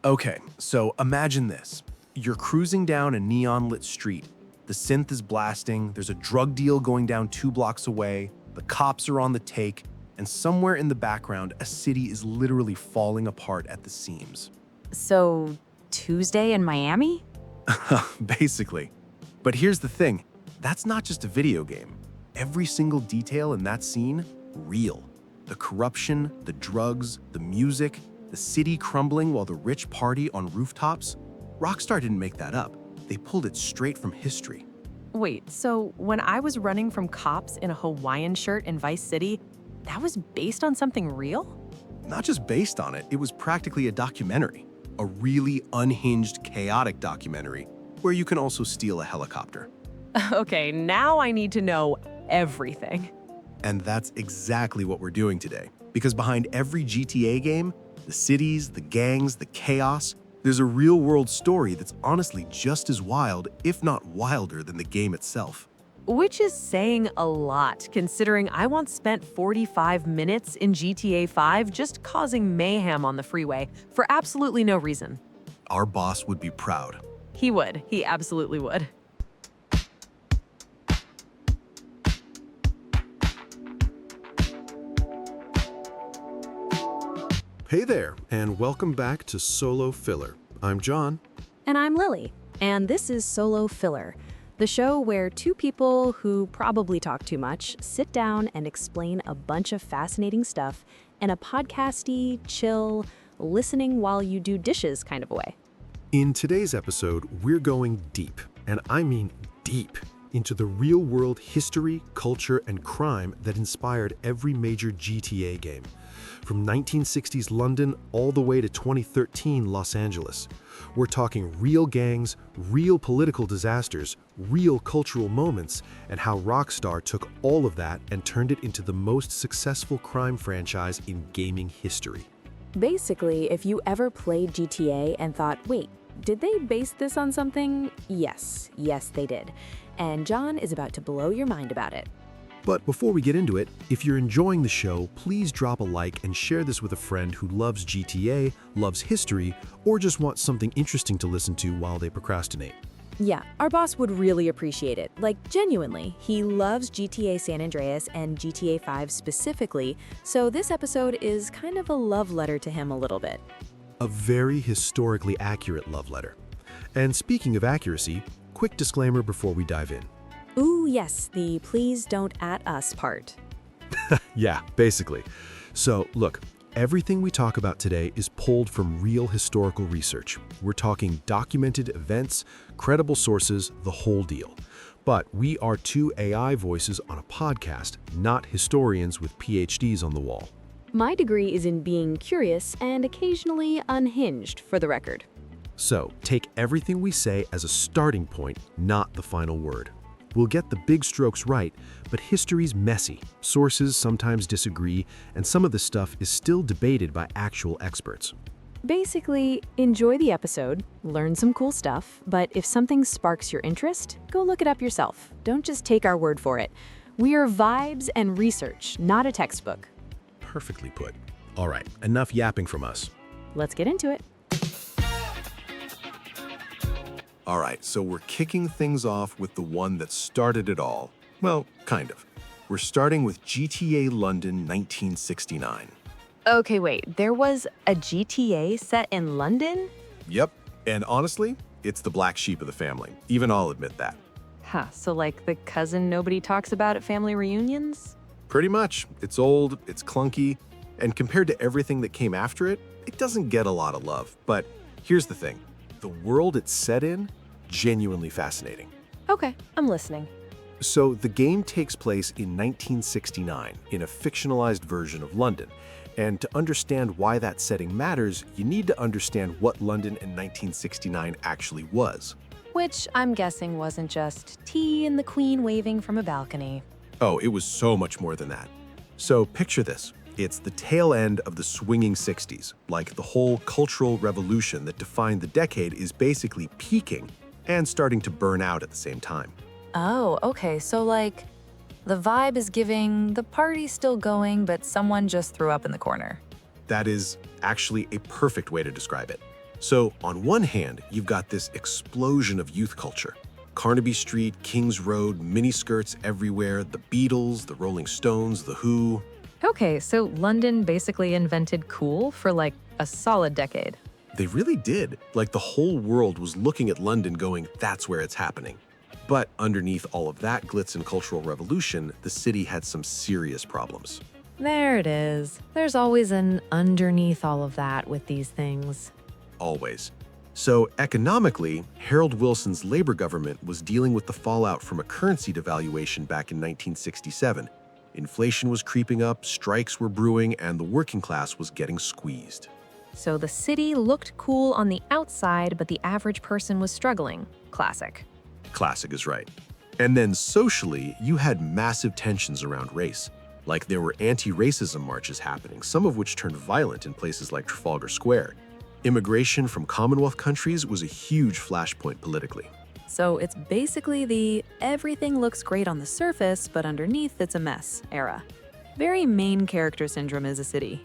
Okay, so imagine this. You're cruising down a neon-lit street. The synth is blasting, there's a drug deal going down 2 blocks away, the cops are on the take, and somewhere in the background, a city is literally falling apart at the seams. So, Tuesday in Miami? Basically. But here's the thing, that's not just a video game. Every single detail in that scene, real. The corruption, the drugs, the music, the city crumbling while the rich party on rooftops. Rockstar didn't make that up. They pulled it straight from history. Wait, so when I was running from cops in a Hawaiian shirt in Vice City, that was based on something real? Not just based on it, it was practically a documentary. A really unhinged, chaotic documentary where you can also steal a helicopter. Okay, now I need to know everything. And that's exactly what we're doing today. Because behind every GTA game, the cities, the gangs, the chaos, there's a real-world story that's honestly just as wild, if not wilder, than the game itself. Which is saying a lot, considering I once spent 45 minutes in GTA 5 just causing mayhem on the freeway for absolutely no reason. Our boss would be proud. He would. He absolutely would. Hey there, and welcome back to Solo Filler. I'm John. And I'm Lily, and this is Solo Filler, the show where two people who probably talk too much sit down and explain a bunch of fascinating stuff in a podcasty, chill, listening while you do dishes kind of a way. In today's episode, we're going deep, and I mean deep, into the real-world history, culture, and crime that inspired every major GTA game. From 1960s London all the way to 2013 Los Angeles. We're talking real gangs, real political disasters, real cultural moments, and how Rockstar took all of that and turned it into the most successful crime franchise in gaming history. Basically, if you ever played GTA and thought, wait, did they base this on something? Yes, they did. And John is about to blow your mind about it. But before we get into it, if you're enjoying the show, please drop a like and share this with a friend who loves GTA, loves history, or just wants something interesting to listen to while they procrastinate. Yeah, our boss would really appreciate it. Like, genuinely. He loves GTA San Andreas and GTA 5 specifically, so this episode is kind of a love letter to him a little bit. A very historically accurate love letter. And speaking of accuracy, quick disclaimer before we dive in. Ooh, yes, the please don't at us part. Yeah, basically. So, look, everything we talk about today is pulled from real historical research. We're talking documented events, credible sources, the whole deal. But we are two AI voices on a podcast, not historians with PhDs on the wall. My degree is in being curious and occasionally unhinged, for the record. So, take everything we say as a starting point, not the final word. We'll get the big strokes right, but history's messy. Sources sometimes disagree, and some of the stuff is still debated by actual experts. Basically, enjoy the episode, learn some cool stuff, but if something sparks your interest, go look it up yourself. Don't just take our word for it. We are vibes and research, not a textbook. Perfectly put. All right, enough yapping from us. Let's get into it. All right, so we're kicking things off with the one that started it all. Well, kind of. We're starting with GTA London 1969. Okay, wait, there was a GTA set in London? Yep, and honestly, it's the black sheep of the family. Even I'll admit that. Huh, so like the cousin nobody talks about at family reunions? Pretty much. It's old, it's clunky, and compared to everything that came after it, it doesn't get a lot of love. But here's the thing. The world it's set in, genuinely fascinating. Okay, I'm listening. So the game takes place in 1969 in a fictionalized version of London. And to understand why that setting matters, you need to understand what London in 1969 actually was. Which I'm guessing wasn't just tea and the Queen waving from a balcony. Oh, it was so much more than that. So picture this. It's the tail end of the swinging 60s. Like the whole cultural revolution that defined the decade is basically peaking and starting to burn out at the same time. Oh, okay, so like, the vibe is giving, the party's still going, but someone just threw up in the corner. That is actually a perfect way to describe it. So, on one hand, you've got this explosion of youth culture. Carnaby Street, Kings Road, miniskirts everywhere, the Beatles, the Rolling Stones, the Who. Okay, so London basically invented cool for like a solid decade. They really did. Like the whole world was looking at London going, that's where it's happening. But underneath all of that glitz and cultural revolution, the city had some serious problems. There it is. There's always an underneath all of that with these things. Always. So economically, Harold Wilson's Labor government was dealing with the fallout from a currency devaluation back in 1967. Inflation was creeping up, strikes were brewing, and the working class was getting squeezed. So the city looked cool on the outside, but the average person was struggling. Classic. Classic is right. And then socially, you had massive tensions around race. Like there were anti-racism marches happening, some of which turned violent in places like Trafalgar Square. Immigration from Commonwealth countries was a huge flashpoint politically. So it's basically the everything looks great on the surface, but underneath it's a mess era. Very main character syndrome as a city.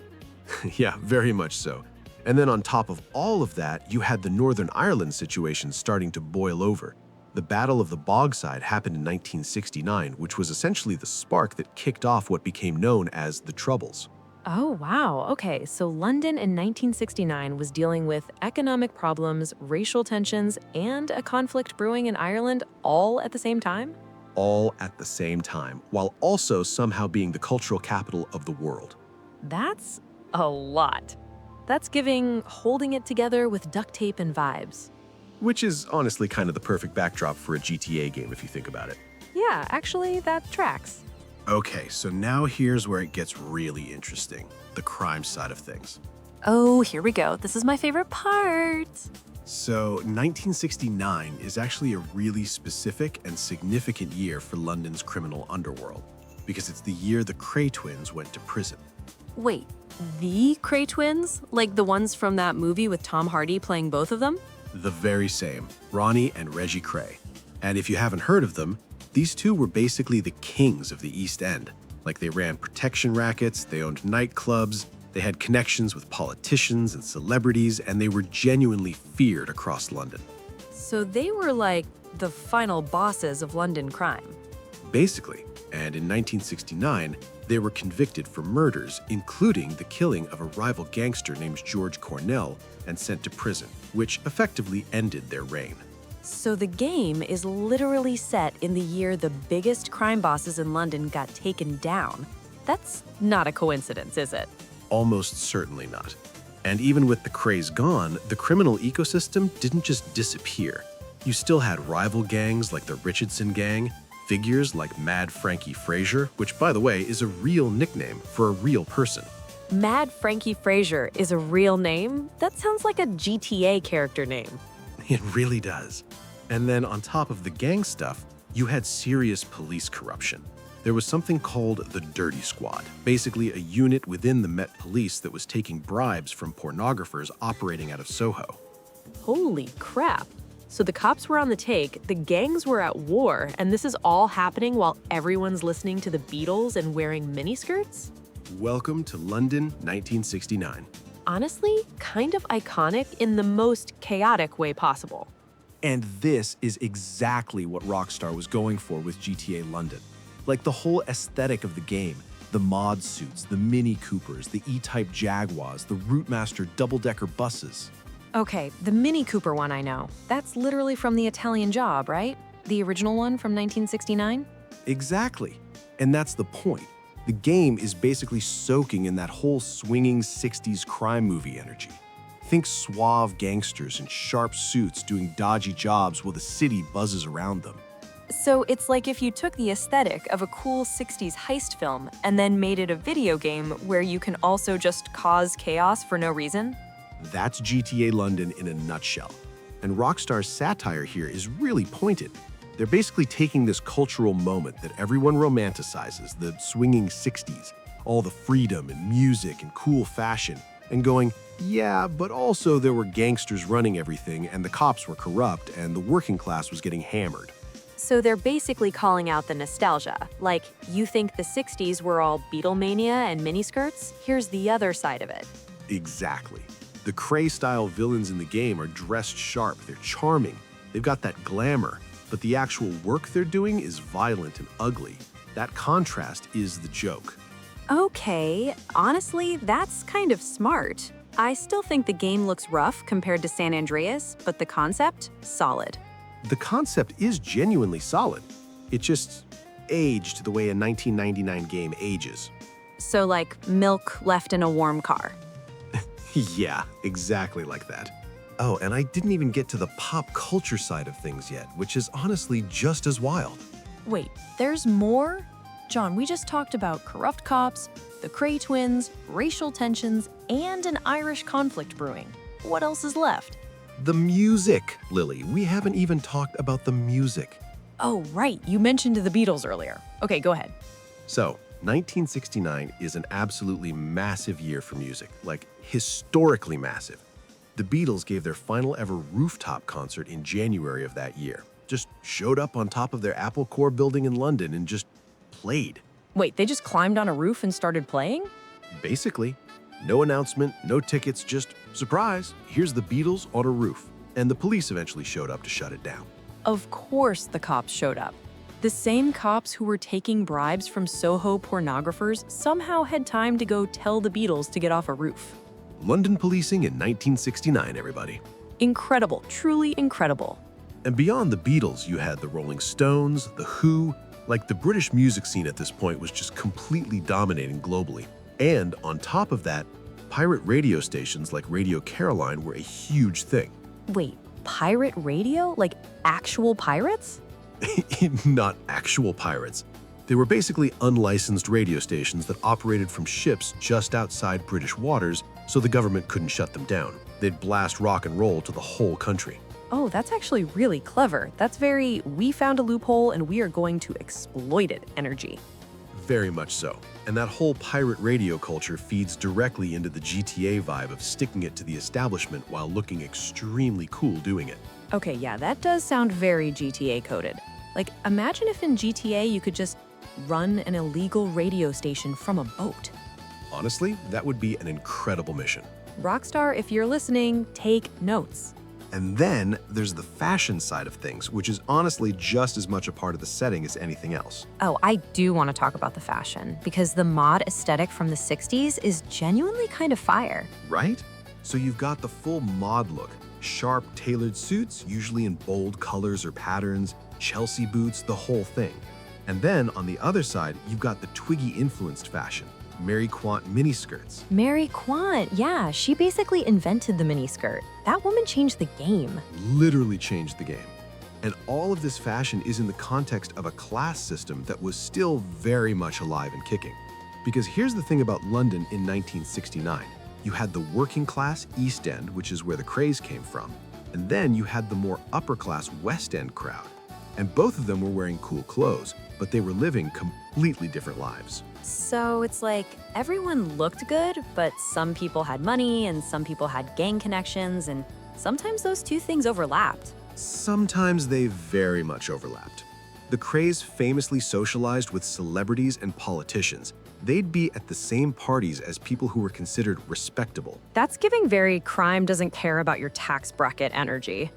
Yeah, very much so. And then on top of all of that, you had the Northern Ireland situation starting to boil over. The Battle of the Bogside happened in 1969, which was essentially the spark that kicked off what became known as the Troubles. Oh, wow. Okay, so London in 1969 was dealing with economic problems, racial tensions, and a conflict brewing in Ireland all at the same time? All at the same time, while also somehow being the cultural capital of the world. That's a lot. That's giving holding it together with duct tape and vibes. Which is honestly kind of the perfect backdrop for a GTA game if you think about it. Yeah, actually, that tracks. Okay, so now here's where it gets really interesting, the crime side of things. Oh, here we go. This is my favorite part. So 1969 is actually a really specific and significant year for London's criminal underworld, because it's the year the Kray Twins went to prison. Wait, the Kray Twins? Like the ones from that movie with Tom Hardy playing both of them? The very same, Ronnie and Reggie Kray. And if you haven't heard of them, these two were basically the kings of the East End. Like they ran protection rackets, they owned nightclubs, they had connections with politicians and celebrities, and they were genuinely feared across London. So they were like the final bosses of London crime. Basically, and in 1969, they were convicted for murders, including the killing of a rival gangster named George Cornell, and sent to prison, which effectively ended their reign. So the game is literally set in the year the biggest crime bosses in London got taken down. That's not a coincidence, is it? Almost certainly not. And even with the craze gone, the criminal ecosystem didn't just disappear. You still had rival gangs like the Richardson Gang, figures like Mad Frankie Frazier, which by the way is a real nickname for a real person. Mad Frankie Frazier is a real name? That sounds like a GTA character name. It really does. And then on top of the gang stuff, you had serious police corruption. There was something called the Dirty Squad, basically a unit within the Met Police that was taking bribes from pornographers operating out of Soho. Holy crap. So the cops were on the take, the gangs were at war, and this is all happening while everyone's listening to the Beatles and wearing miniskirts? Welcome to London, 1969. Honestly, kind of iconic in the most chaotic way possible. And this is exactly what Rockstar was going for with GTA London. Like the whole aesthetic of the game, the mod suits, the Mini Coopers, the E-Type Jaguars, the Routemaster double-decker buses. Okay, the Mini Cooper one I know. That's literally from the Italian Job, right? The original one from 1969? Exactly. And that's the point. The game is basically soaking in that whole swinging 60s crime movie energy. Think suave gangsters in sharp suits doing dodgy jobs while the city buzzes around them. So it's like if you took the aesthetic of a cool 60s heist film and then made it a video game where you can also just cause chaos for no reason? That's GTA London in a nutshell. And Rockstar's satire here is really pointed. They're basically taking this cultural moment that everyone romanticizes, the swinging 60s, all the freedom and music and cool fashion, and going, yeah, but also there were gangsters running everything and the cops were corrupt and the working class was getting hammered. So they're basically calling out the nostalgia. Like, you think the 60s were all Beatlemania and miniskirts? Here's the other side of it. Exactly. The Kray-style villains in the game are dressed sharp, they're charming, they've got that glamour, but the actual work they're doing is violent and ugly. That contrast is the joke. Okay, honestly, that's kind of smart. I still think the game looks rough compared to San Andreas, but the concept, solid. The concept is genuinely solid. It just aged the way a 1999 game ages. So like milk left in a warm car. Yeah, exactly like that. Oh, and I didn't even get to the pop culture side of things yet, which is honestly just as wild. Wait, there's more? John, we just talked about corrupt cops, the Kray Twins, racial tensions, and an Irish conflict brewing. What else is left? The music, Lily. We haven't even talked about the music. Oh, right, you mentioned the Beatles earlier. Okay, go ahead. So, 1969 is an absolutely massive year for music, like historically massive. The Beatles gave their final ever rooftop concert in January of that year. Just showed up on top of their Apple Corps building in London and just played. Wait, they just climbed on a roof and started playing? Basically, no announcement, no tickets, just surprise, here's the Beatles on a roof. And the police eventually showed up to shut it down. Of course the cops showed up. The same cops who were taking bribes from Soho pornographers somehow had time to go tell the Beatles to get off a roof. London policing in 1969, everybody. Incredible, truly incredible. And beyond the Beatles, you had the Rolling Stones, the Who. Like, the British music scene at this point was just completely dominating globally. And on top of that, pirate radio stations like Radio Caroline were a huge thing. Wait, pirate radio? Like actual pirates? Not actual pirates. They were basically unlicensed radio stations that operated from ships just outside British waters, so the government couldn't shut them down. They'd blast rock and roll to the whole country. Oh, that's actually really clever. That's very, we found a loophole and we are going to exploit it energy. Very much so. And that whole pirate radio culture feeds directly into the GTA vibe of sticking it to the establishment while looking extremely cool doing it. Okay, yeah, that does sound very GTA coded. Like, imagine if in GTA you could just run an illegal radio station from a boat. Honestly, that would be an incredible mission. Rockstar, if you're listening, take notes. And then there's the fashion side of things, which is honestly just as much a part of the setting as anything else. Oh, I do want to talk about the fashion, because the mod aesthetic from the 60s is genuinely kind of fire. Right? So you've got the full mod look, sharp, tailored suits, usually in bold colors or patterns, Chelsea boots, the whole thing. And then on the other side, you've got the Twiggy-influenced fashion, Mary Quant miniskirts. Mary Quant, yeah, she basically invented the miniskirt. That woman changed the game. Literally changed the game. And all of this fashion is in the context of a class system that was still very much alive and kicking. Because here's the thing about London in 1969. You had the working class East End, which is where the craze came from, and then you had the more upper class West End crowd. And both of them were wearing cool clothes, but they were living completely different lives. So it's like everyone looked good, but some people had money and some people had gang connections, and sometimes those two things overlapped. Sometimes they very much overlapped. The craze famously socialized with celebrities and politicians. They'd be at the same parties as people who were considered respectable. That's giving very crime doesn't care about your tax bracket energy.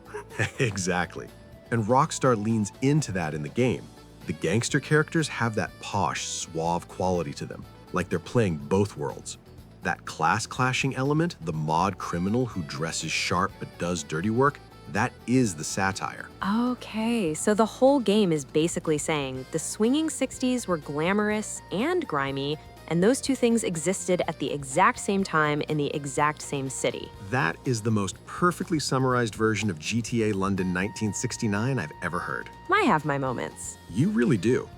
Exactly. And Rockstar leans into that in the game. The gangster characters have that posh, suave quality to them, like they're playing both worlds. That class-clashing element, the mod criminal who dresses sharp but does dirty work, that is the satire. Okay, so the whole game is basically saying the swinging 60s were glamorous and grimy, and those two things existed at the exact same time in the exact same city. That is the most perfectly summarized version of GTA London 1969 I've ever heard. I have my moments. You really do.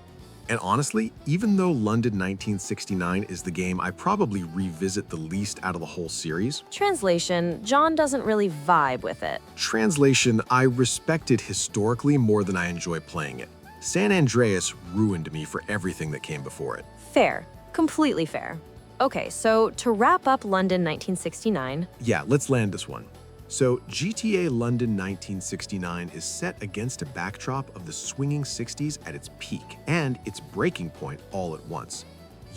And honestly, even though London 1969 is the game I probably revisit the least out of the whole series, Translation, John doesn't really vibe with it. translation, I respect it historically more than I enjoy playing it. San Andreas ruined me for everything that came before it. Fair. Completely fair. Okay, so to wrap up London 1969, Yeah, let's land this one. So, GTA London 1969 is set against a backdrop of the swinging 60s at its peak and its breaking point all at once.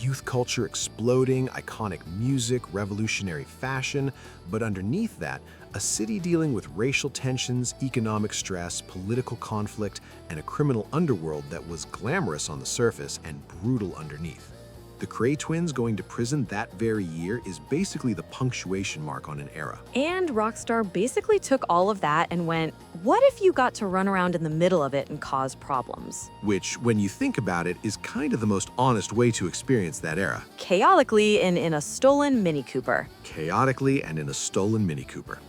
youth culture exploding, iconic music, revolutionary fashion, but underneath that, a city dealing with racial tensions, economic stress, political conflict, and a criminal underworld that was glamorous on the surface and brutal underneath. The Kray Twins going to prison that very year is basically the punctuation mark on an era. And Rockstar basically took all of that and went, what if you got to run around in the middle of it and cause problems? Which, when you think about it, is kind of the most honest way to experience that era. Chaotically and in a stolen Mini Cooper. Chaotically and in a stolen Mini Cooper.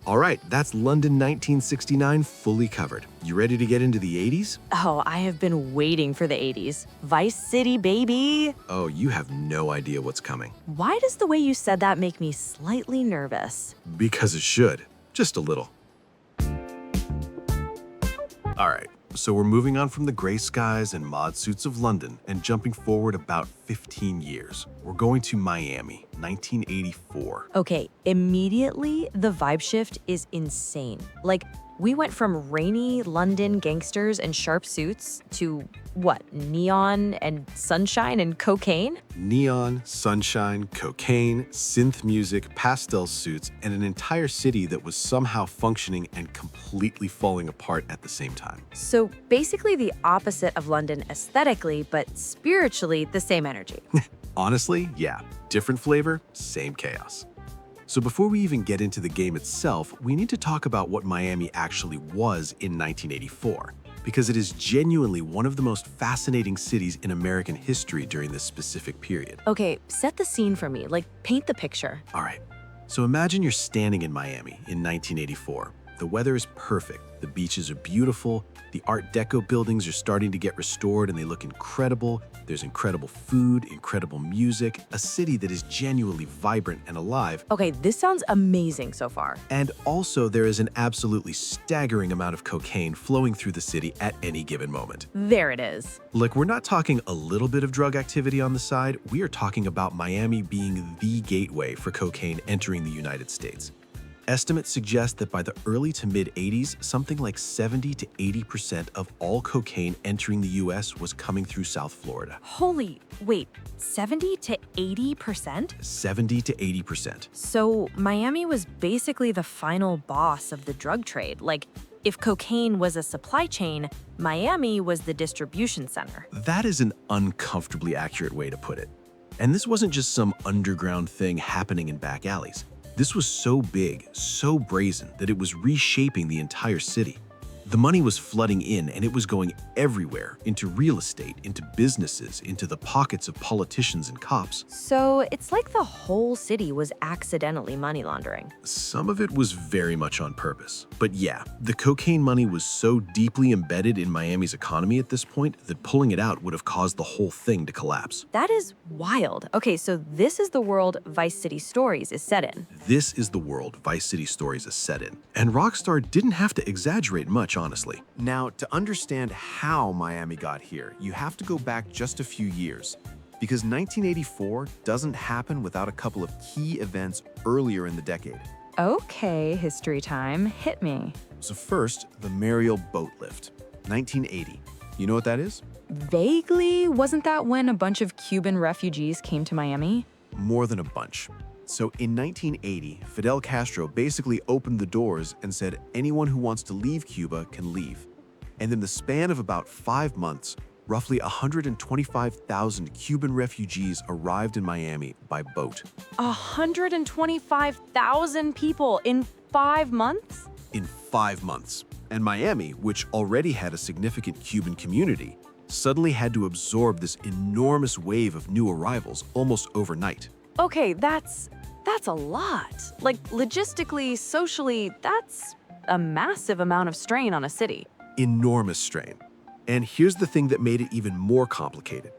All right, that's London 1969 fully covered. You ready to get into the 80s? Oh, I have been waiting for the 80s. Vice City, baby! Oh, you have no idea what's coming. Why does the way you said that make me slightly nervous? Because it should. Just a little. All right, so we're moving on from the gray skies and mod suits of London and jumping forward about 15 years. We're going to Miami, 1984. Okay, immediately the vibe shift is insane. Like, we went from rainy London gangsters and sharp suits to what, neon and sunshine and cocaine? Neon, sunshine, cocaine, synth music, pastel suits, and an entire city that was somehow functioning and completely falling apart at the same time. So basically the opposite of London aesthetically, but spiritually the same energy. Honestly, yeah. Different flavor, same chaos. So before we even get into the game itself, we need to talk about what Miami actually was in 1984, because it is genuinely one of the most fascinating cities in American history during this specific period. Okay, set the scene for me, like paint the picture. All right, so imagine you're standing in Miami in 1984. The weather is perfect, the beaches are beautiful, the Art Deco buildings are starting to get restored and they look incredible. There's incredible food, incredible music, a city that is genuinely vibrant and alive. Okay, this sounds amazing so far. And also there is an absolutely staggering amount of cocaine flowing through the city at any given moment. There it is. Look, we're not talking a little bit of drug activity on the side, we are talking about Miami being the gateway for cocaine entering the United States. Estimates suggest that by the early to mid-80s, something like 70 to 80% of all cocaine entering the US was coming through South Florida. Wait, 70 to 80%? 70 to 80%. So Miami was basically the final boss of the drug trade. Like, if cocaine was a supply chain, Miami was the distribution center. That is an uncomfortably accurate way to put it. And this wasn't just some underground thing happening in back alleys. This was so big, so brazen, that it was reshaping the entire city. The money was flooding in and it was going everywhere, into real estate, into businesses, into the pockets of politicians and cops. So it's like the whole city was accidentally money laundering. Some of it was very much on purpose. But yeah, the cocaine money was so deeply embedded in Miami's economy at this point that pulling it out would have caused the whole thing to collapse. That is wild. Okay, so this is the world Vice City Stories is set in. This is the world Vice City Stories is set in. And Rockstar didn't have to exaggerate much, honestly. Now, to understand how Miami got here, you have to go back just a few years, because 1984 doesn't happen without a couple of key events earlier in the decade. Okay, history time. Hit me. So first, the Mariel Boat Lift, 1980. You know what that is? Vaguely, wasn't that when a bunch of Cuban refugees came to Miami? More than a bunch. So in 1980, Fidel Castro basically opened the doors and said anyone who wants to leave Cuba can leave. And in the span of about 5 months, roughly 125,000 Cuban refugees arrived in Miami by boat. 125,000 people in 5 months? In 5 months. And Miami, which already had a significant Cuban community, suddenly had to absorb this enormous wave of new arrivals almost overnight. Okay, that's a lot. Like, logistically, socially, that's a massive amount of strain on a city. Enormous strain. And here's the thing that made it even more complicated.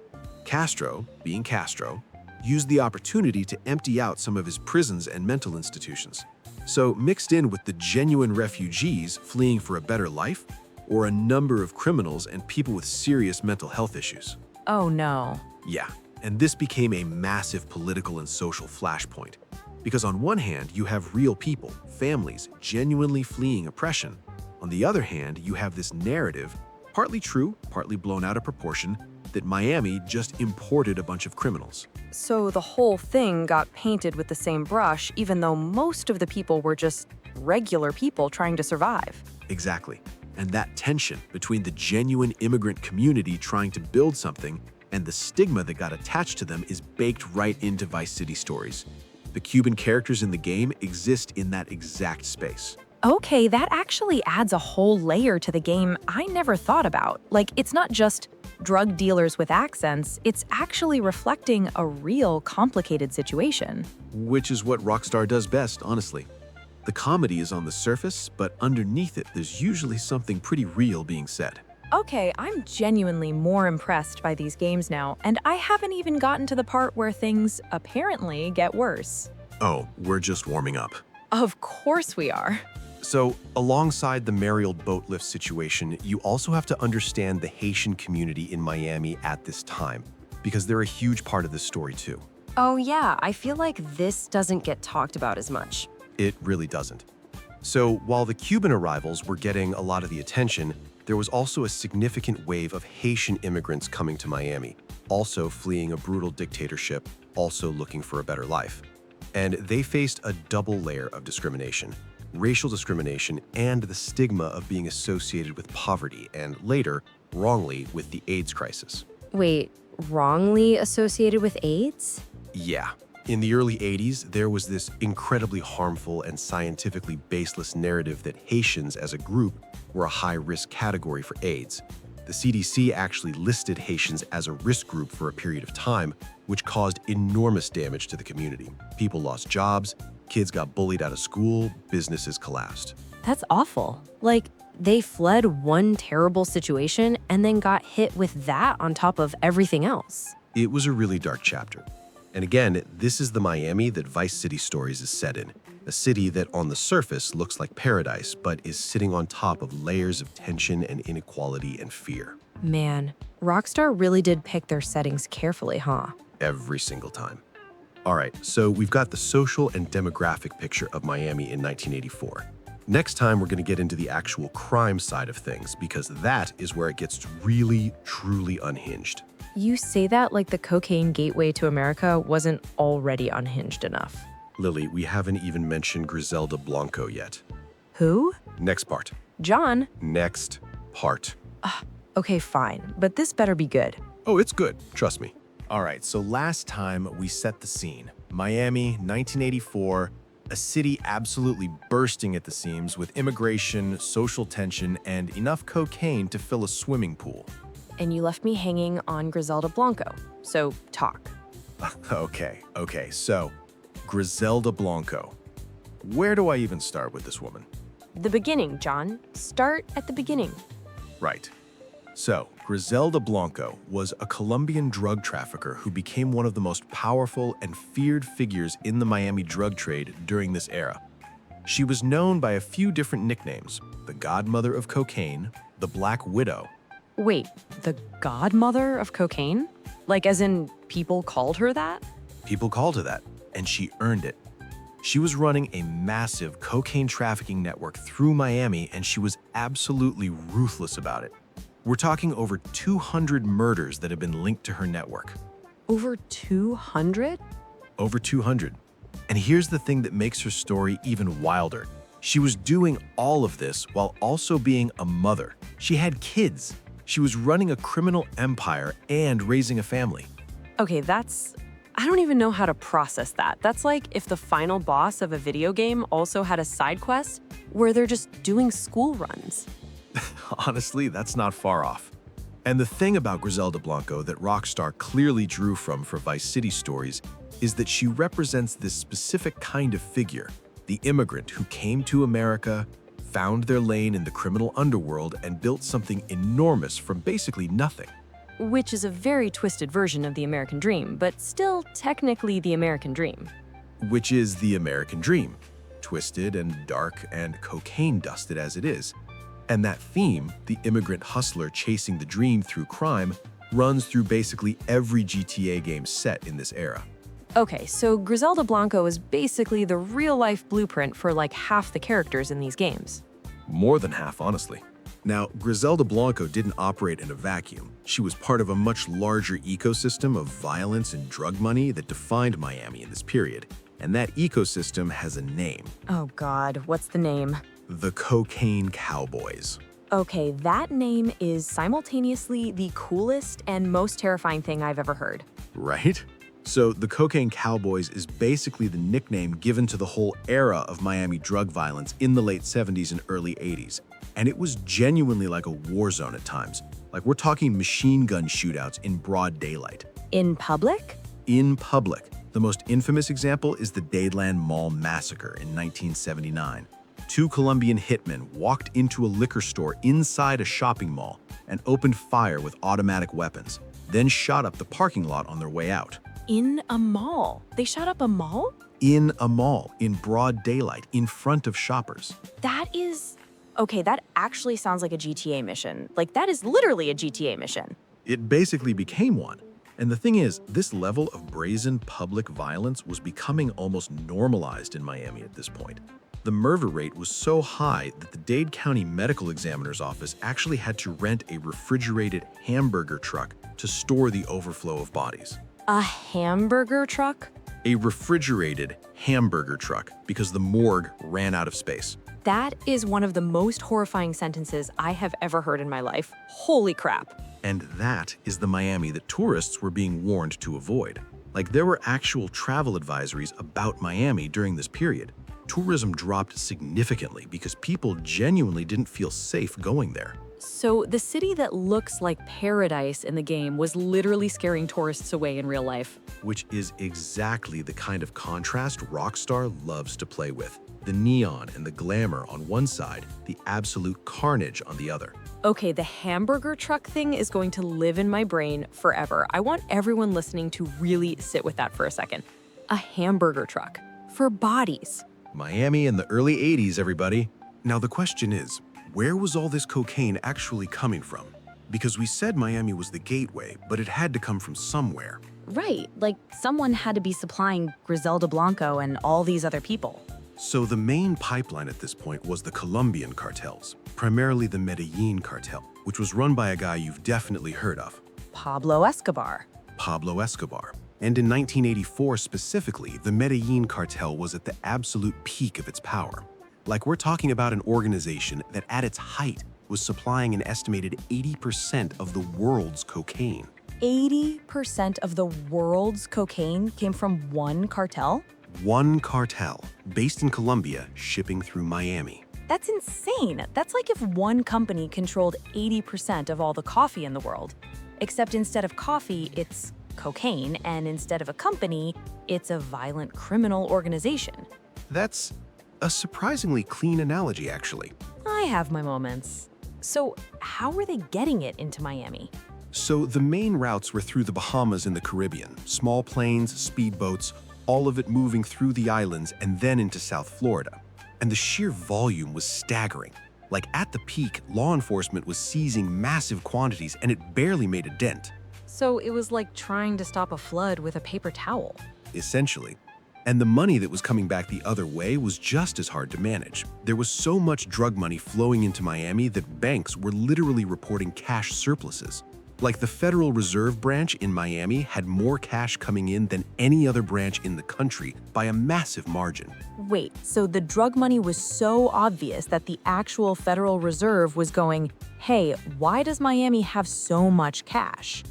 Castro, being Castro, used the opportunity to empty out some of his prisons and mental institutions. So mixed in with the genuine refugees fleeing for a better life, or a number of criminals and people with serious mental health issues. Oh no. Yeah, and this became a massive political and social flashpoint. Because on one hand, you have real people, families, genuinely fleeing oppression. On the other hand, you have this narrative, partly true, partly blown out of proportion, that Miami just imported a bunch of criminals. So the whole thing got painted with the same brush, even though most of the people were just regular people trying to survive. Exactly. And that tension between the genuine immigrant community trying to build something and the stigma that got attached to them is baked right into Vice City stories. The Cuban characters in the game exist in that exact space. Okay, that actually adds a whole layer to the game I never thought about. Like, it's not just drug dealers with accents, it's actually reflecting a real complicated situation. Which is what Rockstar does best, honestly. The comedy is on the surface, but underneath it, there's usually something pretty real being said. Okay, I'm genuinely more impressed by these games now, and I haven't even gotten to the part where things apparently get worse. Oh, we're just warming up. Of course we are. So, alongside the Mariel boat lift situation, you also have to understand the Haitian community in Miami at this time, because they're a huge part of this story too. Oh yeah, I feel like this doesn't get talked about as much. It really doesn't. So, while the Cuban arrivals were getting a lot of the attention, there was also a significant wave of Haitian immigrants coming to Miami, also fleeing a brutal dictatorship, also looking for a better life. And they faced a double layer of discrimination: racial discrimination and the stigma of being associated with poverty and later, wrongly, with the AIDS crisis. Wait, wrongly associated with AIDS? Yeah. In the early 80s, there was this incredibly harmful and scientifically baseless narrative that Haitians as a group were a high-risk category for AIDS. The CDC actually listed Haitians as a risk group for a period of time, which caused enormous damage to the community. People lost jobs, kids got bullied out of school, businesses collapsed. That's awful. Like, they fled one terrible situation and then got hit with that on top of everything else. It was a really dark chapter. And again, this is the Miami that Vice City Stories is set in, a city that on the surface looks like paradise, but is sitting on top of layers of tension and inequality and fear. Man, Rockstar really did pick their settings carefully, huh? Every single time. All right, so we've got the social and demographic picture of Miami in 1984. Next time, we're going to get into the actual crime side of things, because that is where it gets really, truly unhinged. You say that like the cocaine gateway to America wasn't already unhinged enough. Lily, we haven't even mentioned Griselda Blanco yet. Who? Next part. John? Next part. Okay, fine, but this better be good. Oh, it's good. Trust me. All right, so last time we set the scene. Miami, 1984, a city absolutely bursting at the seams with immigration, social tension, and enough cocaine to fill a swimming pool. And you left me hanging on Griselda Blanco, so talk. Okay, so Griselda Blanco. Where do I even start with this woman? The beginning, John. Start at the beginning. Right. So, Griselda Blanco was a Colombian drug trafficker who became one of the most powerful and feared figures in the Miami drug trade during this era. She was known by a few different nicknames: the Godmother of Cocaine, the Black Widow. Wait, the Godmother of Cocaine? Like, as in, people called her that? People called her that, and she earned it. She was running a massive cocaine trafficking network through Miami, and she was absolutely ruthless about it. We're talking over 200 murders that have been linked to her network. Over 200? Over 200. And here's the thing that makes her story even wilder. She was doing all of this while also being a mother. She had kids. She was running a criminal empire and raising a family. Okay, I don't even know how to process that. That's like if the final boss of a video game also had a side quest where they're just doing school runs. Honestly, that's not far off. And the thing about Griselda Blanco that Rockstar clearly drew from for Vice City Stories is that she represents this specific kind of figure, the immigrant who came to America, found their lane in the criminal underworld, and built something enormous from basically nothing. Which is a very twisted version of the American dream, but still technically the American dream. Which is the American dream, twisted and dark and cocaine-dusted as it is. And that theme, the immigrant hustler chasing the dream through crime, runs through basically every GTA game set in this era. Okay, so Griselda Blanco is basically the real-life blueprint for like half the characters in these games. More than half, honestly. Now, Griselda Blanco didn't operate in a vacuum. She was part of a much larger ecosystem of violence and drug money that defined Miami in this period. And that ecosystem has a name: Oh God, what's the name? the Cocaine Cowboys. Okay, that name is simultaneously the coolest and most terrifying thing I've ever heard. Right? So the Cocaine Cowboys is basically the nickname given to the whole era of Miami drug violence in the late 70s and early 80s. And it was genuinely like a war zone at times. Like, we're talking machine gun shootouts in broad daylight. In public? In public. The most infamous example is the Dadeland Mall massacre in 1979. Two Colombian hitmen walked into a liquor store inside a shopping mall and opened fire with automatic weapons, then shot up the parking lot on their way out. In a mall? They shot up a mall? In a mall, in broad daylight, in front of shoppers. That is... Okay, that actually sounds like a GTA mission. Like, that is literally a GTA mission. It basically became one. And the thing is, this level of brazen public violence was becoming almost normalized in Miami at this point. The murder rate was so high that the Dade County Medical Examiner's Office actually had to rent a refrigerated hamburger truck to store the overflow of bodies. A hamburger truck? A refrigerated hamburger truck, because the morgue ran out of space. That is one of the most horrifying sentences I have ever heard in my life. Holy crap. And that is the Miami that tourists were being warned to avoid. Like, there were actual travel advisories about Miami during this period. Tourism dropped significantly because people genuinely didn't feel safe going there. So the city that looks like paradise in the game was literally scaring tourists away in real life. Which is exactly the kind of contrast Rockstar loves to play with. The neon and the glamour on one side, the absolute carnage on the other. Okay, the hamburger truck thing is going to live in my brain forever. I want everyone listening to really sit with that for a second. A hamburger truck for bodies. Miami in the early 80s, everybody. Now the question is, where was all this cocaine actually coming from? Because we said Miami was the gateway, but it had to come from somewhere. Right, like someone had to be supplying Griselda Blanco and all these other people. So the main pipeline at this point was the Colombian cartels, primarily the Medellin cartel, which was run by a guy you've definitely heard of, Pablo Escobar. Pablo Escobar. And in 1984 specifically, the Medellin cartel was at the absolute peak of its power. Like, we're talking about an organization that at its height was supplying an estimated 80% of the world's cocaine. 80% of the world's cocaine came from one cartel? One cartel, based in Colombia, shipping through Miami. That's insane. That's like if one company controlled 80% of all the coffee in the world. Except instead of coffee, it's cocaine, and instead of a company, it's a violent criminal organization. That's a surprisingly clean analogy, actually. I have my moments. So how were they getting it into Miami? So the main routes were through the Bahamas and the Caribbean, small planes, speedboats, all of it moving through the islands and then into South Florida. And the sheer volume was staggering. Like, at the peak, law enforcement was seizing massive quantities and it barely made a dent. So it was like trying to stop a flood with a paper towel. Essentially. And the money that was coming back the other way was just as hard to manage. There was so much drug money flowing into Miami that banks were literally reporting cash surpluses. Like, the Federal Reserve branch in Miami had more cash coming in than any other branch in the country by a massive margin. Wait, so the drug money was so obvious that the actual Federal Reserve was going, hey, why does Miami have so much cash?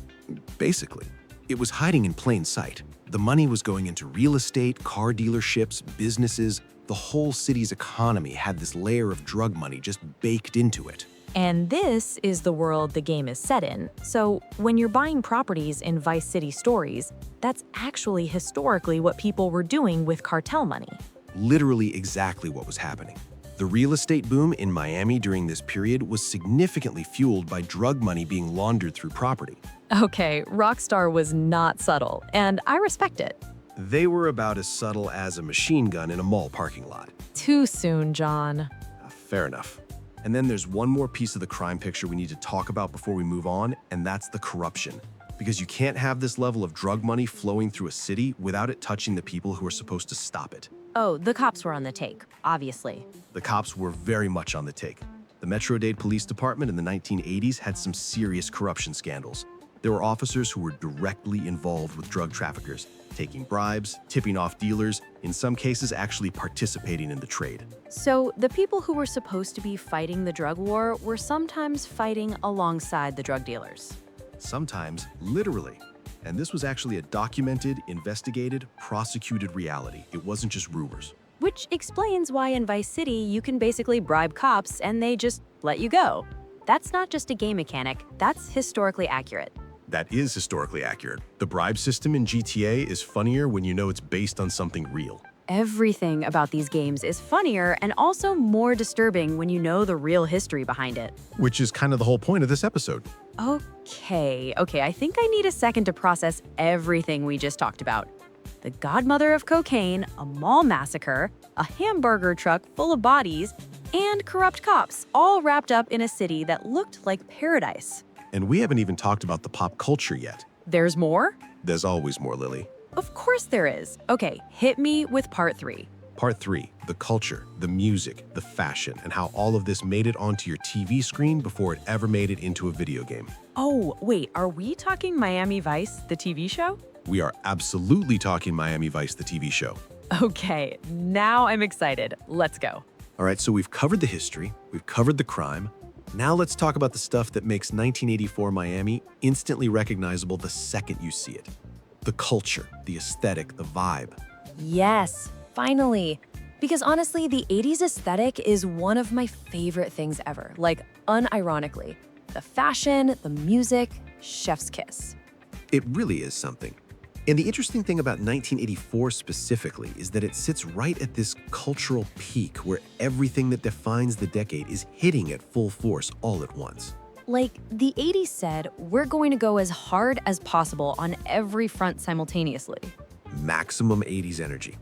Basically, it was hiding in plain sight. The money was going into real estate, car dealerships, businesses. The whole city's economy had this layer of drug money just baked into it. And this is the world the game is set in. So when you're buying properties in Vice City stories, that's actually historically what people were doing with cartel money. Literally exactly what was happening. The real estate boom in Miami during this period was significantly fueled by drug money being laundered through property. Okay, Rockstar was not subtle, and I respect it. They were about as subtle as a machine gun in a mall parking lot. Too soon, John. Fair enough. And then there's one more piece of the crime picture we need to talk about before we move on, and that's the corruption. Because you can't have this level of drug money flowing through a city without it touching the people who are supposed to stop it. Oh, the cops were on the take, obviously. The cops were very much on the take. The Metro-Dade Police Department in the 1980s had some serious corruption scandals. There were officers who were directly involved with drug traffickers, taking bribes, tipping off dealers, in some cases actually participating in the trade. So the people who were supposed to be fighting the drug war were sometimes fighting alongside the drug dealers. Sometimes literally. And this was actually a documented, investigated, prosecuted reality. It wasn't just rumors. Which explains why in Vice City you can basically bribe cops and they just let you go. That's not just a game mechanic, that's historically accurate. That is historically accurate. The bribe system in GTA is funnier when you know it's based on something real. Everything about these games is funnier and also more disturbing when you know the real history behind it. Which is kind of the whole point of this episode. Okay, I think I need a second to process everything we just talked about. The godmother of cocaine, a mall massacre, a hamburger truck full of bodies, and corrupt cops, all wrapped up in a city that looked like paradise. And we haven't even talked about the pop culture yet. There's more? There's always more, Lily. Of course there is. Okay, hit me with part 3. Part 3, the culture, the music, the fashion, and how all of this made it onto your TV screen before it ever made it into a video game. Oh, wait, are we talking Miami Vice, the TV show? We are absolutely talking Miami Vice, the TV show. Okay, now I'm excited. Let's go. All right, so we've covered the history, we've covered the crime. Now let's talk about the stuff that makes 1984 Miami instantly recognizable the second you see it. The culture, the aesthetic, the vibe. Yes, finally. Because honestly, the 80s aesthetic is one of my favorite things ever. Like, unironically. The fashion, the music, chef's kiss. It really is something. And the interesting thing about 1984 specifically is that it sits right at this cultural peak where everything that defines the decade is hitting at full force all at once. Like, the 80s said, we're going to go as hard as possible on every front simultaneously. Maximum 80s energy.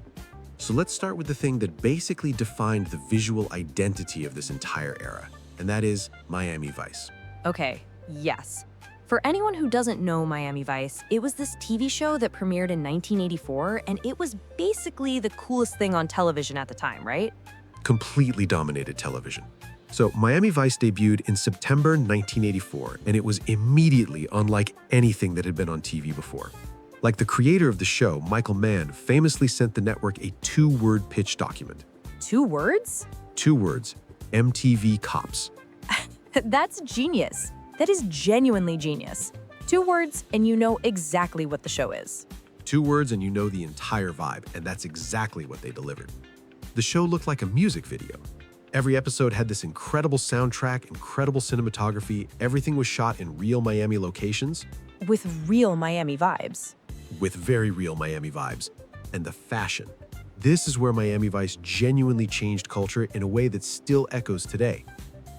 So let's start with the thing that basically defined the visual identity of this entire era, and that is Miami Vice. Okay, yes. For anyone who doesn't know Miami Vice, it was this TV show that premiered in 1984, and it was basically the coolest thing on television at the time, right? Completely dominated television. So Miami Vice debuted in September 1984, and it was immediately unlike anything that had been on TV before. Like the creator of the show, Michael Mann, famously sent the network a 2-word pitch document. 2 words? 2 words, MTV Cops. That's genius. That is genuinely genius. 2 words, and you know exactly what the show is. 2 words and you know the entire vibe, and that's exactly what they delivered. The show looked like a music video. Every episode had this incredible soundtrack, incredible cinematography, everything was shot in real Miami locations. With real Miami vibes. With very real Miami vibes. And the fashion. This is where Miami Vice genuinely changed culture in a way that still echoes today.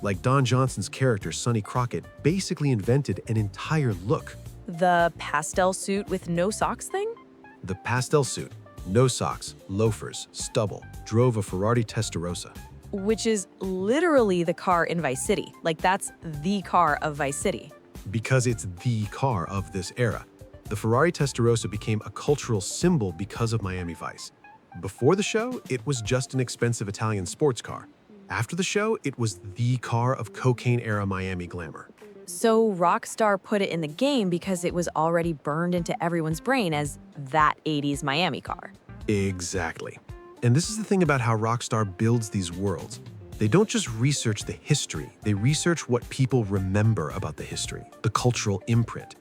Like Don Johnson's character, Sonny Crockett, basically invented an entire look. The pastel suit with no socks thing? The pastel suit, no socks, loafers, stubble, drove a Ferrari Testarossa. Which is literally the car in Vice City. Like, that's the car of Vice City. Because it's the car of this era. The Ferrari Testarossa became a cultural symbol because of Miami Vice. Before the show, it was just an expensive Italian sports car. After the show, it was the car of cocaine-era Miami glamour. So Rockstar put it in the game because it was already burned into everyone's brain as that 80s Miami car. Exactly. And this is the thing about how Rockstar builds these worlds. They don't just research the history, they research what people remember about the history, the cultural imprint.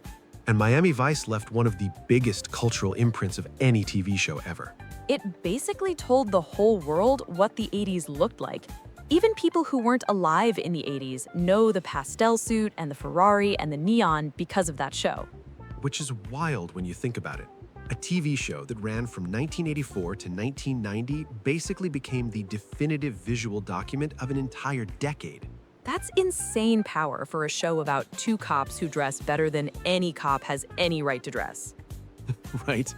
And Miami Vice left one of the biggest cultural imprints of any TV show ever. It basically told the whole world what the 80s looked like. Even people who weren't alive in the 80s know the pastel suit and the Ferrari and the neon because of that show. Which is wild when you think about it. A TV show that ran from 1984 to 1990 basically became the definitive visual document of an entire decade. That's insane power for a show about 2 cops who dress better than any cop has any right to dress. Right?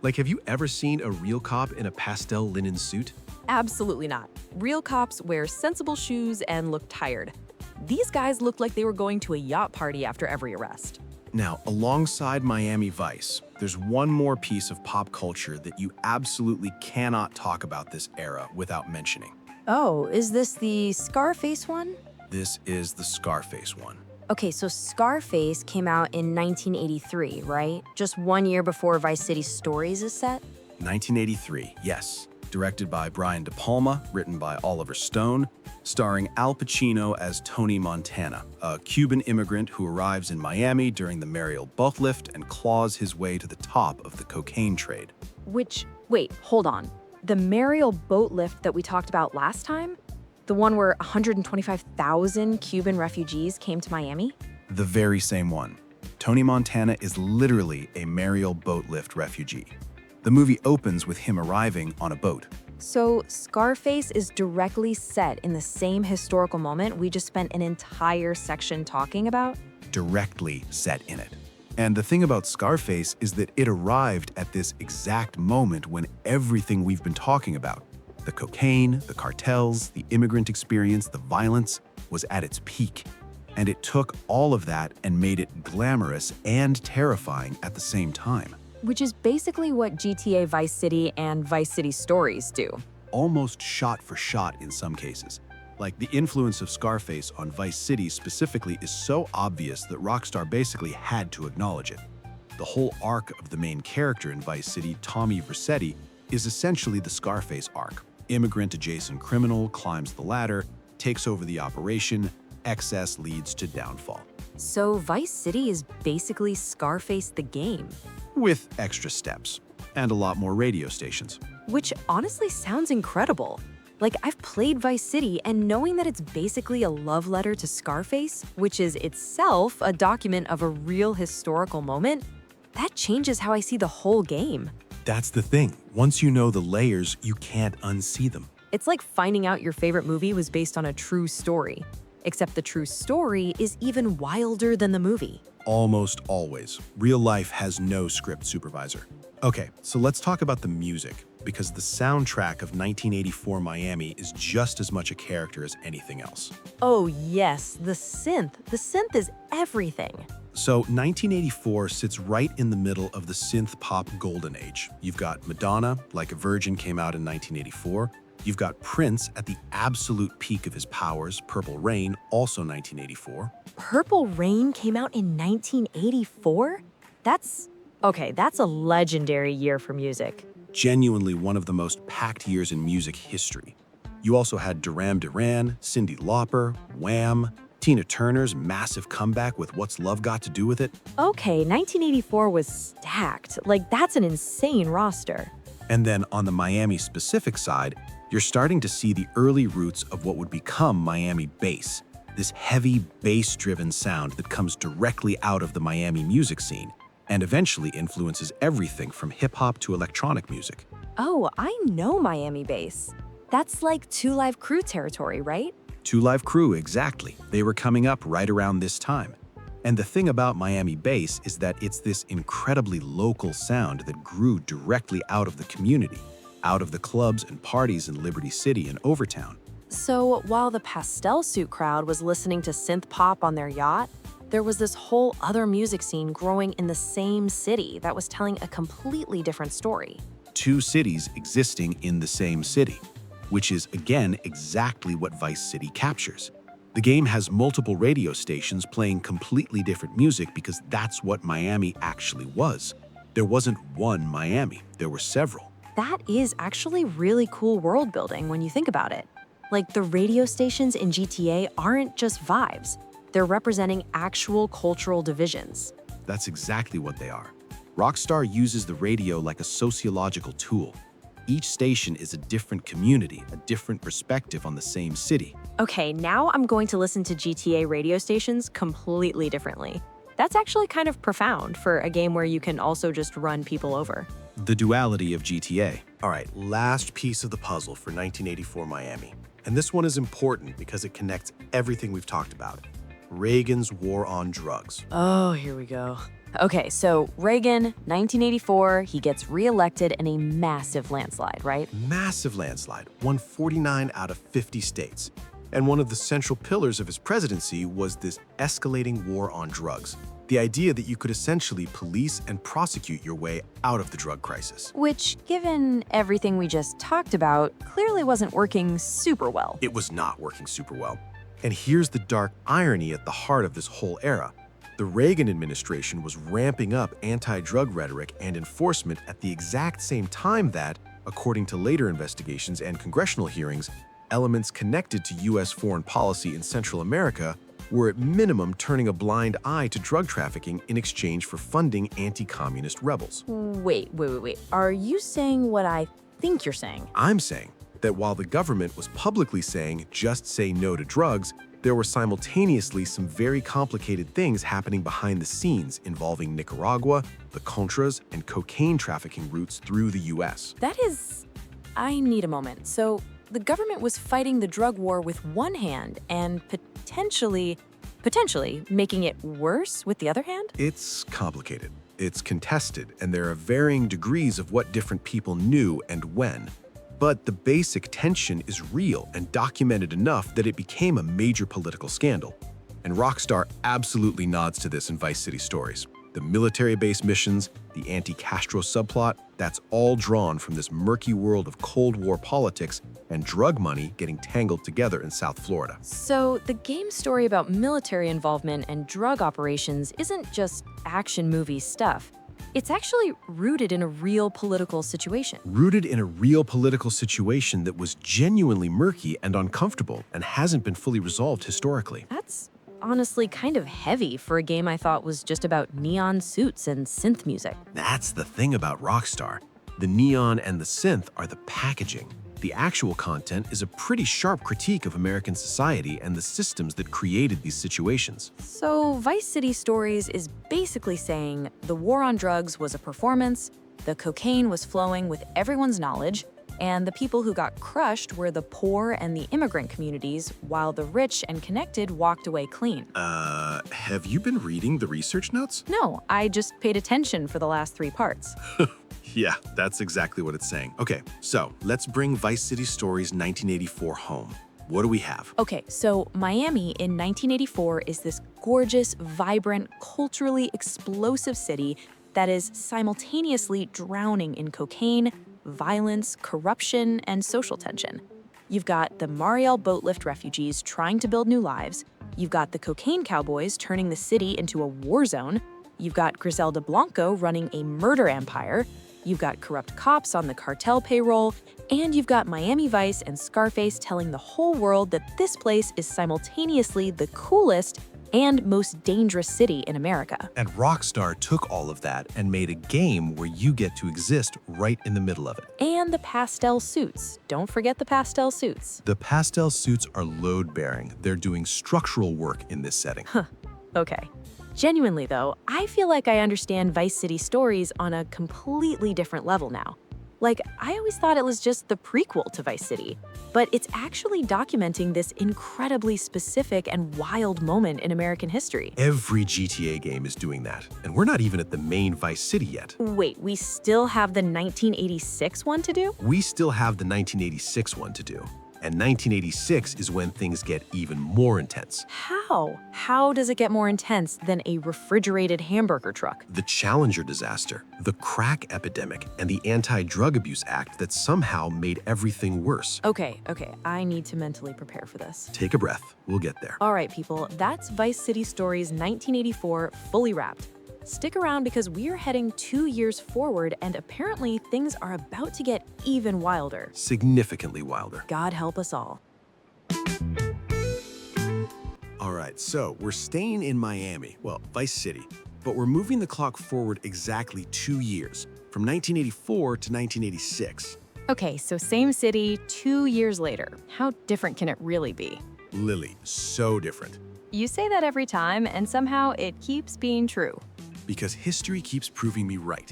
Like, have you ever seen a real cop in a pastel linen suit? Absolutely not. Real cops wear sensible shoes and look tired. These guys looked like they were going to a yacht party after every arrest. Now, alongside Miami Vice, there's one more piece of pop culture that you absolutely cannot talk about this era without mentioning. Oh, is this the Scarface one? This is the Scarface one. Okay, so Scarface came out in 1983, right? Just 1 year before Vice City Stories is set? 1983, yes. Directed by Brian De Palma, written by Oliver Stone, starring Al Pacino as Tony Montana, a Cuban immigrant who arrives in Miami during the Mariel boat lift and claws his way to the top of the cocaine trade. Wait, hold on. The Mariel boat lift that we talked about last time? The one where 125,000 Cuban refugees came to Miami? The very same one. Tony Montana is literally a Mariel boat lift refugee. The movie opens with him arriving on a boat. So Scarface is directly set in the same historical moment we just spent an entire section talking about? Directly set in it. And the thing about Scarface is that it arrived at this exact moment when everything we've been talking about, the cocaine, the cartels, the immigrant experience, the violence, was at its peak. And it took all of that and made it glamorous and terrifying at the same time. Which is basically what GTA Vice City and Vice City Stories do. Almost shot for shot in some cases. Like, the influence of Scarface on Vice City specifically is so obvious that Rockstar basically had to acknowledge it. The whole arc of the main character in Vice City, Tommy Vercetti, is essentially the Scarface arc. Immigrant-adjacent criminal climbs the ladder, takes over the operation, excess leads to downfall. So Vice City is basically Scarface the game. With extra steps, and a lot more radio stations. Which honestly sounds incredible. Like, I've played Vice City, and knowing that it's basically a love letter to Scarface, which is itself a document of a real historical moment, that changes how I see the whole game. That's the thing. Once you know the layers, you can't unsee them. It's like finding out your favorite movie was based on a true story. Except the true story is even wilder than the movie. Almost always. Real life has no script supervisor. Okay, so let's talk about the music, because the soundtrack of 1984 Miami is just as much a character as anything else. Oh yes, the synth. The synth is everything. So 1984 sits right in the middle of the synth pop golden age. You've got Madonna, Like a Virgin came out in 1984. You've got Prince at the absolute peak of his powers, Purple Rain, also 1984. Purple Rain came out in 1984? That's a legendary year for music. Genuinely one of the most packed years in music history. You also had Duran Duran, Cyndi Lauper, Wham, Tina Turner's massive comeback with What's Love Got to Do with It? Okay, 1984 was stacked. Like, that's an insane roster. And then on the Miami-specific side, you're starting to see the early roots of what would become Miami bass, this heavy bass-driven sound that comes directly out of the Miami music scene and eventually influences everything from hip-hop to electronic music. Oh, I know Miami bass. That's like 2 Live Crew territory, right? 2 Live Crew, exactly. They were coming up right around this time. And the thing about Miami bass is that it's this incredibly local sound that grew directly out of the community, out of the clubs and parties in Liberty City and Overtown. So while the pastel suit crowd was listening to synth pop on their yacht, there was this whole other music scene growing in the same city that was telling a completely different story. 2 cities existing in the same city, which is, again, exactly what Vice City captures. The game has multiple radio stations playing completely different music because that's what Miami actually was. There wasn't one Miami, there were several. That is actually really cool world building when you think about it. Like, the radio stations in GTA aren't just vibes. They're representing actual cultural divisions. That's exactly what they are. Rockstar uses the radio like a sociological tool. Each station is a different community, a different perspective on the same city. Okay, now I'm going to listen to GTA radio stations completely differently. That's actually kind of profound for a game where you can also just run people over. The duality of GTA. All right, last piece of the puzzle for 1984 Miami. And this one is important because it connects everything we've talked about. Reagan's war on drugs. Oh, here we go. Okay, so Reagan, 1984, he gets reelected in a massive landslide, right? Massive landslide, won 49 out of 50 states. And one of the central pillars of his presidency was this escalating war on drugs. The idea that you could essentially police and prosecute your way out of the drug crisis. Which, given everything we just talked about, clearly wasn't working super well. It was not working super well. And here's the dark irony at the heart of this whole era. The Reagan administration was ramping up anti-drug rhetoric and enforcement at the exact same time that, according to later investigations and congressional hearings, elements connected to U.S. foreign policy in Central America were at minimum turning a blind eye to drug trafficking in exchange for funding anti-communist rebels. Wait. Are you saying what I think you're saying? I'm saying that while the government was publicly saying just say no to drugs, there were simultaneously some very complicated things happening behind the scenes involving Nicaragua, the Contras, and cocaine trafficking routes through the U.S. I need a moment. So the government was fighting the drug war with one hand and potentially making it worse with the other hand? It's complicated, it's contested, and there are varying degrees of what different people knew and when. But the basic tension is real and documented enough that it became a major political scandal. And Rockstar absolutely nods to this in Vice City Stories. The military-based missions, the anti-Castro subplot, that's all drawn from this murky world of Cold War politics and drug money getting tangled together in South Florida. So the game's story about military involvement and drug operations isn't just action movie stuff. It's actually rooted in a real political situation. Rooted in a real political situation that was genuinely murky and uncomfortable and hasn't been fully resolved historically. That's honestly kind of heavy for a game I thought was just about neon suits and synth music. That's the thing about Rockstar. The neon and the synth are the packaging. The actual content is a pretty sharp critique of American society and the systems that created these situations. So Vice City Stories is basically saying the war on drugs was a performance, the cocaine was flowing with everyone's knowledge, and the people who got crushed were the poor and the immigrant communities, while the rich and connected walked away clean. Have you been reading the research notes? No, I just paid attention for the last 3 parts. Yeah, that's exactly what it's saying. Okay, so let's bring Vice City Stories 1984 home. What do we have? Okay, so Miami in 1984 is this gorgeous, vibrant, culturally explosive city that is simultaneously drowning in cocaine, violence, corruption, and social tension. You've got the Mariel boatlift refugees trying to build new lives. You've got the Cocaine Cowboys turning the city into a war zone. You've got Griselda Blanco running a murder empire. You've got corrupt cops on the cartel payroll, and you've got Miami Vice and Scarface telling the whole world that this place is simultaneously the coolest and most dangerous city in America. And Rockstar took all of that and made a game where you get to exist right in the middle of it. And the pastel suits. Don't forget the pastel suits. The pastel suits are load-bearing. They're doing structural work in this setting. Okay. Genuinely though, I feel like I understand Vice City Stories on a completely different level now. Like, I always thought it was just the prequel to Vice City, but it's actually documenting this incredibly specific and wild moment in American history. Every GTA game is doing that, and we're not even at the main Vice City yet. Wait, we still have the 1986 one to do? We still have the 1986 one to do. And 1986 is when things get even more intense. How? How does it get more intense than a refrigerated hamburger truck? The Challenger disaster, the crack epidemic, and the Anti-Drug Abuse Act that somehow made everything worse. Okay, I need to mentally prepare for this. Take a breath, we'll get there. All right, people, that's Vice City Stories 1984 fully wrapped. Stick around because we're heading 2 years forward and apparently things are about to get even wilder. Significantly wilder. God help us all. All right, so we're staying in Miami, well, Vice City, but we're moving the clock forward exactly 2 years, from 1984 to 1986. Okay, so same city, 2 years later. How different can it really be? Lily, so different. You say that every time, and somehow it keeps being true. Because history keeps proving me right.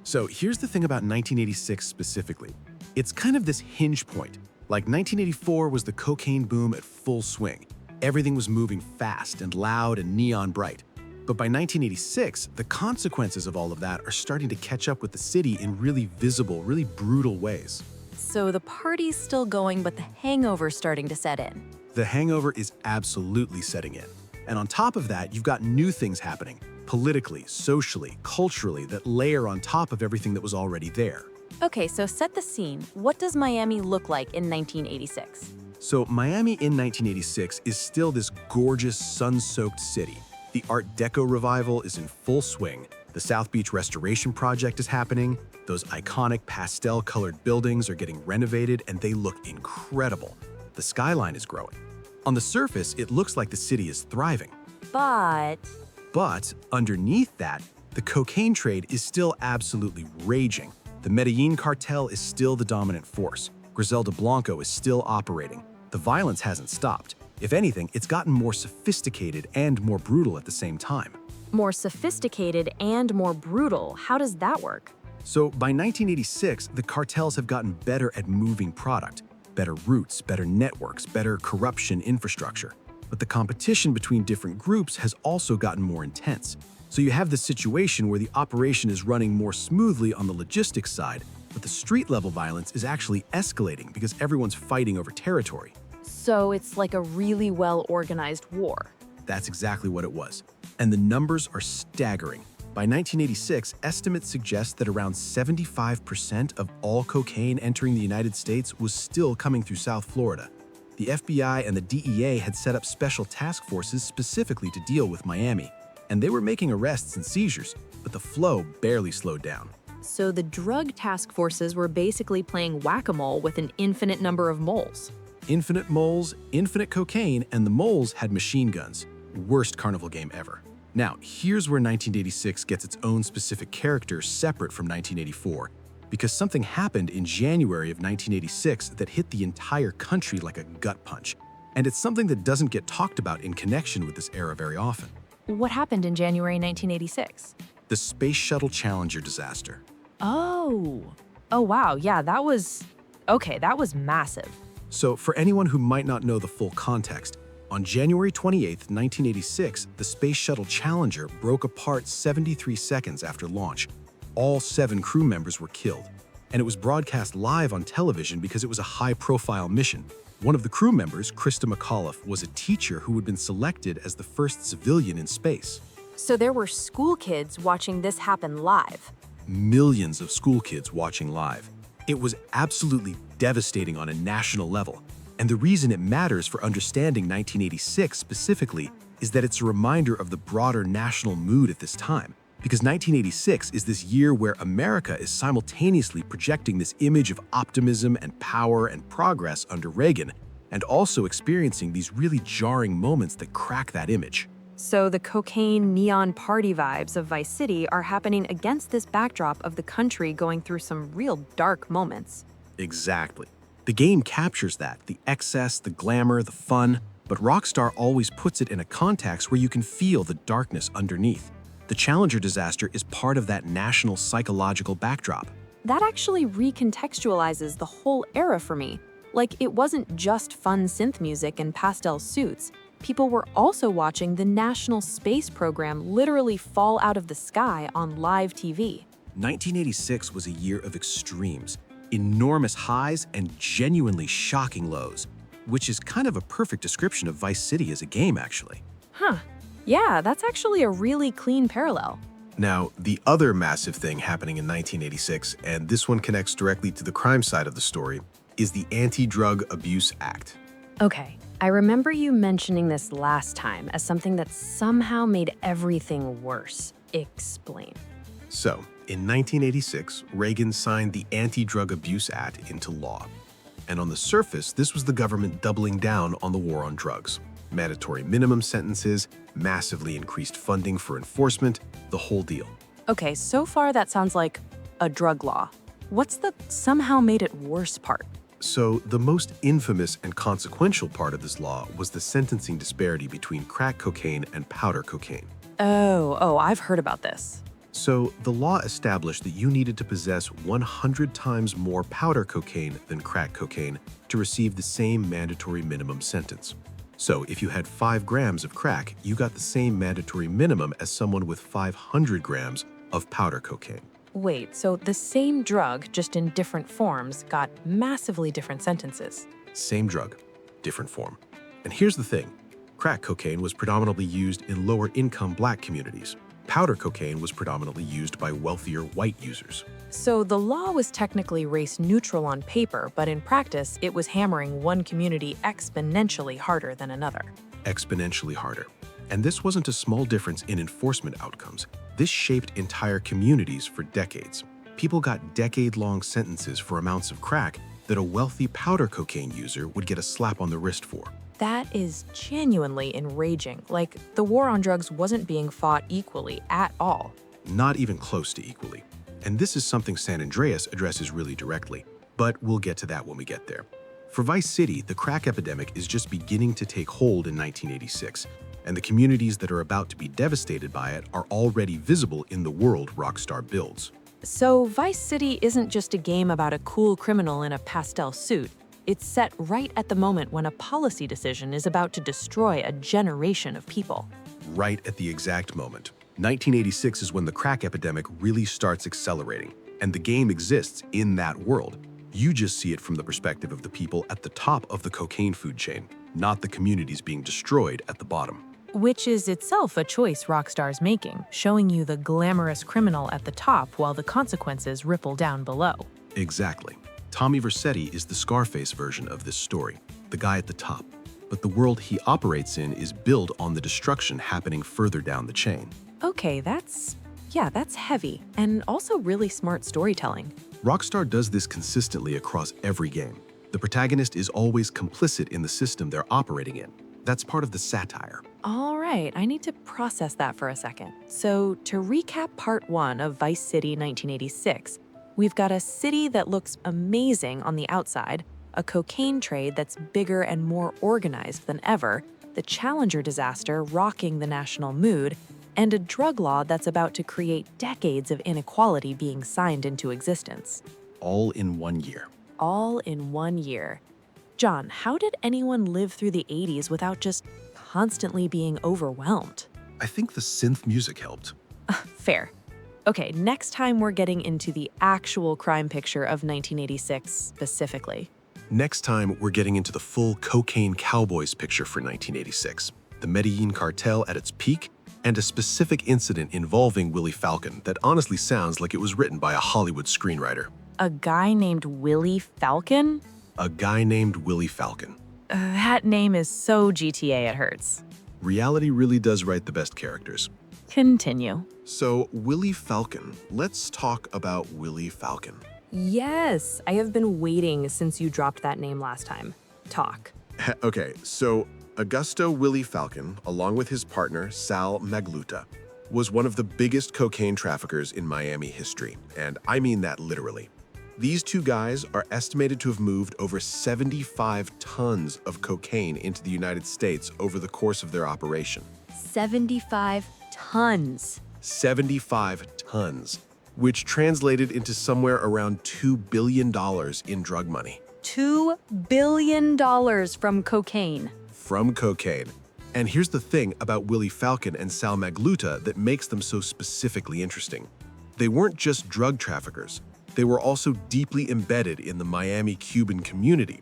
So here's the thing about 1986 specifically. It's kind of this hinge point. Like 1984 was the cocaine boom at full swing. Everything was moving fast and loud and neon bright. But by 1986, the consequences of all of that are starting to catch up with the city in really visible, really brutal ways. So the party's still going, but the hangover's starting to set in. The hangover is absolutely setting in. And on top of that, you've got new things happening, politically, socially, culturally, that layer on top of everything that was already there. Okay, so set the scene. What does Miami look like in 1986? So Miami in 1986 is still this gorgeous, sun-soaked city. The Art Deco revival is in full swing. The South Beach Restoration Project is happening. Those iconic pastel-colored buildings are getting renovated and they look incredible. The skyline is growing. On the surface, it looks like the city is thriving. But underneath that, the cocaine trade is still absolutely raging. The Medellin cartel is still the dominant force. Griselda Blanco is still operating. The violence hasn't stopped. If anything, it's gotten more sophisticated and more brutal at the same time. More sophisticated and more brutal. How does that work? So by 1986, the cartels have gotten better at moving product, better routes, better networks, better corruption infrastructure. But the competition between different groups has also gotten more intense. So you have this situation where the operation is running more smoothly on the logistics side, but the street-level violence is actually escalating because everyone's fighting over territory. So it's like a really well-organized war. That's exactly what it was. And the numbers are staggering. By 1986, estimates suggest that around 75% of all cocaine entering the United States was still coming through South Florida. The FBI and the DEA had set up special task forces specifically to deal with Miami, and they were making arrests and seizures, but the flow barely slowed down. So the drug task forces were basically playing whack-a-mole with an infinite number of moles. Infinite moles, infinite cocaine, and the moles had machine guns. Worst carnival game ever. Now, here's where 1986 gets its own specific character separate from 1984, because something happened in January of 1986 that hit the entire country like a gut punch. And it's something that doesn't get talked about in connection with this era very often. What happened in January 1986? The Space Shuttle Challenger disaster. Oh wow, yeah, that was massive. So for anyone who might not know the full context, on January 28, 1986, the Space Shuttle Challenger broke apart 73 seconds after launch. All 7 crew members were killed, and it was broadcast live on television because it was a high-profile mission. One of the crew members, Krista McAuliffe, was a teacher who had been selected as the first civilian in space. So there were school kids watching this happen live. Millions of school kids watching live. It was absolutely devastating on a national level. And the reason it matters for understanding 1986 specifically is that it's a reminder of the broader national mood at this time. Because 1986 is this year where America is simultaneously projecting this image of optimism and power and progress under Reagan, and also experiencing these really jarring moments that crack that image. So the cocaine neon party vibes of Vice City are happening against this backdrop of the country going through some real dark moments. Exactly. The game captures that, the excess, the glamour, the fun, but Rockstar always puts it in a context where you can feel the darkness underneath. The Challenger disaster is part of that national psychological backdrop. That actually recontextualizes the whole era for me. Like, it wasn't just fun synth music and pastel suits. People were also watching the National Space Program literally fall out of the sky on live TV. 1986 was a year of extremes, enormous highs and genuinely shocking lows, which is kind of a perfect description of Vice City as a game, actually. Huh. Yeah, that's actually a really clean parallel. Now, the other massive thing happening in 1986, and this one connects directly to the crime side of the story, is the Anti-Drug Abuse Act. Okay, I remember you mentioning this last time as something that somehow made everything worse. Explain. So, in 1986, Reagan signed the Anti-Drug Abuse Act into law. And on the surface, this was the government doubling down on the war on drugs. Mandatory minimum sentences, massively increased funding for enforcement, the whole deal. Okay, so far that sounds like a drug law. What's the somehow made it worse part? So, the most infamous and consequential part of this law was the sentencing disparity between crack cocaine and powder cocaine. Oh, I've heard about this. So, the law established that you needed to possess 100 times more powder cocaine than crack cocaine to receive the same mandatory minimum sentence. So, if you had 5 grams of crack, you got the same mandatory minimum as someone with 500 grams of powder cocaine. Wait, so the same drug, just in different forms, got massively different sentences. Same drug, different form. And here's the thing. Crack cocaine was predominantly used in lower-income Black communities. powder cocaine was predominantly used by wealthier white users. So the law was technically race neutral on paper, but in practice, it was hammering one community exponentially harder than another. Exponentially harder. And this wasn't a small difference in enforcement outcomes. This shaped entire communities for decades. People got decade-long sentences for amounts of crack that a wealthy powder cocaine user would get a slap on the wrist for. That is genuinely enraging. Like, the war on drugs wasn't being fought equally at all. Not even close to equally. And this is something San Andreas addresses really directly, but we'll get to that when we get there. For Vice City, the crack epidemic is just beginning to take hold in 1986, and the communities that are about to be devastated by it are already visible in the world Rockstar builds. So Vice City isn't just a game about a cool criminal in a pastel suit. It's set right at the moment when a policy decision is about to destroy a generation of people. Right at the exact moment. 1986 is when the crack epidemic really starts accelerating, and the game exists in that world. You just see it from the perspective of the people at the top of the cocaine food chain, not the communities being destroyed at the bottom. Which is itself a choice Rockstar's making, showing you the glamorous criminal at the top while the consequences ripple down below. Exactly. Tommy Vercetti is the Scarface version of this story, the guy at the top. But the world he operates in is built on the destruction happening further down the chain. Okay, that's heavy, and also really smart storytelling. Rockstar does this consistently across every game. The protagonist is always complicit in the system they're operating in. That's part of the satire. All right, I need to process that for a second. So, to recap part 1 of Vice City 1986, we've got a city that looks amazing on the outside, a cocaine trade that's bigger and more organized than ever, the Challenger disaster rocking the national mood, and a drug law that's about to create decades of inequality being signed into existence. All in 1 year. All in 1 year. John, how did anyone live through the 80s without just constantly being overwhelmed? I think the synth music helped. Fair. Okay, next time we're getting into the actual crime picture of 1986 specifically. Next time, we're getting into the full Cocaine Cowboys picture for 1986, the Medellin cartel at its peak, and a specific incident involving Willie Falcon that honestly sounds like it was written by a Hollywood screenwriter. A guy named Willie Falcon? A guy named Willie Falcon. That name is so GTA it hurts. Reality really does write the best characters. Continue. So, Willie Falcon. Let's talk about Willie Falcon. Yes, I have been waiting since you dropped that name last time. Talk. Okay, so Augusto Willie Falcon, along with his partner Sal Magluta, was one of the biggest cocaine traffickers in Miami history, and I mean that literally. These two guys are estimated to have moved over 75 tons of cocaine into the United States over the course of their operation. 75 tons. 75 tons, which translated into somewhere around $2 billion in drug money. $2 billion from cocaine. From cocaine. And here's the thing about Willie Falcon and Sal Magluta that makes them so specifically interesting. They weren't just drug traffickers. They were also deeply embedded in the Miami Cuban community.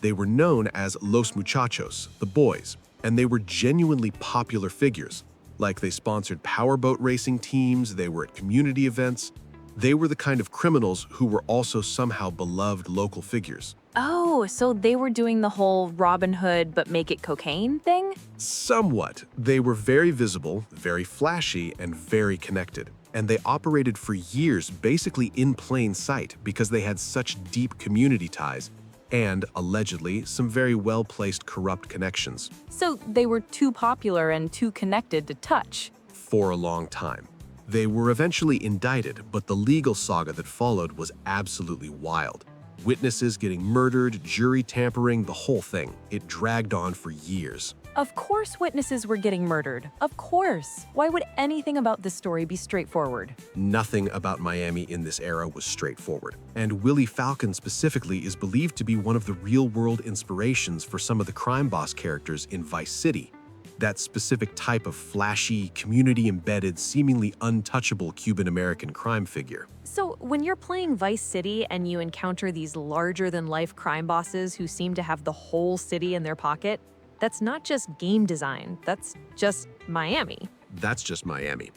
They were known as Los Muchachos, the boys, and they were genuinely popular figures. Like they sponsored powerboat racing teams, they were at community events. They were the kind of criminals who were also somehow beloved local figures. Oh, so they were doing the whole Robin Hood but make it cocaine thing? Somewhat. They were very visible, very flashy, and very connected. And they operated for years basically in plain sight because they had such deep community ties and, allegedly, some very well-placed corrupt connections. So they were too popular and too connected to touch. For a long time. They were eventually indicted, but the legal saga that followed was absolutely wild. Witnesses getting murdered, jury tampering, the whole thing. It dragged on for years. Of course witnesses were getting murdered. Of course. Why would anything about this story be straightforward? Nothing about Miami in this era was straightforward. And Willie Falcon specifically is believed to be one of the real-world inspirations for some of the crime boss characters in Vice City. That specific type of flashy, community-embedded, seemingly untouchable Cuban-American crime figure. So when you're playing Vice City and you encounter these larger-than-life crime bosses who seem to have the whole city in their pocket, that's not just game design, that's just Miami. That's just Miami.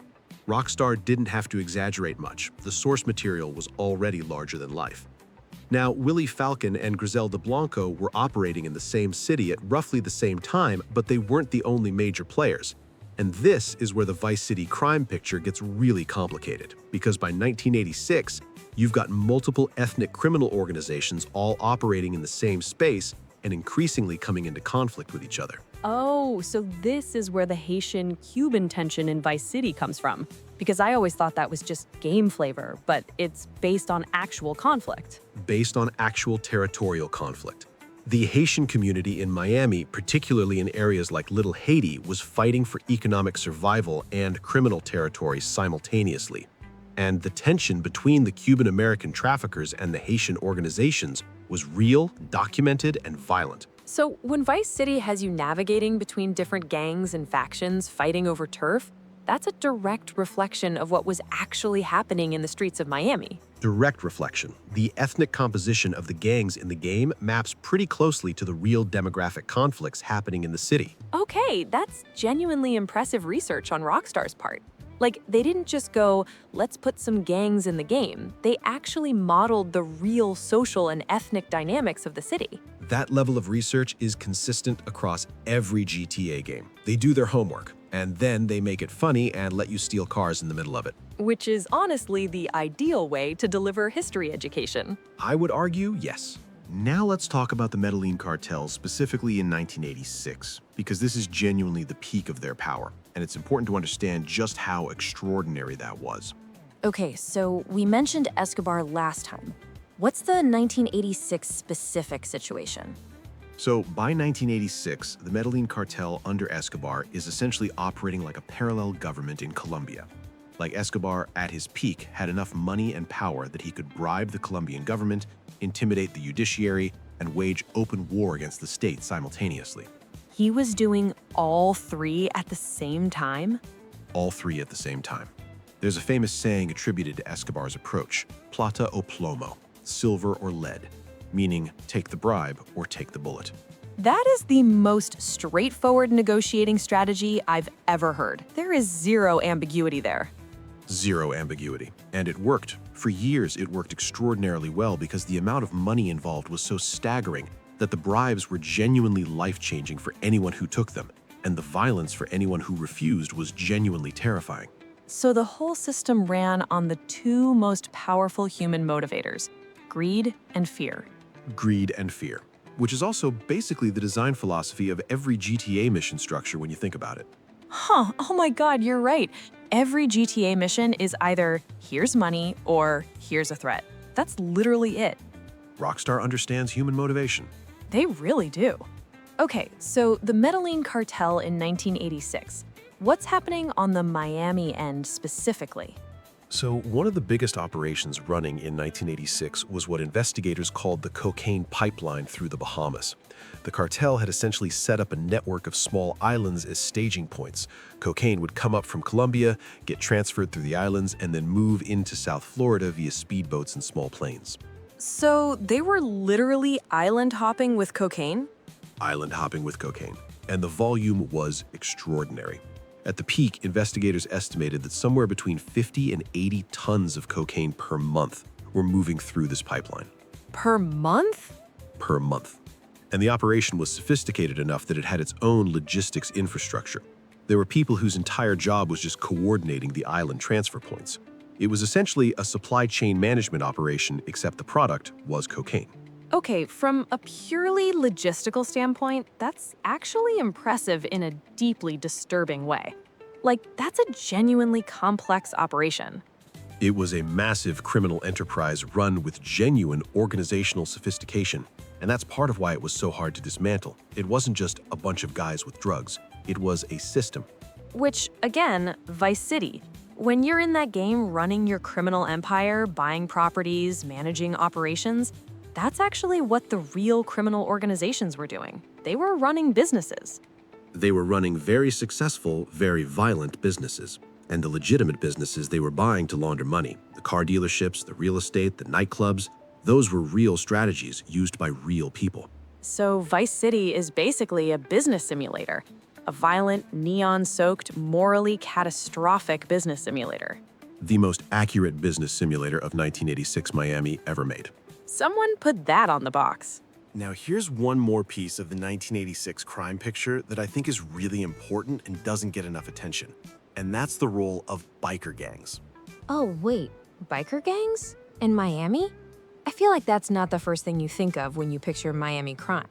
Rockstar didn't have to exaggerate much. The source material was already larger than life. Now, Willie Falcon and Griselda Blanco were operating in the same city at roughly the same time, but they weren't the only major players. And this is where the Vice City crime picture gets really complicated, because by 1986, you've got multiple ethnic criminal organizations all operating in the same space and increasingly coming into conflict with each other. Oh, so this is where the Haitian-Cuban tension in Vice City comes from. Because I always thought that was just game flavor, but it's based on actual conflict. Based on actual territorial conflict. The Haitian community in Miami, particularly in areas like Little Haiti, was fighting for economic survival and criminal territory simultaneously. And the tension between the Cuban-American traffickers and the Haitian organizations was real, documented, and violent. So when Vice City has you navigating between different gangs and factions fighting over turf, that's a direct reflection of what was actually happening in the streets of Miami. Direct reflection. The ethnic composition of the gangs in the game maps pretty closely to the real demographic conflicts happening in the city. Okay, that's genuinely impressive research on Rockstar's part. Like, they didn't just go, let's put some gangs in the game. They actually modeled the real social and ethnic dynamics of the city. That level of research is consistent across every GTA game. They do their homework, and then they make it funny and let you steal cars in the middle of it. Which is honestly the ideal way to deliver history education. I would argue yes. Now let's talk about the Medellin cartel specifically in 1986, because this is genuinely the peak of their power, and it's important to understand just how extraordinary that was. Okay, so we mentioned Escobar last time. What's the 1986 specific situation? So by 1986, the Medellin cartel under Escobar is essentially operating like a parallel government in Colombia. Like Escobar, at his peak, had enough money and power that he could bribe the Colombian government, intimidate the judiciary, and wage open war against the state simultaneously. He was doing all three at the same time? All three at the same time. There's a famous saying attributed to Escobar's approach, plata o plomo, silver or lead, meaning take the bribe or take the bullet. That is the most straightforward negotiating strategy I've ever heard. There is zero ambiguity there. Zero ambiguity. And it worked. For years, it worked extraordinarily well because the amount of money involved was so staggering that the bribes were genuinely life-changing for anyone who took them, and the violence for anyone who refused was genuinely terrifying. So the whole system ran on the two most powerful human motivators, greed and fear. Greed and fear, which is also basically the design philosophy of every GTA mission structure when you think about it. Huh, oh my God, you're right. Every GTA mission is either here's money or here's a threat. That's literally it. Rockstar understands human motivation. They really do. Okay, so the Medellin cartel in 1986. What's happening on the Miami end specifically? So one of the biggest operations running in 1986 was what investigators called the cocaine pipeline through the Bahamas. The cartel had essentially set up a network of small islands as staging points. Cocaine would come up from Colombia, get transferred through the islands, and then move into South Florida via speedboats and small planes. So they were literally island hopping with cocaine? Island hopping with cocaine. And the volume was extraordinary. At the peak, investigators estimated that somewhere between 50 and 80 tons of cocaine per month were moving through this pipeline. Per month? Per month. And the operation was sophisticated enough that it had its own logistics infrastructure. There were people whose entire job was just coordinating the island transfer points. It was essentially a supply chain management operation, except the product was cocaine. Okay, from a purely logistical standpoint, that's actually impressive in a deeply disturbing way. Like, that's a genuinely complex operation. It was a massive criminal enterprise run with genuine organizational sophistication, and that's part of why it was so hard to dismantle. It wasn't just a bunch of guys with drugs. It was a system. Which, again, Vice City. When you're in that game running your criminal empire, buying properties, managing operations, that's actually what the real criminal organizations were doing. They were running businesses. They were running very successful, very violent businesses. And the legitimate businesses they were buying to launder money, the car dealerships, the real estate, the nightclubs, those were real strategies used by real people. So Vice City is basically a business simulator, a violent, neon-soaked, morally catastrophic business simulator. The most accurate business simulator of 1986 Miami ever made. Someone put that on the box. Now here's one more piece of the 1986 crime picture that I think is really important and doesn't get enough attention. And that's the role of biker gangs. Oh, wait, biker gangs? In Miami? I feel like that's not the first thing you think of when you picture Miami crime.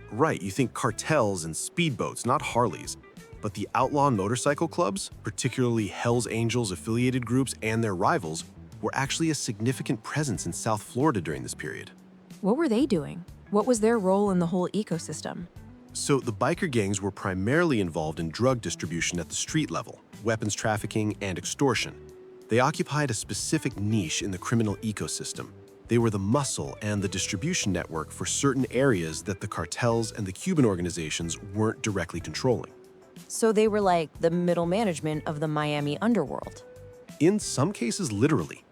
Right, you think cartels and speedboats, not Harleys. But the outlaw motorcycle clubs, particularly Hells Angels affiliated groups and their rivals, were actually a significant presence in South Florida during this period. What were they doing? What was their role in the whole ecosystem? So the biker gangs were primarily involved in drug distribution at the street level, weapons trafficking, and extortion. They occupied a specific niche in the criminal ecosystem. They were the muscle and the distribution network for certain areas that the cartels and the Cuban organizations weren't directly controlling. So they were like the middle management of the Miami underworld. In some cases, literally.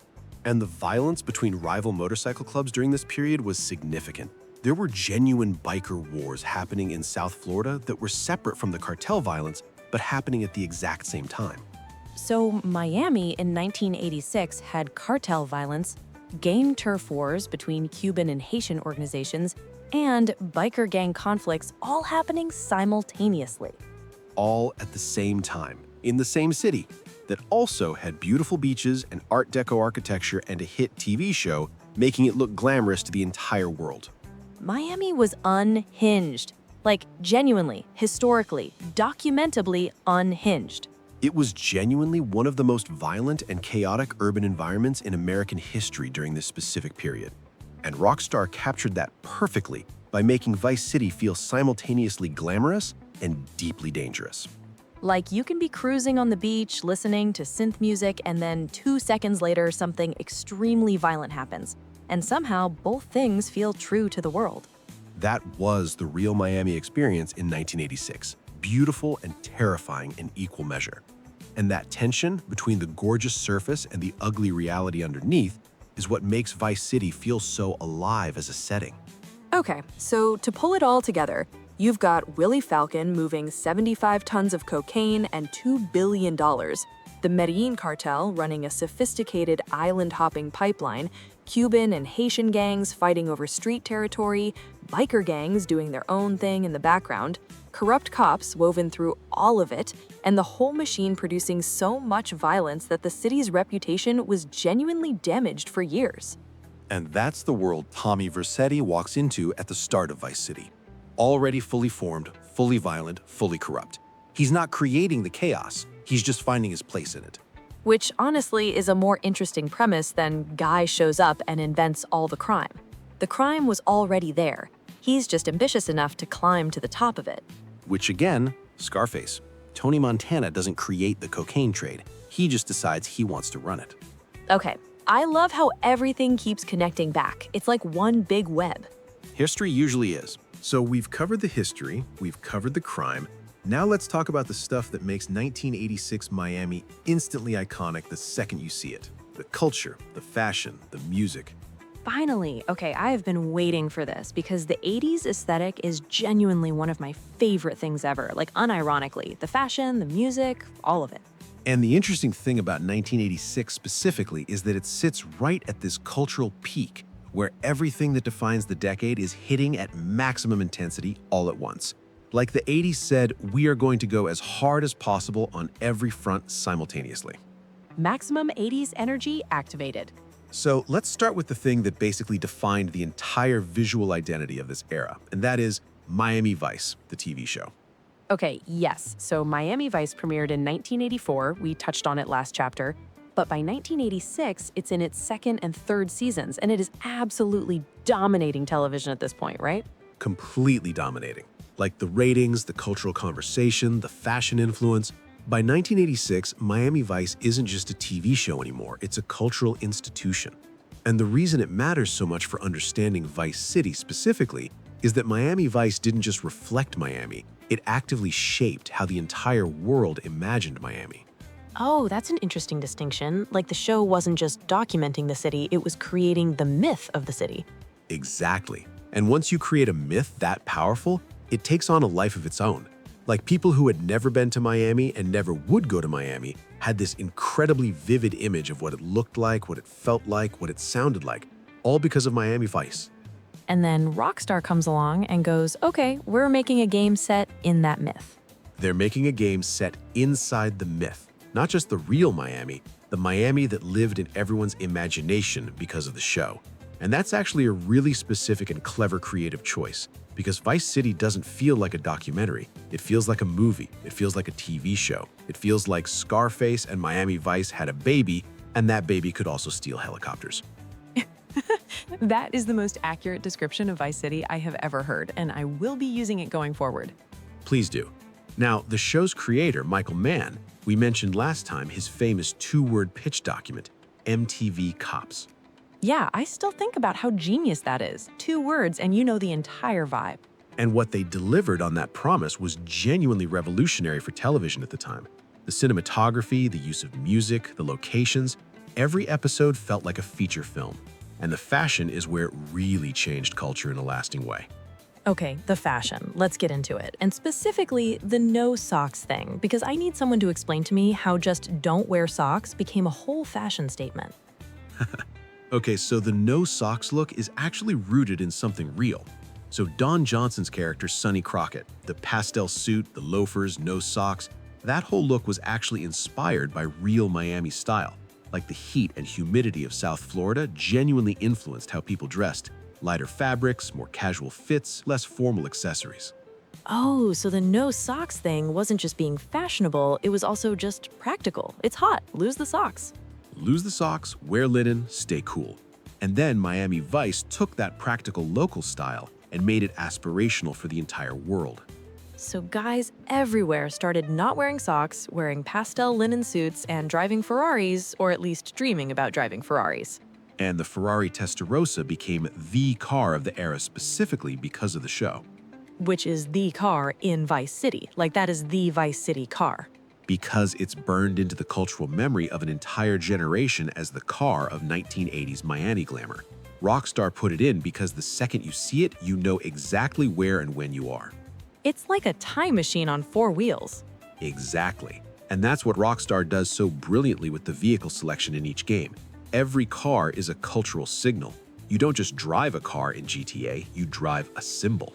And the violence between rival motorcycle clubs during this period was significant. There were genuine biker wars happening in South Florida that were separate from the cartel violence, but happening at the exact same time. So Miami in 1986 had cartel violence, gang turf wars between Cuban and Haitian organizations, and biker gang conflicts all happening simultaneously. All at the same time, in the same city, that also had beautiful beaches and Art Deco architecture and a hit TV show, making it look glamorous to the entire world. Miami was unhinged. Like, genuinely, historically, documentably unhinged. It was genuinely one of the most violent and chaotic urban environments in American history during this specific period. And Rockstar captured that perfectly by making Vice City feel simultaneously glamorous and deeply dangerous. Like, you can be cruising on the beach, listening to synth music, and then 2 seconds later, something extremely violent happens. And somehow, both things feel true to the world. That was the real Miami experience in 1986. Beautiful and terrifying in equal measure. And that tension between the gorgeous surface and the ugly reality underneath is what makes Vice City feel so alive as a setting. Okay, so to pull it all together, you've got Willie Falcon moving 75 tons of cocaine and $2 billion, the Medellin cartel running a sophisticated island-hopping pipeline, Cuban and Haitian gangs fighting over street territory, biker gangs doing their own thing in the background, corrupt cops woven through all of it, and the whole machine producing so much violence that the city's reputation was genuinely damaged for years. And that's the world Tommy Vercetti walks into at the start of Vice City. Already fully formed, fully violent, fully corrupt. He's not creating the chaos, he's just finding his place in it. Which honestly is a more interesting premise than Guy shows up and invents all the crime. The crime was already there. He's just ambitious enough to climb to the top of it. Which again, Scarface. Tony Montana doesn't create the cocaine trade. He just decides he wants to run it. Okay, I love how everything keeps connecting back. It's like one big web. History usually is. So we've covered the history, we've covered the crime. Now let's talk about the stuff that makes 1986 Miami instantly iconic the second you see it. The culture, the fashion, the music. Finally, okay, I have been waiting for this because the 80s aesthetic is genuinely one of my favorite things ever, like unironically. The fashion, the music, all of it. And the interesting thing about 1986 specifically is that it sits right at this cultural peak where everything that defines the decade is hitting at maximum intensity all at once. Like the 80s said, we are going to go as hard as possible on every front simultaneously. Maximum 80s energy activated. So let's start with the thing that basically defined the entire visual identity of this era, and that is Miami Vice, the TV show. Okay, yes, so Miami Vice premiered in 1984. We touched on it last chapter. But by 1986, it's in its second and third seasons, and it is absolutely dominating television at this point, right? Completely dominating. Like the ratings, the cultural conversation, the fashion influence. By 1986, Miami Vice isn't just a TV show anymore, it's a cultural institution. And the reason it matters so much for understanding Vice City specifically is that Miami Vice didn't just reflect Miami, it actively shaped how the entire world imagined Miami. Oh, that's an interesting distinction. Like the show wasn't just documenting the city, it was creating the myth of the city. Exactly. And once you create a myth that powerful, it takes on a life of its own. Like people who had never been to Miami and never would go to Miami had this incredibly vivid image of what it looked like, what it felt like, what it sounded like, all because of Miami Vice. And then Rockstar comes along and goes, okay, we're making a game set in that myth. They're making a game set inside the myth, not just the real Miami, the Miami that lived in everyone's imagination because of the show. And that's actually a really specific and clever creative choice, because Vice City doesn't feel like a documentary. It feels like a movie. It feels like a TV show. It feels like Scarface and Miami Vice had a baby, and that baby could also steal helicopters. That is the most accurate description of Vice City I have ever heard, and I will be using it going forward. Please do. Now, the show's creator, Michael Mann, we mentioned last time his famous two-word pitch document, MTV Cops. Yeah, I still think about how genius that is. 2 words and you know the entire vibe. And what they delivered on that promise was genuinely revolutionary for television at the time. The cinematography, the use of music, the locations, every episode felt like a feature film. And the fashion is where it really changed culture in a lasting way. Okay, the fashion. Let's get into it. And specifically, the no socks thing, because I need someone to explain to me how just don't wear socks became a whole fashion statement. Okay, so the no socks look is actually rooted in something real. So Don Johnson's character, Sonny Crockett, the pastel suit, the loafers, no socks, that whole look was actually inspired by real Miami style. Like the heat and humidity of South Florida genuinely influenced how people dressed. Lighter fabrics, more casual fits, less formal accessories. Oh, so the no socks thing wasn't just being fashionable, it was also just practical. It's hot, lose the socks. Lose the socks, wear linen, stay cool. And then Miami Vice took that practical local style and made it aspirational for the entire world. So guys everywhere started not wearing socks, wearing pastel linen suits, and driving Ferraris, or at least dreaming about driving Ferraris. And the Ferrari Testarossa became the car of the era specifically because of the show. Which is the car in Vice City. Like that is the Vice City car. Because it's burned into the cultural memory of an entire generation as the car of 1980s Miami glamour. Rockstar put it in because the second you see it, you know exactly where and when you are. It's like a time machine on 4 wheels. Exactly. And that's what Rockstar does so brilliantly with the vehicle selection in each game. Every car is a cultural signal. You don't just drive a car in GTA, you drive a symbol.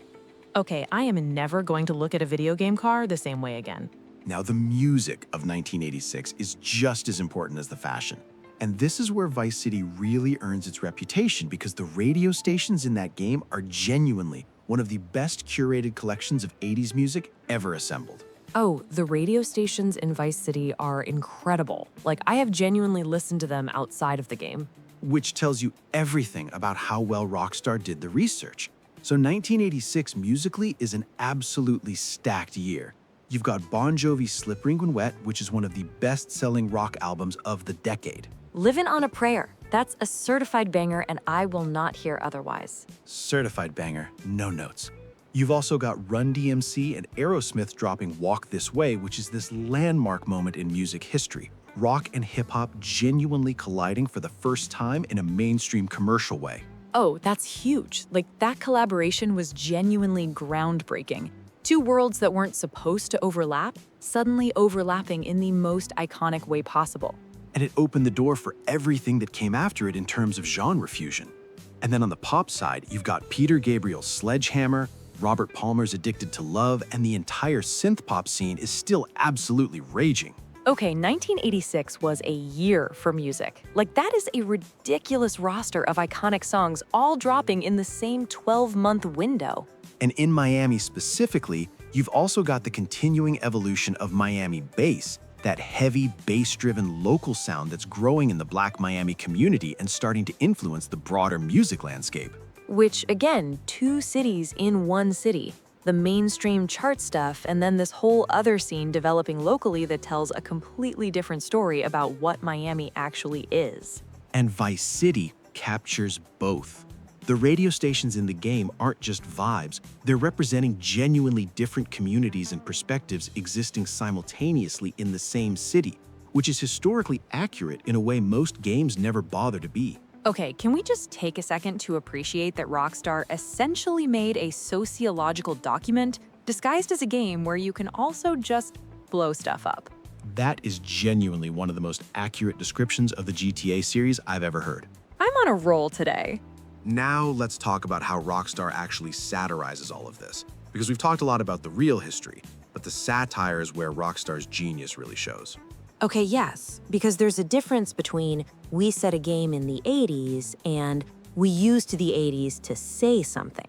Okay, I am never going to look at a video game car the same way again. Now, the music of 1986 is just as important as the fashion. And this is where Vice City really earns its reputation because the radio stations in that game are genuinely one of the best curated collections of 80s music ever assembled. Oh, the radio stations in Vice City are incredible. Like, I have genuinely listened to them outside of the game. Which tells you everything about how well Rockstar did the research. So 1986 musically is an absolutely stacked year. You've got Bon Jovi's Slip Ring When Wet, which is one of the best-selling rock albums of the decade. Livin' on a Prayer. That's a certified banger, and I will not hear otherwise. Certified banger, no notes. You've also got Run DMC and Aerosmith dropping Walk This Way, which is this landmark moment in music history. Rock and hip-hop genuinely colliding for the first time in a mainstream commercial way. Oh, that's huge. Like, that collaboration was genuinely groundbreaking. 2 worlds that weren't supposed to overlap, suddenly overlapping in the most iconic way possible. And it opened the door for everything that came after it in terms of genre fusion. And then on the pop side, you've got Peter Gabriel's Sledgehammer, Robert Palmer's Addicted to Love, and the entire synth pop scene is still absolutely raging. Okay, 1986 was a year for music. Like, that is a ridiculous roster of iconic songs all dropping in the same 12-month window. And in Miami specifically, you've also got the continuing evolution of Miami bass, that heavy bass-driven local sound that's growing in the Black Miami community and starting to influence the broader music landscape. Which, again, 2 cities in 1 city. The mainstream chart stuff, and then this whole other scene developing locally that tells a completely different story about what Miami actually is. And Vice City captures both. The radio stations in the game aren't just vibes, they're representing genuinely different communities and perspectives existing simultaneously in the same city, which is historically accurate in a way most games never bother to be. Okay, can we just take a second to appreciate that Rockstar essentially made a sociological document disguised as a game where you can also just blow stuff up. That is genuinely one of the most accurate descriptions of the GTA series I've ever heard. I'm on a roll today. Now let's talk about how Rockstar actually satirizes all of this. Because we've talked a lot about the real history, but the satire is where Rockstar's genius really shows. Okay, yes, because there's a difference between we set a game in the 80s and we used the 80s to say something.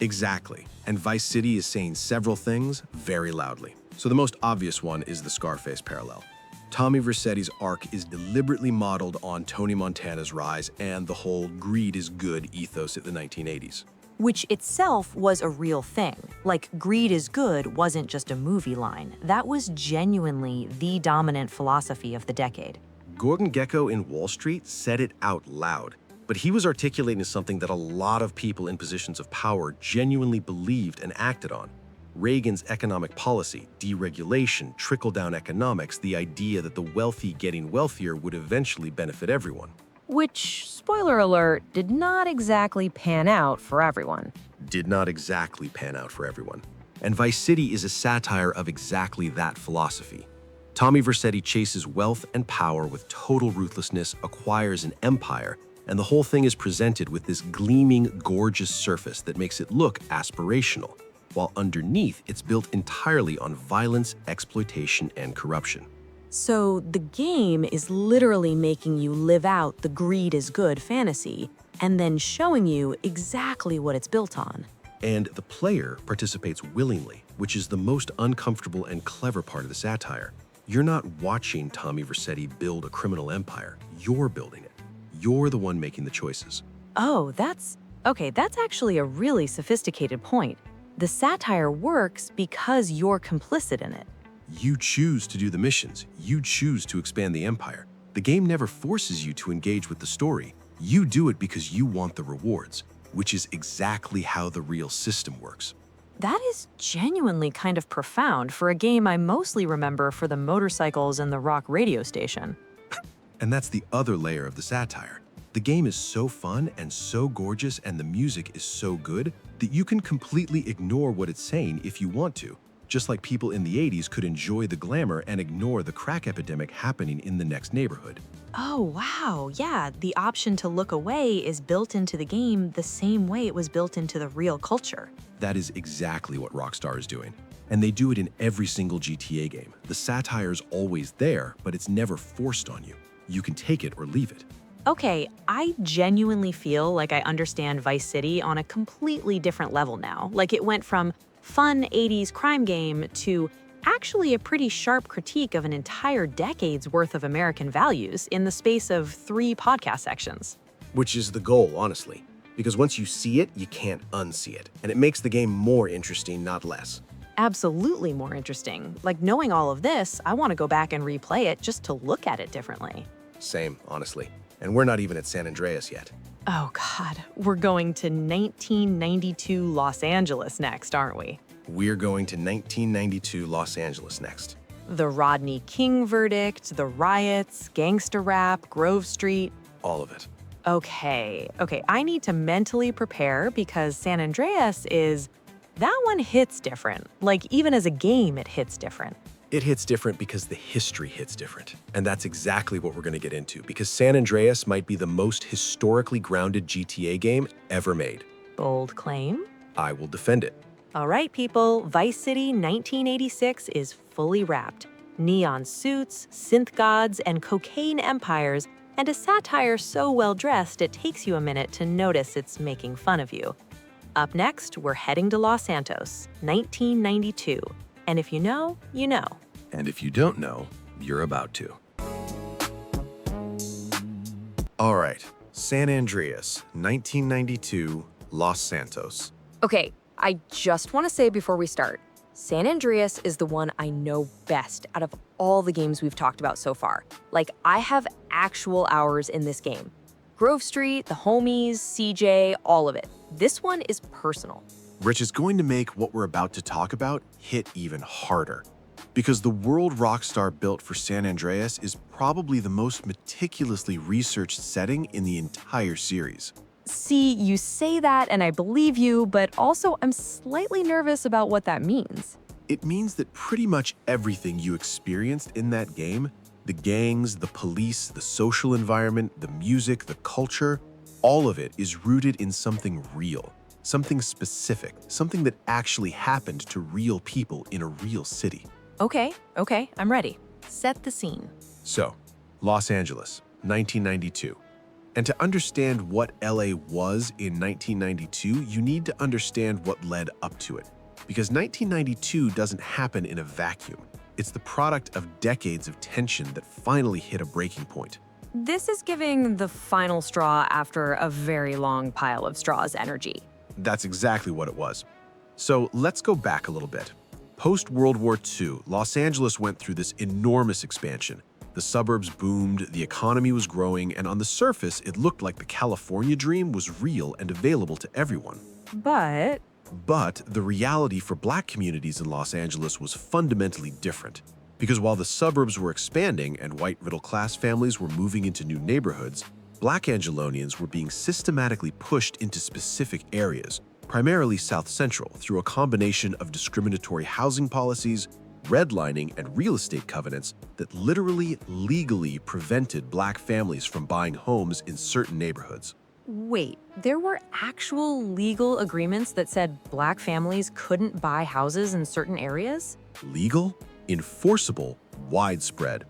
Exactly. And Vice City is saying several things very loudly. So the most obvious one is the Scarface parallel. Tommy Vercetti's arc is deliberately modeled on Tony Montana's rise and the whole greed is good ethos of the 1980s. Which itself was a real thing. Like, greed is good wasn't just a movie line. That was genuinely the dominant philosophy of the decade. Gordon Gekko in Wall Street said it out loud, but he was articulating something that a lot of people in positions of power genuinely believed and acted on. Reagan's economic policy, deregulation, trickle-down economics, the idea that the wealthy getting wealthier would eventually benefit everyone. Which, spoiler alert, did not exactly pan out for everyone. Did not exactly pan out for everyone. And Vice City is a satire of exactly that philosophy. Tommy Vercetti chases wealth and power with total ruthlessness, acquires an empire, and the whole thing is presented with this gleaming, gorgeous surface that makes it look aspirational, while underneath it's built entirely on violence, exploitation, and corruption. So the game is literally making you live out the greed is good fantasy and then showing you exactly what it's built on. And the player participates willingly, which is the most uncomfortable and clever part of the satire. You're not watching Tommy Vercetti build a criminal empire. You're building it. You're the one making the choices. Oh, that's actually a really sophisticated point. The satire works because you're complicit in it. You choose to do the missions. You choose to expand the empire. The game never forces you to engage with the story. You do it because you want the rewards, which is exactly how the real system works. That is genuinely kind of profound for a game I mostly remember for the motorcycles and the rock radio station. And that's the other layer of the satire. The game is so fun and so gorgeous and the music is so good that you can completely ignore what it's saying if you want to. Just like people in the 80s could enjoy the glamour and ignore the crack epidemic happening in the next neighborhood. Oh, wow. Yeah, the option to look away is built into the game the same way it was built into the real culture. That is exactly what Rockstar is doing. And they do it in every single GTA game. The satire is always there, but it's never forced on you. You can take it or leave it. Okay, I genuinely feel like I understand Vice City on a completely different level now. Like it went from fun 80s crime game to actually a pretty sharp critique of an entire decade's worth of American values in the space of 3 podcast sections. Which is the goal, honestly. Because once you see it, you can't unsee it. And it makes the game more interesting, not less. Absolutely more interesting. Like knowing all of this, I want to go back and replay it just to look at it differently. Same, honestly. And we're not even at San Andreas yet. Oh God, we're going to 1992 Los Angeles next, aren't we? We're going to 1992 Los Angeles next. The Rodney King verdict, the riots, gangster rap, Grove Street. All of it. Okay, I need to mentally prepare because San Andreas that one hits different. Like even as a game, it hits different. It hits different because the history hits different. And that's exactly what we're going to get into, because San Andreas might be the most historically grounded GTA game ever made. Bold claim. I will defend it. All right, people, Vice City 1986 is fully wrapped. Neon suits, synth gods, and cocaine empires, and a satire so well-dressed it takes you a minute to notice it's making fun of you. Up next, we're heading to Los Santos, 1992. And if you know, you know. And if you don't know, you're about to. All right, San Andreas, 1992, Los Santos. Okay, I just want to say before we start, San Andreas is the one I know best out of all the games we've talked about so far. Like, I have actual hours in this game. Grove Street, the homies, CJ, all of it. This one is personal. Which is going to make what we're about to talk about hit even harder. Because the world Rockstar built for San Andreas is probably the most meticulously researched setting in the entire series. See, you say that and I believe you, but also I'm slightly nervous about what that means. It means that pretty much everything you experienced in that game, the gangs, the police, the social environment, the music, the culture, all of it is rooted in something real, something specific, something that actually happened to real people in a real city. Okay, I'm ready. Set the scene. So, Los Angeles, 1992. And to understand what LA was in 1992, you need to understand what led up to it. Because 1992 doesn't happen in a vacuum. It's the product of decades of tension that finally hit a breaking point. This is giving the final straw after a very long pile of straws energy. That's exactly what it was. So let's go back a little bit. Post-World War II, Los Angeles went through this enormous expansion. The suburbs boomed, the economy was growing, and on the surface, it looked like the California dream was real and available to everyone. But the reality for Black communities in Los Angeles was fundamentally different. Because while the suburbs were expanding and white middle-class families were moving into new neighborhoods, Black Angelonians were being systematically pushed into specific areas, primarily South Central, through a combination of discriminatory housing policies, redlining, and real estate covenants that literally legally prevented Black families from buying homes in certain neighborhoods. Wait, there were actual legal agreements that said Black families couldn't buy houses in certain areas? Legal, enforceable, widespread,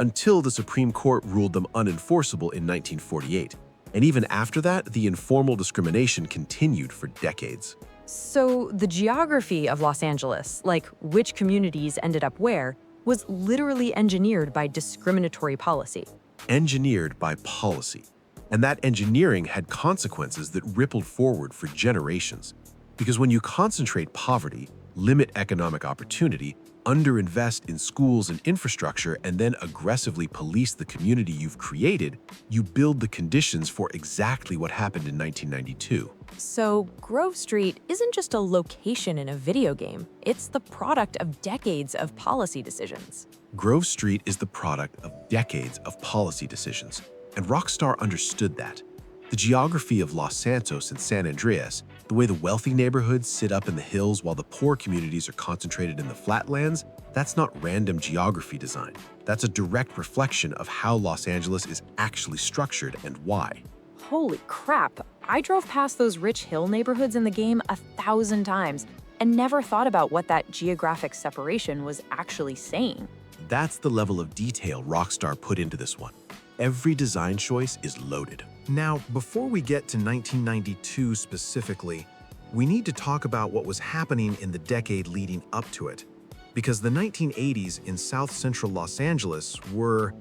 until the Supreme Court ruled them unenforceable in 1948. And even after that, the informal discrimination continued for decades. So the geography of Los Angeles, like which communities ended up where, was literally engineered by discriminatory policy. Engineered by policy. And that engineering had consequences that rippled forward for generations. Because when you concentrate poverty, limit economic opportunity, underinvest in schools and infrastructure, and then aggressively police the community you've created, you build the conditions for exactly what happened in 1992. So Grove Street isn't just a location in a video game. It's the product of decades of policy decisions. Grove Street is the product of decades of policy decisions, and Rockstar understood that. The geography of Los Santos and San Andreas, the way the wealthy neighborhoods sit up in the hills while the poor communities are concentrated in the flatlands, that's not random geography design. That's a direct reflection of how Los Angeles is actually structured and why. Holy crap, I drove past those rich hill neighborhoods in the game 1,000 times and never thought about what that geographic separation was actually saying. That's the level of detail Rockstar put into this one. Every design choice is loaded. Now, before we get to 1992 specifically, we need to talk about what was happening in the decade leading up to it. Because the 1980s in South Central Los Angeles were,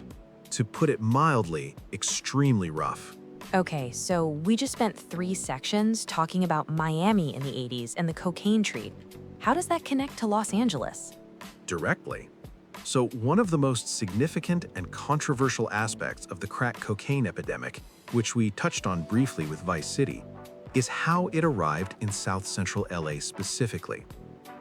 to put it mildly, extremely rough. Okay, so we just spent 3 sections talking about Miami in the 80s and the cocaine trade. How does that connect to Los Angeles? Directly. So one of the most significant and controversial aspects of the crack cocaine epidemic, which we touched on briefly with Vice City, is how it arrived in South Central LA specifically.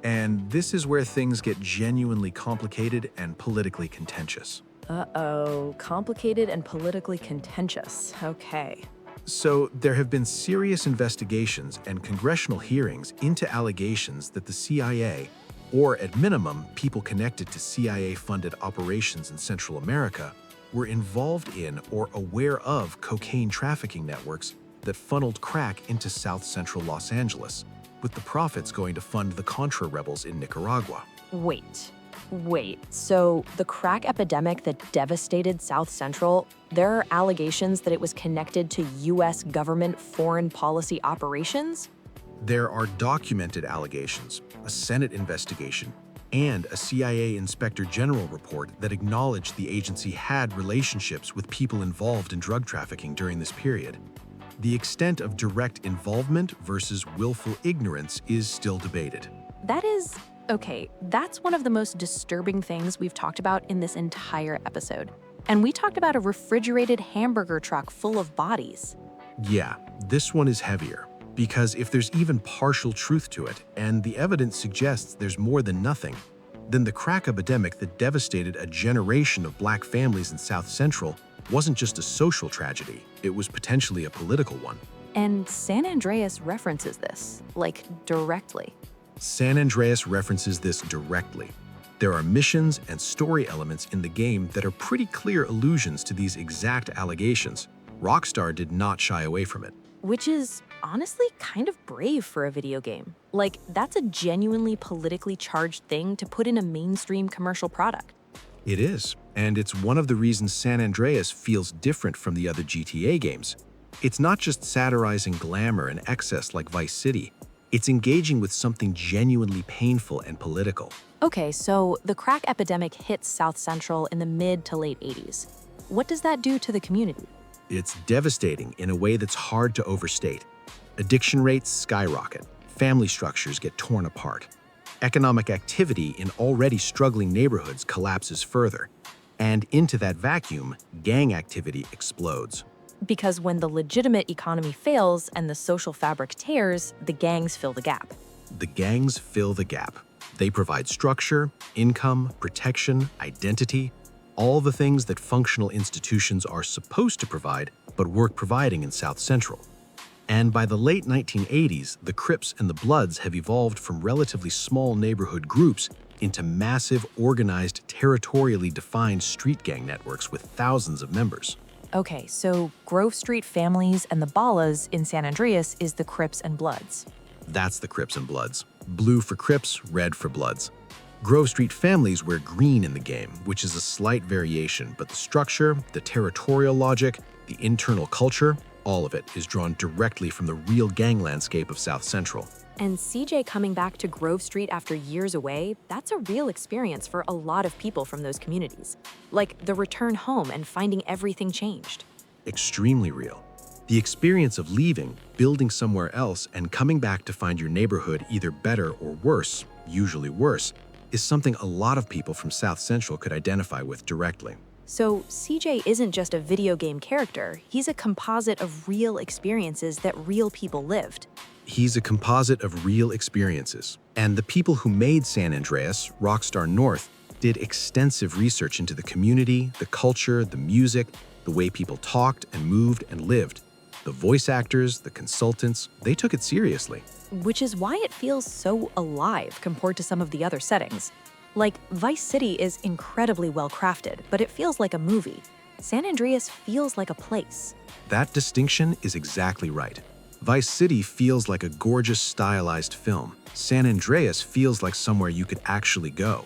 And this is where things get genuinely complicated and politically contentious. Uh-oh, complicated and politically contentious. Okay. So there have been serious investigations and congressional hearings into allegations that the CIA, or at minimum, people connected to CIA-funded operations in Central America, were involved in or aware of cocaine trafficking networks that funneled crack into South Central Los Angeles, with the profits going to fund the Contra rebels in Nicaragua. Wait. So the crack epidemic that devastated South Central, there are allegations that it was connected to U.S. government foreign policy operations? There are documented allegations, a Senate investigation, and a CIA Inspector General report that acknowledged the agency had relationships with people involved in drug trafficking during this period. The extent of direct involvement versus willful ignorance is still debated. Okay, that's one of the most disturbing things we've talked about in this entire episode. And we talked about a refrigerated hamburger truck full of bodies. Yeah, this one is heavier, because if there's even partial truth to it, and the evidence suggests there's more than nothing, then the crack epidemic that devastated a generation of Black families in South Central wasn't just a social tragedy, it was potentially a political one. And San Andreas references this, like, directly. San Andreas references this directly. There are missions and story elements in the game that are pretty clear allusions to these exact allegations. Rockstar did not shy away from it. Which is honestly kind of brave for a video game. Like, that's a genuinely politically charged thing to put in a mainstream commercial product. It is, and it's one of the reasons San Andreas feels different from the other GTA games. It's not just satirizing glamour and excess like Vice City. It's engaging with something genuinely painful and political. Okay, so the crack epidemic hits South Central in the mid to late 80s. What does that do to the community? It's devastating in a way that's hard to overstate. Addiction rates skyrocket, family structures get torn apart. Economic activity in already struggling neighborhoods collapses further. And into that vacuum, gang activity explodes. Because when the legitimate economy fails and the social fabric tears, the gangs fill the gap. The gangs fill the gap. They provide structure, income, protection, identity, all the things that functional institutions are supposed to provide, but weren't providing in South Central. And by the late 1980s, the Crips and the Bloods have evolved from relatively small neighborhood groups into massive, organized, territorially defined street gang networks with thousands of members. Okay, so Grove Street families and the Ballas in San Andreas is the Crips and Bloods. That's the Crips and Bloods. Blue for Crips, red for Bloods. Grove Street families wear green in the game, which is a slight variation, but the structure, the territorial logic, the internal culture, all of it is drawn directly from the real gang landscape of South Central. And CJ coming back to Grove Street after years away, that's a real experience for a lot of people from those communities. Like the return home and finding everything changed. Extremely real. The experience of leaving, building somewhere else, and coming back to find your neighborhood either better or worse, usually worse, is something a lot of people from South Central could identify with directly. So CJ isn't just a video game character, he's a composite of real experiences that real people lived. He's a composite of real experiences. And the people who made San Andreas, Rockstar North, did extensive research into the community, the culture, the music, the way people talked and moved and lived. The voice actors, the consultants, they took it seriously. Which is why it feels so alive compared to some of the other settings. Like, Vice City is incredibly well crafted, but it feels like a movie. San Andreas feels like a place. That distinction is exactly right. Vice City feels like a gorgeous, stylized film. San Andreas feels like somewhere you could actually go.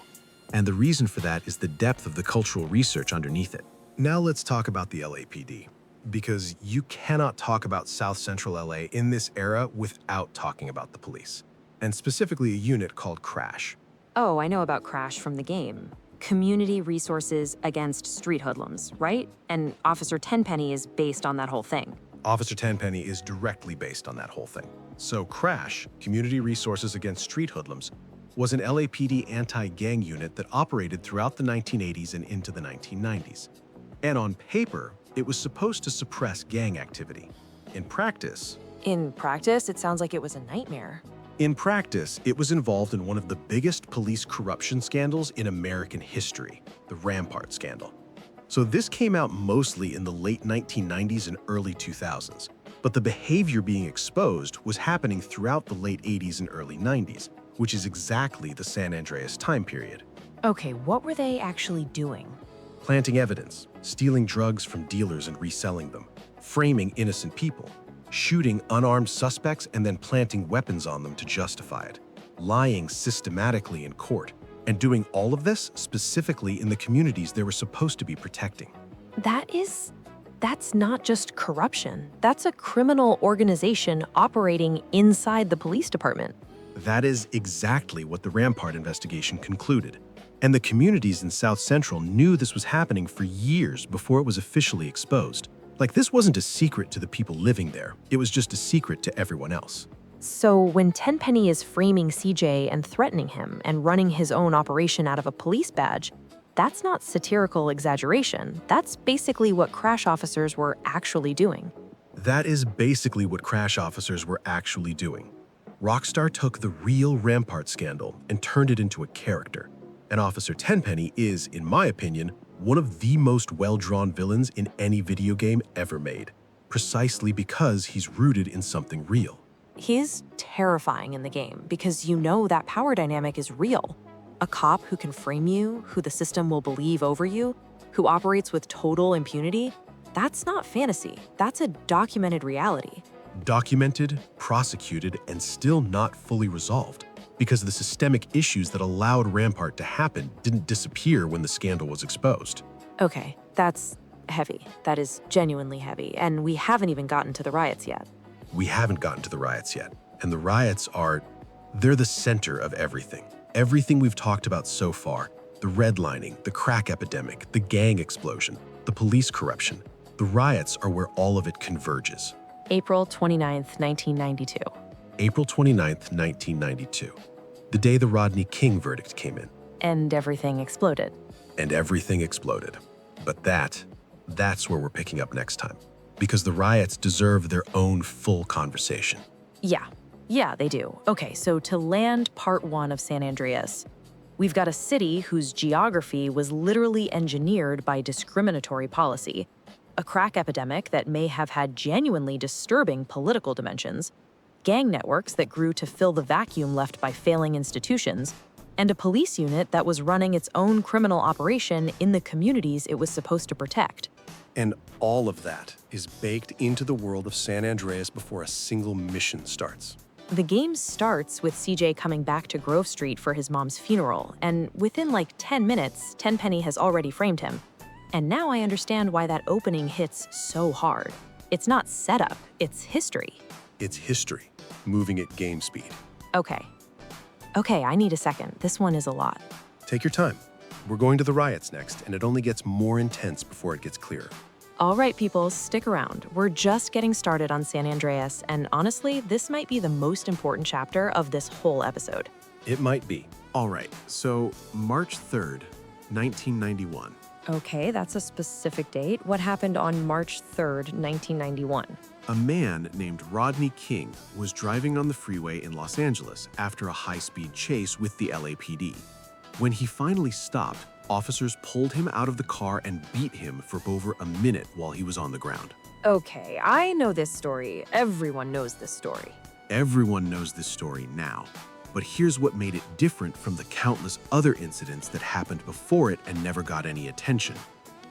And the reason for that is the depth of the cultural research underneath it. Now let's talk about the LAPD. Because you cannot talk about South Central LA in this era without talking about the police. And specifically a unit called Crash. Oh, I know about Crash from the game. Community resources against street hoodlums, right? And Officer Tenpenny is based on that whole thing. Officer Tenpenny is directly based on that whole thing. So Crash, Community Resources Against Street Hoodlums, was an LAPD anti-gang unit that operated throughout the 1980s and into the 1990s. And on paper, it was supposed to suppress gang activity. In practice, it sounds like it was a nightmare. In practice, it was involved in one of the biggest police corruption scandals in American history, the Rampart scandal. So this came out mostly in the late 1990s and early 2000s, but the behavior being exposed was happening throughout the late 80s and early 90s, which is exactly the San Andreas time period. Okay, what were they actually doing? Planting evidence, stealing drugs from dealers and reselling them, framing innocent people, shooting unarmed suspects and then planting weapons on them to justify it, lying systematically in court, and doing all of this specifically in the communities they were supposed to be protecting. That's not just corruption. That's a criminal organization operating inside the police department. That is exactly what the Rampart investigation concluded. And the communities in South Central knew this was happening for years before it was officially exposed. Like, this wasn't a secret to the people living there. It was just a secret to everyone else. So when Tenpenny is framing CJ and threatening him and running his own operation out of a police badge, that's not satirical exaggeration. That's basically what Crash officers were actually doing. That is basically what Crash officers were actually doing. Rockstar took the real Rampart scandal and turned it into a character. And Officer Tenpenny is, in my opinion, one of the most well-drawn villains in any video game ever made. precisely because he's rooted in something real. He's terrifying in the game because you know that power dynamic is real. A cop who can frame you, who the system will believe over you, who operates with total impunity, that's not fantasy. That's a documented reality. Documented, prosecuted, and still not fully resolved, because the systemic issues that allowed Rampart to happen didn't disappear when the scandal was exposed. Okay, that's heavy. That is genuinely heavy, and we haven't even gotten to the riots yet. We haven't gotten to the riots yet, and the riots they're the center of everything. Everything we've talked about so far, the redlining, the crack epidemic, the gang explosion, the police corruption, the riots are where all of it converges. April 29th, 1992. April 29th, 1992, the day the Rodney King verdict came in. And everything exploded. And everything exploded. But that's where we're picking up next time, because the riots deserve their own full conversation. Yeah, they do. Okay, so to land part one of San Andreas, we've got a city whose geography was literally engineered by discriminatory policy, a crack epidemic that may have had genuinely disturbing political dimensions, gang networks that grew to fill the vacuum left by failing institutions, and a police unit that was running its own criminal operation in the communities it was supposed to protect. And all of that is baked into the world of San Andreas before a single mission starts. The game starts with CJ coming back to Grove Street for his mom's funeral, and within like 10 minutes, Tenpenny has already framed him. And now I understand why that opening hits so hard. It's not setup, it's history. It's history, moving at game speed. Okay, I need a second. This one is a lot. Take your time. We're going to the riots next, and it only gets more intense before it gets clearer. All right, people, stick around. We're just getting started on San Andreas, and honestly, this might be the most important chapter of this whole episode. It might be. All right, so March 3rd, 1991. Okay, that's a specific date. What happened on March 3rd, 1991? A man named Rodney King was driving on the freeway in Los Angeles after a high-speed chase with the LAPD. When he finally stopped, officers pulled him out of the car and beat him for over a minute while he was on the ground. Okay, I know this story. Everyone knows this story. Everyone knows this story now, but here's what made it different from the countless other incidents that happened before it and never got any attention.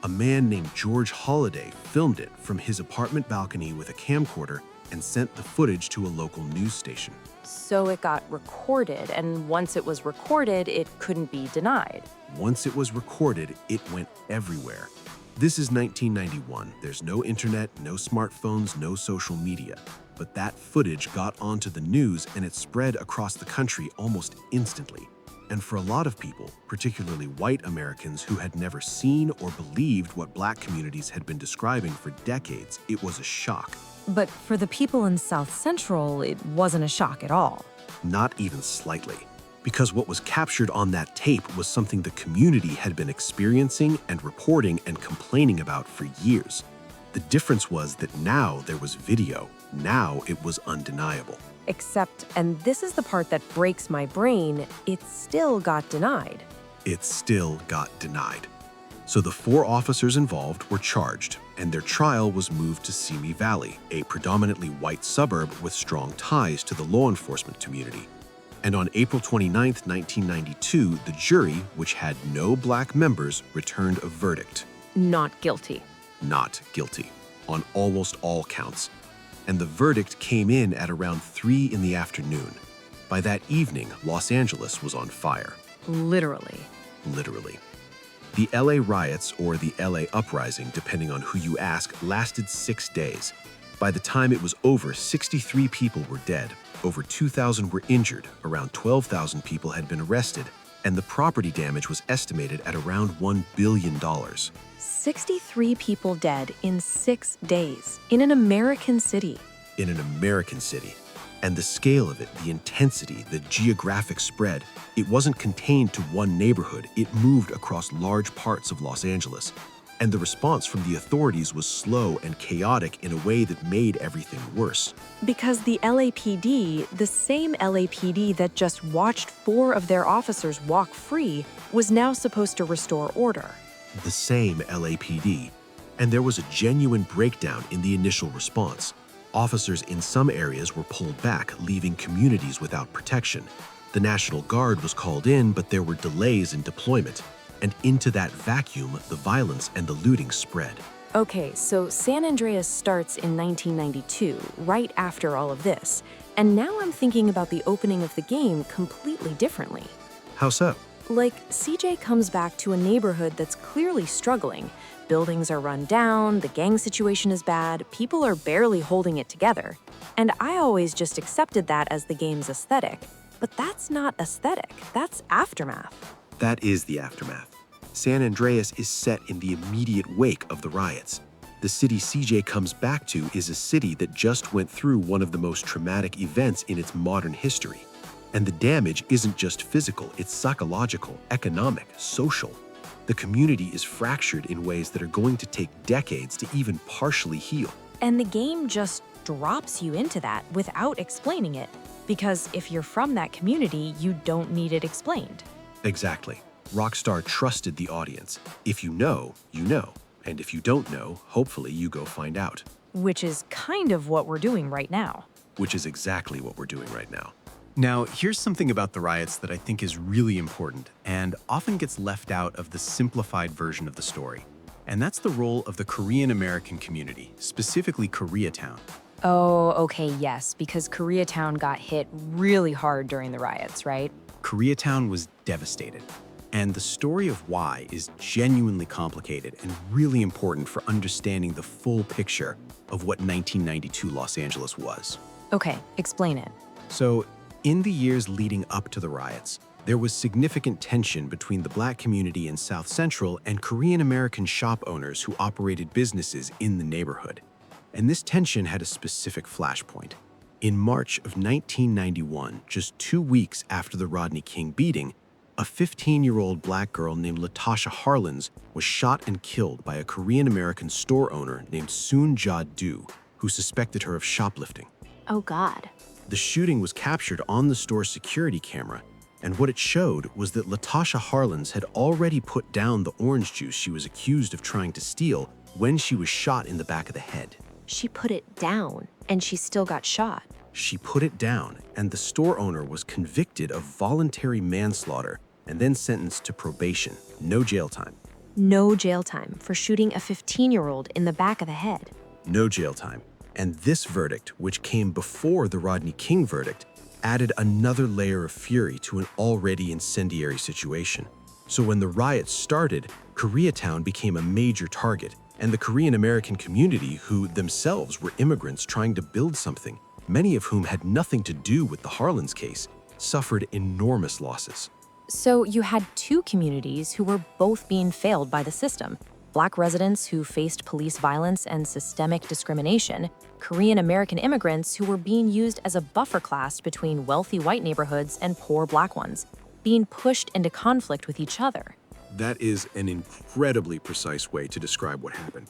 A man named George Holliday filmed it from his apartment balcony with a camcorder and sent the footage to a local news station. So it got recorded, and once it was recorded, it couldn't be denied. Once it was recorded, it went everywhere. This is 1991. There's no internet, no smartphones, no social media. But that footage got onto the news and it spread across the country almost instantly. And for a lot of people, particularly white Americans who had never seen or believed what Black communities had been describing for decades, it was a shock. But for the people in South Central, it wasn't a shock at all. Not even slightly. Because what was captured on that tape was something the community had been experiencing and reporting and complaining about for years. The difference was that now there was video. Now it was undeniable. Except, and this is the part that breaks my brain, it still got denied. It still got denied. So the 4 officers involved were charged, and their trial was moved to Simi Valley, a predominantly white suburb with strong ties to the law enforcement community. And on April 29, 1992, the jury, which had no Black members, returned a verdict. Not guilty. Not guilty, on almost all counts. And the verdict came in at around 3 in the afternoon. By that evening, Los Angeles was on fire. Literally. Literally. The LA riots, or the LA uprising, depending on who you ask, lasted 6 days. By the time it was over, 63 people were dead, over 2,000 were injured, around 12,000 people had been arrested, and the property damage was estimated at around $1 billion. 63 people dead in 6 days in an American city. In an American city. And the scale of it, the intensity, the geographic spread, it wasn't contained to one neighborhood, it moved across large parts of Los Angeles. And the response from the authorities was slow and chaotic in a way that made everything worse. Because the LAPD, the same LAPD that just watched 4 of their officers walk free, was now supposed to restore order. The same LAPD. And there was a genuine breakdown in the initial response. Officers in some areas were pulled back, leaving communities without protection. The National Guard was called in, but there were delays in deployment. And into that vacuum, the violence and the looting spread. Okay, so San Andreas starts in 1992, right after all of this. And now I'm thinking about the opening of the game completely differently. How so? Like, CJ comes back to a neighborhood that's clearly struggling. Buildings are run down, the gang situation is bad, people are barely holding it together. And I always just accepted that as the game's aesthetic. But that's not aesthetic, that's aftermath. That is the aftermath. San Andreas is set in the immediate wake of the riots. The city CJ comes back to is a city that just went through one of the most traumatic events in its modern history. And the damage isn't just physical, it's psychological, economic, social. The community is fractured in ways that are going to take decades to even partially heal. And the game just drops you into that without explaining it. Because if you're from that community, you don't need it explained. Exactly. Rockstar trusted the audience. If you know, you know. And if you don't know, hopefully you go find out. Which is kind of what we're doing right now. Which is exactly what we're doing right now. Now, here's something about the riots that I think is really important and often gets left out of the simplified version of the story. And that's the role of the Korean American community, specifically Koreatown. Oh, okay, yes, because Koreatown got hit really hard during the riots, right? Koreatown was devastated. And the story of why is genuinely complicated and really important for understanding the full picture of what 1992 Los Angeles was. Okay, explain it. So, in the years leading up to the riots, there was significant tension between the Black community in South Central and Korean American shop owners who operated businesses in the neighborhood. And this tension had a specific flashpoint. In March of 1991, just 2 weeks after the Rodney King beating, a 15-year-old Black girl named Latasha Harlins was shot and killed by a Korean American store owner named Soon Ja-do, who suspected her of shoplifting. Oh God. The shooting was captured on the store's security camera, and what it showed was that Latasha Harlins had already put down the orange juice she was accused of trying to steal when she was shot in the back of the head. She put it down, and she still got shot. She put it down, and the store owner was convicted of voluntary manslaughter and then sentenced to probation, no jail time. No jail time for shooting a 15-year-old in the back of the head. No jail time. And this verdict, which came before the Rodney King verdict, added another layer of fury to an already incendiary situation. So when the riots started, Koreatown became a major target, and the Korean American community, who themselves were immigrants trying to build something, many of whom had nothing to do with the Harlins case, suffered enormous losses. So you had two communities who were both being failed by the system. Black residents who faced police violence and systemic discrimination, Korean American immigrants who were being used as a buffer class between wealthy white neighborhoods and poor Black ones, being pushed into conflict with each other. That is an incredibly precise way to describe what happened.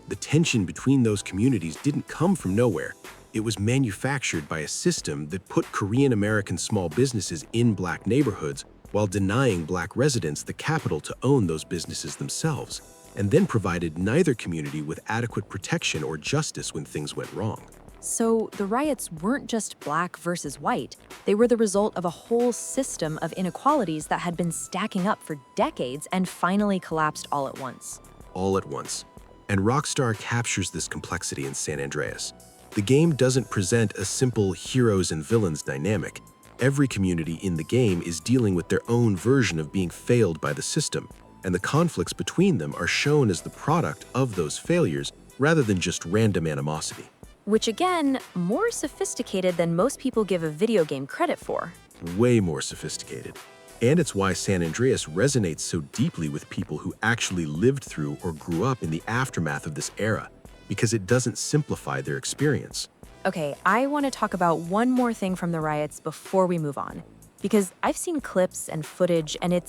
The tension between those communities didn't come from nowhere. It was manufactured by a system that put Korean American small businesses in Black neighborhoods while denying Black residents the capital to own those businesses themselves, and then provided neither community with adequate protection or justice when things went wrong. So the riots weren't just Black versus white. They were the result of a whole system of inequalities that had been stacking up for decades and finally collapsed all at once. All at once. And Rockstar captures this complexity in San Andreas. The game doesn't present a simple heroes and villains dynamic. Every community in the game is dealing with their own version of being failed by the system, and the conflicts between them are shown as the product of those failures rather than just random animosity. Which again, more sophisticated than most people give a video game credit for. Way more sophisticated. And it's why San Andreas resonates so deeply with people who actually lived through or grew up in the aftermath of this era, because it doesn't simplify their experience. Okay, I want to talk about one more thing from the riots before we move on, because I've seen clips and footage and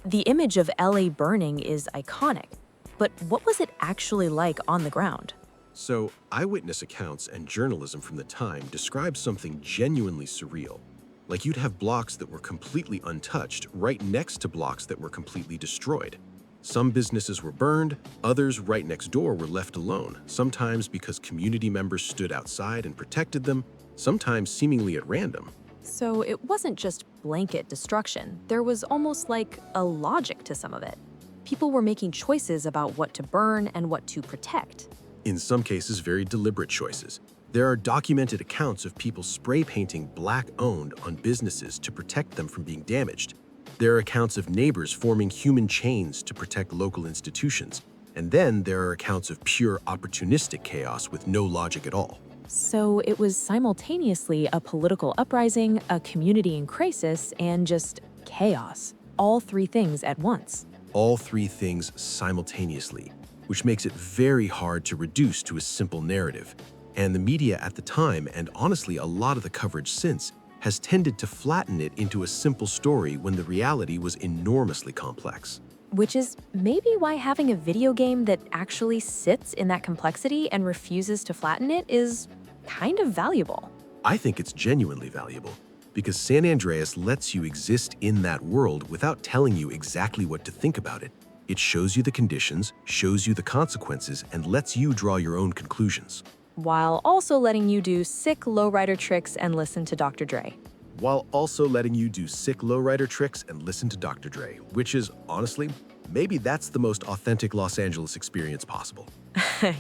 the image of LA burning is iconic, but what was it actually like on the ground? So, eyewitness accounts and journalism from the time describe something genuinely surreal. Like you'd have blocks that were completely untouched right next to blocks that were completely destroyed. Some businesses were burned, others right next door were left alone, sometimes because community members stood outside and protected them, sometimes seemingly at random. So it wasn't just blanket destruction. There was almost like a logic to some of it. People were making choices about what to burn and what to protect. In some cases, very deliberate choices. There are documented accounts of people spray painting Black-owned on businesses to protect them from being damaged. There are accounts of neighbors forming human chains to protect local institutions. And then there are accounts of pure opportunistic chaos with no logic at all. So it was simultaneously a political uprising, a community in crisis, and just chaos. All three things at once. All three things simultaneously, which makes it very hard to reduce to a simple narrative. And the media at the time, and honestly a lot of the coverage since, has tended to flatten it into a simple story when the reality was enormously complex. Which is maybe why having a video game that actually sits in that complexity and refuses to flatten it is kind of valuable. I think it's genuinely valuable, because San Andreas lets you exist in that world without telling you exactly what to think about it. It shows you the conditions, shows you the consequences, and lets you draw your own conclusions. While also letting you do sick lowrider tricks and listen to Dr. Dre. While also letting you do sick lowrider tricks and listen to Dr. Dre, which is, honestly, maybe that's the most authentic Los Angeles experience possible.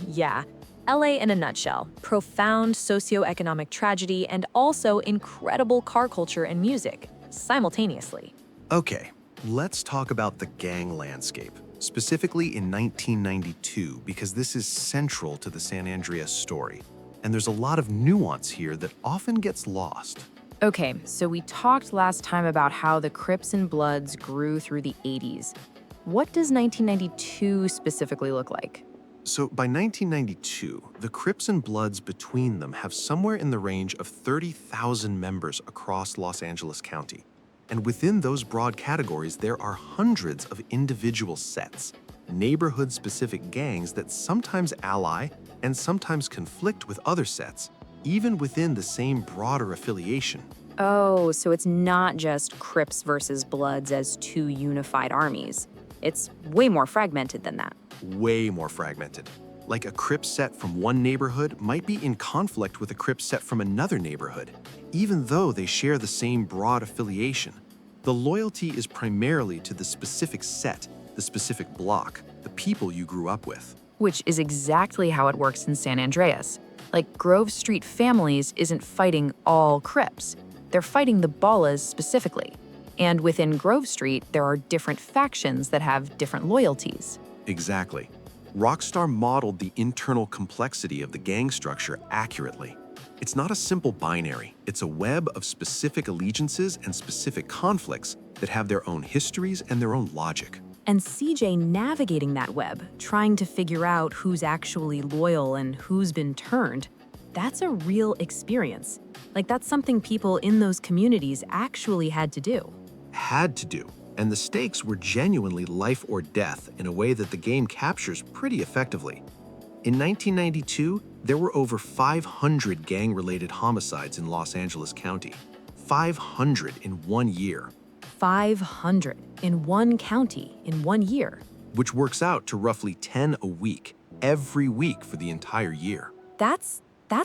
Yeah. LA in a nutshell. Profound socioeconomic tragedy and also incredible car culture and music, simultaneously. Okay, let's talk about the gang landscape, specifically in 1992, because this is central to the San Andreas story. And there's a lot of nuance here that often gets lost. Okay, so we talked last time about how the Crips and Bloods grew through the 80s. What does 1992 specifically look like? So by 1992, the Crips and Bloods between them have somewhere in the range of 30,000 members across Los Angeles County. And within those broad categories, there are hundreds of individual sets, neighborhood-specific gangs that sometimes ally and sometimes conflict with other sets, even within the same broader affiliation. Oh, so it's not just Crips versus Bloods as two unified armies. It's way more fragmented than that. Way more fragmented. Like a Crip set from one neighborhood might be in conflict with a Crip set from another neighborhood, even though they share the same broad affiliation. The loyalty is primarily to the specific set, the specific block, the people you grew up with. Which is exactly how it works in San Andreas. Like Grove Street families isn't fighting all Crips. They're fighting the Ballas specifically. And within Grove Street, there are different factions that have different loyalties. Exactly. Rockstar modeled the internal complexity of the gang structure accurately. It's not a simple binary. It's a web of specific allegiances and specific conflicts that have their own histories and their own logic. And CJ navigating that web, trying to figure out who's actually loyal and who's been turned, that's a real experience. Like that's something people in those communities actually had to do. Had to do. And the stakes were genuinely life or death in a way that the game captures pretty effectively. In 1992, there were over 500 gang-related homicides in Los Angeles County. 500 in 1 year. 500 in one county in 1 year. Which works out to roughly 10 a week, every week for the entire year. That's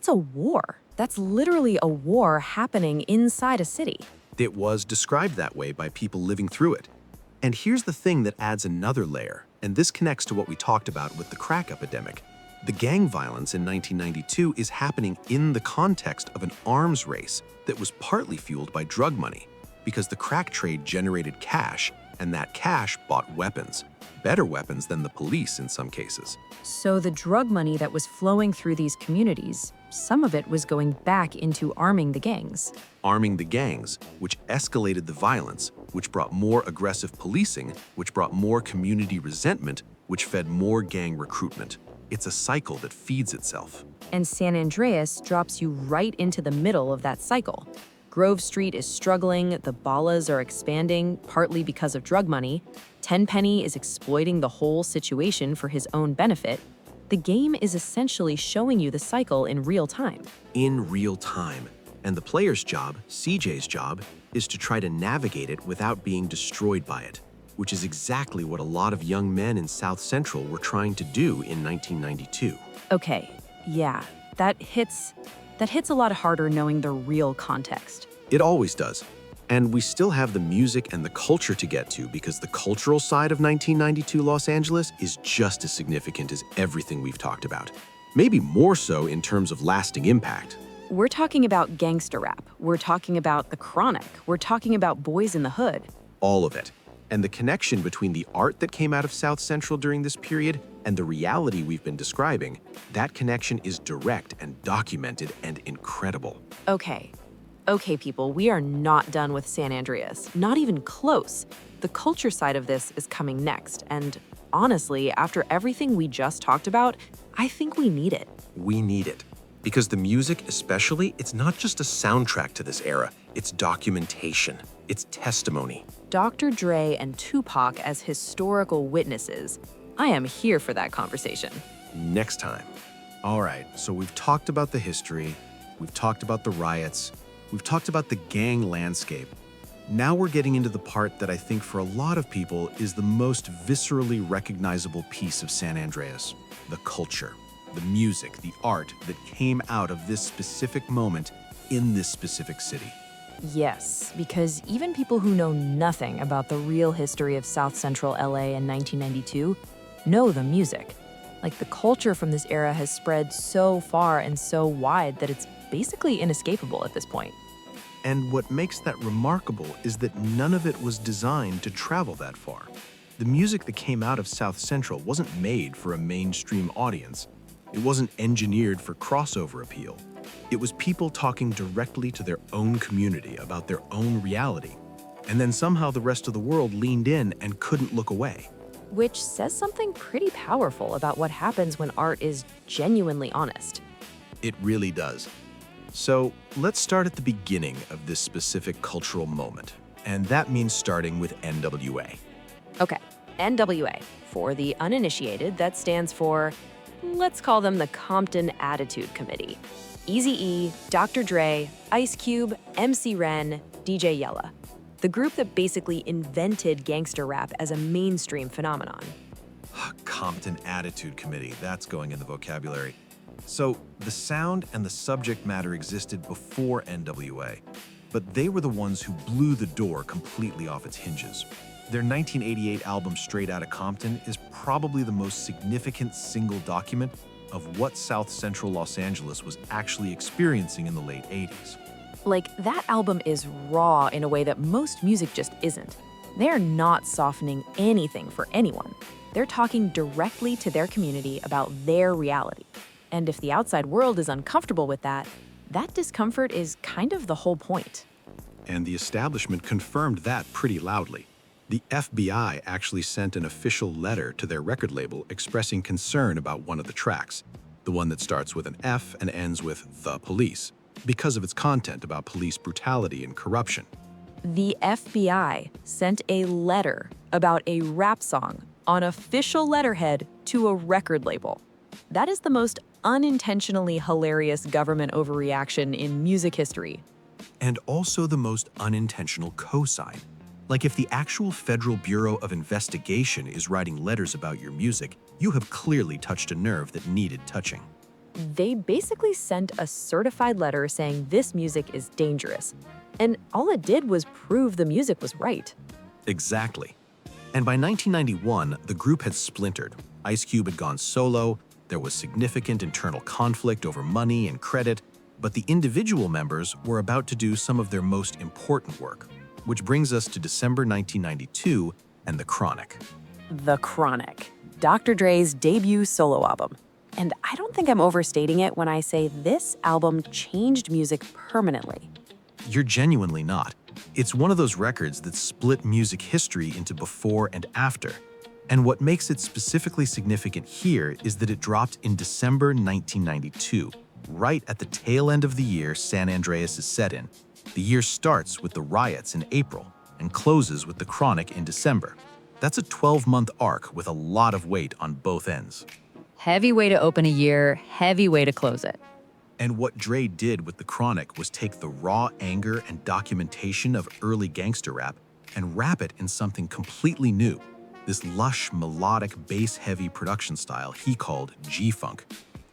a war. That's literally a war happening inside a city. It was described that way by people living through it. And here's the thing that adds another layer, and this connects to what we talked about with the crack epidemic. The gang violence in 1992 is happening in the context of an arms race that was partly fueled by drug money, because the crack trade generated cash, and that cash bought weapons. Better weapons than the police in some cases. So the drug money that was flowing through these communities, some of it was going back into arming the gangs. Arming the gangs, which escalated the violence, which brought more aggressive policing, which brought more community resentment, which fed more gang recruitment. It's a cycle that feeds itself. And San Andreas drops you right into the middle of that cycle. Grove Street is struggling, the Ballas are expanding, partly because of drug money. Tenpenny is exploiting the whole situation for his own benefit. The game is essentially showing you the cycle in real time. In real time. And the player's job, CJ's job, is to try to navigate it without being destroyed by it. which is exactly what a lot of young men in South Central were trying to do in 1992. Okay, yeah, that hits a lot harder knowing the real context. It always does. And we still have the music and the culture to get to because the cultural side of 1992 Los Angeles is just as significant as everything we've talked about. Maybe more so in terms of lasting impact. We're talking about gangster rap. We're talking about the Chronic. We're talking about Boys in the Hood. All of it. And the connection between the art that came out of South Central during this period and the reality we've been describing, that connection is direct and documented and incredible. Okay, people, we are not done with San Andreas. Not even close. The culture side of this is coming next. And honestly, after everything we just talked about, I think we need it. We need it. Because the music especially, it's not just a soundtrack to this era, it's documentation, it's testimony. Dr. Dre and Tupac as historical witnesses. I am here for that conversation. Next time. All right, so we've talked about the history, we've talked about the riots, we've talked about the gang landscape. Now we're getting into the part that I think for a lot of people is the most viscerally recognizable piece of San Andreas, the culture. The music, the art that came out of this specific moment in this specific city. Yes, because even people who know nothing about the real history of South Central LA in 1992 know the music. Like, the culture from this era has spread so far and so wide that it's basically inescapable at this point. And what makes that remarkable is that none of it was designed to travel that far. The music that came out of South Central wasn't made for a mainstream audience. It wasn't engineered for crossover appeal. It was people talking directly to their own community about their own reality. And then somehow the rest of the world leaned in and couldn't look away. Which says something pretty powerful about what happens when art is genuinely honest. It really does. So let's start at the beginning of this specific cultural moment. And that means starting with NWA. Okay, NWA. For the uninitiated, that stands for, let's call them the Compton Attitude Committee. Eazy-E, Dr. Dre, Ice Cube, MC Ren, DJ Yella. The group that basically invented gangster rap as a mainstream phenomenon. Compton Attitude Committee, that's going in the vocabulary. So the sound and the subject matter existed before NWA, but they were the ones who blew the door completely off its hinges. Their 1988 album Straight Outta Compton is probably the most significant single document of what South Central Los Angeles was actually experiencing in the late 80s. Like, that album is raw in a way that most music just isn't. They're not softening anything for anyone. They're talking directly to their community about their reality. And if the outside world is uncomfortable with that, that discomfort is kind of the whole point. And the establishment confirmed that pretty loudly. The FBI actually sent an official letter to their record label expressing concern about one of the tracks, the one that starts with an F and ends with The Police, because of its content about police brutality and corruption. The FBI sent a letter about a rap song on official letterhead to a record label. That is the most unintentionally hilarious government overreaction in music history. And also the most unintentional cosign. Like, if the actual Federal Bureau of Investigation is writing letters about your music, you have clearly touched a nerve that needed touching. They basically sent a certified letter saying this music is dangerous. And all it did was prove the music was right. Exactly. And by 1991, the group had splintered. Ice Cube had gone solo, there was significant internal conflict over money and credit, but the individual members were about to do some of their most important work. Which brings us to December 1992 and The Chronic. The Chronic, Dr. Dre's debut solo album. And I don't think I'm overstating it when I say this album changed music permanently. You're genuinely not. It's one of those records that split music history into before and after. And what makes it specifically significant here is that it dropped in December 1992, right at the tail end of the year San Andreas is set in. The year starts with the riots in April and closes with the Chronic in December. That's a 12-month arc with a lot of weight on both ends. Heavy way to open a year, heavy way to close it. And what Dre did with the Chronic was take the raw anger and documentation of early gangster rap and wrap it in something completely new. This lush, melodic, bass-heavy production style he called G-Funk.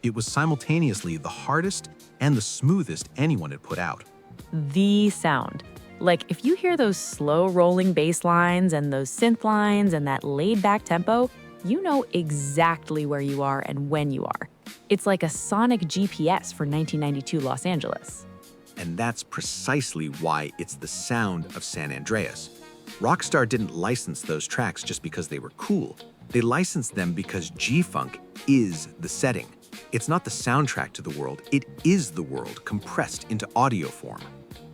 It was simultaneously the hardest and the smoothest anyone had put out. The sound. Like, if you hear those slow rolling bass lines and those synth lines and that laid back tempo, you know exactly where you are and when you are. It's like a sonic GPS for 1992 Los Angeles. And that's precisely why it's the sound of San Andreas. Rockstar didn't license those tracks just because they were cool. They licensed them because G-Funk is the setting. It's not the soundtrack to the world, it is the world compressed into audio form.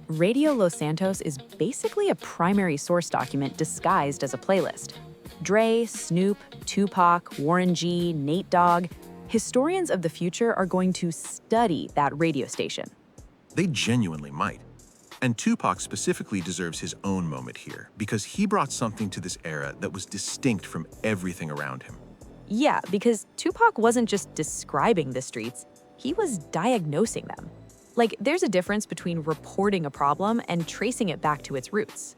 Radio Los Santos is basically a primary source document disguised as a playlist. Dre, Snoop, Tupac, Warren G, Nate Dogg, historians of the future are going to study that radio station. They genuinely might. And Tupac specifically deserves his own moment here because he brought something to this era that was distinct from everything around him. Yeah, because Tupac wasn't just describing the streets, he was diagnosing them. Like, there's a difference between reporting a problem and tracing it back to its roots.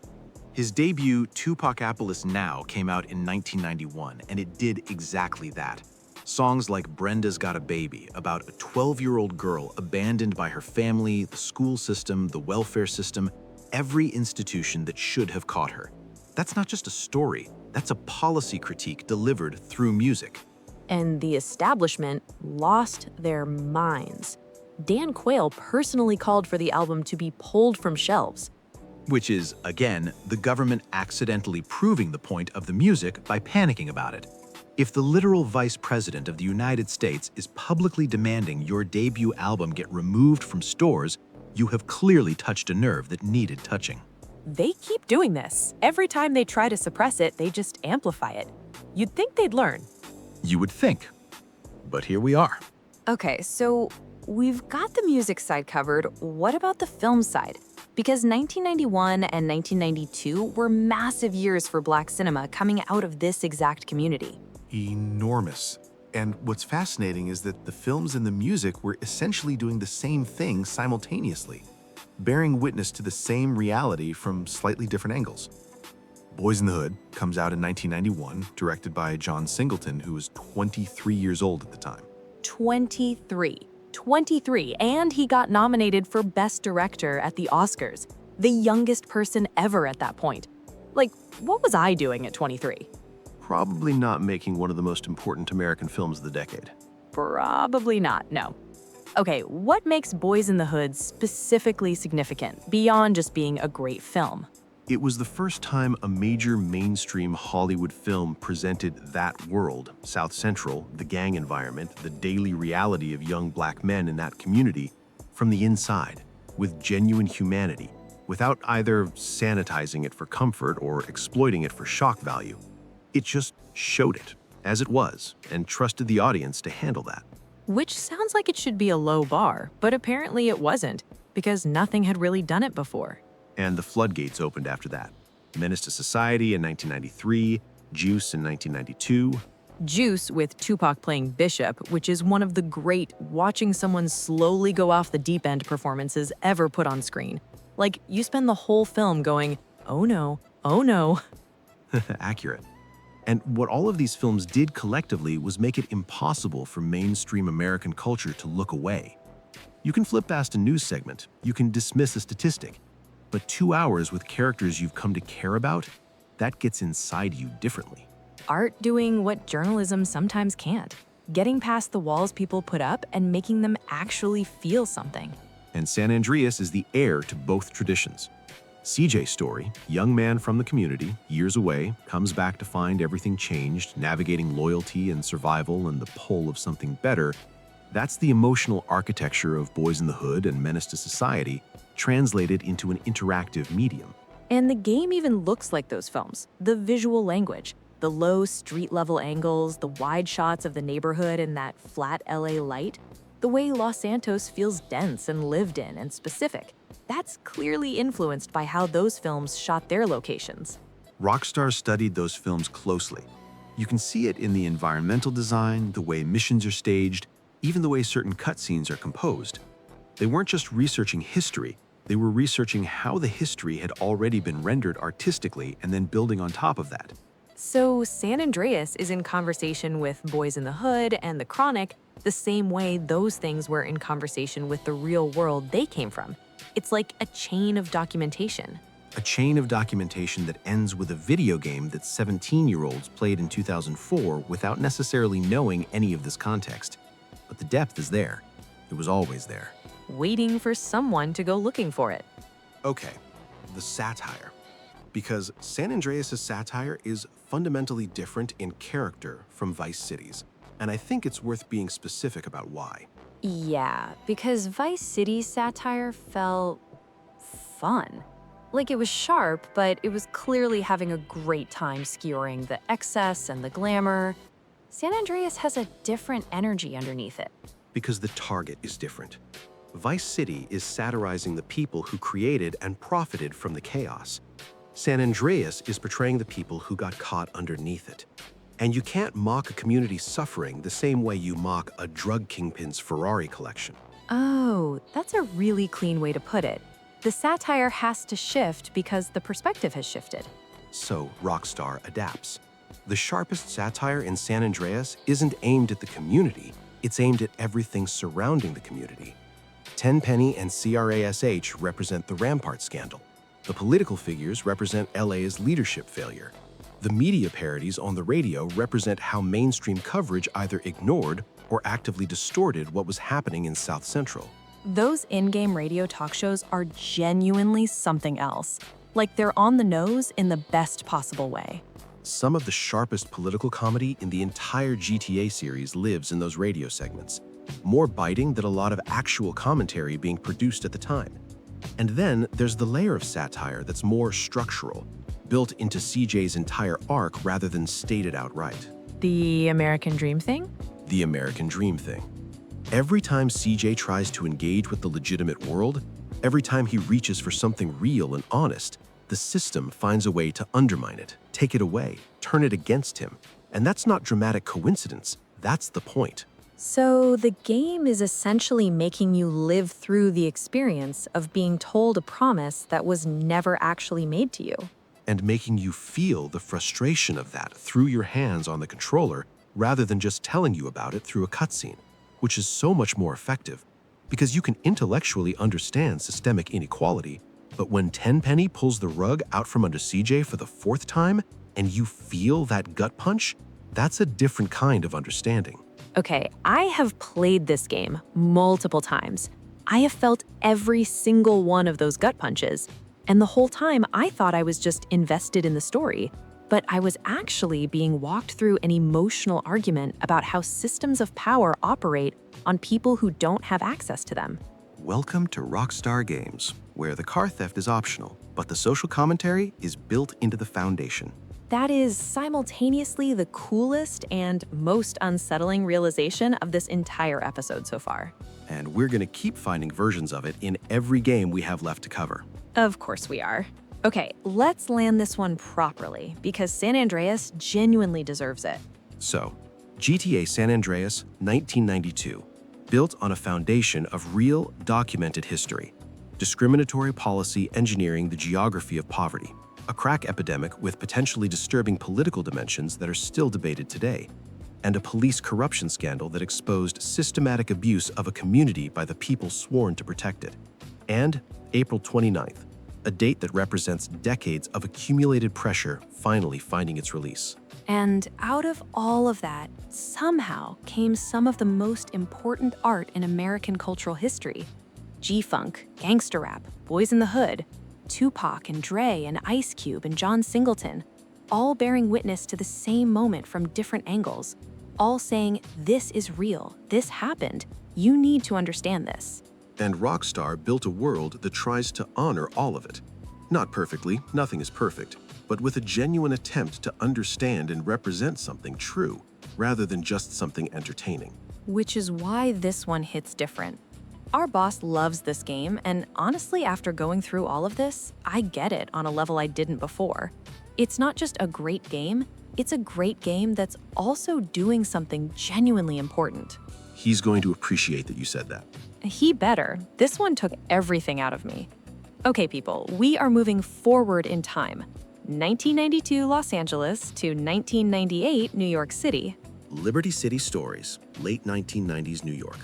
His debut, Tupacapolis Now, came out in 1991, and it did exactly that. Songs like Brenda's Got a Baby, about a 12-year-old girl abandoned by her family, the school system, the welfare system, every institution that should have caught her. That's not just a story, that's a policy critique delivered through music. And the establishment lost their minds. Dan Quayle personally called for the album to be pulled from shelves. Which is, again, the government accidentally proving the point of the music by panicking about it. If the literal vice president of the United States is publicly demanding your debut album get removed from stores, you have clearly touched a nerve that needed touching. They keep doing this. Every time they try to suppress it, they just amplify it. You'd think they'd learn. You would think. But here we are. Okay, so we've got the music side covered. What about the film side? Because 1991 and 1992 were massive years for Black cinema coming out of this exact community. Enormous. And what's fascinating is that the films and the music were essentially doing the same thing simultaneously, bearing witness to the same reality from slightly different angles. Boys in the Hood comes out in 1991, directed by John Singleton, who was 23 years old at the time. 23, and he got nominated for Best Director at the Oscars, the youngest person ever at that point. Like, what was I doing at 23? Probably not making one of the most important American films of the decade. Probably not, no. Okay, what makes Boys in the Hood specifically significant, beyond just being a great film? It was the first time a major mainstream Hollywood film presented that world, South Central, the gang environment, the daily reality of young Black men in that community, from the inside, with genuine humanity, without either sanitizing it for comfort or exploiting it for shock value. It just showed it as it was and trusted the audience to handle that. Which sounds like it should be a low bar, but apparently it wasn't, because nothing had really done it before. And the floodgates opened after that. Menace to Society in 1993, Juice in 1992. Juice with Tupac playing Bishop, which is one of the great watching someone slowly go off the deep end performances ever put on screen. Like, you spend the whole film going, oh no, oh no. Accurate. And what all of these films did collectively was make it impossible for mainstream American culture to look away. You can flip past a news segment, you can dismiss a statistic, but 2 hours with characters you've come to care about, that gets inside you differently. Art doing what journalism sometimes can't, getting past the walls people put up and making them actually feel something. And San Andreas is the heir to both traditions. CJ's story, young man from the community, years away, comes back to find everything changed, navigating loyalty and survival and the pull of something better. That's the emotional architecture of Boys in the Hood and Menace to Society, translated into an interactive medium. And the game even looks like those films. The visual language, the low street-level angles, the wide shots of the neighborhood and that flat LA light, the way Los Santos feels dense and lived in and specific. That's clearly influenced by how those films shot their locations. Rockstar studied those films closely. You can see it in the environmental design, the way missions are staged, even the way certain cutscenes are composed. They weren't just researching history, They were researching how the history had already been rendered artistically and then building on top of that. So San Andreas is in conversation with Boys in the Hood and The Chronic the same way those things were in conversation with the real world they came from. It's like a chain of documentation. A chain of documentation that ends with a video game that 17-year-olds played in 2004 without necessarily knowing any of this context. But the depth is there. It was always there. Waiting for someone to go looking for it. Okay, the satire. Because San Andreas' satire is fundamentally different in character from Vice City's, and I think it's worth being specific about why. Yeah, because Vice City's satire felt fun. Like it was sharp, but it was clearly having a great time skewering the excess and the glamour. San Andreas has a different energy underneath it. Because the target is different. Vice City is satirizing the people who created and profited from the chaos. San Andreas is portraying the people who got caught underneath it. And you can't mock a community's suffering the same way you mock a drug kingpin's Ferrari collection. Oh, that's a really clean way to put it. The satire has to shift because the perspective has shifted. So Rockstar adapts. The sharpest satire in San Andreas isn't aimed at the community, it's aimed at everything surrounding the community. Tenpenny and CRASH represent the Rampart scandal. The political figures represent LA's leadership failure. The media parodies on the radio represent how mainstream coverage either ignored or actively distorted what was happening in South Central. Those in-game radio talk shows are genuinely something else. Like they're on the nose in the best possible way. Some of the sharpest political comedy in the entire GTA series lives in those radio segments, more biting than a lot of actual commentary being produced at the time. And then there's the layer of satire that's more structural, built into CJ's entire arc rather than stated outright. The American Dream thing? The American Dream thing. Every time CJ tries to engage with the legitimate world, every time he reaches for something real and honest, the system finds a way to undermine it, take it away, turn it against him. And that's not dramatic coincidence, that's the point. So the game is essentially making you live through the experience of being told a promise that was never actually made to you. And making you feel the frustration of that through your hands on the controller rather than just telling you about it through a cutscene, which is so much more effective because you can intellectually understand systemic inequality, but when Tenpenny pulls the rug out from under CJ for the 4th time and you feel that gut punch, that's a different kind of understanding. Okay, I have played this game multiple times. I have felt every single one of those gut punches. And the whole time, I thought I was just invested in the story. But I was actually being walked through an emotional argument about how systems of power operate on people who don't have access to them. Welcome to Rockstar Games, where the car theft is optional, but the social commentary is built into the foundation. That is simultaneously the coolest and most unsettling realization of this entire episode so far. And we're going to keep finding versions of it in every game we have left to cover. Of course we are. Okay, let's land this one properly, because San Andreas genuinely deserves it. So, GTA San Andreas 1992, built on a foundation of real, documented history. Discriminatory policy engineering the geography of poverty. A crack epidemic with potentially disturbing political dimensions that are still debated today. And a police corruption scandal that exposed systematic abuse of a community by the people sworn to protect it. And April 29th, a date that represents decades of accumulated pressure finally finding its release. And out of all of that, somehow came some of the most important art in American cultural history. G-Funk, gangster rap, Boys in the Hood, Tupac and Dre and Ice Cube and John Singleton, all bearing witness to the same moment from different angles, all saying, this is real, this happened, you need to understand this. And Rockstar built a world that tries to honor all of it. Not perfectly, nothing is perfect, but with a genuine attempt to understand and represent something true, rather than just something entertaining. Which is why this one hits different. Our boss loves this game, and honestly, after going through all of this, I get it on a level I didn't before. It's not just a great game, it's a great game that's also doing something genuinely important. He's going to appreciate that you said that. He better. This one took everything out of me. Okay, people, we are moving forward in time. 1992 Los Angeles to 1998 New York City. Liberty City stories, late 1990s New York.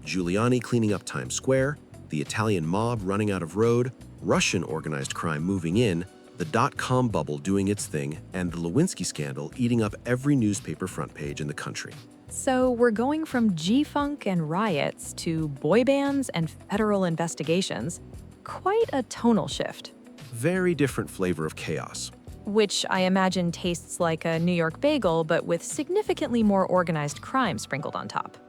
Giuliani cleaning up Times Square, the Italian mob running out of road, Russian organized crime moving in, the dot-com bubble doing its thing, and the Lewinsky scandal eating up every newspaper front page in the country. So we're going from G-Funk and riots to boy bands and federal investigations. Quite a tonal shift. Very different flavor of chaos. Which I imagine tastes like a New York bagel, but with significantly more organized crime sprinkled on top.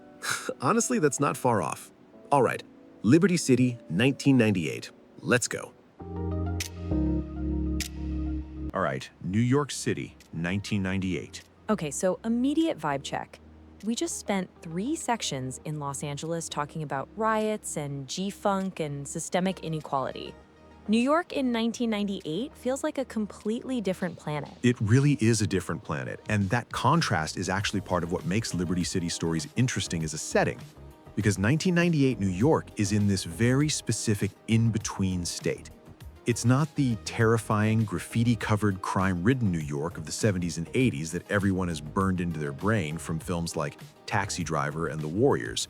Honestly, that's not far off. All right, Liberty City, 1998. Let's go. All right, New York City, 1998. Okay, so immediate vibe check. We just spent 3 sections in Los Angeles talking about riots and G-Funk and systemic inequality. New York in 1998 feels like a completely different planet. It really is a different planet, and that contrast is actually part of what makes Liberty City stories interesting as a setting. Because 1998 New York is in this very specific in-between state. It's not the terrifying, graffiti-covered, crime-ridden New York of the 70s and 80s that everyone has burned into their brain from films like Taxi Driver and The Warriors.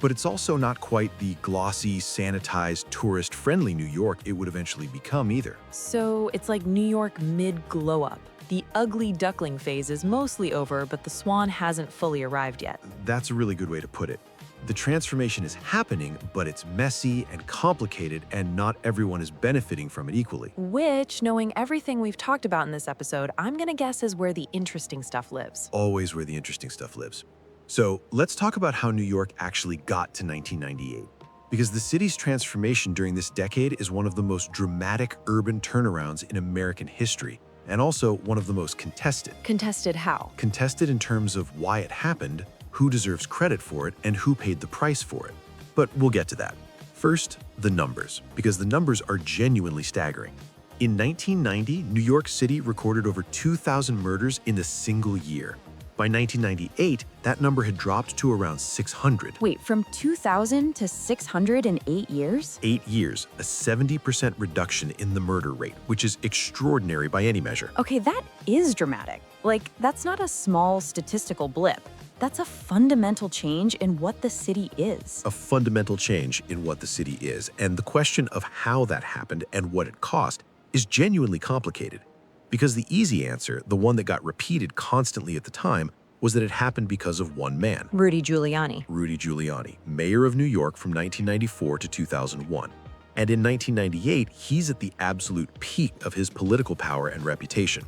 But it's also not quite the glossy, sanitized, tourist-friendly New York it would eventually become either. So it's like New York mid-glow-up. The ugly duckling phase is mostly over, but the swan hasn't fully arrived yet. That's a really good way to put it. The transformation is happening, but it's messy and complicated, and not everyone is benefiting from it equally. Which, knowing everything we've talked about in this episode, I'm gonna guess is where the interesting stuff lives. Always where the interesting stuff lives. So let's talk about how New York actually got to 1998. Because the city's transformation during this decade is one of the most dramatic urban turnarounds in American history, and also one of the most contested. Contested how? Contested in terms of why it happened, who deserves credit for it, and who paid the price for it. But we'll get to that. First, the numbers, because the numbers are genuinely staggering. In 1990, New York City recorded over 2,000 murders in a single year. By 1998, that number had dropped to around 600. Wait, from 2,000 to 600 in 8 years? 8 years, a 70% reduction in the murder rate, which is extraordinary by any measure. Okay, that is dramatic. Like, that's not a small statistical blip. That's a fundamental change in what the city is. A fundamental change in what the city is, and the question of how that happened and what it cost is genuinely complicated. Because the easy answer, the one that got repeated constantly at the time, was that it happened because of one man. Rudy Giuliani. Rudy Giuliani, mayor of New York from 1994 to 2001. And in 1998, he's at the absolute peak of his political power and reputation.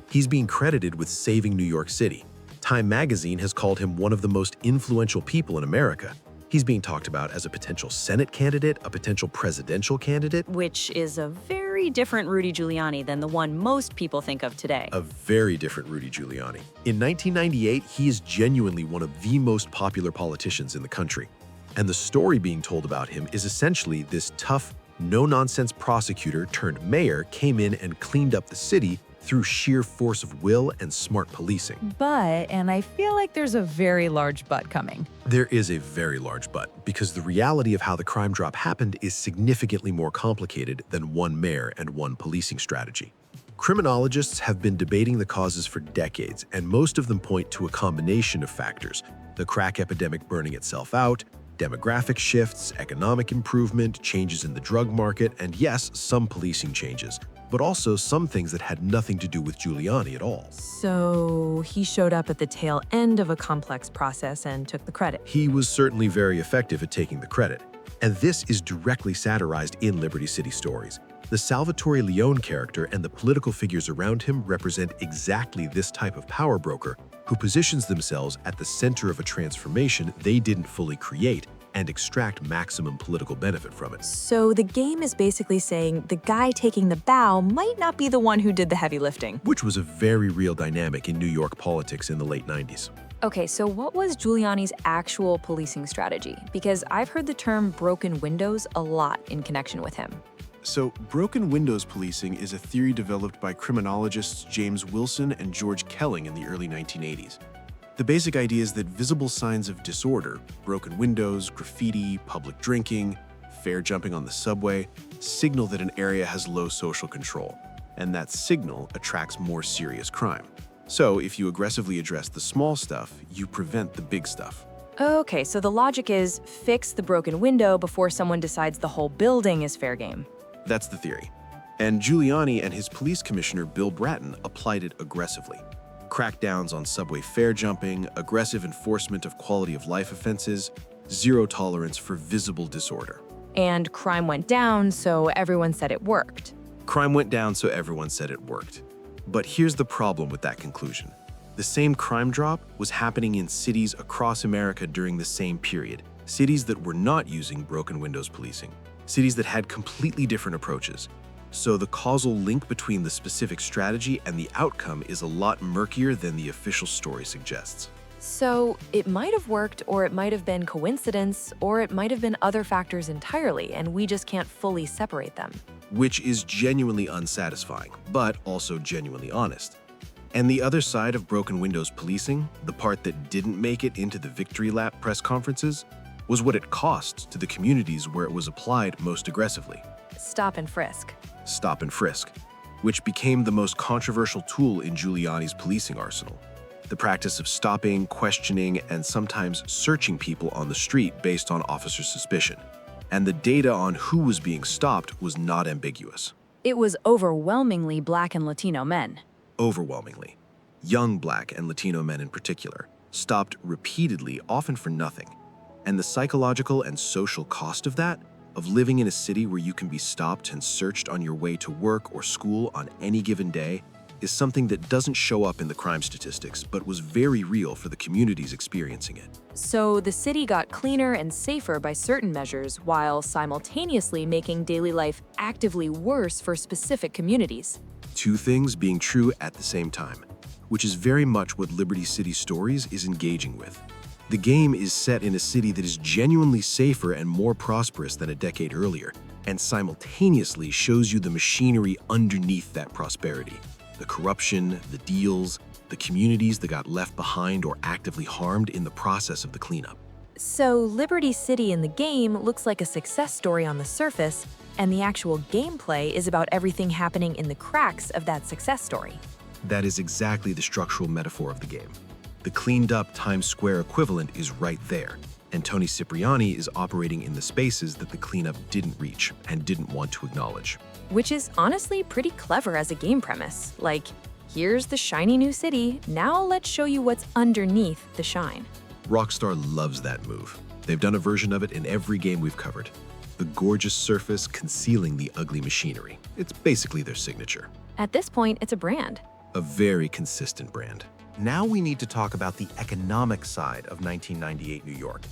He's being credited with saving New York City. Time magazine has called him one of the most influential people in America. He's being talked about as a potential Senate candidate, a potential presidential candidate. Which is a very different Rudy Giuliani than the one most people think of today. A very different Rudy Giuliani. In 1998, he is genuinely one of the most popular politicians in the country. And the story being told about him is essentially this tough, no-nonsense prosecutor turned mayor came in and cleaned up the city through sheer force of will and smart policing. But, and I feel like there's a very large but coming. There is a very large but, because the reality of how the crime drop happened is significantly more complicated than one mayor and one policing strategy. Criminologists have been debating the causes for decades, and most of them point to a combination of factors: the crack epidemic burning itself out, demographic shifts, economic improvement, changes in the drug market, and yes, some policing changes, but also some things that had nothing to do with Giuliani at all. So he showed up at the tail end of a complex process and took the credit. He was certainly very effective at taking the credit. And this is directly satirized in Liberty City Stories. The Salvatore Leone character and the political figures around him represent exactly this type of power broker who positions themselves at the center of a transformation they didn't fully create and extract maximum political benefit from it. So the game is basically saying the guy taking the bow might not be the one who did the heavy lifting. Which was a very real dynamic in New York politics in the late 90s. Okay, so what was Giuliani's actual policing strategy? Because I've heard the term broken windows a lot in connection with him. So, broken windows policing is a theory developed by criminologists James Wilson and George Kelling in the early 1980s. The basic idea is that visible signs of disorder, broken windows, graffiti, public drinking, fair jumping on the subway signal that an area has low social control, and that signal attracts more serious crime. So if you aggressively address the small stuff, you prevent the big stuff. Okay, so the logic is fix the broken window before someone decides the whole building is fair game. That's the theory. And Giuliani and his police commissioner Bill Bratton applied it aggressively. Crackdowns on subway fare jumping, aggressive enforcement of quality of life offenses, zero tolerance for visible disorder. And crime went down, so everyone said it worked. Crime went down, so everyone said it worked. But here's the problem with that conclusion. The same crime drop was happening in cities across America during the same period. Cities that were not using broken windows policing. Cities that had completely different approaches. So the causal link between the specific strategy and the outcome is a lot murkier than the official story suggests. So it might have worked, or it might have been coincidence, or it might have been other factors entirely, and we just can't fully separate them. Which is genuinely unsatisfying, but also genuinely honest. And the other side of broken windows policing, the part that didn't make it into the victory lap press conferences, was what it cost to the communities where it was applied most aggressively. Stop and frisk. Stop and frisk, which became the most controversial tool in Giuliani's policing arsenal. The practice of stopping, questioning, and sometimes searching people on the street based on officer suspicion. And the data on who was being stopped was not ambiguous. It was overwhelmingly Black and Latino men. Overwhelmingly. Young Black and Latino men in particular, stopped repeatedly, often for nothing. And the psychological and social cost of that, of living in a city where you can be stopped and searched on your way to work or school on any given day, is something that doesn't show up in the crime statistics, but was very real for the communities experiencing it. So the city got cleaner and safer by certain measures, while simultaneously making daily life actively worse for specific communities. Two things being true at the same time, which is very much what Liberty City Stories is engaging with. The game is set in a city that is genuinely safer and more prosperous than a decade earlier, and simultaneously shows you the machinery underneath that prosperity. The corruption, the deals, the communities that got left behind or actively harmed in the process of the cleanup. So Liberty City in the game looks like a success story on the surface, and the actual gameplay is about everything happening in the cracks of that success story. That is exactly the structural metaphor of the game. The cleaned-up Times Square equivalent is right there, and Tony Cipriani is operating in the spaces that the cleanup didn't reach and didn't want to acknowledge. Which is honestly pretty clever as a game premise. Like, here's the shiny new city, now let's show you what's underneath the shine. Rockstar loves that move. They've done a version of it in every game we've covered. The gorgeous surface concealing the ugly machinery. It's basically their signature. At this point, it's a brand. A very consistent brand. Now we need to talk about the economic side of 1998 New York.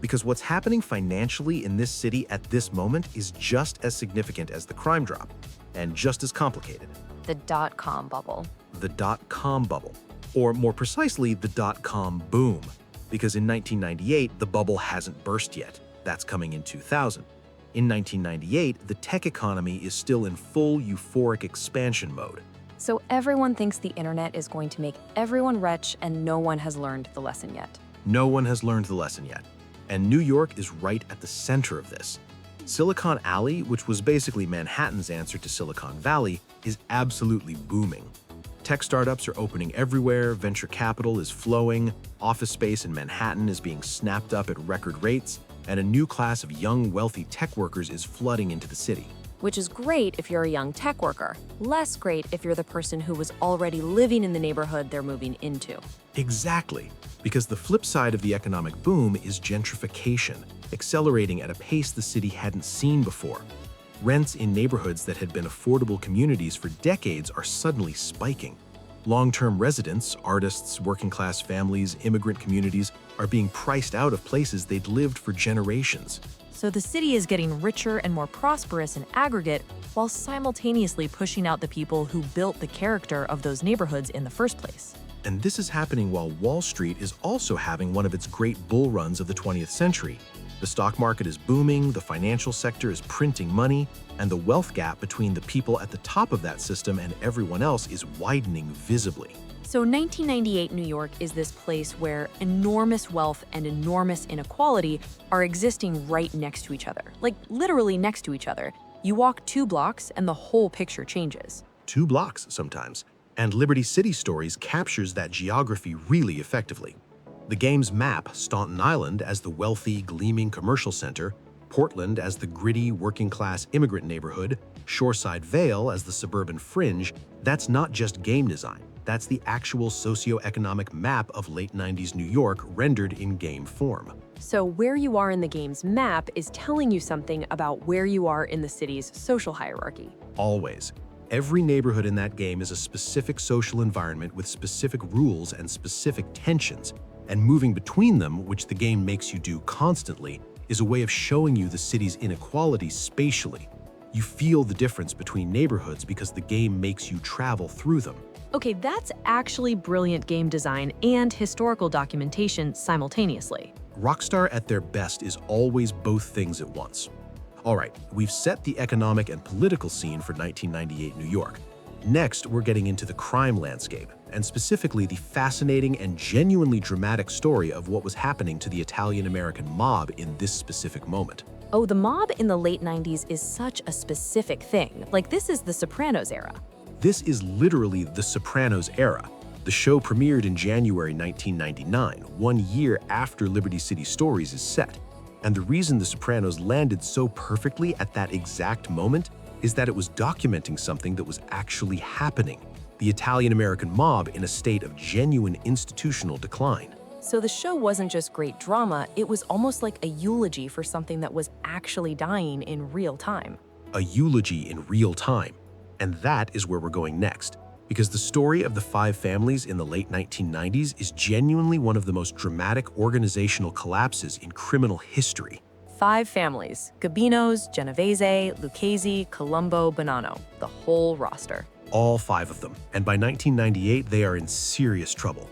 Because what's happening financially in this city at this moment is just as significant as the crime drop, and just as complicated. The dot-com bubble. The dot-com bubble, or more precisely, the dot-com boom. Because in 1998, the bubble hasn't burst yet. That's coming in 2000. In 1998, the tech economy is still in full euphoric expansion mode. So everyone thinks the internet is going to make everyone rich, and no one has learned the lesson yet. No one has learned the lesson yet. And New York is right at the center of this. Silicon Alley, which was basically Manhattan's answer to Silicon Valley, is absolutely booming. Tech startups are opening everywhere, venture capital is flowing, office space in Manhattan is being snapped up at record rates, and a new class of young, wealthy tech workers is flooding into the city. Which is great if you're a young tech worker, less great if you're the person who was already living in the neighborhood they're moving into. Exactly, because the flip side of the economic boom is gentrification, accelerating at a pace the city hadn't seen before. Rents in neighborhoods that had been affordable communities for decades are suddenly spiking. Long-term residents, artists, working-class families, immigrant communities are being priced out of places they'd lived for generations. So the city is getting richer and more prosperous in aggregate, while simultaneously pushing out the people who built the character of those neighborhoods in the first place. And this is happening while Wall Street is also having one of its great bull runs of the 20th century. The stock market is booming, the financial sector is printing money, and the wealth gap between the people at the top of that system and everyone else is widening visibly. So 1998 New York is this place where enormous wealth and enormous inequality are existing right next to each other, like literally next to each other. You walk 2 blocks and the whole picture changes. 2 blocks sometimes, and Liberty City Stories captures that geography really effectively. The game's map Staunton Island as the wealthy, gleaming commercial center, Portland as the gritty, working-class immigrant neighborhood, Shoreside Vale as the suburban fringe, that's not just game design. That's the actual socioeconomic map of late 90s New York rendered in game form. So where you are in the game's map is telling you something about where you are in the city's social hierarchy. Always. Every neighborhood in that game is a specific social environment with specific rules and specific tensions, and moving between them, which the game makes you do constantly, is a way of showing you the city's inequality spatially. You feel the difference between neighborhoods because the game makes you travel through them. Okay, that's actually brilliant game design and historical documentation simultaneously. Rockstar at their best is always both things at once. All right, we've set the economic and political scene for 1998 New York. Next, we're getting into the crime landscape, and specifically the fascinating and genuinely dramatic story of what was happening to the Italian-American mob in this specific moment. Oh, the mob in the late 90s is such a specific thing. Like, this is the Sopranos era. This is literally the Sopranos era. The show premiered in January 1999, 1 year after Liberty City Stories is set. And the reason The Sopranos landed so perfectly at that exact moment is that it was documenting something that was actually happening. The Italian-American mob in a state of genuine institutional decline. So the show wasn't just great drama, it was almost like a eulogy for something that was actually dying in real time. A eulogy in real time. And that is where we're going next, because the story of the 5 families in the late 1990s is genuinely one of the most dramatic organizational collapses in criminal history. 5 families: Gabinos, Genovese, Lucchese, Colombo, Bonanno, the whole roster. All 5 of them, and by 1998 they are in serious trouble.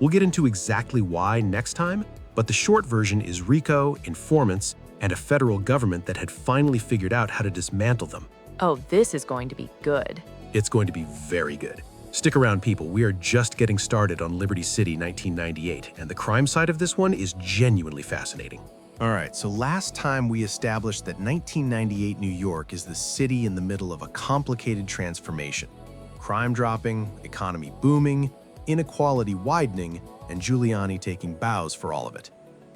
We'll get into exactly why next time, but the short version is Rico, informants, and a federal government that had finally figured out how to dismantle them. Oh, this is going to be good. It's going to be very good. Stick around, people. We are just getting started on Liberty City 1998, and the crime side of this one is genuinely fascinating. All right, so last time we established that 1998 New York is the city in the middle of a complicated transformation. Crime dropping, economy booming, inequality widening, and Giuliani taking bows for all of it.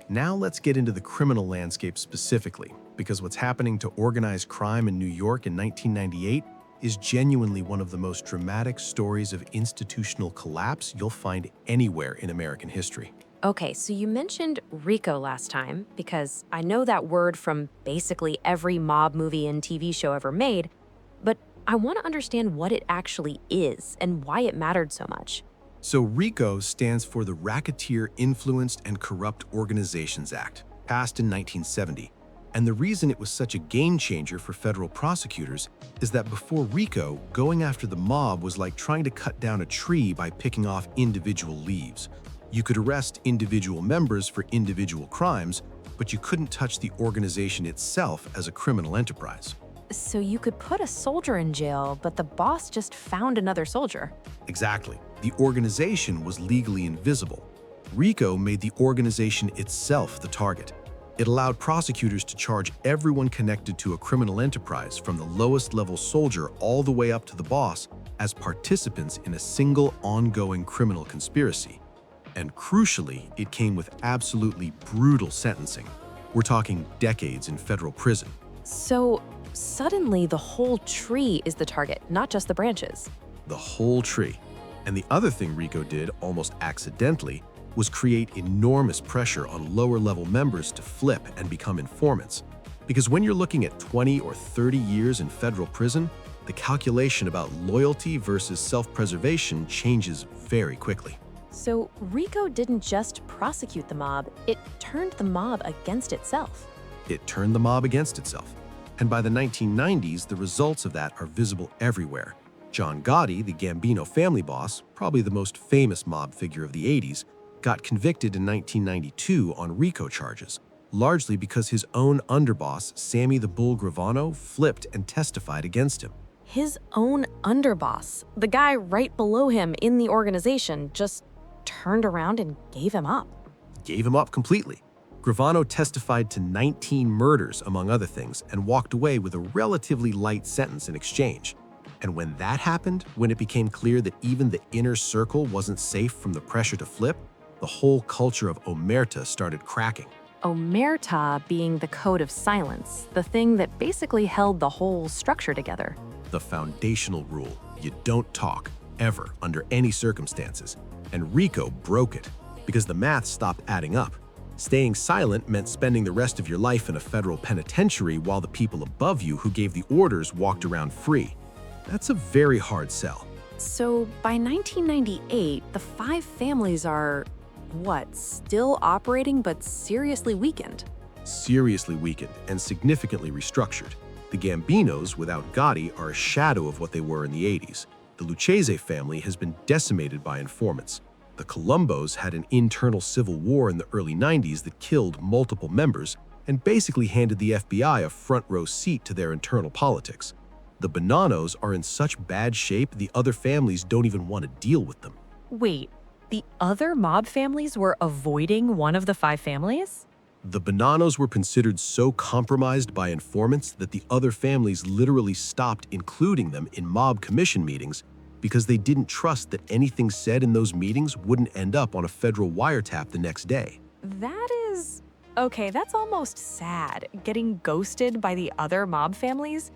Now let's get into the criminal landscape specifically, because what's happening to organized crime in New York in 1998 is genuinely one of the most dramatic stories of institutional collapse you'll find anywhere in American history. Okay, so you mentioned RICO last time, because I know that word from basically every mob movie and TV show ever made, but I want to understand what it actually is and why it mattered so much. So RICO stands for the Racketeer Influenced and Corrupt Organizations Act, passed in 1970. And the reason it was such a game changer for federal prosecutors is that before RICO, going after the mob was like trying to cut down a tree by picking off individual leaves. You could arrest individual members for individual crimes, but you couldn't touch the organization itself as a criminal enterprise. So you could put a soldier in jail, but the boss just found another soldier. Exactly. The organization was legally invisible. RICO made the organization itself the target. It allowed prosecutors to charge everyone connected to a criminal enterprise, from the lowest level soldier all the way up to the boss, as participants in a single ongoing criminal conspiracy. And crucially, it came with absolutely brutal sentencing. We're talking decades in federal prison. So suddenly the whole tree is the target, not just the branches. The whole tree. And the other thing RICO did, almost accidentally, was create enormous pressure on lower-level members to flip and become informants. Because when you're looking at 20 or 30 years in federal prison, the calculation about loyalty versus self-preservation changes very quickly. So RICO didn't just prosecute the mob, it turned the mob against itself. It turned the mob against itself. And by the 1990s, the results of that are visible everywhere. John Gotti, the Gambino family boss, probably the most famous mob figure of the 80s, got convicted in 1992 on RICO charges. largely because his own underboss, Sammy the Bull Gravano, flipped and testified against him. His own underboss, the guy right below him in the organization, just turned around and gave him up. Gave him up completely. Gravano testified to 19 murders, among other things, and walked away with a relatively light sentence in exchange. And when that happened, when it became clear that even the inner circle wasn't safe from the pressure to flip, the whole culture of omerta started cracking. Omerta being the code of silence, the thing that basically held the whole structure together. The foundational rule: you don't talk, ever, under any circumstances. And Rico broke it, because the math stopped adding up. Staying silent meant spending the rest of your life in a federal penitentiary while the people above you who gave the orders walked around free. That's a very hard sell. So by 1998, the five families are, still operating but seriously weakened? Seriously weakened and significantly restructured. The Gambinos, without Gotti, are a shadow of what they were in the 80s. The Lucchese family has been decimated by informants. The Colombos had an internal civil war in the early 90s that killed multiple members and basically handed the FBI a front-row seat to their internal politics. The Bonanos are in such bad shape the other families don't even want to deal with them. Wait, the other mob families were avoiding one of the five families? The Bonanos were considered so compromised by informants that the other families literally stopped including them in mob commission meetings because they didn't trust that anything said in those meetings wouldn't end up on a federal wiretap the next day. That is... Okay, that's almost sad. Getting ghosted by the other mob families?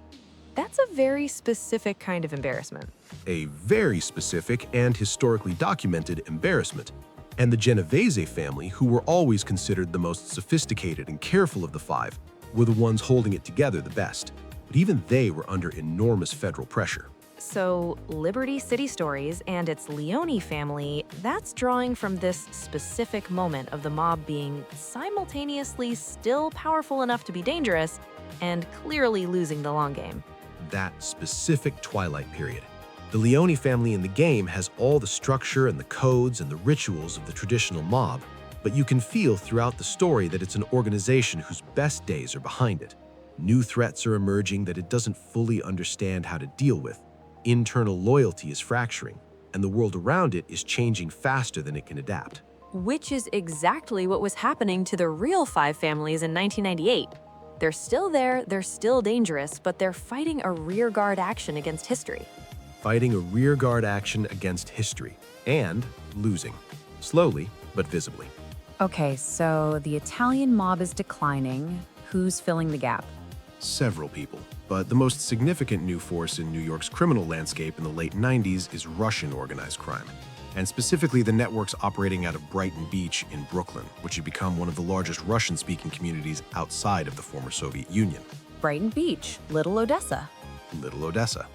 That's a very specific kind of embarrassment. A very specific and historically documented embarrassment. And the Genovese family, who were always considered the most sophisticated and careful of the five, were the ones holding it together the best. But even they were under enormous federal pressure. So, Liberty City Stories and its Leone family, that's drawing from this specific moment of the mob being simultaneously still powerful enough to be dangerous and clearly losing the long game. That specific twilight period. The Leone family in the game has all the structure and the codes and the rituals of the traditional mob, but you can feel throughout the story that it's an organization whose best days are behind it. New threats are emerging that it doesn't fully understand how to deal with. Internal loyalty is fracturing, and the world around it is changing faster than it can adapt. Which is exactly what was happening to the real five families in 1998. They're still there, they're still dangerous, but they're fighting a rearguard action against history. Fighting a rearguard action against history, and losing. Slowly, but visibly. Okay, so the Italian mob is declining. Who's filling the gap? Several people, but the most significant new force in New York's criminal landscape in the late 90s is Russian organized crime, and specifically the networks operating out of Brighton Beach in Brooklyn, which had become one of the largest Russian-speaking communities outside of the former Soviet Union. Brighton Beach, Little Odessa. Little Odessa.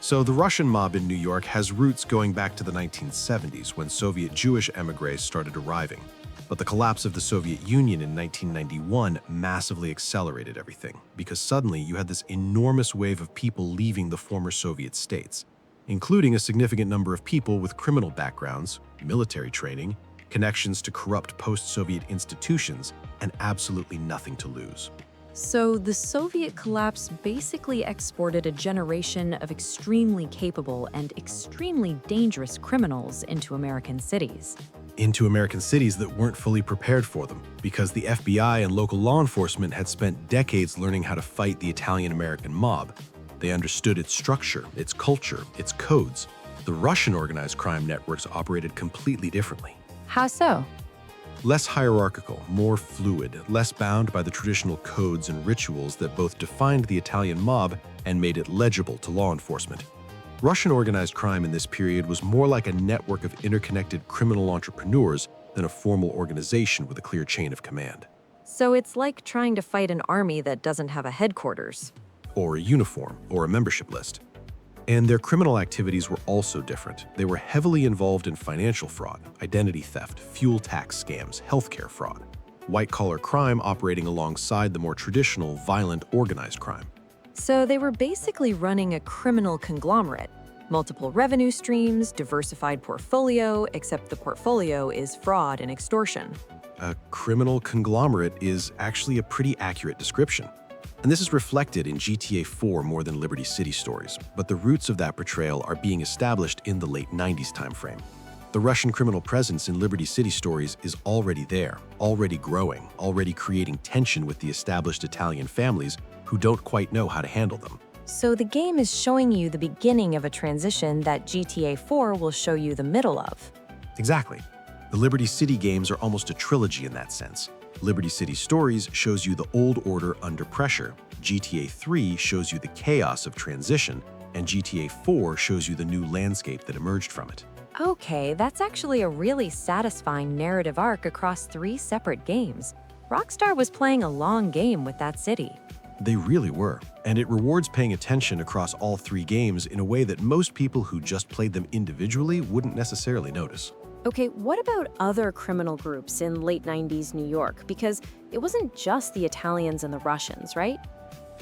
So the Russian mob in New York has roots going back to the 1970s when Soviet Jewish emigres started arriving. But the collapse of the Soviet Union in 1991 massively accelerated everything, because suddenly you had this enormous wave of people leaving the former Soviet states, including a significant number of people with criminal backgrounds, military training, connections to corrupt post-Soviet institutions, and absolutely nothing to lose. So the Soviet collapse basically exported a generation of extremely capable and extremely dangerous criminals into American cities. Into American cities that weren't fully prepared for them, because the FBI and local law enforcement had spent decades learning how to fight the Italian-American mob. They understood its structure, its culture, its codes. The Russian organized crime networks operated completely differently. How so? Less hierarchical, more fluid, less bound by the traditional codes and rituals that both defined the Italian mob and made it legible to law enforcement. Russian organized crime in this period was more like a network of interconnected criminal entrepreneurs than a formal organization with a clear chain of command. So it's like trying to fight an army that doesn't have a headquarters. Or a uniform, or a membership list. And their criminal activities were also different. They were heavily involved in financial fraud, identity theft, fuel tax scams, healthcare fraud, white-collar crime operating alongside the more traditional, violent, organized crime. So they were basically running a criminal conglomerate. Multiple revenue streams, diversified portfolio, except the portfolio is fraud and extortion. A criminal conglomerate is actually a pretty accurate description. And this is reflected in GTA 4 more than Liberty City Stories, but the roots of that portrayal are being established in the late 90s timeframe. The Russian criminal presence in Liberty City Stories is already there, already growing, already creating tension with the established Italian families who don't quite know how to handle them. So the game is showing you the beginning of a transition that GTA 4 will show you the middle of. Exactly. The Liberty City games are almost a trilogy in that sense. Liberty City Stories shows you the old order under pressure, GTA 3 shows you the chaos of transition, and GTA 4 shows you the new landscape that emerged from it. Okay, that's actually a really satisfying narrative arc across 3 separate games. Rockstar was playing a long game with that city. They really were, and it rewards paying attention across all 3 games in a way that most people who just played them individually wouldn't necessarily notice. Okay, what about other criminal groups in late 90s New York? Because it wasn't just the Italians and the Russians, right?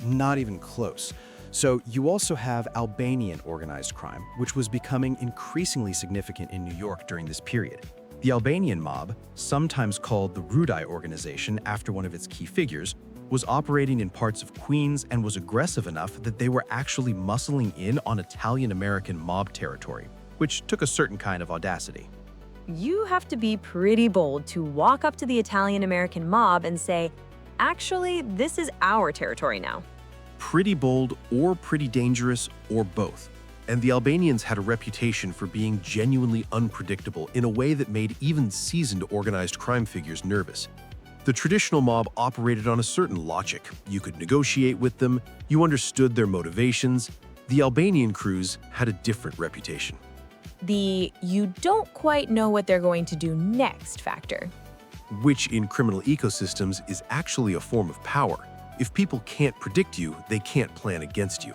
Not even close. So you also have Albanian organized crime, which was becoming increasingly significant in New York during this period. The Albanian mob, sometimes called the Rudai organization after one of its key figures, was operating in parts of Queens and was aggressive enough that they were actually muscling in on Italian-American mob territory, which took a certain kind of audacity. You have to be pretty bold to walk up to the Italian-American mob and say, actually, this is our territory now. Pretty bold or pretty dangerous or both. And the Albanians had a reputation for being genuinely unpredictable in a way that made even seasoned organized crime figures nervous. The traditional mob operated on a certain logic. You could negotiate with them, you understood their motivations. The Albanian crews had a different reputation. The you don't quite know what they're going to do next factor. Which in criminal ecosystems is actually a form of power. If people can't predict you, they can't plan against you.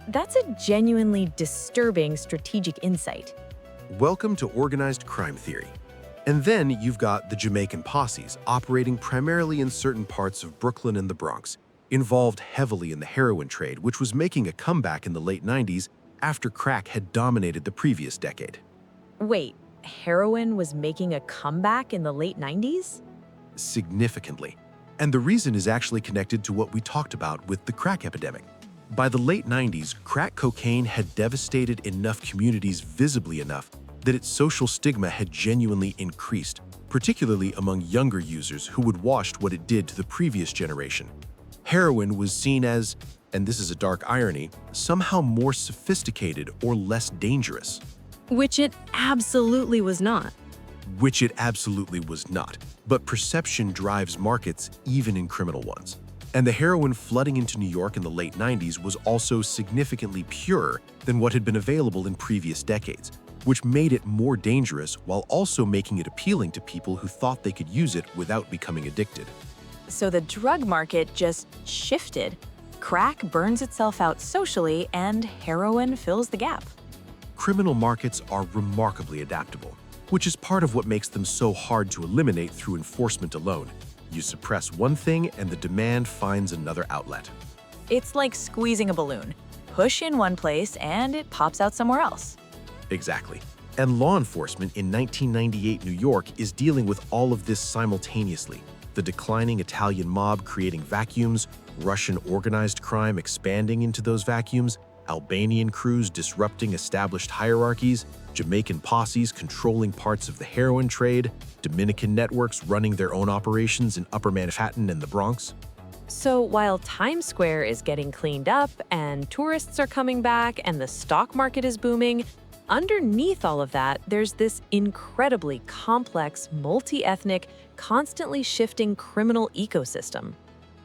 That's a genuinely disturbing strategic insight. Welcome to organized crime theory. And then you've got the Jamaican posses operating primarily in certain parts of Brooklyn and the Bronx, involved heavily in the heroin trade, which was making a comeback in the late 90s after crack had dominated the previous decade. Wait, heroin was making a comeback in the late 90s? Significantly. And the reason is actually connected to what we talked about with the crack epidemic. By the late 90s, crack cocaine had devastated enough communities visibly enough that its social stigma had genuinely increased, particularly among younger users who would watch what it did to the previous generation. Heroin was seen as, and this is a dark irony, somehow more sophisticated or less dangerous. Which it absolutely was not. Which it absolutely was not. But perception drives markets, even in criminal ones. And the heroin flooding into New York in the late 90s was also significantly purer than what had been available in previous decades, which made it more dangerous while also making it appealing to people who thought they could use it without becoming addicted. So the drug market just shifted. Crack burns itself out socially, and heroin fills the gap. Criminal markets are remarkably adaptable, which is part of what makes them so hard to eliminate through enforcement alone. You suppress one thing and the demand finds another outlet. It's like squeezing a balloon. Push in one place and it pops out somewhere else. Exactly. And law enforcement in 1998 New York is dealing with all of this simultaneously. The declining Italian mob creating vacuums, Russian organized crime expanding into those vacuums, Albanian crews disrupting established hierarchies, Jamaican posses controlling parts of the heroin trade, Dominican networks running their own operations in Upper Manhattan and the Bronx. So while Times Square is getting cleaned up and tourists are coming back and the stock market is booming, underneath all of that, there's this incredibly complex, multi-ethnic, constantly shifting criminal ecosystem.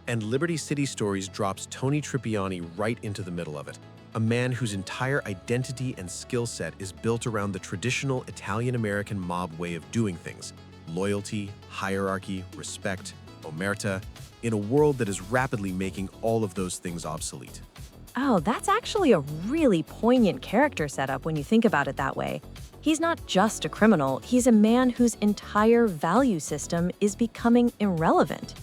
And Liberty City Stories drops Tony Trippiani right into the middle of it, a man whose entire identity and skill set is built around the traditional Italian-American mob way of doing things: loyalty, hierarchy, respect, omerta, in a world that is rapidly making all of those things obsolete. Oh, that's actually a really poignant character setup when you think about it that way. He's not just a criminal, he's a man whose entire value system is becoming irrelevant.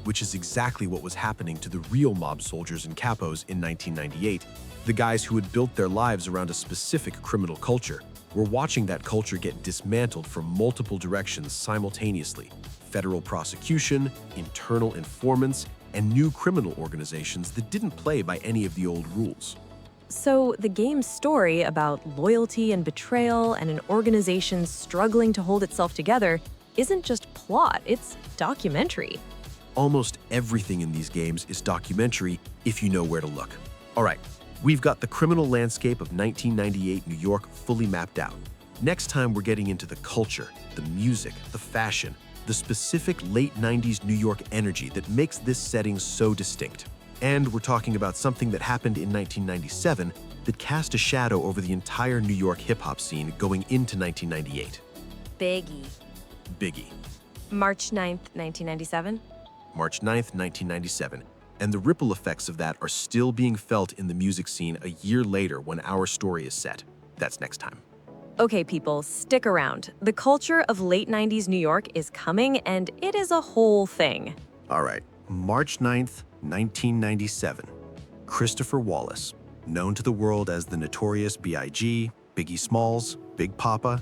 Which is exactly what was happening to the real mob soldiers and capos in 1998. The guys who had built their lives around a specific criminal culture were watching that culture get dismantled from multiple directions simultaneously. federal prosecution, internal informants, and new criminal organizations that didn't play by any of the old rules. So the game's story about loyalty and betrayal and an organization struggling to hold itself together isn't just plot, it's documentary. Almost everything in these games is documentary if you know where to look. All right, we've got the criminal landscape of 1998 New York fully mapped out. Next time, we're getting into the culture, the music, the fashion, the specific late 90s New York energy that makes this setting so distinct. And we're talking about something that happened in 1997 that cast a shadow over the entire New York hip-hop scene going into 1998. Biggie. March 9th, 1997. March 9th, 1997. And the ripple effects of that are still being felt in the music scene a year later when our story is set. That's next time. Okay, people, stick around. The culture of late 90s New York is coming, and it is a whole thing. All right, March 9th, 1997. Christopher Wallace, known to the world as the notorious B.I.G., Biggie Smalls, Big Papa,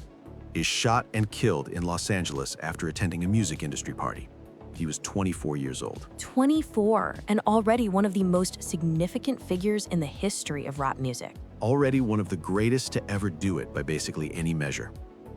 is shot and killed in Los Angeles after attending a music industry party. He was 24 years old. 24, and already one of the most significant figures in the history of rap music. Already one of the greatest to ever do it by basically any measure.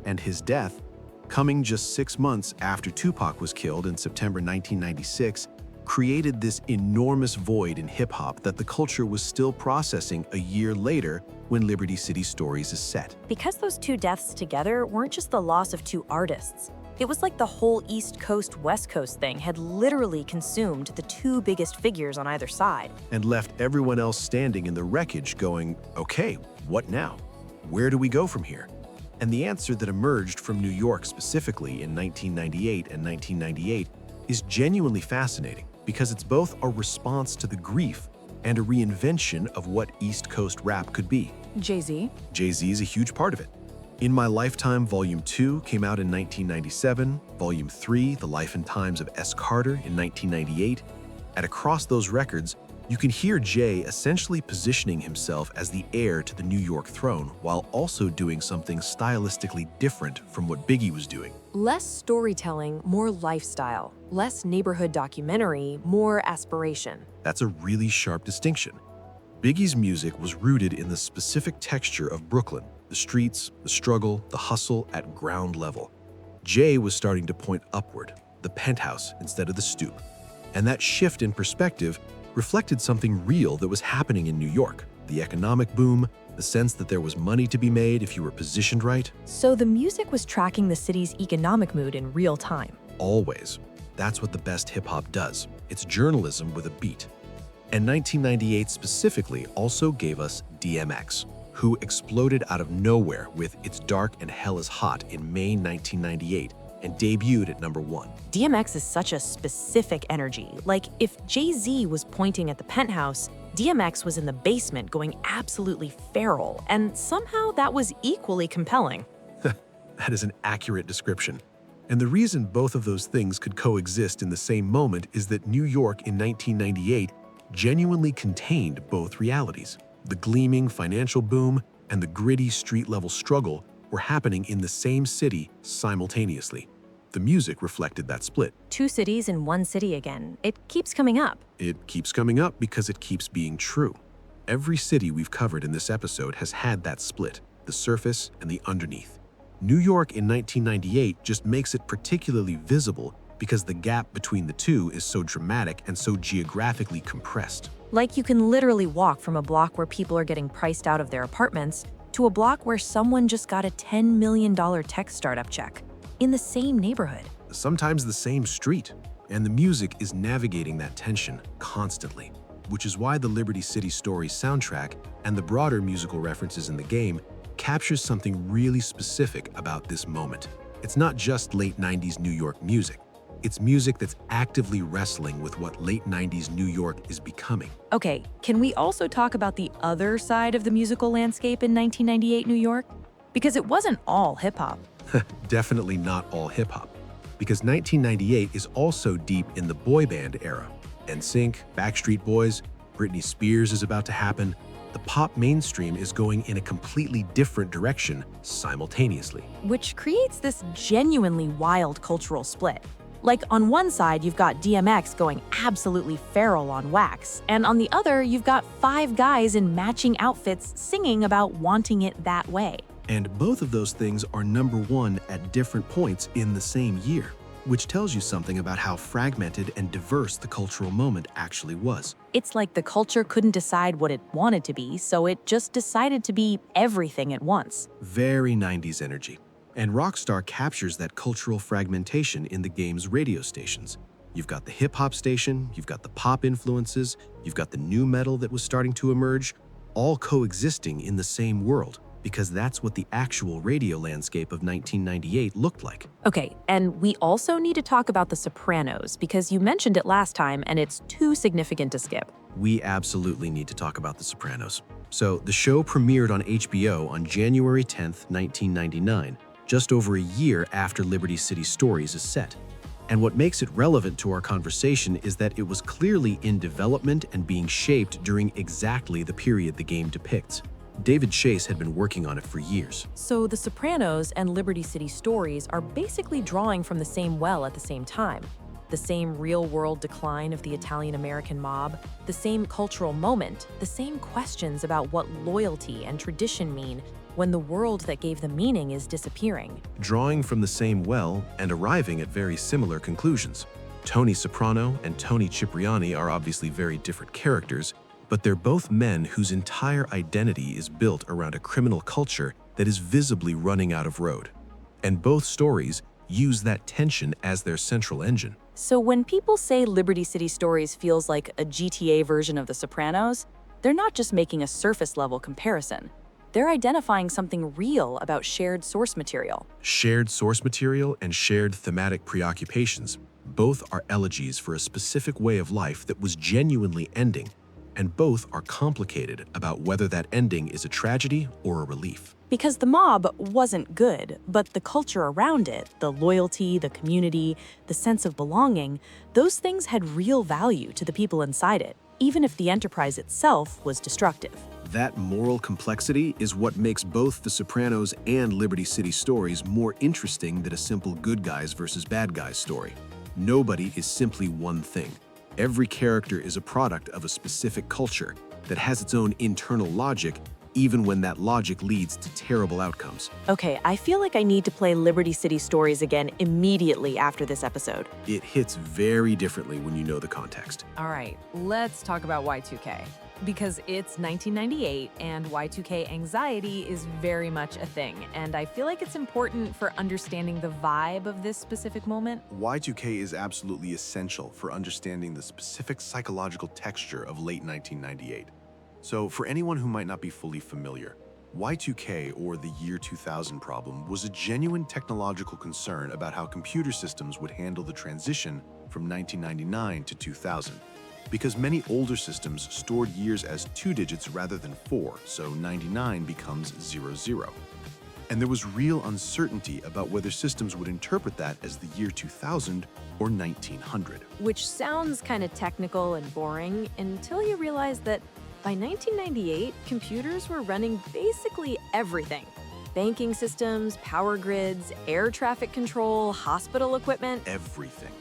And his death, coming just 6 months after Tupac was killed in September 1996, created this enormous void in hip-hop that the culture was still processing a year later when Liberty City Stories is set. Because those two deaths together weren't just the loss of two artists. It was like the whole East Coast, West Coast thing had literally consumed the two biggest figures on either side. And left everyone else standing in the wreckage going, okay, what now? Where do we go from here? And the answer that emerged from New York specifically in 1998 and 1998 is genuinely fascinating because it's both a response to the grief and a reinvention of what East Coast rap could be. Jay-Z? Jay-Z is a huge part of it. In My Lifetime, Volume 2 came out in 1997, Volume 3, The Life and Times of S. Carter in 1998, and across those records, you can hear Jay essentially positioning himself as the heir to the New York throne while also doing something stylistically different from what Biggie was doing. Less storytelling, more lifestyle. Less neighborhood documentary, more aspiration. That's a really sharp distinction. Biggie's music was rooted in the specific texture of Brooklyn, the streets, the struggle, the hustle at ground level. Jay was starting to point upward, the penthouse instead of the stoop. And that shift in perspective reflected something real that was happening in New York. The economic boom, the sense that there was money to be made if you were positioned right. So the music was tracking the city's economic mood in real time. Always. That's what the best hip-hop does. It's journalism with a beat. And 1998 specifically also gave us DMX, who exploded out of nowhere with It's Dark and Hell is Hot in May 1998 and debuted at #1. DMX is such a specific energy. Like, if Jay-Z was pointing at the penthouse, DMX was in the basement going absolutely feral, and somehow that was equally compelling. That is an accurate description. And the reason both of those things could coexist in the same moment is that New York in 1998 genuinely contained both realities. The gleaming financial boom and the gritty street-level struggle were happening in the same city simultaneously. The music reflected that split. Two cities in one city again. It keeps coming up. It keeps coming up because it keeps being true. Every city we've covered in this episode has had that split, the surface and the underneath. New York in 1998 just makes it particularly visible because the gap between the two is so dramatic and so geographically compressed. Like, you can literally walk from a block where people are getting priced out of their apartments to a block where someone just got a $10 million tech startup check in the same neighborhood. Sometimes the same street, and the music is navigating that tension constantly, which is why the Liberty City Stories soundtrack and the broader musical references in the game captures something really specific about this moment. It's not just late 90s New York music. It's music that's actively wrestling with what late 90s New York is becoming. Okay, can we also talk about the other side of the musical landscape in 1998 New York? Because it wasn't all hip-hop. Definitely not all hip-hop, because 1998 is also deep in the boy band era. NSYNC, Backstreet Boys, Britney Spears is about to happen. The pop mainstream is going in a completely different direction simultaneously. Which creates this genuinely wild cultural split. Like on one side, you've got DMX going absolutely feral on wax, and on the other, you've got 5 guys in matching outfits singing about wanting it that way. And both of those things are number 1 at different points in the same year, which tells you something about how fragmented and diverse the cultural moment actually was. It's like the culture couldn't decide what it wanted to be, so it just decided to be everything at once. Very 90s energy. And Rockstar captures that cultural fragmentation in the game's radio stations. You've got the hip-hop station, you've got the pop influences, you've got the new metal that was starting to emerge, all coexisting in the same world, because that's what the actual radio landscape of 1998 looked like. Okay, and we also need to talk about The Sopranos, because you mentioned it last time and it's too significant to skip. We absolutely need to talk about The Sopranos. So, the show premiered on HBO on January 10th, 1999, just over a year after Liberty City Stories is set. And what makes it relevant to our conversation is that it was clearly in development and being shaped during exactly the period the game depicts. David Chase had been working on it for years. So The Sopranos and Liberty City Stories are basically drawing from the same well at the same time. The same real-world decline of the Italian-American mob, the same cultural moment, the same questions about what loyalty and tradition mean when the world that gave them meaning is disappearing. Drawing from the same well and arriving at very similar conclusions. Tony Soprano and Tony Cipriani are obviously very different characters, but they're both men whose entire identity is built around a criminal culture that is visibly running out of road. And both stories use that tension as their central engine. So when people say Liberty City Stories feels like a GTA version of The Sopranos, they're not just making a surface-level comparison. They're identifying something real about shared source material. Shared source material and shared thematic preoccupations both are elegies for a specific way of life that was genuinely ending, and both are complicated about whether that ending is a tragedy or a relief. Because the mob wasn't good, but the culture around it, the loyalty, the community, the sense of belonging, those things had real value to the people inside it, even if the enterprise itself was destructive. That moral complexity is what makes both The Sopranos and Liberty City Stories more interesting than a simple good guys versus bad guys story. Nobody is simply one thing. Every character is a product of a specific culture that has its own internal logic, even when that logic leads to terrible outcomes. Okay, I feel like I need to play Liberty City Stories again immediately after this episode. It hits very differently when you know the context. All right, let's talk about Y2K. Because it's 1998 and Y2K anxiety is very much a thing, and I feel like it's important for understanding the vibe of this specific moment. Y2K is absolutely essential for understanding the specific psychological texture of late 1998. So for anyone who might not be fully familiar, Y2K, or the year 2000 problem, was a genuine technological concern about how computer systems would handle the transition from 1999 to 2000. Because many older systems stored years as 2 digits rather than 4, so 99 becomes 00. And there was real uncertainty about whether systems would interpret that as the year 2000 or 1900. Which sounds kind of technical and boring until you realize that by 1998, computers were running basically everything. Banking systems, power grids, air traffic control, hospital equipment. Everything.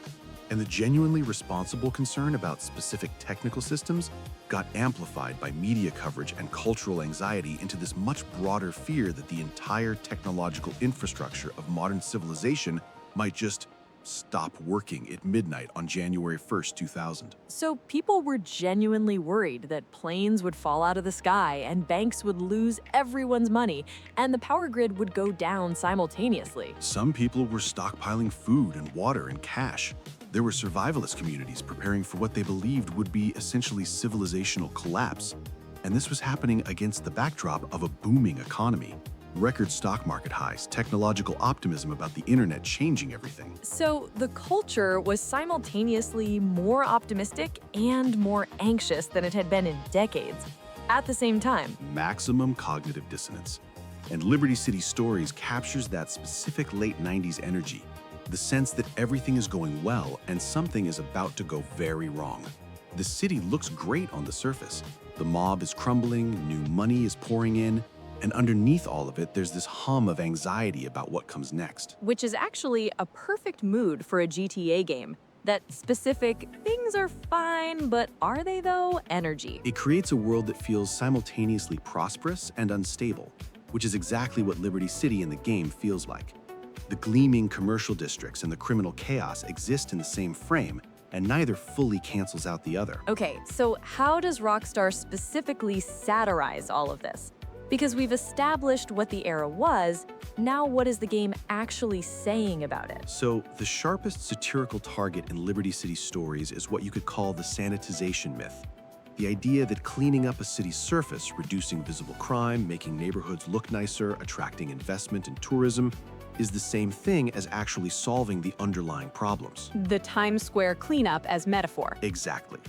And the genuinely responsible concern about specific technical systems got amplified by media coverage and cultural anxiety into this much broader fear that the entire technological infrastructure of modern civilization might just stop working at midnight on January 1st, 2000. So people were genuinely worried that planes would fall out of the sky and banks would lose everyone's money and the power grid would go down simultaneously. Some people were stockpiling food and water and cash. There were survivalist communities preparing for what they believed would be essentially civilizational collapse. And this was happening against the backdrop of a booming economy. Record stock market highs, technological optimism about the internet changing everything. So the culture was simultaneously more optimistic and more anxious than it had been in decades. At the same time, Maximum cognitive dissonance. And Liberty City Stories captures that specific late 90s energy, the sense that everything is going well and something is about to go very wrong. The city looks great on the surface. The mob is crumbling, new money is pouring in, And underneath all of it, there's this hum of anxiety about what comes next. Which is actually a perfect mood for a GTA game. That specific, things are fine, but are they though, energy. It creates a world that feels simultaneously prosperous and unstable, which is exactly what Liberty City in the game feels like. The gleaming commercial districts and the criminal chaos exist in the same frame, and neither fully cancels out the other. Okay, so how does Rockstar specifically satirize all of this? Because we've established what the era was, now what is the game actually saying about it? So, the sharpest satirical target in Liberty City stories is what you could call the sanitization myth. The idea that cleaning up a city's surface, reducing visible crime, making neighborhoods look nicer, attracting investment and tourism, is the same thing as actually solving the underlying problems. The Times Square cleanup as metaphor. Exactly.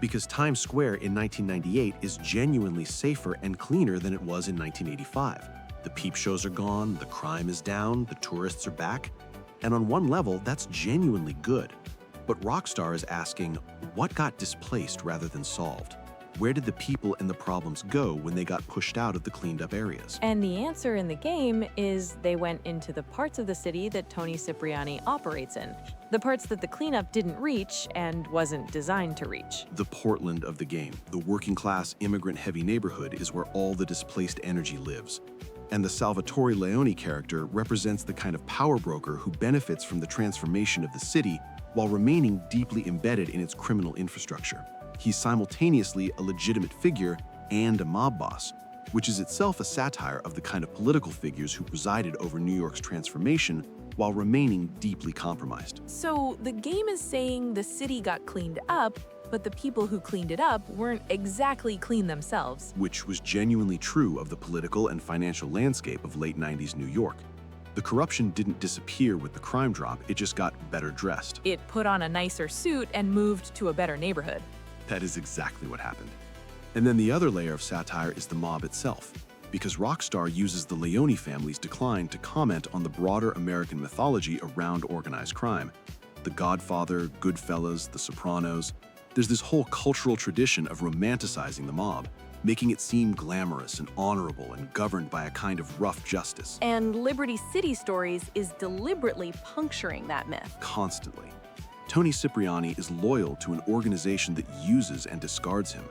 Because Times Square in 1998 is genuinely safer and cleaner than it was in 1985. The peep shows are gone, the crime is down, the tourists are back. And on one level, that's genuinely good. But Rockstar is asking, what got displaced rather than solved? Where did the people and the problems go when they got pushed out of the cleaned up areas? And the answer in the game is they went into the parts of the city that Tony Cipriani operates in. The parts that the cleanup didn't reach and wasn't designed to reach. The Portland of the game, the working class, immigrant heavy neighborhood, is where all the displaced energy lives. And the Salvatore Leone character represents the kind of power broker who benefits from the transformation of the city while remaining deeply embedded in its criminal infrastructure. He's simultaneously a legitimate figure and a mob boss, which is itself a satire of the kind of political figures who presided over New York's transformation while remaining deeply compromised. So the game is saying the city got cleaned up, but the people who cleaned it up weren't exactly clean themselves. Which was genuinely true of the political and financial landscape of late 90s New York. The corruption didn't disappear with the crime drop, it just got better dressed. It put on a nicer suit and moved to a better neighborhood. That is exactly what happened. And then the other layer of satire is the mob itself, because Rockstar uses the Leone family's decline to comment on the broader American mythology around organized crime. The Godfather, Goodfellas, The Sopranos. There's this whole cultural tradition of romanticizing the mob, making it seem glamorous and honorable and governed by a kind of rough justice. And Liberty City Stories is deliberately puncturing that myth. Constantly. Tony Cipriani is loyal to an organization that uses and discards him.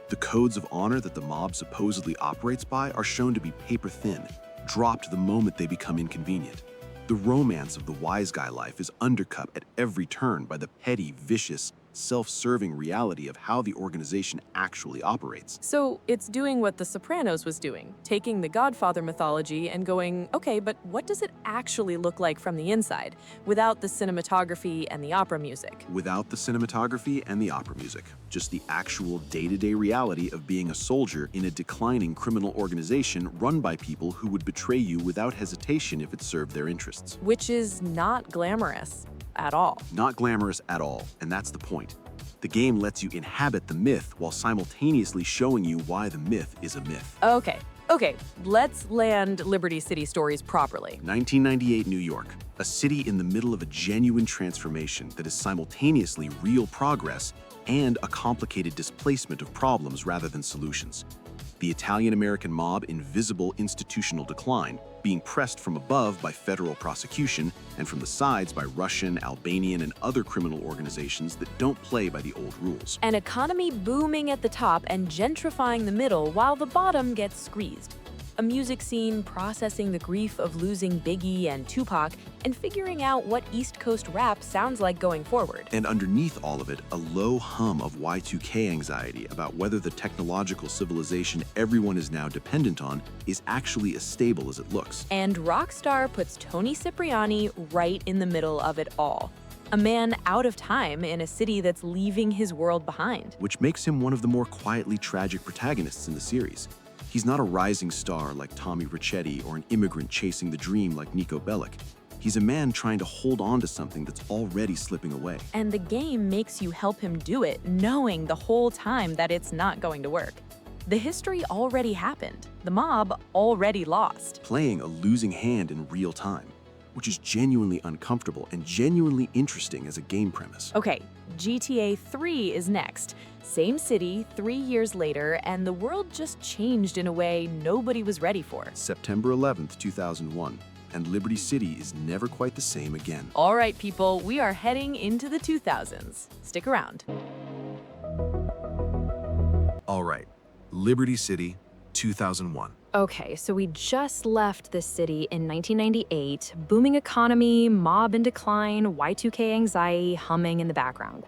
The codes of honor that the mob supposedly operates by are shown to be paper-thin, dropped the moment they become inconvenient. The romance of the wise guy life is undercut at every turn by the petty, vicious, self-serving reality of how the organization actually operates. So it's doing what The Sopranos was doing, taking the Godfather mythology and going, okay, but what does it actually look like from the inside, without the cinematography and the opera music? Without the cinematography and the opera music, just the actual day-to-day reality of being a soldier in a declining criminal organization run by people who would betray you without hesitation if it served their interests. Which is not glamorous at all. Not glamorous at all, and that's the point. The game lets you inhabit the myth while simultaneously showing you why the myth is a myth. Okay, let's land Liberty City Stories properly. 1998 New York, a city in the middle of a genuine transformation that is simultaneously real progress and a complicated displacement of problems rather than solutions. The Italian-American mob in visible institutional decline, being pressed from above by federal prosecution and from the sides by Russian, Albanian, and other criminal organizations that don't play by the old rules. An economy booming at the top and gentrifying the middle while the bottom gets squeezed. A music scene processing the grief of losing Biggie and Tupac and figuring out what East Coast rap sounds like going forward. And underneath all of it, a low hum of Y2K anxiety about whether the technological civilization everyone is now dependent on is actually as stable as it looks. And Rockstar puts Tony Cipriani right in the middle of it all. A man out of time in a city that's leaving his world behind. Which makes him one of the more quietly tragic protagonists in the series. He's not a rising star like Tommy Ricchetti or an immigrant chasing the dream like Nico Bellic. He's a man trying to hold on to something that's already slipping away. And the game makes you help him do it, knowing the whole time that it's not going to work. The history already happened. The mob already lost. Playing a losing hand in real time, which is genuinely uncomfortable and genuinely interesting as a game premise. Okay, GTA 3 is next. Same city, 3 years later, and the world just changed in a way nobody was ready for. September 11th, 2001, and Liberty City is never quite the same again. All right, people, we are heading into the 2000s. Stick around. All right, Liberty City, 2001. Okay, so we just left this city in 1998, booming economy, mob in decline, Y2K anxiety humming in the background.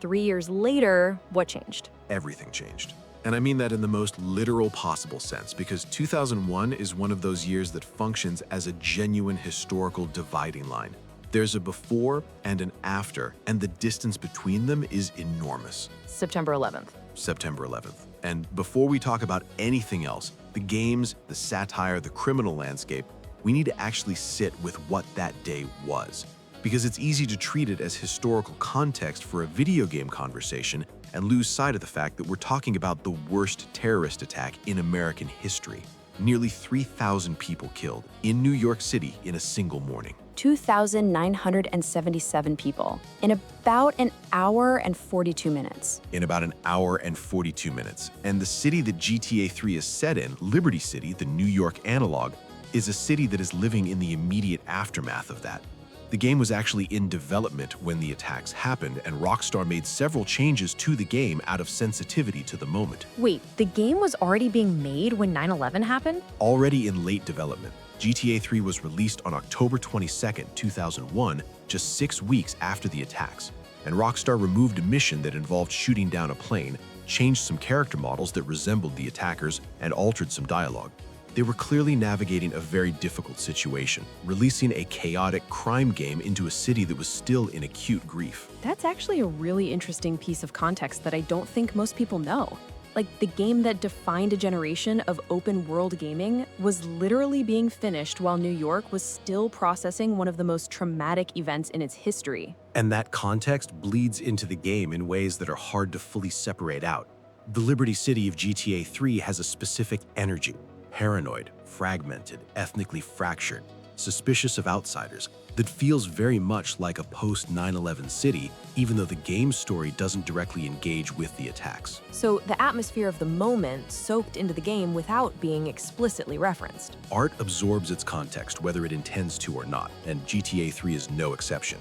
3 years later, what changed? Everything changed. And I mean that in the most literal possible sense, because 2001 is one of those years that functions as a genuine historical dividing line. There's a before and an after, and the distance between them is enormous. September 11th. September 11th. And before we talk about anything else, the games, the satire, the criminal landscape, we need to actually sit with what that day was. Because it's easy to treat it as historical context for a video game conversation and lose sight of the fact that we're talking about the worst terrorist attack in American history. Nearly 3,000 people killed in New York City in a single morning. 2,977 people in about an hour and 42 minutes. In about an hour and 42 minutes. And the city that GTA 3 is set in, Liberty City, the New York analog, is a city that is living in the immediate aftermath of that. The game was actually in development when the attacks happened, and Rockstar made several changes to the game out of sensitivity to the moment. Wait, the game was already being made when 9/11 happened? Already in late development, GTA 3 was released on October 22nd, 2001, just 6 weeks after the attacks. And Rockstar removed a mission that involved shooting down a plane, changed some character models that resembled the attackers, and altered some dialogue. They were clearly navigating a very difficult situation, releasing a chaotic crime game into a city that was still in acute grief. That's actually a really interesting piece of context that I don't think most people know. Like, the game that defined a generation of open-world gaming was literally being finished while New York was still processing one of the most traumatic events in its history. And that context bleeds into the game in ways that are hard to fully separate out. The Liberty City of GTA 3 has a specific energy. Paranoid, fragmented, ethnically fractured, suspicious of outsiders, that feels very much like a post-9/11 city, even though the game's story doesn't directly engage with the attacks. So the atmosphere of the moment soaked into the game without being explicitly referenced. Art absorbs its context, whether it intends to or not, and GTA 3 is no exception.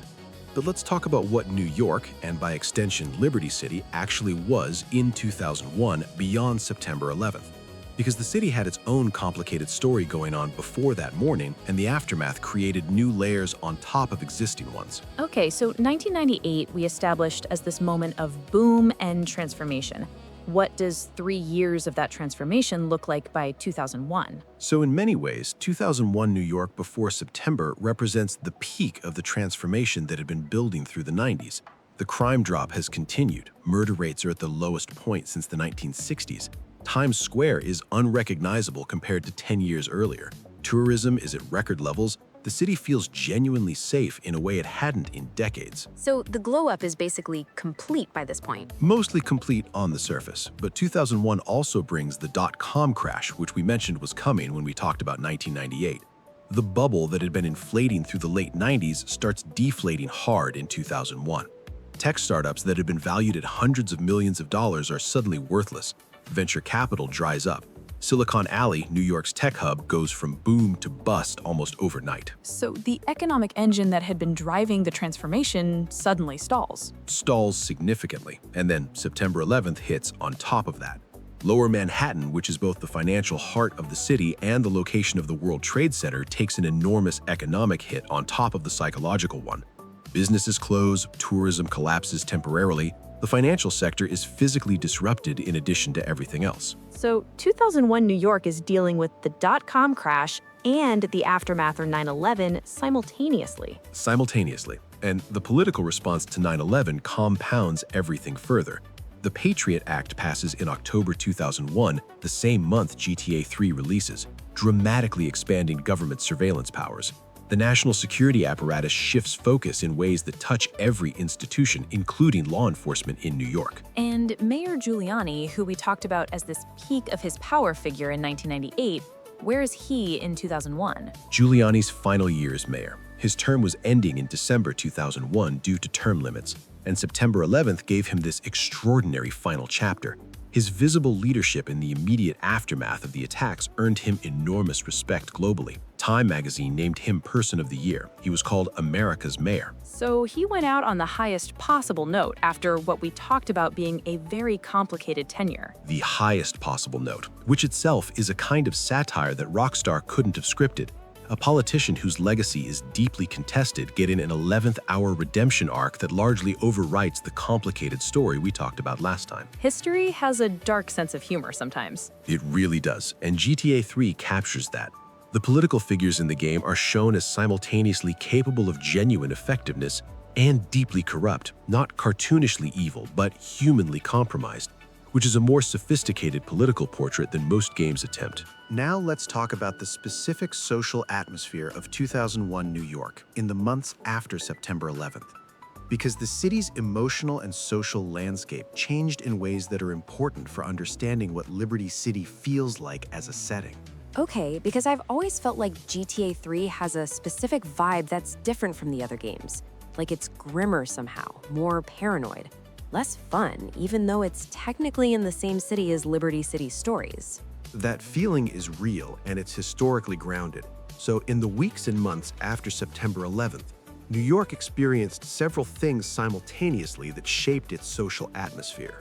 But let's talk about what New York, and by extension Liberty City, actually was in 2001 beyond September 11th. Because the city had its own complicated story going on before that morning, and the aftermath created new layers on top of existing ones. Okay, so 1998 we established as this moment of boom and transformation. What does 3 years of that transformation look like by 2001? So in many ways, 2001 New York before September represents the peak of the transformation that had been building through the 90s. The crime drop has continued. Murder rates are at the lowest point since the 1960s. Times Square is unrecognizable compared to 10 years earlier. Tourism is at record levels. The city feels genuinely safe in a way it hadn't in decades. So the glow-up is basically complete by this point. Mostly complete on the surface, but 2001 also brings the dot-com crash, which we mentioned was coming when we talked about 1998. The bubble that had been inflating through the late 90s starts deflating hard in 2001. Tech startups that had been valued at hundreds of millions of dollars are suddenly worthless. Venture capital dries up. Silicon Alley, New York's tech hub, goes from boom to bust almost overnight. So the economic engine that had been driving the transformation suddenly stalls. Stalls significantly, and then September 11th hits on top of that. Lower Manhattan, which is both the financial heart of the city and the location of the World Trade Center, takes an enormous economic hit on top of the psychological one. Businesses close, tourism collapses temporarily. The financial sector is physically disrupted in addition to everything else. So 2001 New York is dealing with the dot-com crash and the aftermath of 9/11 simultaneously. And the political response to 9/11 compounds everything further. The Patriot Act passes in October 2001, the same month GTA 3 releases, dramatically expanding government surveillance powers. The national security apparatus shifts focus in ways that touch every institution, including law enforcement in New York. And Mayor Giuliani, who we talked about as this peak of his power figure in 1998, where is he in 2001? Giuliani's final year as mayor. His term was ending in December 2001 due to term limits. and September 11th gave him this extraordinary final chapter. His visible leadership in the immediate aftermath of the attacks earned him enormous respect globally. Time magazine named him Person of the Year. He was called America's Mayor. So he went out on the highest possible note after what we talked about being a very complicated tenure. The highest possible note, which itself is a kind of satire that Rockstar couldn't have scripted. A politician whose legacy is deeply contested get in an 11th hour redemption arc that largely overwrites the complicated story we talked about last time. History has a dark sense of humor sometimes. It really does, and GTA 3 captures that. The political figures in the game are shown as simultaneously capable of genuine effectiveness and deeply corrupt, not cartoonishly evil, but humanly compromised, which is a more sophisticated political portrait than most games attempt. Now let's talk about the specific social atmosphere of 2001 New York in the months after September 11th. Because the city's emotional and social landscape changed in ways that are important for understanding what Liberty City feels like as a setting. Okay, because I've always felt like GTA 3 has a specific vibe that's different from the other games. Like it's grimmer somehow, more paranoid, less fun, even though it's technically in the same city as Liberty City stories. That feeling is real and it's historically grounded. So in the weeks and months after September 11th, New York experienced several things simultaneously that shaped its social atmosphere.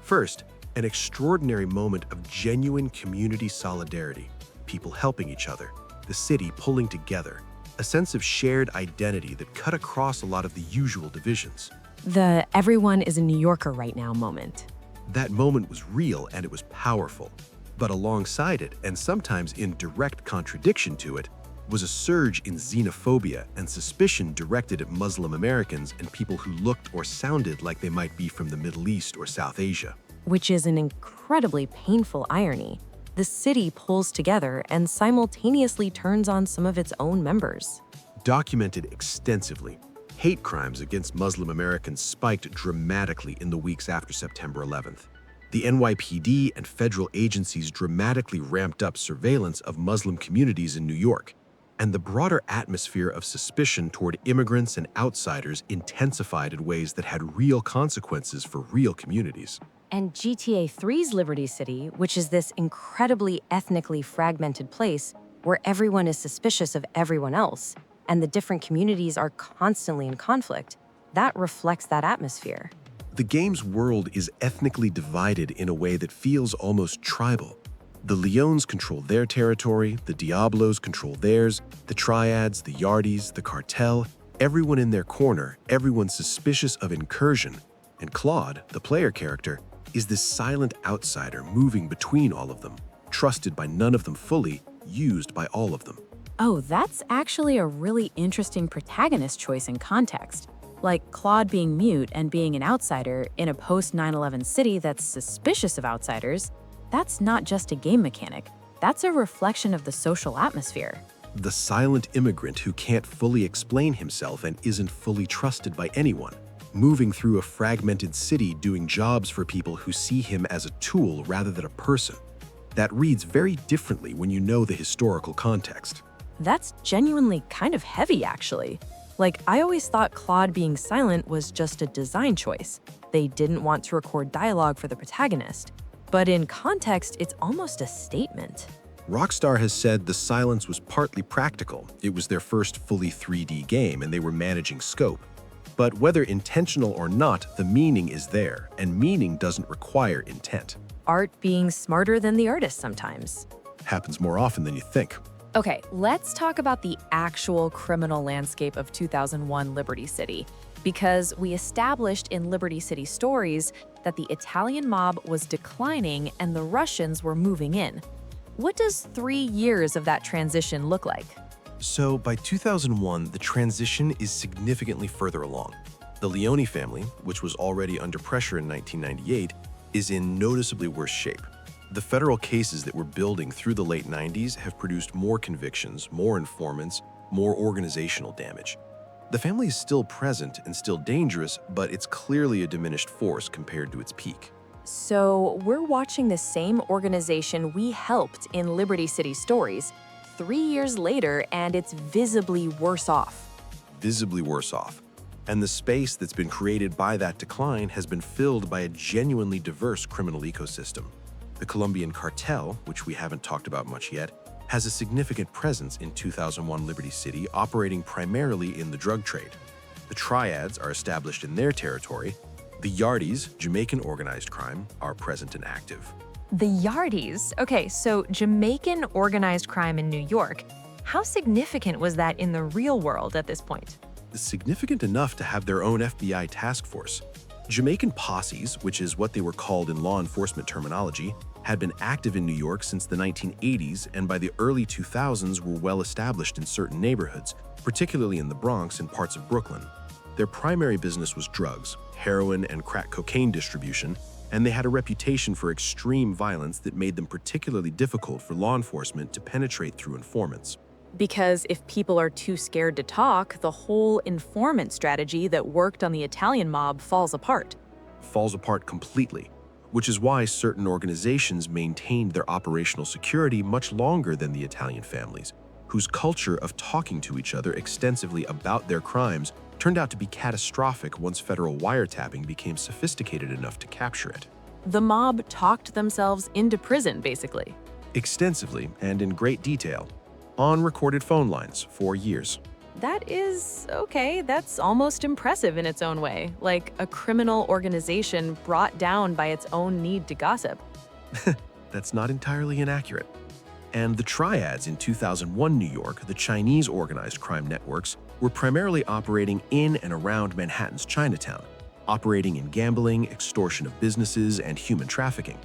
First, an extraordinary moment of genuine community solidarity, people helping each other, the city pulling together, a sense of shared identity that cut across a lot of the usual divisions. The everyone is a New Yorker right now moment. That moment was real and it was powerful. But alongside it, and sometimes in direct contradiction to it, was a surge in xenophobia and suspicion directed at Muslim Americans and people who looked or sounded like they might be from the Middle East or South Asia. Which is an incredibly painful irony. The city pulls together and simultaneously turns on some of its own members. Documented extensively, hate crimes against Muslim Americans spiked dramatically in the weeks after September 11th. The NYPD and federal agencies dramatically ramped up surveillance of Muslim communities in New York, and the broader atmosphere of suspicion toward immigrants and outsiders intensified in ways that had real consequences for real communities. And GTA 3's Liberty City, which is this incredibly ethnically fragmented place where everyone is suspicious of everyone else, and the different communities are constantly in conflict, that reflects that atmosphere. The game's world is ethnically divided in a way that feels almost tribal. The Leones control their territory, the Diablos control theirs, the Triads, the Yardis, the Cartel, everyone in their corner, everyone suspicious of incursion. And Claude, the player character, is this silent outsider moving between all of them, trusted by none of them fully, used by all of them. Oh, that's actually a really interesting protagonist choice in context. Like Claude being mute and being an outsider in a post-9/11 city that's suspicious of outsiders, that's not just a game mechanic. That's a reflection of the social atmosphere. The silent immigrant who can't fully explain himself and isn't fully trusted by anyone, moving through a fragmented city doing jobs for people who see him as a tool rather than a person. That reads very differently when you know the historical context. That's genuinely kind of heavy, actually. Like, I always thought Claude being silent was just a design choice. They didn't want to record dialogue for the protagonist. But in context, it's almost a statement. Rockstar has said the silence was partly practical. It was their first fully 3D game and they were managing scope. But whether intentional or not, the meaning is there, and meaning doesn't require intent. Art being smarter than the artist sometimes. Happens more often than you think. Okay, let's talk about the actual criminal landscape of 2001 Liberty City, because we established in Liberty City stories that the Italian mob was declining and the Russians were moving in. What does 3 years of that transition look like? So by 2001, the transition is significantly further along. The Leone family, which was already under pressure in 1998, is in noticeably worse shape. The federal cases that were building through the late 90s have produced more convictions, more informants, more organizational damage. The family is still present and still dangerous, but it's clearly a diminished force compared to its peak. So we're watching the same organization we helped in Liberty City stories 3 years later, and it's visibly worse off. Visibly worse off. And the space that's been created by that decline has been filled by a genuinely diverse criminal ecosystem. The Colombian cartel, which we haven't talked about much yet, has a significant presence in 2001 Liberty City, operating primarily in the drug trade. The triads are established in their territory. The Yardies, Jamaican organized crime, are present and active. The Yardies? Okay, so Jamaican organized crime in New York. How significant was that in the real world at this point? Significant enough to have their own FBI task force. Jamaican posses, which is what they were called in law enforcement terminology, had been active in New York since the 1980s and by the early 2000s were well established in certain neighborhoods, particularly in the Bronx and parts of Brooklyn. Their primary business was drugs, heroin and crack cocaine distribution, and they had a reputation for extreme violence that made them particularly difficult for law enforcement to penetrate through informants. Because if people are too scared to talk, the whole informant strategy that worked on the Italian mob falls apart. Falls apart completely, which is why certain organizations maintained their operational security much longer than the Italian families, whose culture of talking to each other extensively about their crimes turned out to be catastrophic once federal wiretapping became sophisticated enough to capture it. The mob talked themselves into prison, basically. Extensively and in great detail, on recorded phone lines for years. That is, okay, that's almost impressive in its own way, like a criminal organization brought down by its own need to gossip. That's not entirely inaccurate. And the triads in 2001 New York, the Chinese organized crime networks, were primarily operating in and around Manhattan's Chinatown, operating in gambling, extortion of businesses, and human trafficking.